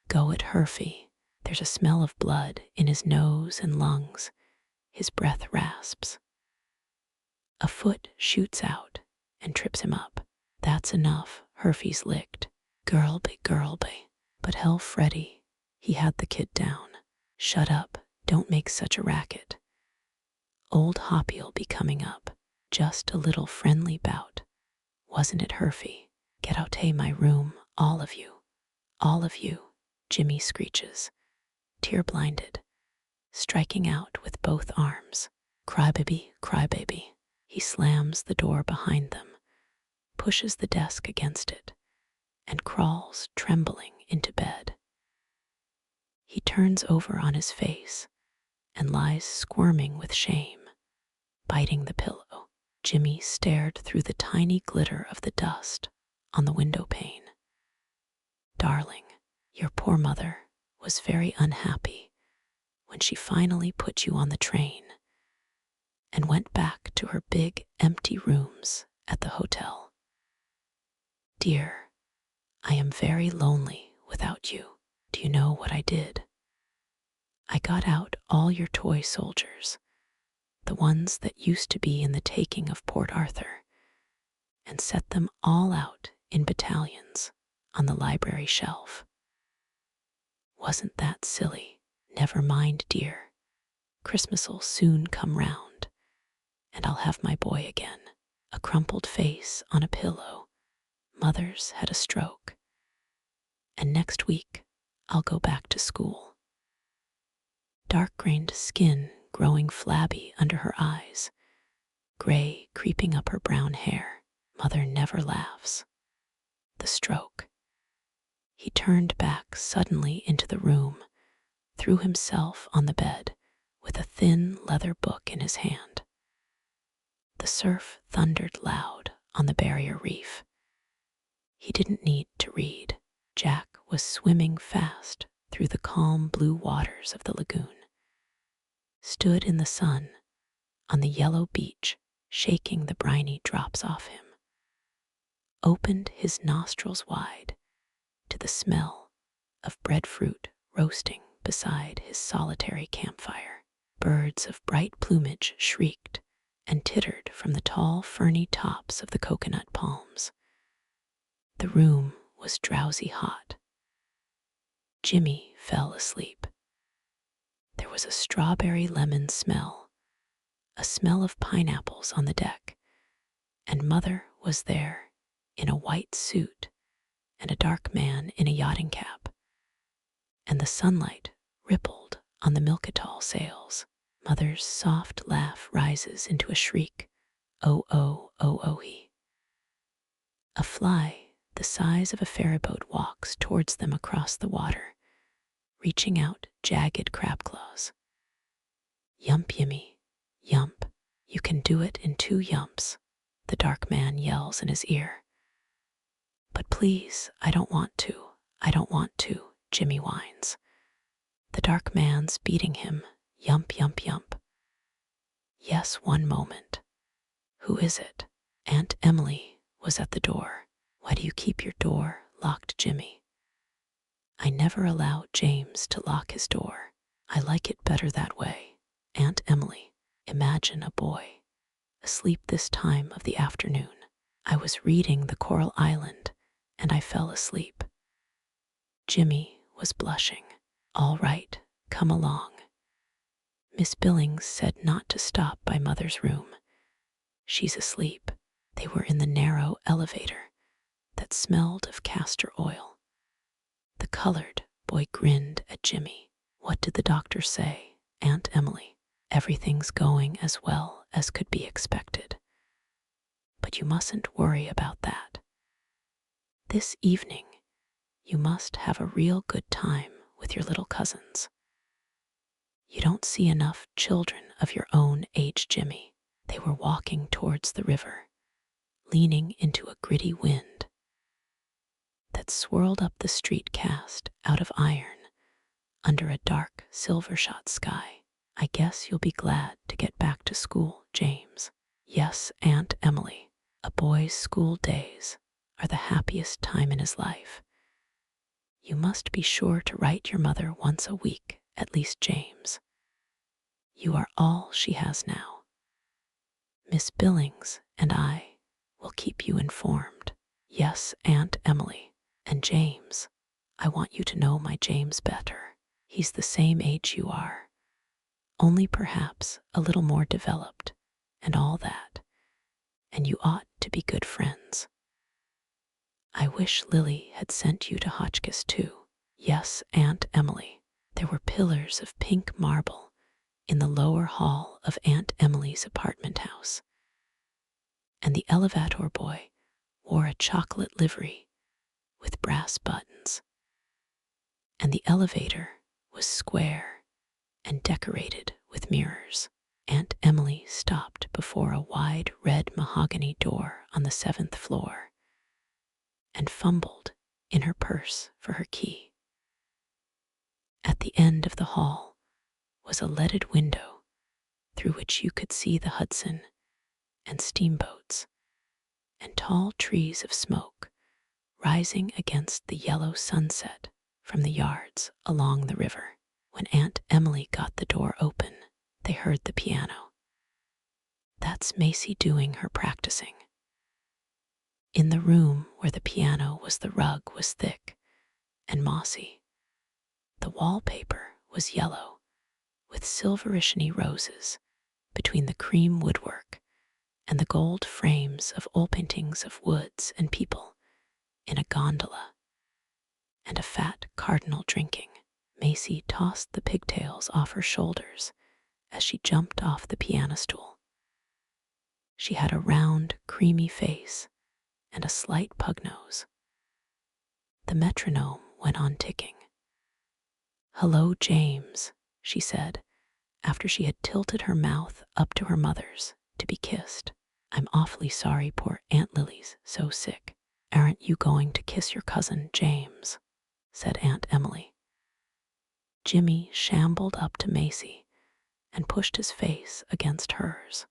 Go it, Herfy. There's a smell of blood in his nose and lungs. His breath rasps. A foot shoots out and trips him up. That's enough. Herfy's licked. Girl be. But hell, Freddy, he had the kid down. Shut up. Don't make such a racket. Old Hoppy'll be coming up. Just a little friendly bout. Wasn't it, Herfy? Get out of my room, all of you. All of you, Jimmy screeches, tear-blinded, striking out with both arms. Crybaby, crybaby. He slams the door behind them, pushes the desk against it, and crawls trembling into bed. He turns over on his face and lies squirming with shame, biting the pillow. Jimmy stared through the tiny glitter of the dust on the window pane. Darling, your poor mother was very unhappy when she finally put you on the train and went back to her big empty rooms at the hotel. Dear, I am very lonely without you. Do you know what I did? I got out all your toy soldiers, the ones that used to be in the taking of Port Arthur, and set them all out in battalions on the library shelf. Wasn't that silly? Never mind, dear. Christmas'll soon come round, and I'll have my boy again. A crumpled face on a pillow. Mother's had a stroke. And next week, I'll go back to school. Dark-grained skin growing flabby under her eyes, gray creeping up her brown hair. Mother never laughs. The stroke. He turned back suddenly into the room, threw himself on the bed with a thin leather book in his hand. The surf thundered loud on the barrier reef. He didn't need to read. Jack was swimming fast through the calm blue waters of the lagoon. Stood in the sun on the yellow beach, shaking the briny drops off him. Opened his nostrils wide to the smell of breadfruit roasting beside his solitary campfire. Birds of bright plumage shrieked and tittered from the tall ferny tops of the coconut palms. The room was drowsy hot. Jimmy fell asleep. There was a strawberry lemon smell, a smell of pineapples on the deck, and Mother was there in a white suit and a dark man in a yachting cap, and the sunlight rippled on the Milkatol sails. Mother's soft laugh rises into a shriek. Oh, oh, oh, oh, he. A fly the size of a ferryboat walks towards them across the water, reaching out jagged crab claws. Yump, Yimmy, yump. You can do it in 2 yumps, the dark man yells in his ear. But please, I don't want to, Jimmy whines. The dark man's beating him, yump, yump, yump. Yes, one moment. Who is it? Aunt Emily was at the door. Why do you keep your door locked, Jimmy? I never allow James to lock his door. I like it better that way. Aunt Emily, imagine a boy, asleep this time of the afternoon. I was reading The Coral Island, and I fell asleep. Jimmy was blushing. All right, come along. Miss Billings said not to stop by Mother's room. She's asleep. They were in the narrow elevator that smelled of castor oil. The colored boy grinned at Jimmy. What did the doctor say, Aunt Emily? Everything's going as well as could be expected. But you mustn't worry about that. This evening, you must have a real good time with your little cousins. You don't see enough children of your own age, Jimmy. They were walking towards the river, leaning into a gritty wind that swirled up the street cast out of iron under a dark silver-shot sky. I guess you'll be glad to get back to school, James. Yes, Aunt Emily. A boy's school days are the happiest time in his life. You must be sure to write your mother once a week, at least, James. You are all she has now. Miss Billings and I will keep you informed. Yes, Aunt Emily. And James, I want you to know my James better. He's the same age you are, only perhaps a little more developed, and all that. And you ought to be good friends. I wish Lily had sent you to Hotchkiss too. Yes, Aunt Emily. There were pillars of pink marble in the lower hall of Aunt Emily's apartment house, and the elevator boy wore a chocolate livery with brass buttons, and the elevator was square and decorated with mirrors. Aunt Emily stopped before a wide red mahogany door on the 7th floor and fumbled in her purse for her key. At the end of the hall was a leaded window through which you could see the Hudson and steamboats and tall trees of smoke rising against the yellow sunset from the yards along the river. When Aunt Emily got the door open, they heard the piano. That's Macy doing her practicing. In the room where the piano was, the rug was thick and mossy. The wallpaper was yellow, with silverishiny roses between the cream woodwork and the gold frames of oil paintings of woods and people in a gondola, and a fat cardinal drinking. Macy tossed the pigtails off her shoulders as she jumped off the piano stool. She had a round, creamy face and a slight pug nose. The metronome went on ticking. "Hello, James," she said, after she had tilted her mouth up to her mother's to be kissed. "I'm awfully sorry poor Aunt Lily's so sick." "Aren't you going to kiss your cousin, James?" said Aunt Emily. Jimmy shambled up to Macy and pushed his face against hers.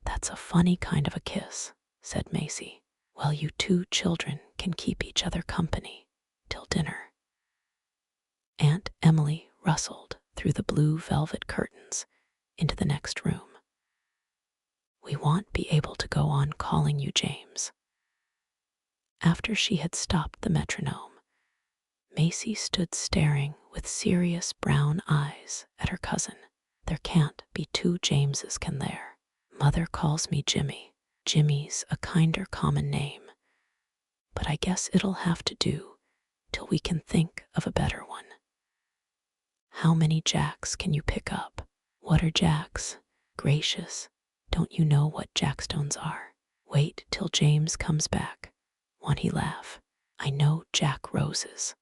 "That's a funny kind of a kiss," said Macy. "Well, you two children can keep each other company till dinner." Aunt Emily rustled through the blue velvet curtains into the next room. "We won't be able to go on calling you James." After she had stopped the metronome, Macy stood staring with serious brown eyes at her cousin. "There can't be two Jameses, can there? Mother calls me Jimmy. Jimmy's a kinder common name, but I guess it'll have to do till we can think of a better one." "How many Jacks can you pick up?" "What are Jacks? Gracious, don't you know what Jackstones are? Wait till James comes back. Won't he laugh? I know Jack roses.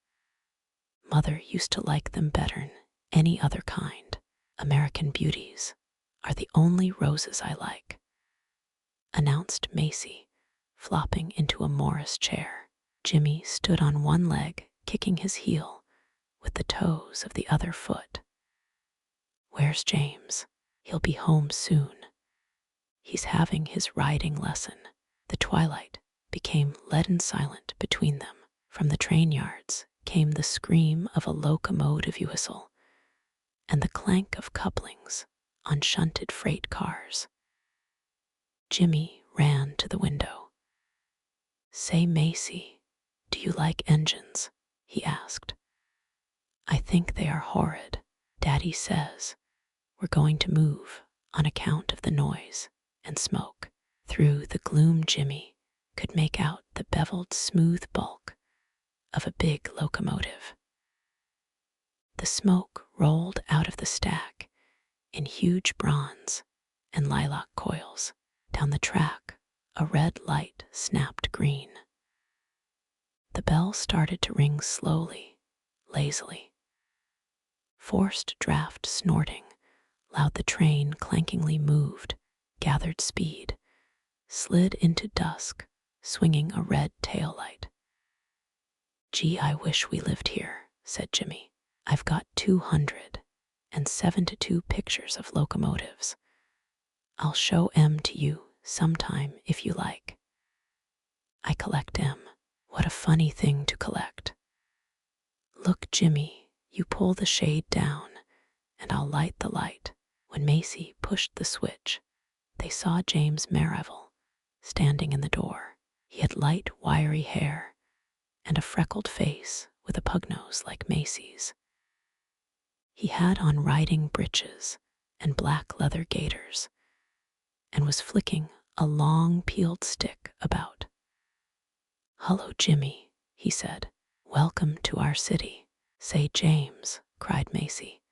Mother used to like them better'n any other kind. American beauties are the only roses I like," announced Macy, flopping into a Morris chair. Jimmy stood on one leg, kicking his heel with the toes of the other foot. "Where's James? He'll be home soon. He's having his riding lesson." The twilight became leaden silent between them. From the train yards came the scream of a locomotive whistle and the clank of couplings on shunted freight cars. Jimmy ran to the window. "Say, Macy, do you like engines?" he asked. "I think they are horrid. Daddy says we're going to move on account of the noise and smoke." Through the gloom, Jimmy could make out the beveled, smooth bulk of a big locomotive. The smoke rolled out of the stack in huge bronze and lilac coils. Down the track, a red light snapped green. The bell started to ring slowly, lazily. Forced draft snorting loud, the train clankingly moved, gathered speed, slid into dusk, swinging a red tail light. "Gee, I wish we lived here," said Jimmy. "I've got 272 pictures of locomotives. I'll show 'em to you sometime if you like. I collect 'em. What a funny thing to collect. Look, Jimmy, you pull the shade down, and I'll light the light. When Macy pushed the switch, they saw James Merrill standing in the door. He had light, wiry hair and a freckled face with a pug nose like Macy's. He had on riding breeches and black leather gaiters, and was flicking a long peeled stick about. "Hullo, Jimmy," he said. "Welcome to our city." "Say, James," cried Macy.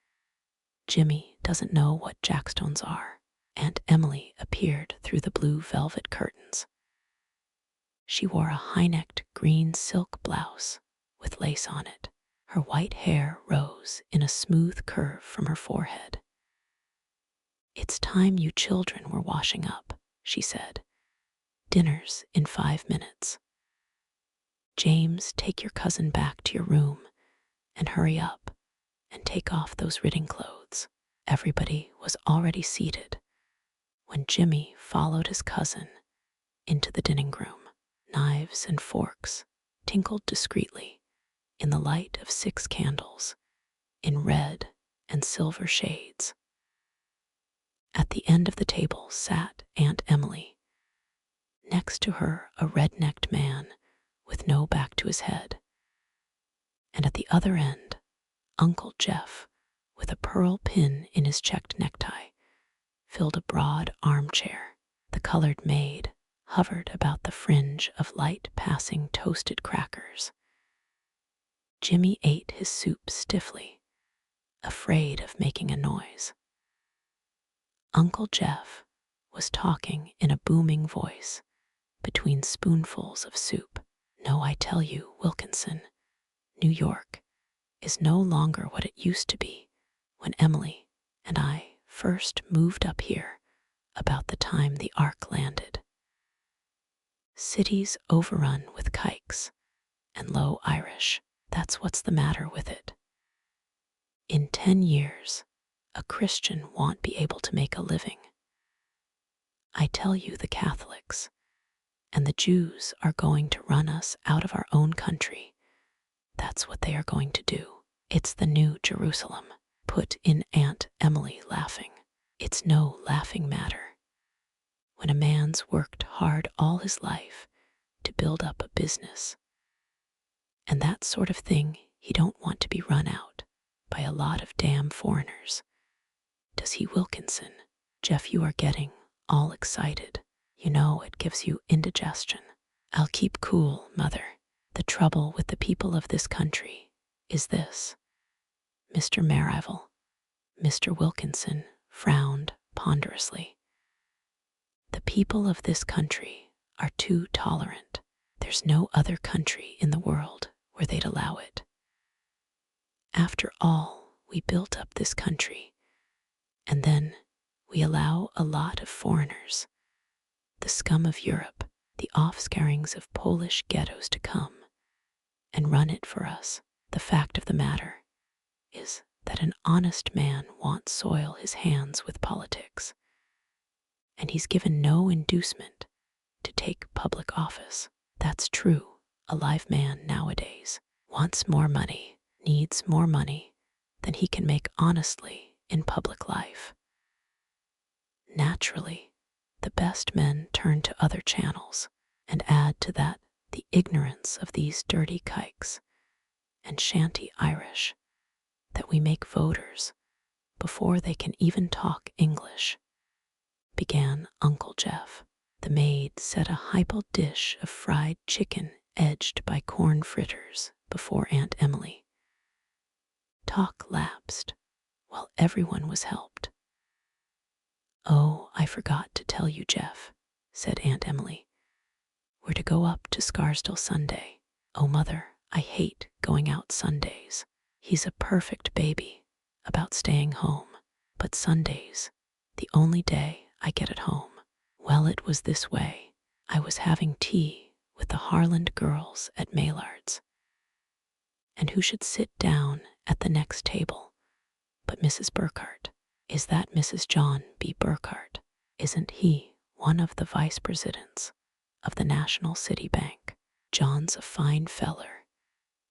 "Jimmy doesn't know what jackstones are." Aunt Emily appeared through the blue velvet curtains. She wore a high-necked green silk blouse with lace on it. Her white hair rose in a smooth curve from her forehead. "It's time you children were washing up," she said. "Dinner's in 5 minutes. James, take your cousin back to your room and hurry up and take off those riding clothes." Everybody was already seated when Jimmy followed his cousin into the dining room. Knives and forks tinkled discreetly in the light of 6 candles in red and silver shades. At the end of the table sat Aunt Emily. Next to her, a red-necked man with no back to his head. And at the other end, Uncle Jeff, with a pearl pin in his checked necktie, filled a broad armchair. The colored maid hovered about the fringe of light-passing toasted crackers. Jimmy ate his soup stiffly, afraid of making a noise. Uncle Jeff was talking in a booming voice between spoonfuls of soup. "No, I tell you, Wilkinson, New York is no longer what it used to be when Emily and I first moved up here about the time the Ark landed. City's overrun with kikes and low Irish. That's what's the matter with it. In 10 years, a Christian won't be able to make a living. I tell you, the Catholics and the Jews are going to run us out of our own country. That's what they are going to do. It's the New Jerusalem," put in Aunt Emily, laughing. "It's no laughing matter. When a man's worked hard all his life to build up a business and that sort of thing, he don't want to be run out by a lot of damn foreigners. Does he, Wilkinson?" "Jeff, you are getting all excited. You know it gives you indigestion." "I'll keep cool, Mother. The trouble with the people of this country is this." Mr. Merrill, Mr. Wilkinson, frowned ponderously. "The people of this country are too tolerant. There's no other country in the world where they'd allow it. After all, we built up this country, and then we allow a lot of foreigners, the scum of Europe, the offscourings of Polish ghettos, to come and run it for us. The fact of the matter is that an honest man won't soil his hands with politics, and he's given no inducement to take public office. That's true. A live man nowadays wants more money, needs more money than he can make honestly in public life. Naturally, the best men turn to other channels, and add to that the ignorance of these dirty kikes and shanty Irish, that we make voters before they can even talk English," began Uncle Jeff. The maid set a hypo dish of fried chicken edged by corn fritters before Aunt Emily. Talk lapsed while everyone was helped. "Oh, I forgot to tell you, Jeff," said Aunt Emily. "We're to go up to Scarsdale Sunday. Oh, Mother, I hate going out Sundays. He's a perfect baby about staying home, but Sunday's the only day I get at home." Well, it was this way. I was having tea with the Harland girls at Maillard's, and who should sit down at the next table But Mrs. Burkhart, is that Mrs. John B. Burkhart? Isn't he one of the vice presidents of the National City Bank? John's a fine feller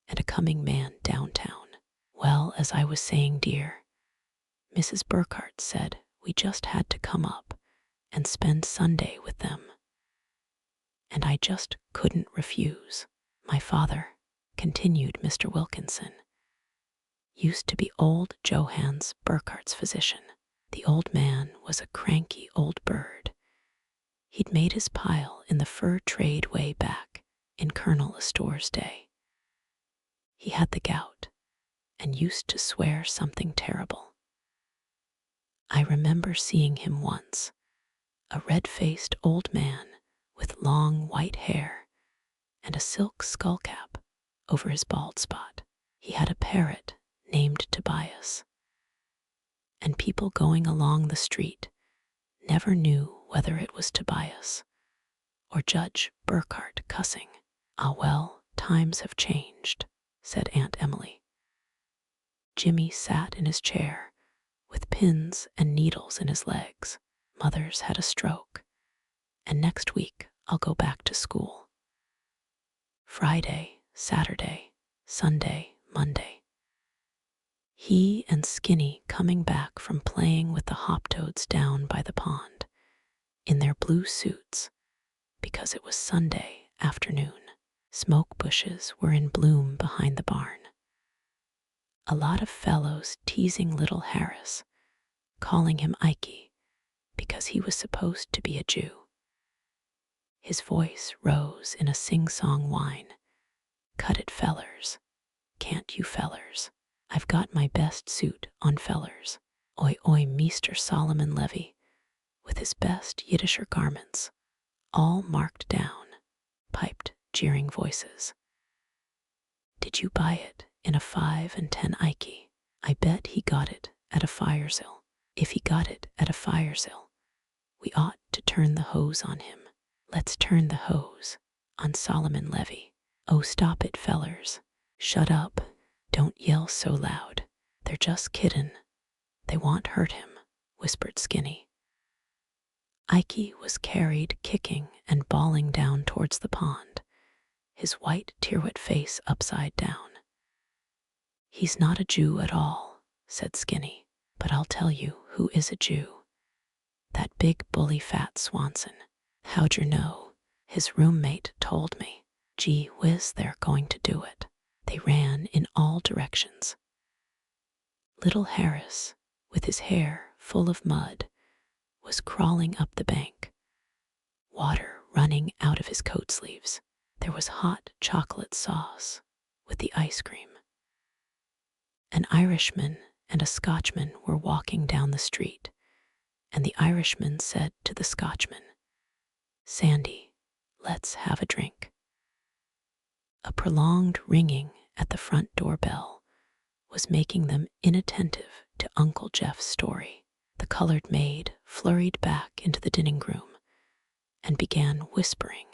and a coming man downtown. Well, as I was saying, dear, Mrs. Burkhart said we just had to come up and spend Sunday with them. And I just couldn't refuse. My father, continued Mr. Wilkinson, used to be old Johannes Burkhart's physician. The old man was a cranky old bird. He'd made his pile in the fur trade way back in Colonel Astore's day. He had the gout and used to swear something terrible. I remember seeing him once, a red-faced old man with long white hair and a silk skullcap over his bald spot. He had a parrot named Tobias, and people going along the street never knew whether it was Tobias or Judge Burkhart cussing. Ah, well, times have changed, said Aunt Emily. Jimmy sat in his chair with pins and needles in his legs. Mother's had a stroke, and next week I'll go back to school. Friday, Saturday, Sunday, Monday. He and Skinny coming back from playing with the hoptoads down by the pond in their blue suits because it was Sunday afternoon. Smoke bushes were in bloom behind the barn. A lot of fellows teasing little Harris, calling him Ikey because he was supposed to be a Jew. His voice rose in a sing-song whine. Cut it, fellers. Can't you fellers? I've got my best suit on, fellers. Oi, oi, Meester Solomon Levy, with his best Yiddisher garments, all marked down, piped jeering voices. Did you buy it in a 5 and 10 Ikey? I bet he got it at a Firezill. If he got it at a Firezill, we ought to turn the hose on him. Let's turn the hose on Solomon Levy. Oh, stop it, fellers. Shut up. Don't yell so loud. They're just kiddin'. They won't hurt him, whispered Skinny. Ikey was carried kicking and bawling down towards the pond, his white tear-wet face upside down. He's not a Jew at all, said Skinny, but I'll tell you who is a Jew. That big bully fat Swanson. How'd you know? His roommate told me. Gee whiz, they're going to do it. They ran in all directions. Little Harris, with his hair full of mud, was crawling up the bank, water running out of his coat sleeves. There was hot chocolate sauce with the ice cream. An Irishman and a Scotchman were walking down the street, and the Irishman said to the Scotchman, Sandy, let's have a drink. A prolonged ringing at the front doorbell was making them inattentive to Uncle Jeff's story. The colored maid flurried back into the dining room and began whispering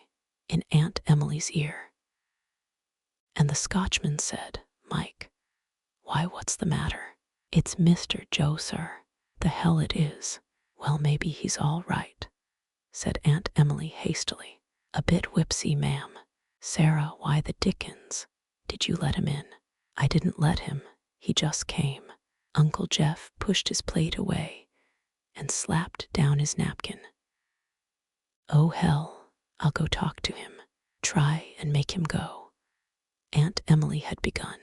in Aunt Emily's ear. And the Scotchman said, Mike, why, what's the matter? It's Mr. Joe, sir. The hell it is. Well, maybe he's all right, said Aunt Emily hastily. A bit whipsy, ma'am. Sarah, why the dickens did you let him in? I didn't let him. He just came. Uncle Jeff pushed his plate away and slapped down his napkin. Oh, hell, I'll go talk to him. Try and make him go. Aunt Emily had begun.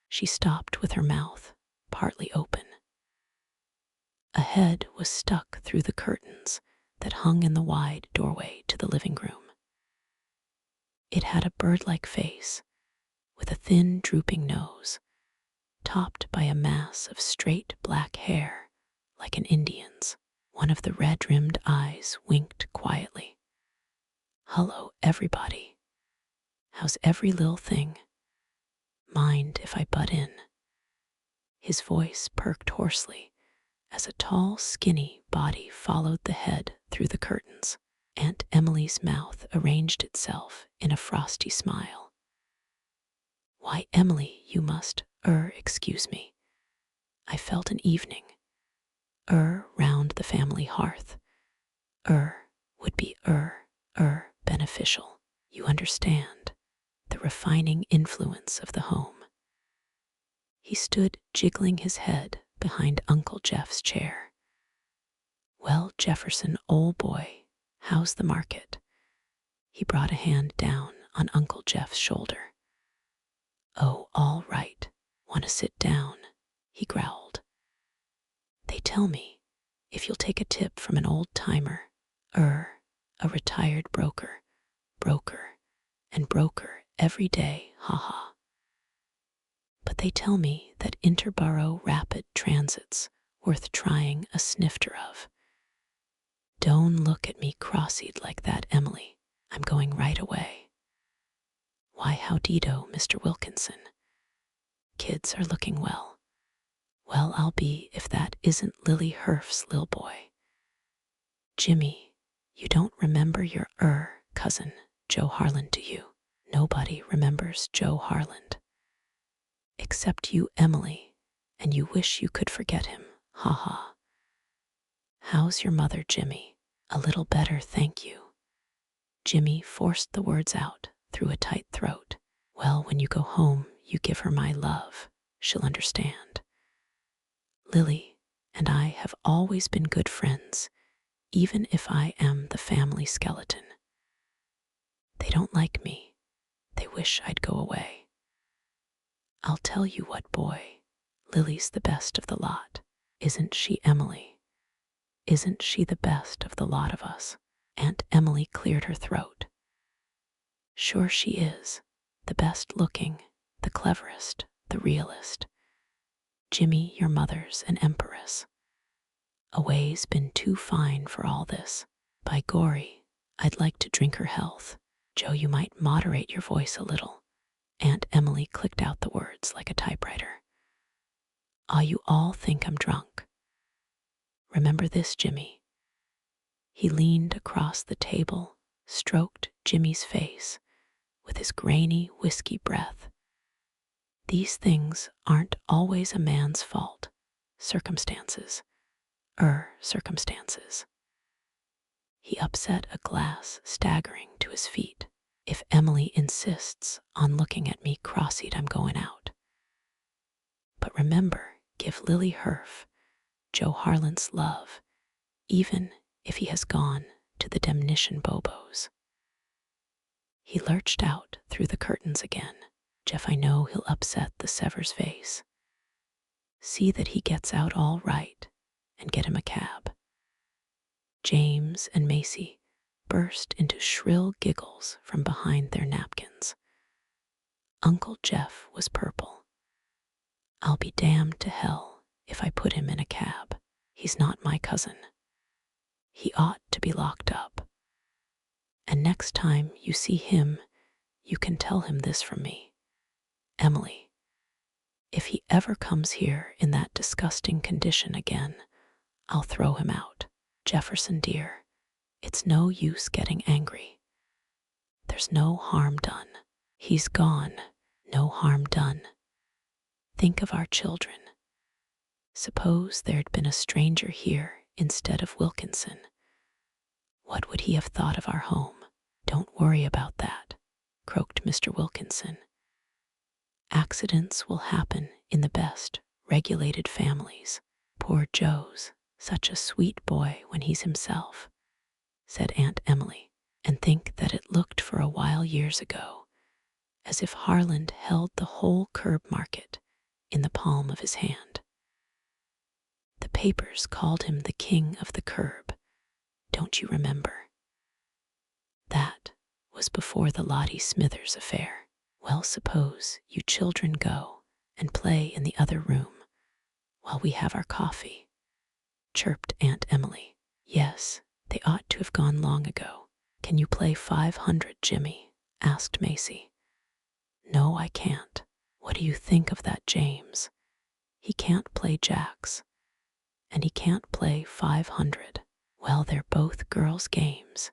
She stopped with her mouth partly open. A head was stuck through the curtains that hung in the wide doorway to the living room. It had a bird-like face with a thin, drooping nose, topped by a mass of straight black hair like an Indian's. One of the red-rimmed eyes winked quietly. Hello, everybody. How's every little thing? Mind if I butt in? His voice perked hoarsely as a tall, skinny body followed the head through the curtains. Aunt Emily's mouth arranged itself in a frosty smile. Why, Emily, you must, excuse me. I felt an evening, round the family hearth, would be beneficial. You understand the refining influence of the home. He stood jiggling his head behind Uncle Jeff's chair. Well, Jefferson, old boy, how's the market? He brought a hand down on Uncle Jeff's shoulder. Oh, all right. Want to sit down? He growled. They tell me if you'll take a tip from an old-timer, a retired broker every day, ha. But they tell me that interborough rapid transit's worth trying a snifter of. Don't look at me cross-eyed like that, Emily. I'm going right away. Why, howdido, Mr. Wilkinson. Kids are looking well. Well, I'll be if that isn't Lily Herf's lil boy. Jimmy, you don't remember your cousin, Joe Harland, do you? Nobody remembers Joe Harland. Except you, Emily, and you wish you could forget him, ha. How's your mother, Jimmy? A little better, thank you. Jimmy forced the words out through a tight throat. Well, when you go home, you give her my love. She'll understand. Lily and I have always been good friends, even if I am the family skeleton. They don't like me. They wish I'd go away. I'll tell you what, boy, Lily's the best of the lot. Isn't she, Emily? Isn't she the best of the lot of us? Aunt Emily cleared her throat. Sure she is. The best looking, the cleverest, the realest. Jimmy, your mother's an empress. A way's been too fine for all this. By gory, I'd like to drink her health. Joe, you might moderate your voice a little. Aunt Emily clicked out the words like a typewriter. You all think I'm drunk. Remember this, Jimmy. He leaned across the table, stroked Jimmy's face with his grainy whiskey breath. These things aren't always a man's fault. Circumstances. He upset a glass, staggering to his feet. If Emily insists on looking at me cross-eyed, I'm going out. But remember, give Lily Herf, Joe Harland's love, even if he has gone to the demnition bobos. He lurched out through the curtains again. Jeff, I know he'll upset the Severs vase. See that he gets out all right and get him a cab. James and Macy burst into shrill giggles from behind their napkins. Uncle Jeff was purple. I'll be damned to hell if I put him in a cab. He's not my cousin. He ought to be locked up. And next time you see him, you can tell him this from me. Emily, if he ever comes here in that disgusting condition again, I'll throw him out. Jefferson, dear, it's no use getting angry. There's no harm done. He's gone. No harm done. Think of our children. Suppose there'd been a stranger here instead of Wilkinson. What would he have thought of our home? Don't worry about that, croaked Mr. Wilkinson. Accidents will happen in the best regulated families. Poor Joe's such a sweet boy when he's himself, said Aunt Emily. And think that it looked for a while years ago as if Harland held the whole curb market in the palm of his hand. The papers called him the king of the curb. Don't you remember? That was before the Lottie Smithers affair. Well, suppose you children go and play in the other room while we have our coffee, chirped Aunt Emily. Yes, they ought to have gone long ago. Can you play 500, Jimmy? Asked Macy. No, I can't. What do you think of that, James? He can't play jacks, and he can't play 500. Well, they're both girls' games,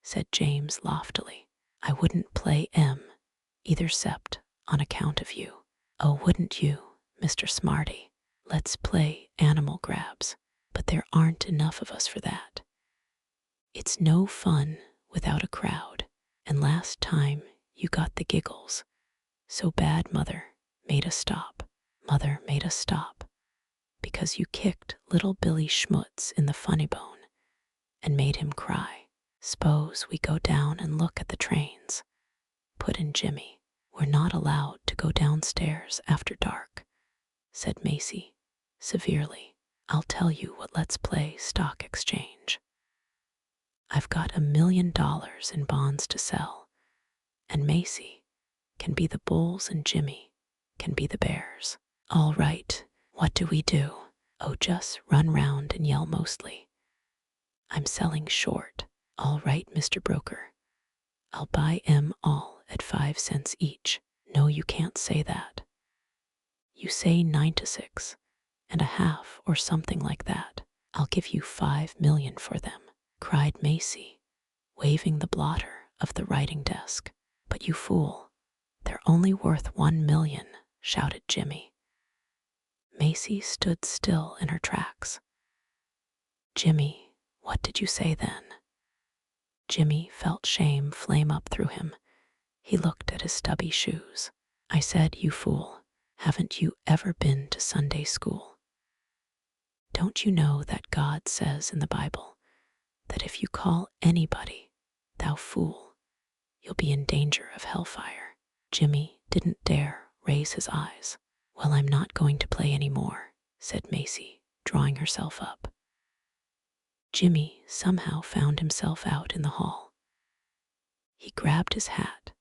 said James loftily. I wouldn't play either, except on account of you. Oh, wouldn't you, Mr. Smarty? Let's play animal grabs, but there aren't enough of us for that. It's no fun without a crowd, and last time you got the giggles. So bad Mother made us stop. Mother made us stop because you kicked little Billy Schmutz in the funny bone and made him cry. S'pose we go down and look at the trains, put in Jimmy. We're not allowed to go downstairs after dark, said Macy severely. I'll tell you what, let's play stock exchange. I've got $1 million in bonds to sell, and Macy can be the bulls and Jimmy can be the bears. All right, what do we do? Oh, just run round and yell mostly. I'm selling short. All right, Mr. Broker. I'll buy 'em all at 5 cents each. No, you can't say that. You say 9 to 6 and a half or something like that. I'll give you 5 million for them, cried Macy, waving the blotter of the writing desk. But you fool, they're only worth 1 million, shouted Jimmy. Macy stood still in her tracks. Jimmy, what did you say then? Jimmy felt shame flame up through him. He looked at his stubby shoes. I said, you fool, haven't you ever been to Sunday school? Don't you know that God says in the Bible that if you call anybody thou fool, you'll be in danger of hellfire? Jimmy didn't dare raise his eyes. Well, I'm not going to play any more, said Macy, drawing herself up. Jimmy somehow found himself out in the hall. He grabbed his hat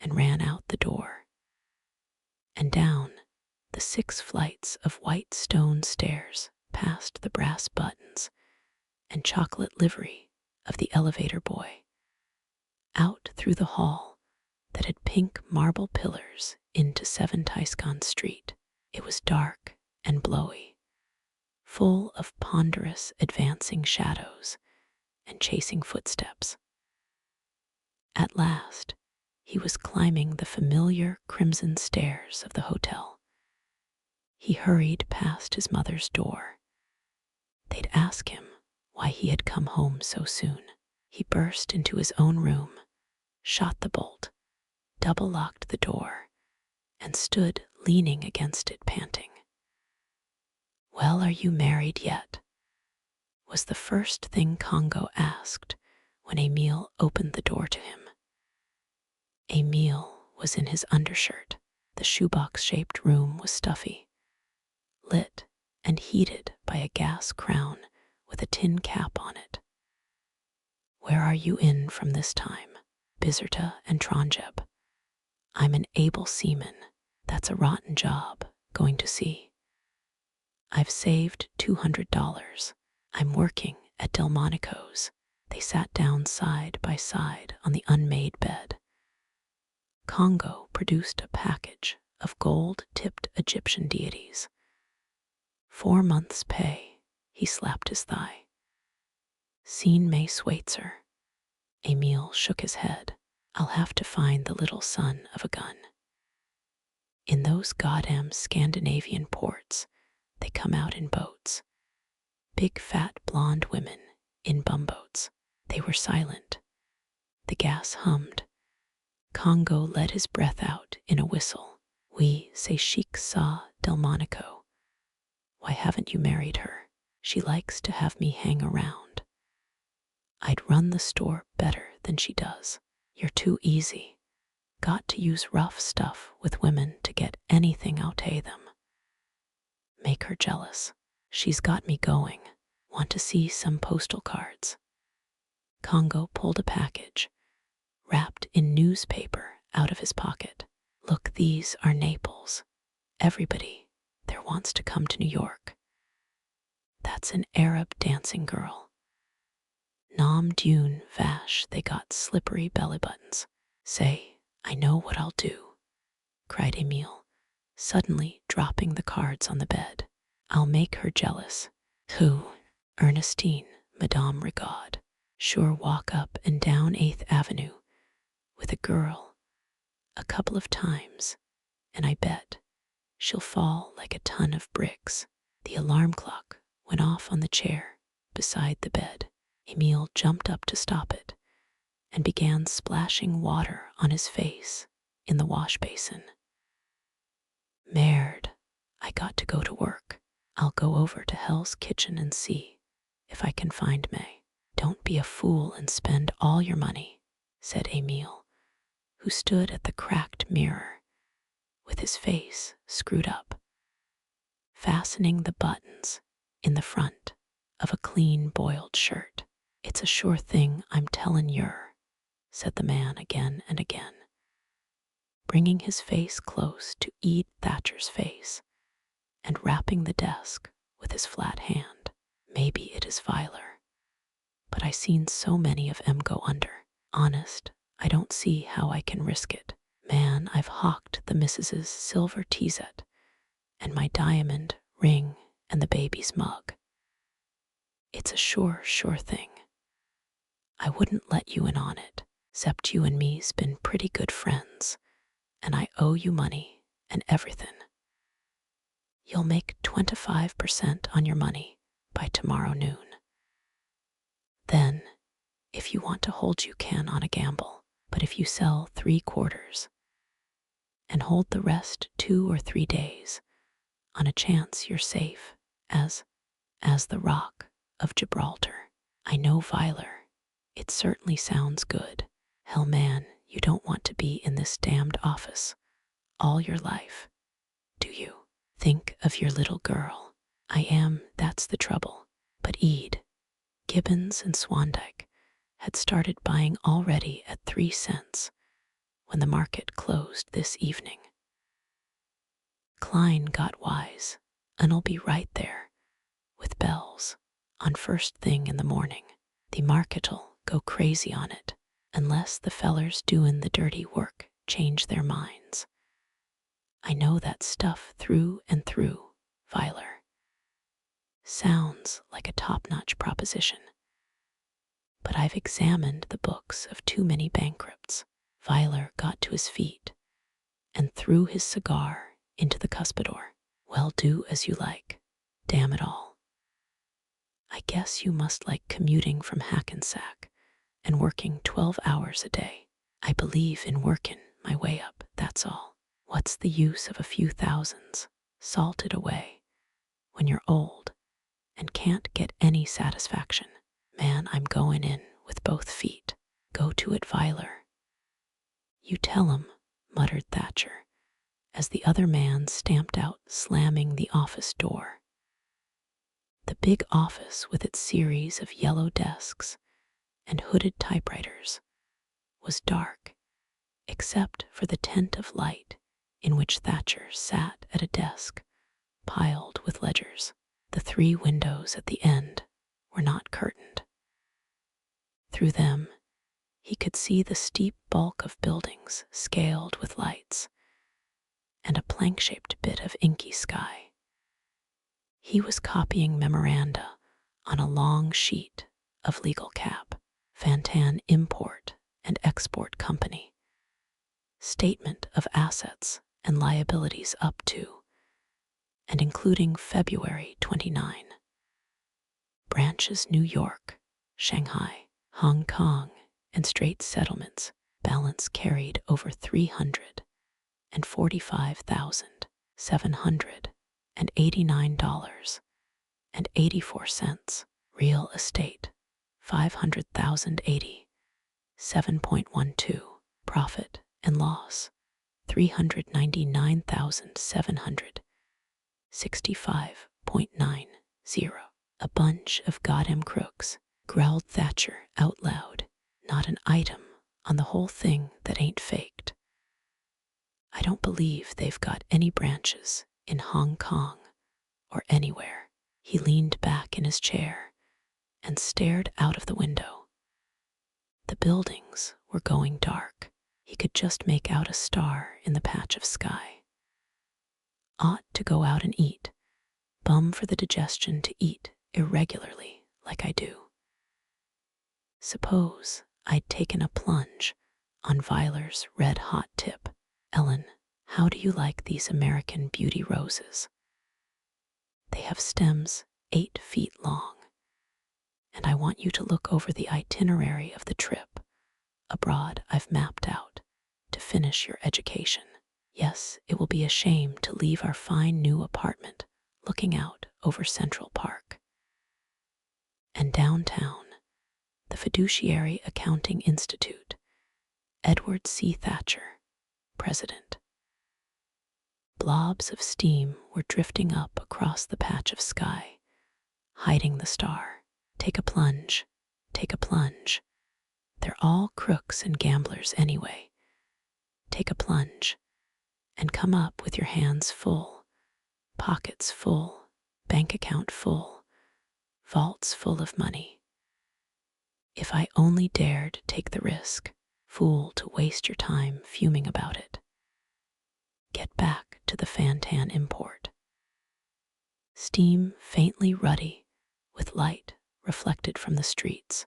and ran out the door, and down the 6 flights of white stone stairs past the brass buttons and chocolate livery of the elevator boy, out through the hall that had pink marble pillars into 7 Tyscon Street. It was dark and blowy, full of ponderous advancing shadows and chasing footsteps. At last, he was climbing the familiar crimson stairs of the hotel. He hurried past his mother's door. They'd ask him why he had come home so soon. He burst into his own room, shot the bolt, double-locked the door, and stood leaning against it, panting. Well, are you married yet? Was the first thing Congo asked when Emile opened the door to him. Emile was in his undershirt. The shoebox-shaped room was stuffy, lit and heated by a gas crown with a tin cap on it. Where are you in from this time? Bizerta and Tronjeb. I'm an able seaman. That's a rotten job, going to sea. I've saved $200. I'm working at Delmonico's. They sat down side by side on the unmade bed. Congo produced a package of gold-tipped Egyptian deities. 4 months' pay, he slapped his thigh. Seen May Schweitzer? Emile shook his head. I'll have to find the little son of a gun. In those goddamn Scandinavian ports, they come out in boats. Big fat blonde women in bumboats. They were silent. The gas hummed. Congo let his breath out in a whistle. Oui, c'est chic ça, Delmonico. Why haven't you married her? She likes to have me hang around. I'd run the store better than she does. You're too easy. Got to use rough stuff with women to get anything out of them. Make her jealous. She's got me going. Want to see some postal cards? Congo pulled a package, wrapped in newspaper, out of his pocket. Look, these are Naples. Everybody there wants to come to New York. That's an Arab dancing girl. Nom d'une vache, they got slippery belly buttons. Say, I know what I'll do, cried Emile, suddenly dropping the cards on the bed. I'll make her jealous. Who? Ernestine, Madame Rigaud. Sure, walk up and down 8th Avenue with a girl a couple of times, and I bet she'll fall like a ton of bricks. The alarm clock went off on the chair beside the bed. Emile jumped up to stop it and began splashing water on his face in the wash basin. Merde, I got to go to work. I'll go over to Hell's Kitchen and see if I can find May. Don't be a fool and spend all your money, said Emile, who stood at the cracked mirror with his face screwed up, fastening the buttons in the front of a clean boiled shirt. It's a sure thing, I'm tellin' yer, said the man again and again, bringing his face close to Ed Thatcher's face and rapping the desk with his flat hand. Maybe it is viler, but I seen so many of 'em go under. Honest, I don't see how I can risk it. Man, I've hawked the missus's silver teaset and my diamond ring and the baby's mug. It's a sure thing. I wouldn't let you in on it, 'cept you and me's been pretty good friends, and I owe you money and everything. You'll make 25% on your money by tomorrow noon. Then, if you want to hold, you can on a gamble, but if you sell 3/4 and hold the rest 2 or 3 days on a chance you're safe as the Rock of Gibraltar. I know viler. It certainly sounds good. Hell, man, you don't want to be in this damned office all your life, do you? Think of your little girl. I am, that's the trouble. But Ede, Gibbons, and Swandyke had started buying already at 3 cents when the market closed this evening. Klein got wise, and'll be right there with bells on first thing in the morning. The market'll go crazy on it unless the fellers doin' the dirty work change their minds. I know that stuff through and through, Viler. Sounds like a top-notch proposition. But I've examined the books of too many bankrupts. Viler got to his feet and threw his cigar into the cuspidor. Well, do as you like. Damn it all. I guess you must like commuting from Hackensack and working 12 hours a day. I believe in workin' my way up, that's all. What's the use of a few thousands salted away when you're old and can't get any satisfaction? Man, I'm going in with both feet. Go to it, Viler. You tell 'em, muttered Thatcher, as the other man stamped out, slamming the office door. The big office, with its series of yellow desks and hooded typewriters, was dark, except for the tent of light in which Thatcher sat at a desk piled with ledgers. The 3 windows at the end were not curtained. Through them, he could see the steep bulk of buildings scaled with lights and a plank-shaped bit of inky sky. He was copying memoranda on a long sheet of legal cap. Fantan Import and Export Company. Statement of assets and liabilities up to and including February 29. Branches New York, Shanghai, Hong Kong, and Straits Settlements. Balance carried over $345,789.84. Real estate, 500,080, 7.12. Profit and loss, 399,765.90. A bunch of goddamn crooks, growled Thatcher out loud. Not an item on the whole thing that ain't faked. I don't believe they've got any branches in Hong Kong or anywhere. He leaned back in his chair and stared out of the window. The buildings were going dark. He could just make out a star in the patch of sky. Ought to go out and eat. Bum for the digestion to eat irregularly like I do. Suppose I'd taken a plunge on Viler's red-hot tip. Ellen, how do you like these American beauty roses? They have stems 8 feet long, and I want you to look over the itinerary of the trip abroad I've mapped out to finish your education. Yes, it will be a shame to leave our fine new apartment looking out over Central Park. And downtown, the Fiduciary Accounting Institute, Edward C. Thatcher, President. Blobs of steam were drifting up across the patch of sky, hiding the star. Take a plunge, take a plunge. They're all crooks and gamblers anyway. Take a plunge and come up with your hands full, pockets full, bank account full, vaults full of money. If I only dared take the risk, fool to waste your time fuming about it. Get back to the Fantan import. Steam faintly ruddy, with light reflected from the streets,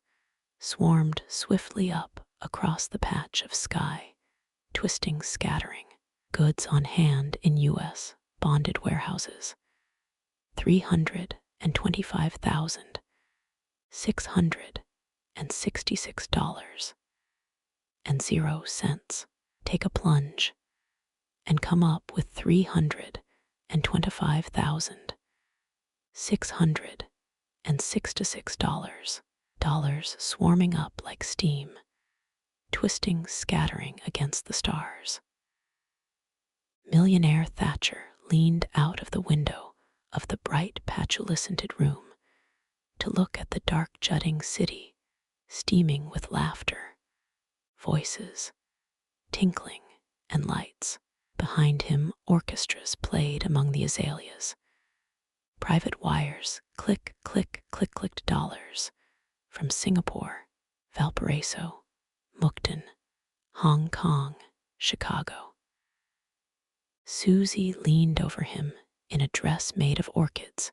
swarmed swiftly up across the patch of sky, twisting, scattering. Goods on hand in U.S. bonded warehouses. $325,666.00. Take a plunge and come up with $325,666. Dollars swarming up like steam, twisting, scattering against the stars. Millionaire Thatcher leaned out of the window of the bright patulescented room to look at the dark jutting city steaming with laughter, voices, tinkling, and lights. Behind him, orchestras played among the azaleas. Private wires click, click, click, clicked dollars from Singapore, Valparaiso, Mukden, Hong Kong, Chicago. Susie leaned over him in a dress made of orchids,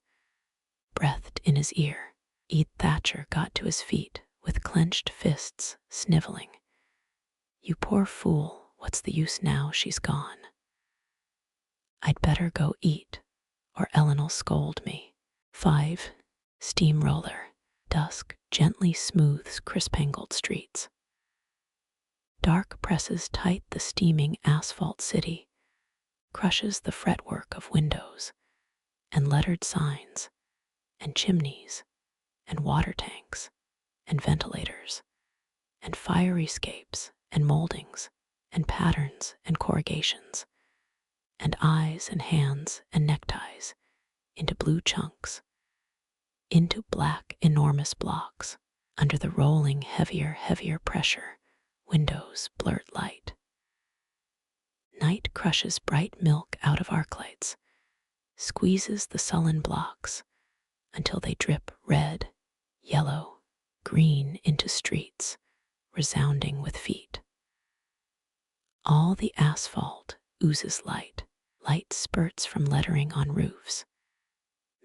breathed in his ear. Ed Thatcher got to his feet with clenched fists, sniveling. You poor fool, what's the use now she's gone? I'd better go eat, or Ellen'll scold me. 5. Steamroller. Dusk gently smooths crisp-angled streets. Dark presses tight the steaming asphalt city, crushes the fretwork of windows, and lettered signs, and chimneys, and water tanks, and ventilators, and fire escapes, and moldings, and patterns, and corrugations, and eyes and hands and neckties into blue chunks, into black enormous blocks. Under the rolling heavier pressure, windows blurt light. Night crushes bright milk out of arc lights, squeezes the sullen blocks until they drip red, yellow, green into streets, resounding with feet. All the asphalt oozes light. Light spurts from lettering on roofs,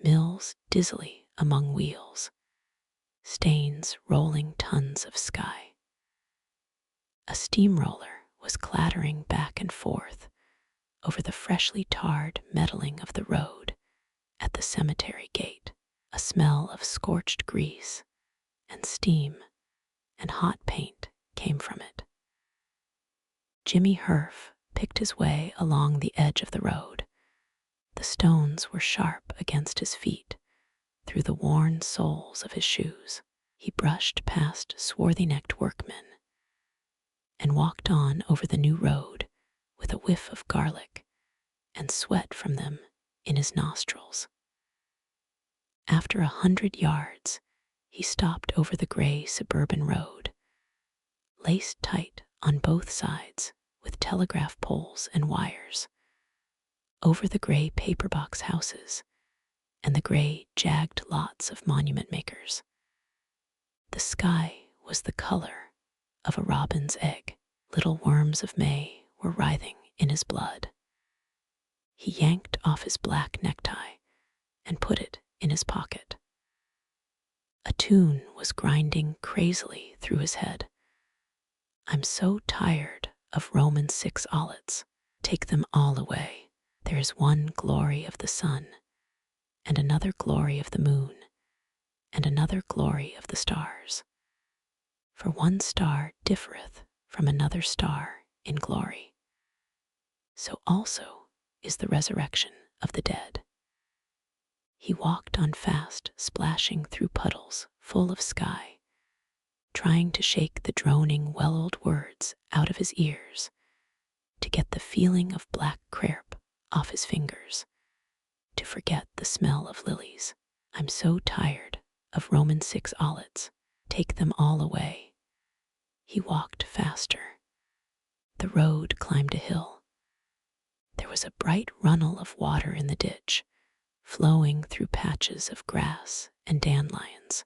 mills dizzily among wheels, stains rolling tons of sky. A steamroller was clattering back and forth over the freshly tarred metalling of the road at the cemetery gate. A smell of scorched grease and steam and hot paint came from it. Jimmy Herf picked his way along the edge of the road. The stones were sharp against his feet through the worn soles of his shoes. He brushed past swarthy-necked workmen and walked on over the new road with a whiff of garlic and sweat from them in his nostrils. After 100 yards, he stopped over the gray suburban road, laced tight on both sides with telegraph poles and wires, over the gray paper box houses and the gray jagged lots of monument makers. The sky was the color of a robin's egg. Little worms of May were writhing in his blood. He yanked off his black necktie and put it in his pocket. A tune was grinding crazily through his head. I'm so tired of Roman 6 olets. Take them all away. There is one glory of the sun, and another glory of the moon, and another glory of the stars. For one star differeth from another star in glory. So also is the resurrection of the dead. He walked on fast, splashing through puddles full of sky, trying to shake the droning, well-oiled words out of his ears, to get the feeling of black crepe off his fingers, to forget the smell of lilies. I'm so tired of Roman 6 olives. Take them all away. He walked faster. The road climbed a hill. There was a bright runnel of water in the ditch, flowing through patches of grass and dandelions.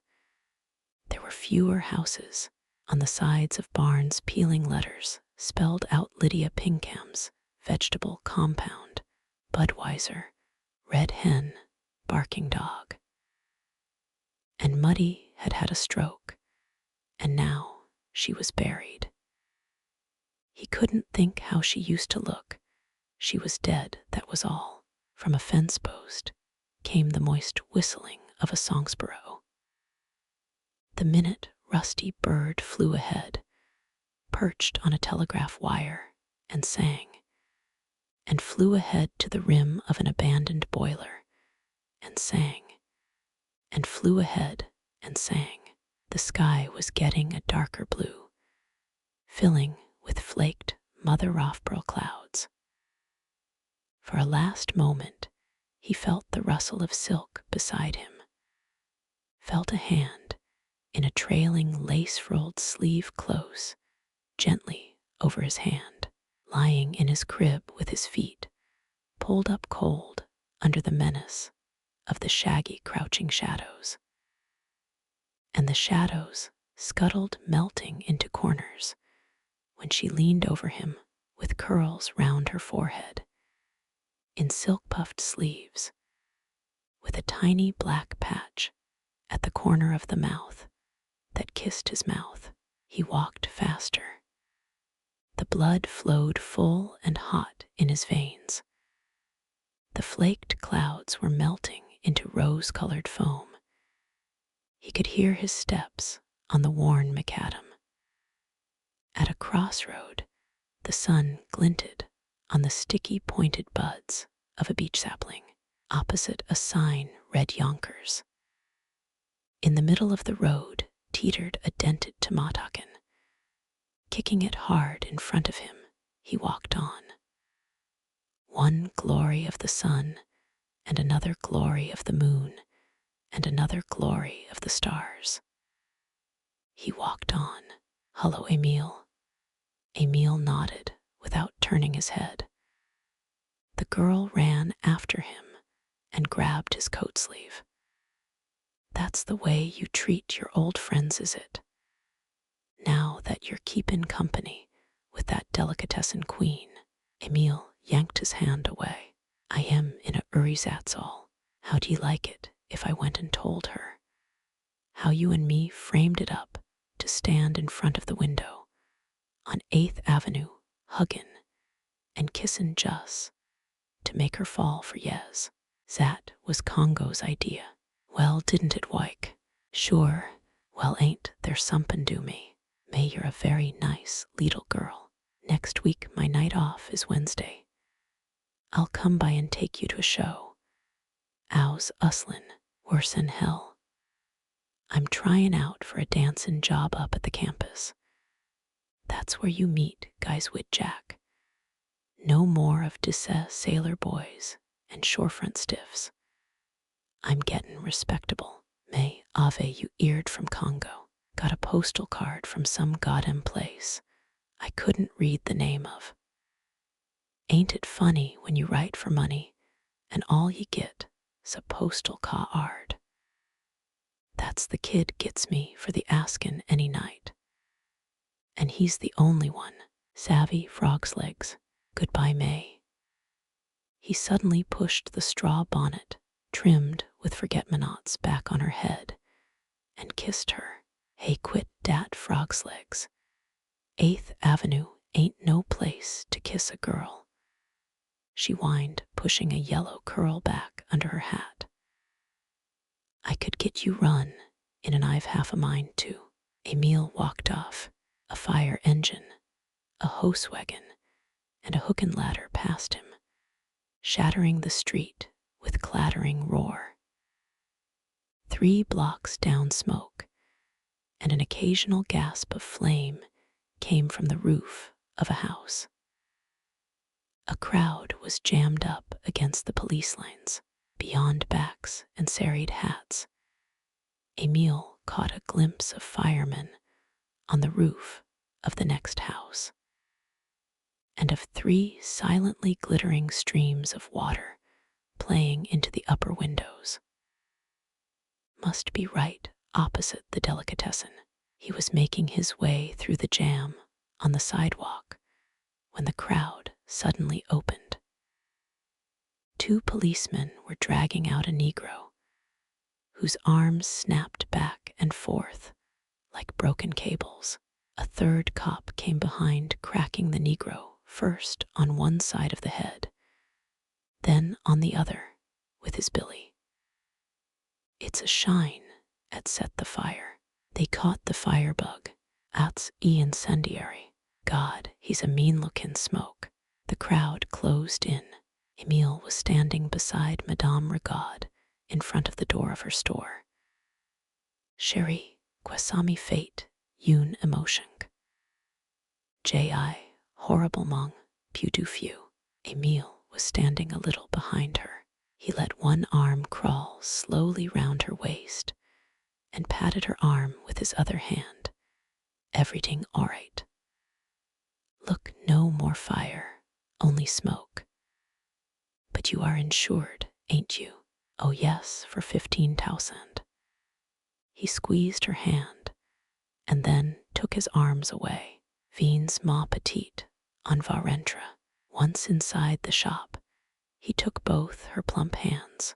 There were fewer houses. On the sides of barns, peeling letters spelled out Lydia Pinkham's vegetable compound, Budweiser, red hen, barking dog. And Muddy had had a stroke, and now she was buried. He couldn't think how she used to look. She was dead, that was all. From a fence post came the moist whistling of a song sparrow. The minute rusty bird flew ahead, perched on a telegraph wire, and sang, and flew ahead to the rim of an abandoned boiler, and sang, and flew ahead and sang. The sky was getting a darker blue, filling with flaked mother-of-pearl clouds. For a last moment, he felt the rustle of silk beside him, felt a hand in a trailing lace-rolled sleeve close, gently over his hand, lying in his crib with his feet pulled up cold under the menace of the shaggy crouching shadows. And the shadows scuttled melting into corners when she leaned over him with curls round her forehead, in silk-puffed sleeves, with a tiny black patch at the corner of the mouth that kissed his mouth. He walked faster. The blood flowed full and hot in his veins. The flaked clouds were melting into rose-colored foam. He could hear his steps on the worn macadam. At a crossroad, the sun glinted on the sticky pointed buds of a beech sapling. Opposite a sign read Yonkers. In the middle of the road teetered a dented tomatokin. Kicking it hard in front of him, he walked on. One glory of the sun, and another glory of the moon, and another glory of the stars. He walked on. Hullo, Emile. Emile nodded without turning his head. The girl ran after him and grabbed his coat sleeve. That's the way you treat your old friends, is it? Now that you're keepin' company with that delicatessen queen. Emile yanked his hand away. I am in a hurry, that's all. How'd ye like it if I went and told her how you and me framed it up to stand in front of the window on 8th Avenue, huggin' and kissin' Juss to make her fall for yes? That was Congo's idea. Well, didn't it, Wyke? Sure. Well, ain't there somethin' do me? May you're a very nice leetle girl. Next week my night off is Wednesday. I'll come by and take you to a show. Ow's usslin', worse'n hell. I'm tryin' out for a dancin' job up at the campus. That's where you meet guys wid Jack. No more of disse sailor boys and shorefront stiffs. I'm gettin' respectable. May Ave you eared from Congo. Got a postal card from some goddamn place I couldn't read the name of. Ain't it funny when you write for money and all ye get's a postal card? That's the kid gets me for the askin' any night. And he's the only one. Savvy frog's legs. Goodbye, May. He suddenly pushed the straw bonnet, trimmed with forget-me-nots, back on her head and kissed her. Hey, quit dat, frog's legs. 8th Avenue ain't no place to kiss a girl. She whined, pushing a yellow curl back under her hat. could get you run in an I've half a mind to. Emil walked off. A fire engine, a hose wagon, and a hook and ladder passed him, shattering the street with clattering roar. 3 blocks down, smoke and an occasional gasp of flame came from the roof of a house. A crowd was jammed up against the police lines. Beyond backs and serried hats, Emil caught a glimpse of firemen on the roof of the next house, and of 3 silently glittering streams of water playing into the upper windows. Must be right opposite the delicatessen. He was making his way through the jam on the sidewalk when the crowd suddenly opened. 2 policemen were dragging out a Negro, whose arms snapped back and forth like broken cables. A 3rd cop came behind, cracking the Negro first on one side of the head, then on the other with his billy. It's a shine at set the fire. They caught the firebug. That's incendiary. God, he's a mean-looking smoke. The crowd closed in. Emile was standing beside Madame Rigaud in front of the door of her store. Chérie, quasami fate, une emotion. J.I. horriblement, peu du few. Emile was standing a little behind her. He let one arm crawl slowly round her waist and patted her arm with his other hand. Everything all right. Look, no more fire, only smoke. But you are insured, ain't you? Oh yes, for 15,000. He squeezed her hand and then took his arms away. Vins ma petite, on va rentre. Once inside the shop, he took both her plump hands.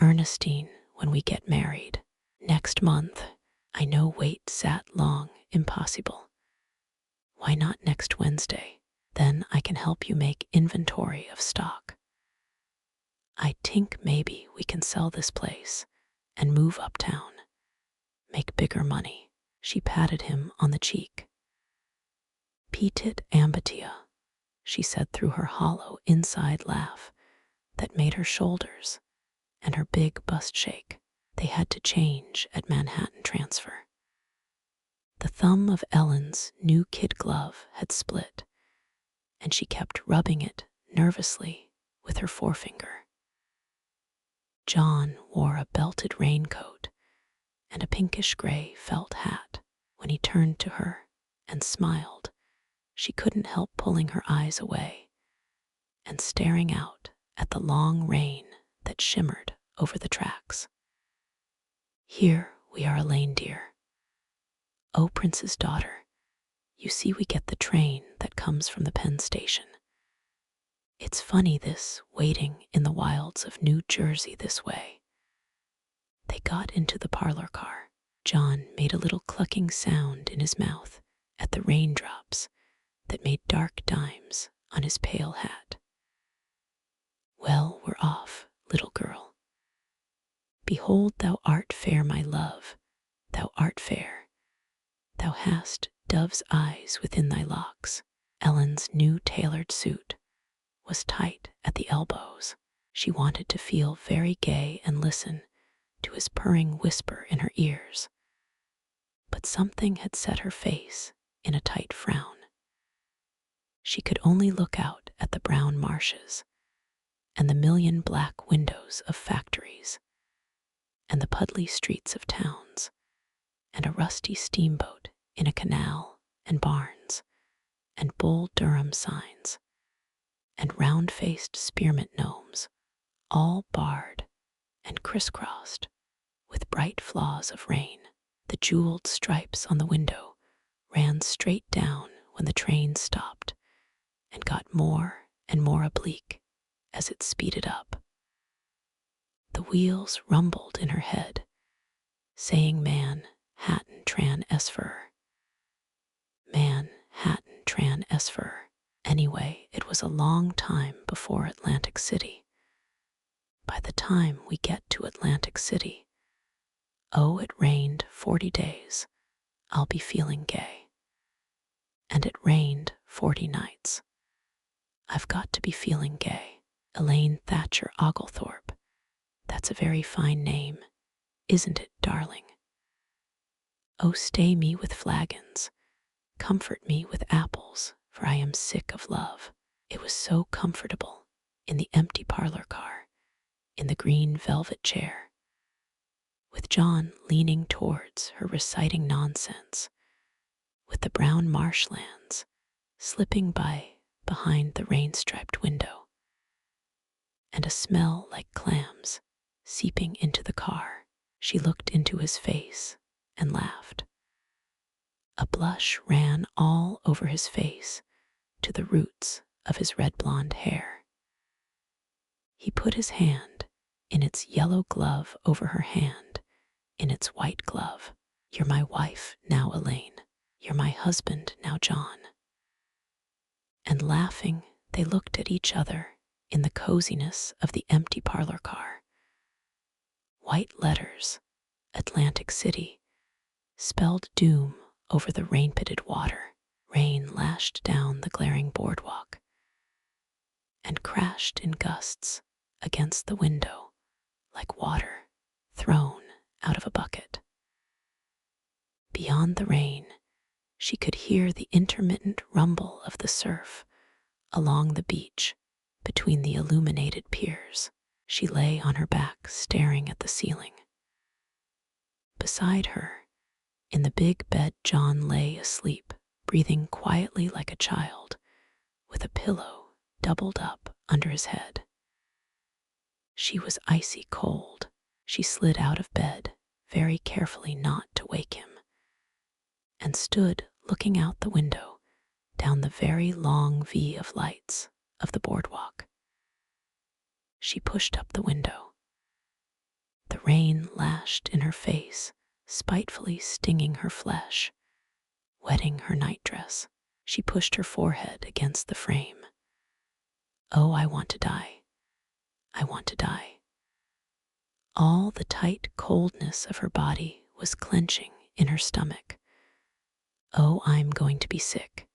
Ernestine, when we get married, next month, I know wait sat long, impossible. Why not next Wednesday? Then I can help you make inventory of stock. I think maybe we can sell this place and move uptown, make bigger money. She patted him on the cheek. Petit ambitia, she said through her hollow inside laugh that made her shoulders and her big bust shake. They had to change at Manhattan Transfer. The thumb of Ellen's new kid glove had split, and she kept rubbing it nervously with her forefinger. John wore a belted raincoat and a pinkish gray felt hat. When he turned to her and smiled, she couldn't help pulling her eyes away and staring out at the long rain that shimmered over the tracks. Here we are, Elaine dear. Oh, Prince's daughter, you see we get the train that comes from the Penn Station. It's funny this waiting in the wilds of New Jersey this way. They got into the parlor car. John made a little clucking sound in his mouth at the raindrops that made dark dimes on his pale hat. Well, we're off, little girl. Behold, thou art fair, my love, thou art fair. Thou hast dove's eyes within thy locks. Ellen's new tailored suit was tight at the elbows. She wanted to feel very gay and listen to his purring whisper in her ears. But something had set her face in a tight frown. She could only look out at the brown marshes and the million black windows of factories and the puddly streets of towns and a rusty steamboat in a canal and barns and Bull Durham signs and round-faced spearmint gnomes, all barred and crisscrossed with bright flaws of rain. The jeweled stripes on the window ran straight down when the train stopped and got more and more oblique as it speeded up. The wheels rumbled in her head, saying Manhattan Transfer. Manhattan Transfer. Anyway, it was a long time before Atlantic City. By the time we get to Atlantic City, Oh, it rained 40 days. I'll be feeling gay. And it rained 40 nights. I've got to be feeling gay. Ellen Thatcher Oglethorpe. That's a very fine name, isn't it, darling? Oh, stay me with flagons. Comfort me with apples, for I am sick of love. It was so comfortable in the empty parlor car, in the green velvet chair, with John leaning towards her reciting nonsense, with the brown marshlands slipping by behind the rain-striped window, and a smell like clams seeping into the car. She looked into his face and laughed. A blush ran all over his face to the roots of his red blonde hair. He put his hand in its yellow glove over her hand in its white glove. You're my wife now, Elaine. You're my husband now, John. And laughing, they looked at each other in the coziness of the empty parlor car. White letters, Atlantic City, spelled doom over the rain-pitted water. Rain lashed down the glaring boardwalk and crashed in gusts against the window like water thrown out of a bucket. Beyond the rain, she could hear the intermittent rumble of the surf along the beach between the illuminated piers. She lay on her back staring at the ceiling. Beside her, in the big bed, John lay asleep, breathing quietly like a child, with a pillow doubled up under his head. She was icy cold. She slid out of bed, very carefully not to wake him, and stood looking out the window down the very long V of lights of the boardwalk. She pushed up the window. The rain lashed in her face, spitefully stinging her flesh, wetting her nightdress. She pushed her forehead against the frame. Oh, I want to die. I want to die. All the tight coldness of her body was clenching in her stomach. Oh, I'm going to be sick.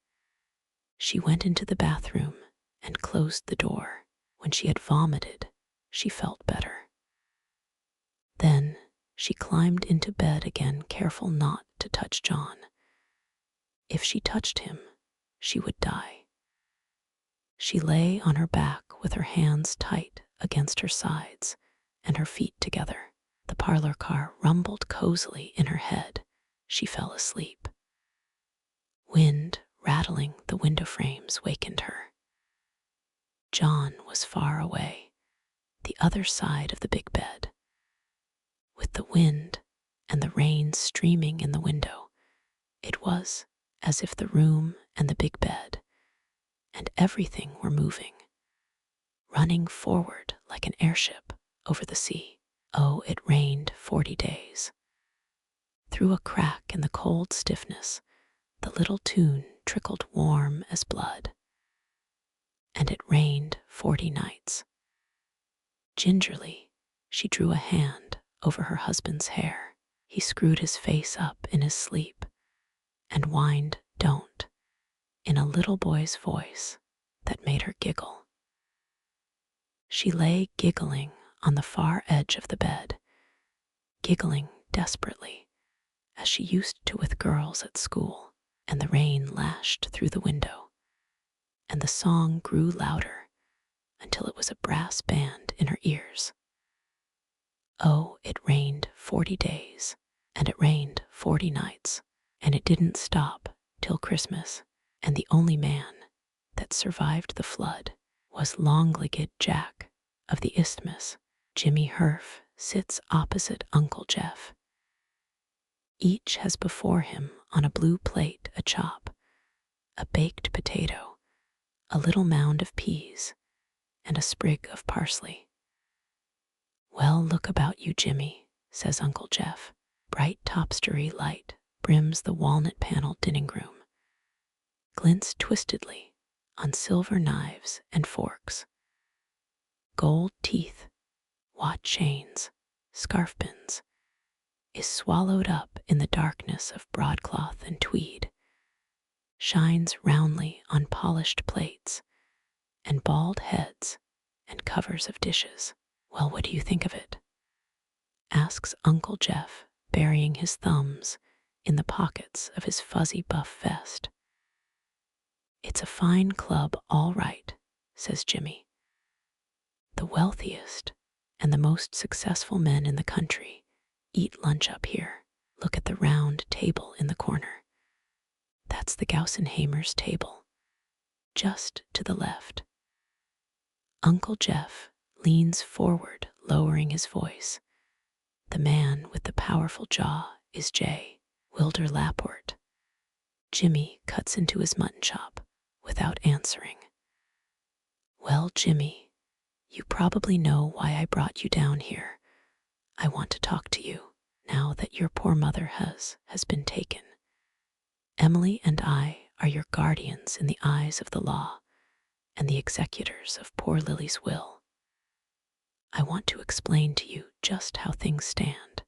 She went into the bathroom and closed the door. When she had vomited, she felt better. Then she climbed into bed again, careful not to touch John. If she touched him, she would die. She lay on her back with her hands tight against her sides and her feet together. The parlor car rumbled cozily in her head. She fell asleep. Wind rattling the window frames wakened her. John was far away, the other side of the big bed. With the wind and the rain streaming in the window, it was as if the room and the big bed and everything were moving, running forward like an airship over the sea. Oh, it rained 40 days. Through a crack in the cold stiffness, the little tune trickled warm as blood. And it rained 40 nights. Gingerly, she drew a hand over her husband's hair. He screwed his face up in his sleep and whined, "Don't," in a little boy's voice that made her giggle. She lay giggling on the far edge of the bed, giggling desperately, as she used to with girls at school, and the rain lashed through the window, and the song grew louder until it was a brass band in her ears. Oh, it rained 40 days, and it rained 40 nights, and it didn't stop till Christmas, and the only man that survived the flood was long-legged Jack of the Isthmus. Jimmy Herf sits opposite Uncle Jeff. Each has before him on a blue plate a chop, a baked potato, a little mound of peas, and a sprig of parsley. "Well, look about you, Jimmy," says Uncle Jeff. Bright tapestry light brims the walnut-paneled dining room, glints twistedly on silver knives and forks. Gold teeth, watch chains, scarf pins, is swallowed up in the darkness of broadcloth and tweed, shines roundly on polished plates and bald heads and covers of dishes. Well, what do you think of it? Asks Uncle Jeff, burying his thumbs in the pockets of his fuzzy buff vest. It's a fine club, all right, says Jimmy. The wealthiest and the most successful men in the country eat lunch up here. Look at the round table in the corner. That's the Gausenheimer's table, just to the left. Uncle Jeff leans forward, lowering his voice. The man with the powerful jaw is J. Wilder Lapport. Jimmy cuts into his mutton chop without answering. Well, Jimmy, you probably know why I brought you down here. I want to talk to you now that your poor mother has been taken. Emily and I are your guardians in the eyes of the law and the executors of poor Lily's will. I want to explain to you just how things stand.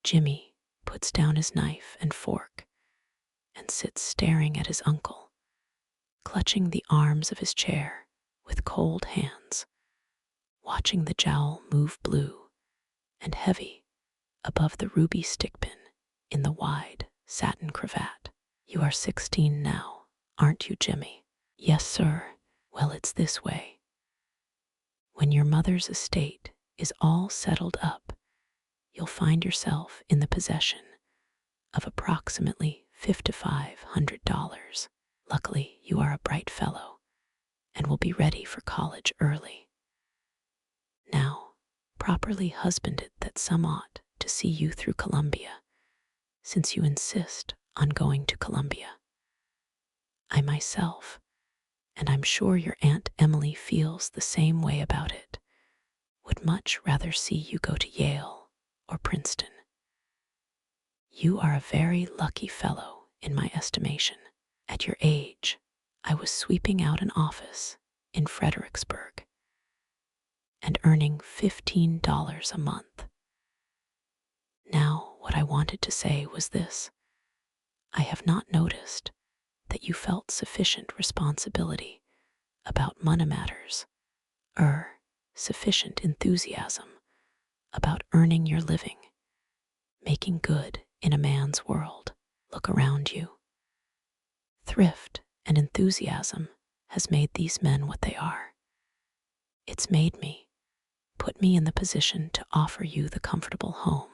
Jimmy puts down his knife and fork and sits staring at his uncle, clutching the arms of his chair with cold hands, watching the jowl move blue and heavy above the ruby stickpin in the wide satin cravat. You are 16 now, aren't you, Jimmy? Yes, sir. Well, it's this way. When your mother's estate is all settled up, you'll find yourself in the possession of approximately $5,500. Luckily, you are a bright fellow and will be ready for college early. Now, properly husbanded that some ought to see you through Columbia, since you insist on going to Columbia. I myself, and I'm sure your Aunt Emily feels the same way about it, would much rather see you go to Yale or Princeton. You are a very lucky fellow in my estimation. At your age, I was sweeping out an office in Fredericksburg and earning $15 a month. Now, what I wanted to say was this. I have not noticed that you felt sufficient responsibility about money matters, sufficient enthusiasm about earning your living, making good in a man's world. Look around you. Thrift and enthusiasm has made these men what they are. It's made me, put me in the position to offer you the comfortable home,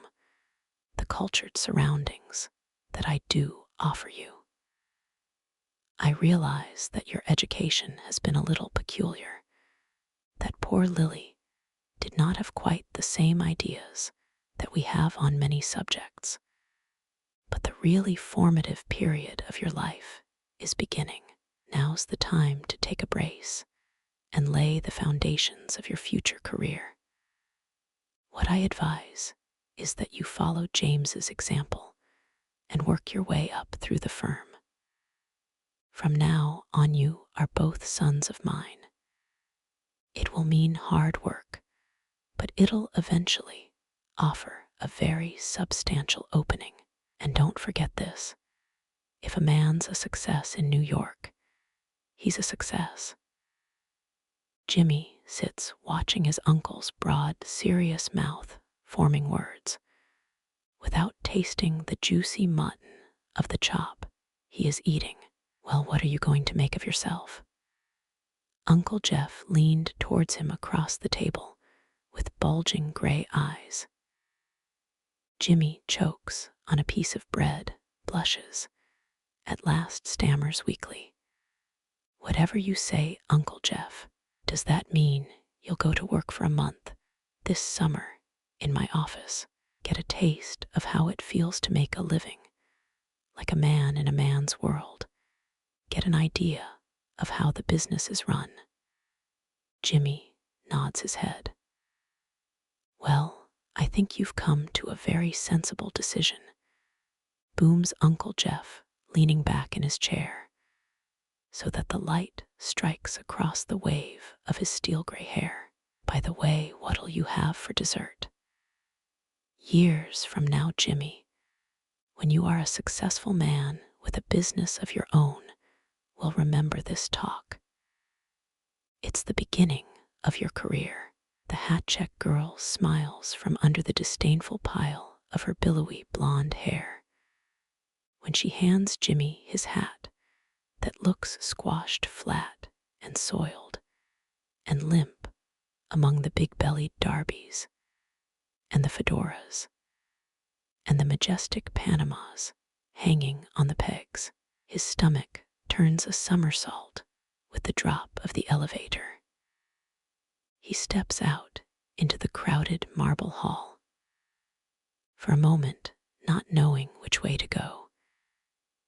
the cultured surroundings that I do offer you. I realize that your education has been a little peculiar, that poor Lily did not have quite the same ideas that we have on many subjects, but the really formative period of your life is beginning. Now's the time to take a brace and lay the foundations of your future career. What I advise is that you follow James's example and work your way up through the firm. From now on, you are both sons of mine. It will mean hard work, but it'll eventually offer a very substantial opening. And don't forget this. If a man's a success in New York, he's a success. Jimmy sits watching his uncle's broad, serious mouth forming words, without tasting the juicy mutton of the chop he is eating. Well, what are you going to make of yourself? Uncle Jeff leaned towards him across the table with bulging gray eyes. Jimmy chokes on a piece of bread, blushes, at last stammers weakly. Whatever you say, Uncle Jeff, does that mean you'll go to work for a month this summer in my office, get a taste of how it feels to make a living, like a man in a man's world, get an idea of how the business is run? Jimmy nods his head. Well, I think you've come to a very sensible decision, booms Uncle Jeff, leaning back in his chair, so that the light strikes across the wave of his steel gray hair. By the way, what'll you have for dessert? Years from now, Jimmy, when you are a successful man with a business of your own, will remember this talk. It's the beginning of your career. The hat-check girl smiles from under the disdainful pile of her billowy blonde hair when she hands Jimmy his hat that looks squashed flat and soiled and limp among the big-bellied darbies and the fedoras and the majestic Panamas hanging on the pegs. His stomach turns a somersault with the drop of the elevator. He steps out into the crowded marble hall. For a moment, not knowing which way to go,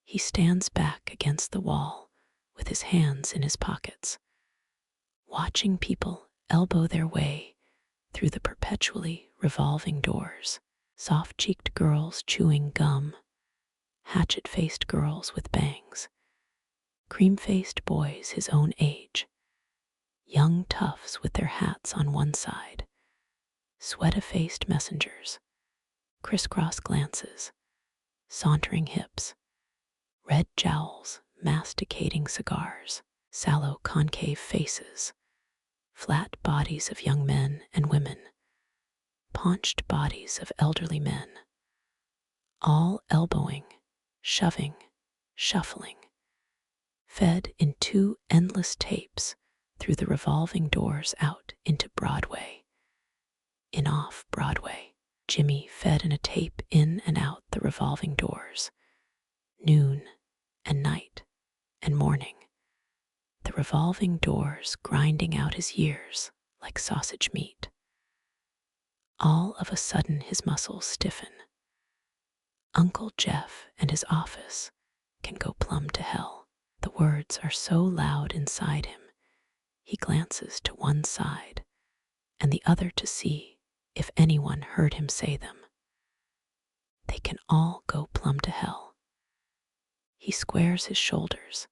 he stands back against the wall with his hands in his pockets, watching people elbow their way through the perpetually revolving doors. Soft-cheeked girls chewing gum, hatchet-faced girls with bangs, cream-faced boys his own age, young toughs with their hats on one side, sweat-faced messengers, crisscross glances, sauntering hips, red jowls masticating cigars, sallow concave faces, flat bodies of young men and women, paunched bodies of elderly men, all elbowing, shoving, shuffling, fed in two endless tapes through the revolving doors out into Broadway. In off-Broadway, Jimmy fed in a tape in and out the revolving doors, noon and night and morning, the revolving doors grinding out his years like sausage meat. All of a sudden his muscles stiffen. Uncle Jeff and his office can go plumb to hell. The words are so loud inside him, he glances to one side and the other to see if anyone heard him say them. They can all go plumb to hell. He squares his shoulders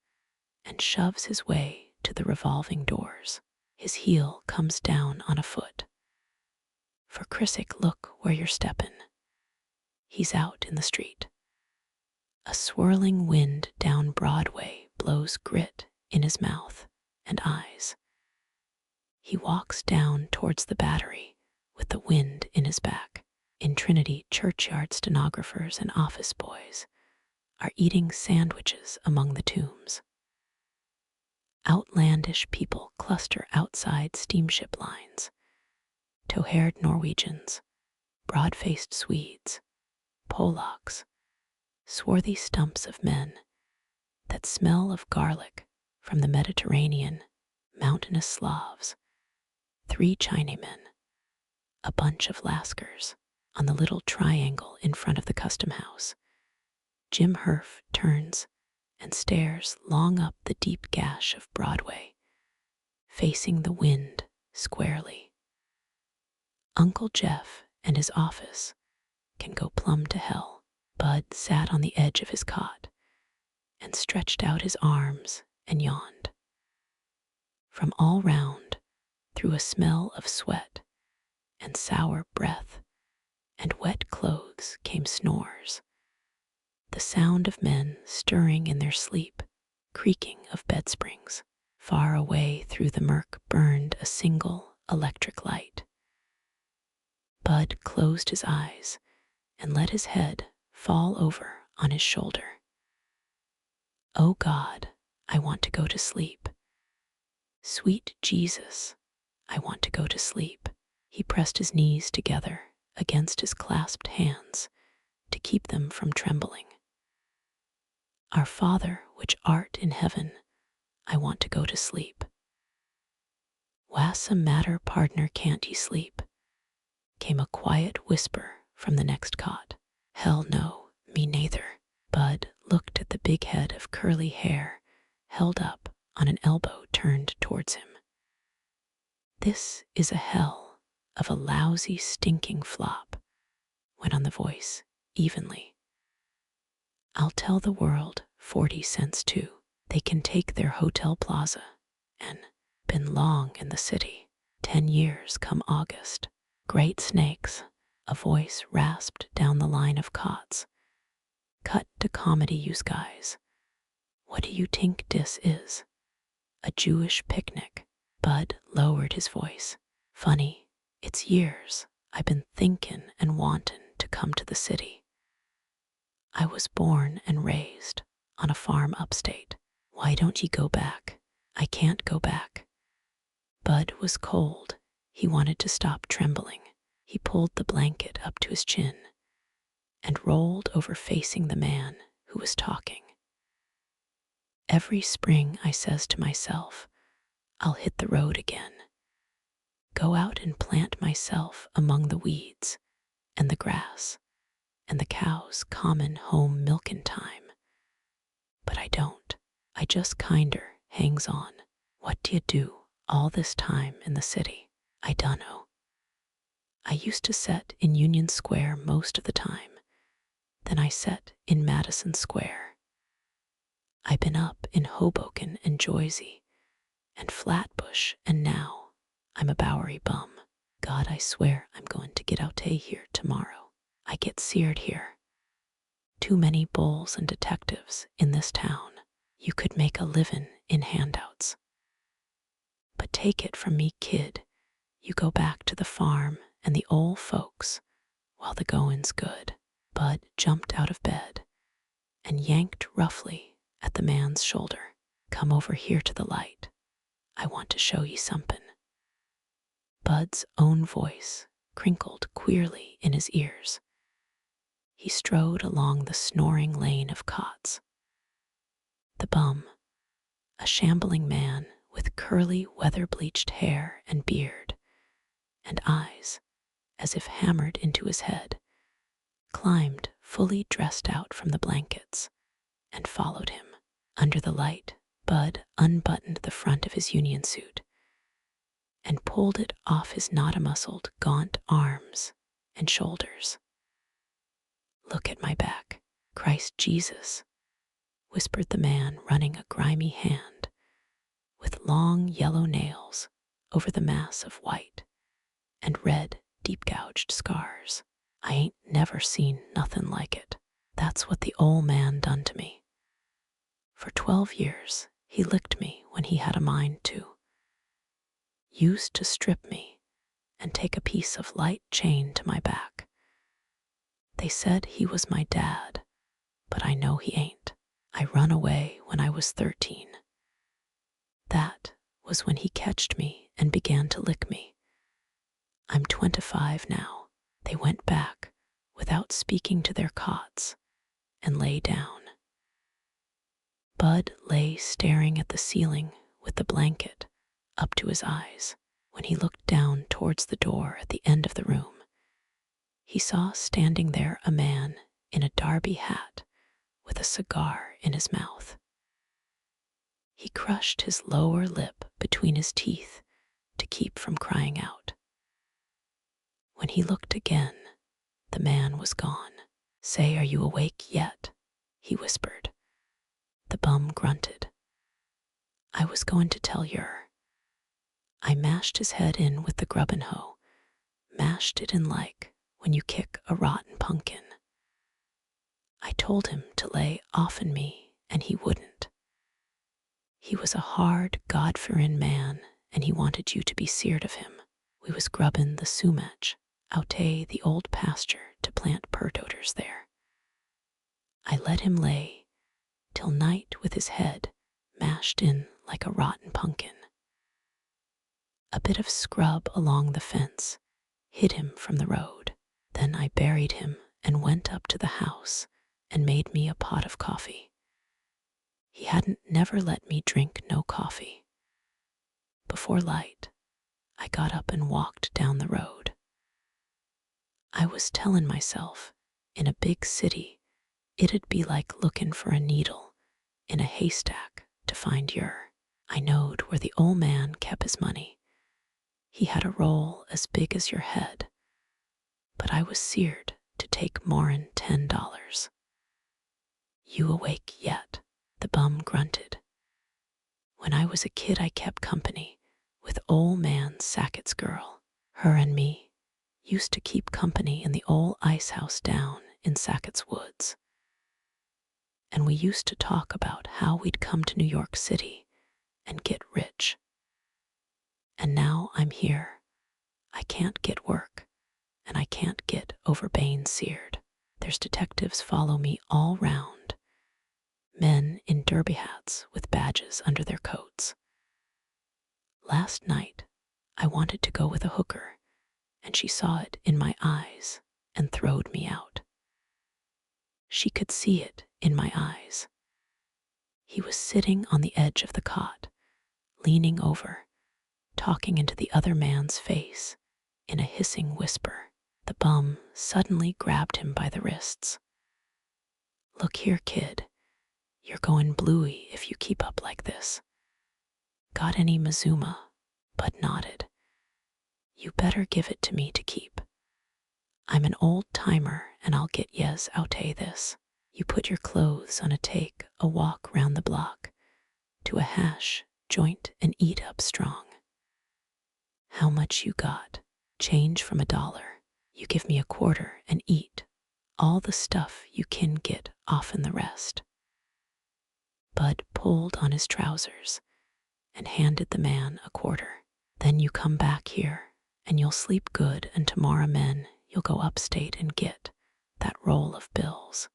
and shoves his way to the revolving doors. His heel comes down on a foot. For Chrissick, look where you're steppin'. He's out in the street. A swirling wind down Broadway blows grit in his mouth and eyes. He walks down towards the Battery with the wind in his back. In Trinity, churchyard stenographers and office boys are eating sandwiches among the tombs. Outlandish people cluster outside steamship lines. Tow-haired Norwegians, broad-faced Swedes, Polacks, swarthy stumps of men that smell of garlic from the Mediterranean, mountainous Slavs, 3 Chinamen, a bunch of Lascars. On the little triangle in front of the custom house, Jim Herf turns and stares long up the deep gash of Broadway, facing the wind squarely. Uncle Jeff and his office can go plumb to hell. Bud sat on the edge of his cot and stretched out his arms and yawned. From all round, through a smell of sweat and sour breath and wet clothes, came snores, the sound of men stirring in their sleep, creaking of bed springs. Far away through the murk burned a single electric light. Bud closed his eyes and let his head fall over on his shoulder. Oh God, I want to go to sleep. Sweet Jesus, I want to go to sleep. He pressed his knees together against his clasped hands to keep them from trembling. Our Father, which art in heaven, I want to go to sleep. Wassa matter, pardner, can't ye sleep? Came a quiet whisper from the next cot. Hell no, me neither. Bud looked at the big head of curly hair held up on an elbow turned towards him. This is a hell of a lousy, stinking flop, went on the voice evenly. I'll tell the world 40 cents too. They can take their hotel plaza and been long in the city. 10 years come August. Great snakes, A voice rasped down the line of cots. Cut to comedy, yous guys. What do you tink dis is? A Jewish picnic? Bud lowered his voice. Funny, it's years I've been thinkin' and wantin' to come to the city. I was born and raised on a farm upstate. Why don't ye go back? I can't go back. Bud was cold. He wanted to stop trembling. He pulled the blanket up to his chin and rolled over facing the man who was talking. Every spring I says to myself, I'll hit the road again. Go out and plant myself among the weeds and the grass and the cows' common home milkin' time. But I don't. I just kinder hangs on. What do you do all this time in the city? I dunno. I used to set in Union Square most of the time. Then I set in Madison Square. I been up in Hoboken and Jersey and Flatbush, and now I'm a Bowery bum. God, I swear I'm going to get out here tomorrow. I get seared here. Too many bulls and detectives in this town. You could make a livin' in handouts. But take it from me, kid, you go back to the farm and the old folks while the goin's good. Bud jumped out of bed and yanked roughly at the man's shoulder. Come over here to the light. I want to show ye somethin'. Bud's own voice crinkled queerly in his ears. He strode along the snoring lane of cots. The bum, a shambling man with curly, weather-bleached hair and beard, and eyes as if hammered into his head, climbed fully dressed out from the blankets and followed him. Under the light, Bud unbuttoned the front of his union suit and pulled it off his not-a-muscled, gaunt arms and shoulders. Look at my back, Christ Jesus, whispered the man, running a grimy hand with long yellow nails over the mass of white and red, deep-gouged scars. I ain't never seen nothin' like it. That's what the ol' man done to me. For 12 years, he licked me when he had a mind to. Used to strip me and take a piece of light chain to my back. They said he was my dad, but I know he ain't. I run away when I was 13. That was when he catched me and began to lick me. I'm 25 now. They went back without speaking to their cots and lay down. Bud lay staring at the ceiling with the blanket up to his eyes. When he looked down towards the door at the end of the room, he saw standing there a man in a derby hat with a cigar in his mouth. He crushed his lower lip between his teeth to keep from crying out. When he looked again, the man was gone. Say, are you awake yet? He whispered. The bum grunted. I was going to tell yer. I mashed his head in with the grubbin' hoe, mashed it in like when you kick a rotten pumpkin. I told him to lay off'n me, and he wouldn't. He was a hard, God-fearin' man, and he wanted you to be seared of him. We was grubbin' the sumac, oute the old pasture to plant pert-odors there. I let him lay till night with his head mashed in like a rotten pumpkin. A bit of scrub along the fence hid him from the road. Then I buried him and went up to the house and made me a pot of coffee. He hadn't never let me drink no coffee. Before light, I got up and walked down the road. I was tellin' myself, in a big city, it'd be like lookin' for a needle in a haystack to find yer. I knowed where the ol' man kep' his money. He had a roll as big as your head, but I was seared to take more'n $10. You awake yet? The bum grunted. When I was a kid, I kept company with ol' man Sackett's girl. Her and me used to keep company in the old ice house down in Sackett's Woods. And we used to talk about how we'd come to New York City and get rich. And now I'm here. I can't get work, and I can't get over Bain seared. There's detectives follow me all round, men in derby hats with badges under their coats. Last night, I wanted to go with a hooker, and she saw it in my eyes and throwed me out. She could see it in my eyes. He was sitting on the edge of the cot, leaning over, talking into the other man's face in a hissing whisper. The bum suddenly grabbed him by the wrists. "Look here, kid. You're going bluey if you keep up like this. Got any Mazuma?" Bud nodded. "You better give it to me to keep. I'm an old timer and I'll get yes oute this. You put your clothes on a take a walk round the block to a hash joint and eat up strong. How much you got? Change from $1. You give me a quarter and eat all the stuff you can get off in the rest." Bud pulled on his trousers and handed the man a quarter. "Then you come back here and you'll sleep good, and tomorrow men you'll go upstate and get that roll of bills.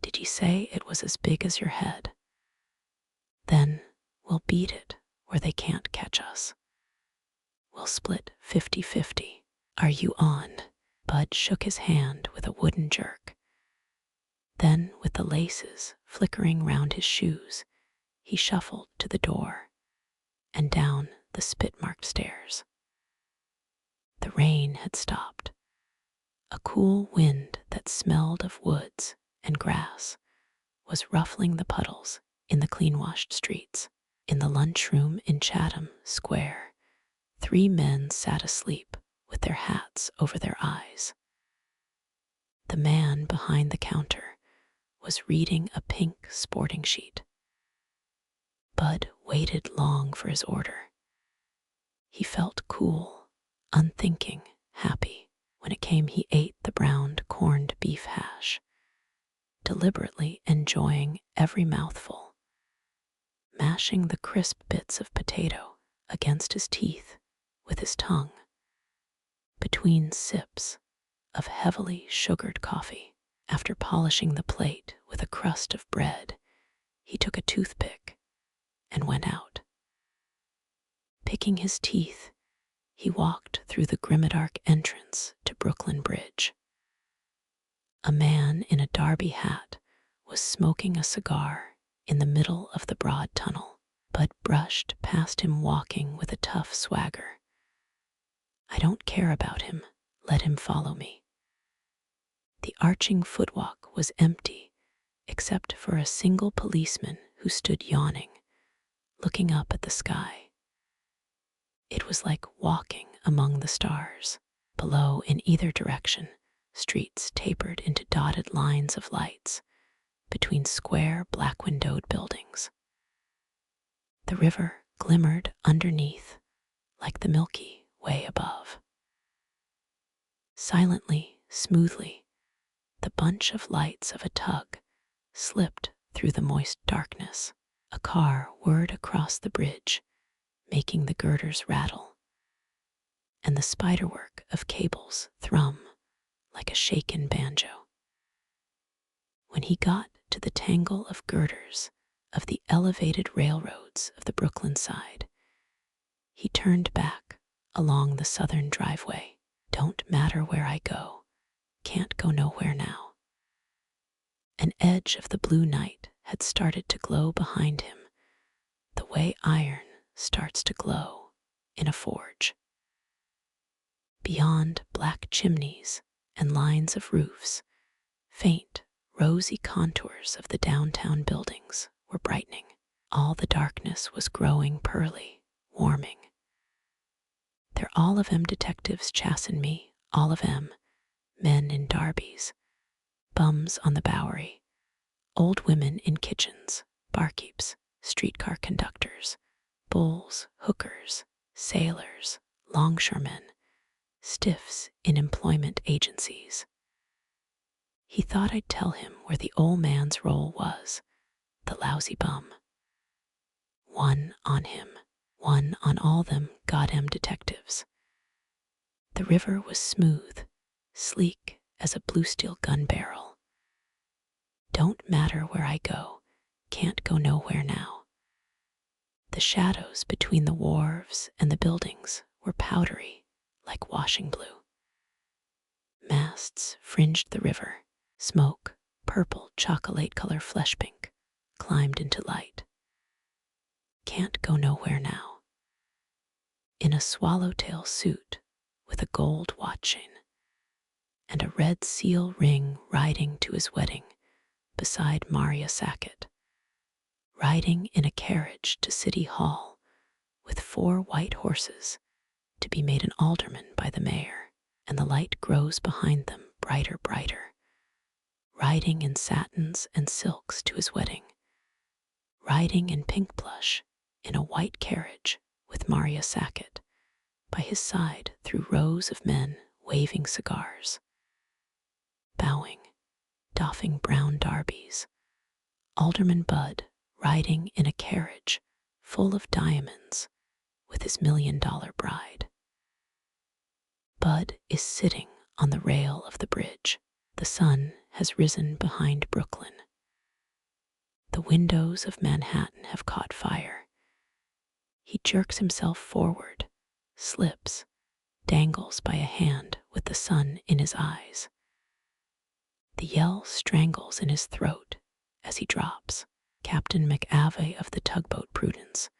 Did you say it was as big as your head? Then we'll beat it where they can't catch us. We'll split 50-50. Are you on?" Bud shook his hand with a wooden jerk. Then, with the laces flickering round his shoes, he shuffled to the door and down the spit-marked stairs. The rain had stopped. A cool wind that smelled of woods and grass was ruffling the puddles in the clean-washed streets. In the lunchroom in Chatham Square, 3 men sat asleep with their hats over their eyes. The man behind the counter was reading a pink sporting sheet. Bud waited long for his order. He felt cool, unthinking, happy. When it came, he ate the browned corned beef hash, deliberately enjoying every mouthful, mashing the crisp bits of potato against his teeth with his tongue, between sips of heavily sugared coffee. After polishing the plate with a crust of bread, he took a toothpick and went out. Picking his teeth, he walked through the grimdark entrance to Brooklyn Bridge. A man in a derby hat was smoking a cigar in the middle of the broad tunnel. Bud brushed past him, walking with a tough swagger. "I don't care about him. Let him follow me." The arching footwalk was empty, except for a single policeman who stood yawning, looking up at the sky. It was like walking among the stars. Below, in either direction, streets tapered into dotted lines of lights between square, black-windowed buildings. The river glimmered underneath like the Milky Way above. Silently, smoothly, the bunch of lights of a tug slipped through the moist darkness. A car whirred across the bridge, making the girders rattle, and the spiderwork of cables thrum like a shaken banjo. When he got to the tangle of girders of the elevated railroads of the Brooklyn side, he turned back along the southern driveway. "Don't matter where I go, can't go nowhere now." An edge of the blue night had started to glow behind him, the way iron starts to glow in a forge. Beyond black chimneys and lines of roofs, faint, rosy contours of the downtown buildings were brightening. All the darkness was growing pearly, warming. "They're all of 'em detectives chassin' me, all of 'em, men in darbies, bums on the Bowery, old women in kitchens, barkeeps, streetcar conductors, bulls, hookers, sailors, longshoremen, stiffs in employment agencies. He thought I'd tell him where the old man's role was, the lousy bum. One on him, one on all them goddamn detectives. The river was smooth, sleek as a blue steel gun barrel. Don't matter where I go, can't go nowhere now. The shadows between the wharves and the buildings were powdery, like washing blue. Masts fringed the river. Smoke, purple chocolate color flesh pink, climbed into light. Can't go nowhere now. In a swallowtail suit with a gold watch chain and a red seal ring, riding to his wedding beside Maria Sackett, riding in a carriage to City Hall with 4 white horses to be made an alderman by the mayor, and the light grows behind them brighter, riding in satins and silks to his wedding, riding in pink plush in a white carriage with Maria Sackett by his side through rows of men waving cigars, bowing, doffing brown darbies, Alderman Bud riding in a carriage full of diamonds with his $1 million bride. Bud is sitting on the rail of the bridge. The sun has risen behind Brooklyn. The windows of Manhattan have caught fire. He jerks himself forward, slips, dangles by a hand with the sun in his eyes. The yell strangles in his throat as he drops. Captain McAvey of the tugboat Prudence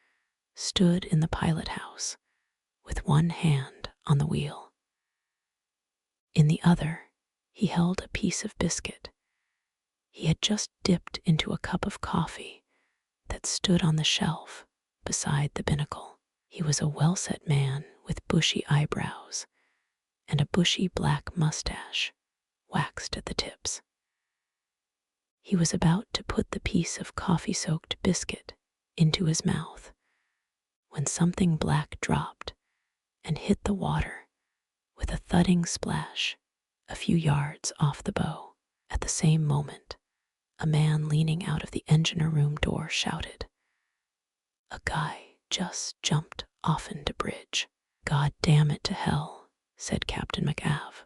stood in the pilot house with one hand on the wheel. In the other, he held a piece of biscuit he had just dipped into a cup of coffee that stood on the shelf beside the binnacle. He was a well-set man with bushy eyebrows and a bushy black mustache waxed at the tips. He was about to put the piece of coffee-soaked biscuit into his mouth when something black dropped and hit the water with a thudding splash a few yards off the bow. At the same moment, a man leaning out of the engineer room door shouted, "A guy just jumped off into bridge." "God damn it to hell," said Captain McAv,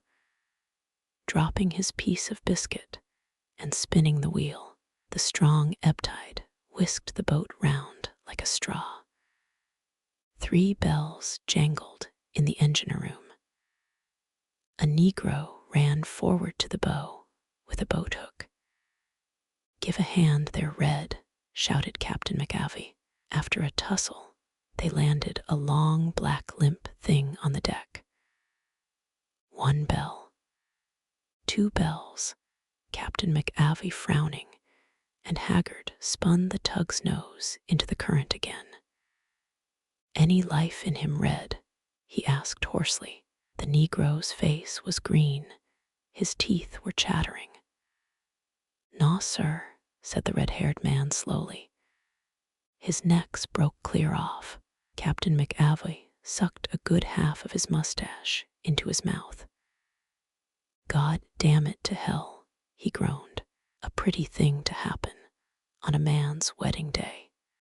dropping his piece of biscuit and spinning the wheel. The strong ebb tide whisked the boat round like a straw. 3 bells jangled in the engineer room. A Negro ran forward to the bow with a boat hook. "Give a hand there, Red," shouted Captain McAvey. After a tussle, they landed a long black limp thing on the deck. 1 bell. 2 bells. Captain McAvey, frowning and haggard, spun the tug's nose into the current again. "Any life in him, Red?" he asked hoarsely. The Negro's face was green. His teeth were chattering. "Naw, sir," said the red-haired man slowly. His necks broke clear off. Captain McAvey sucked a good half of his mustache into his mouth. "God damn it to hell," he groaned. A pretty thing to happen on a man's wedding day.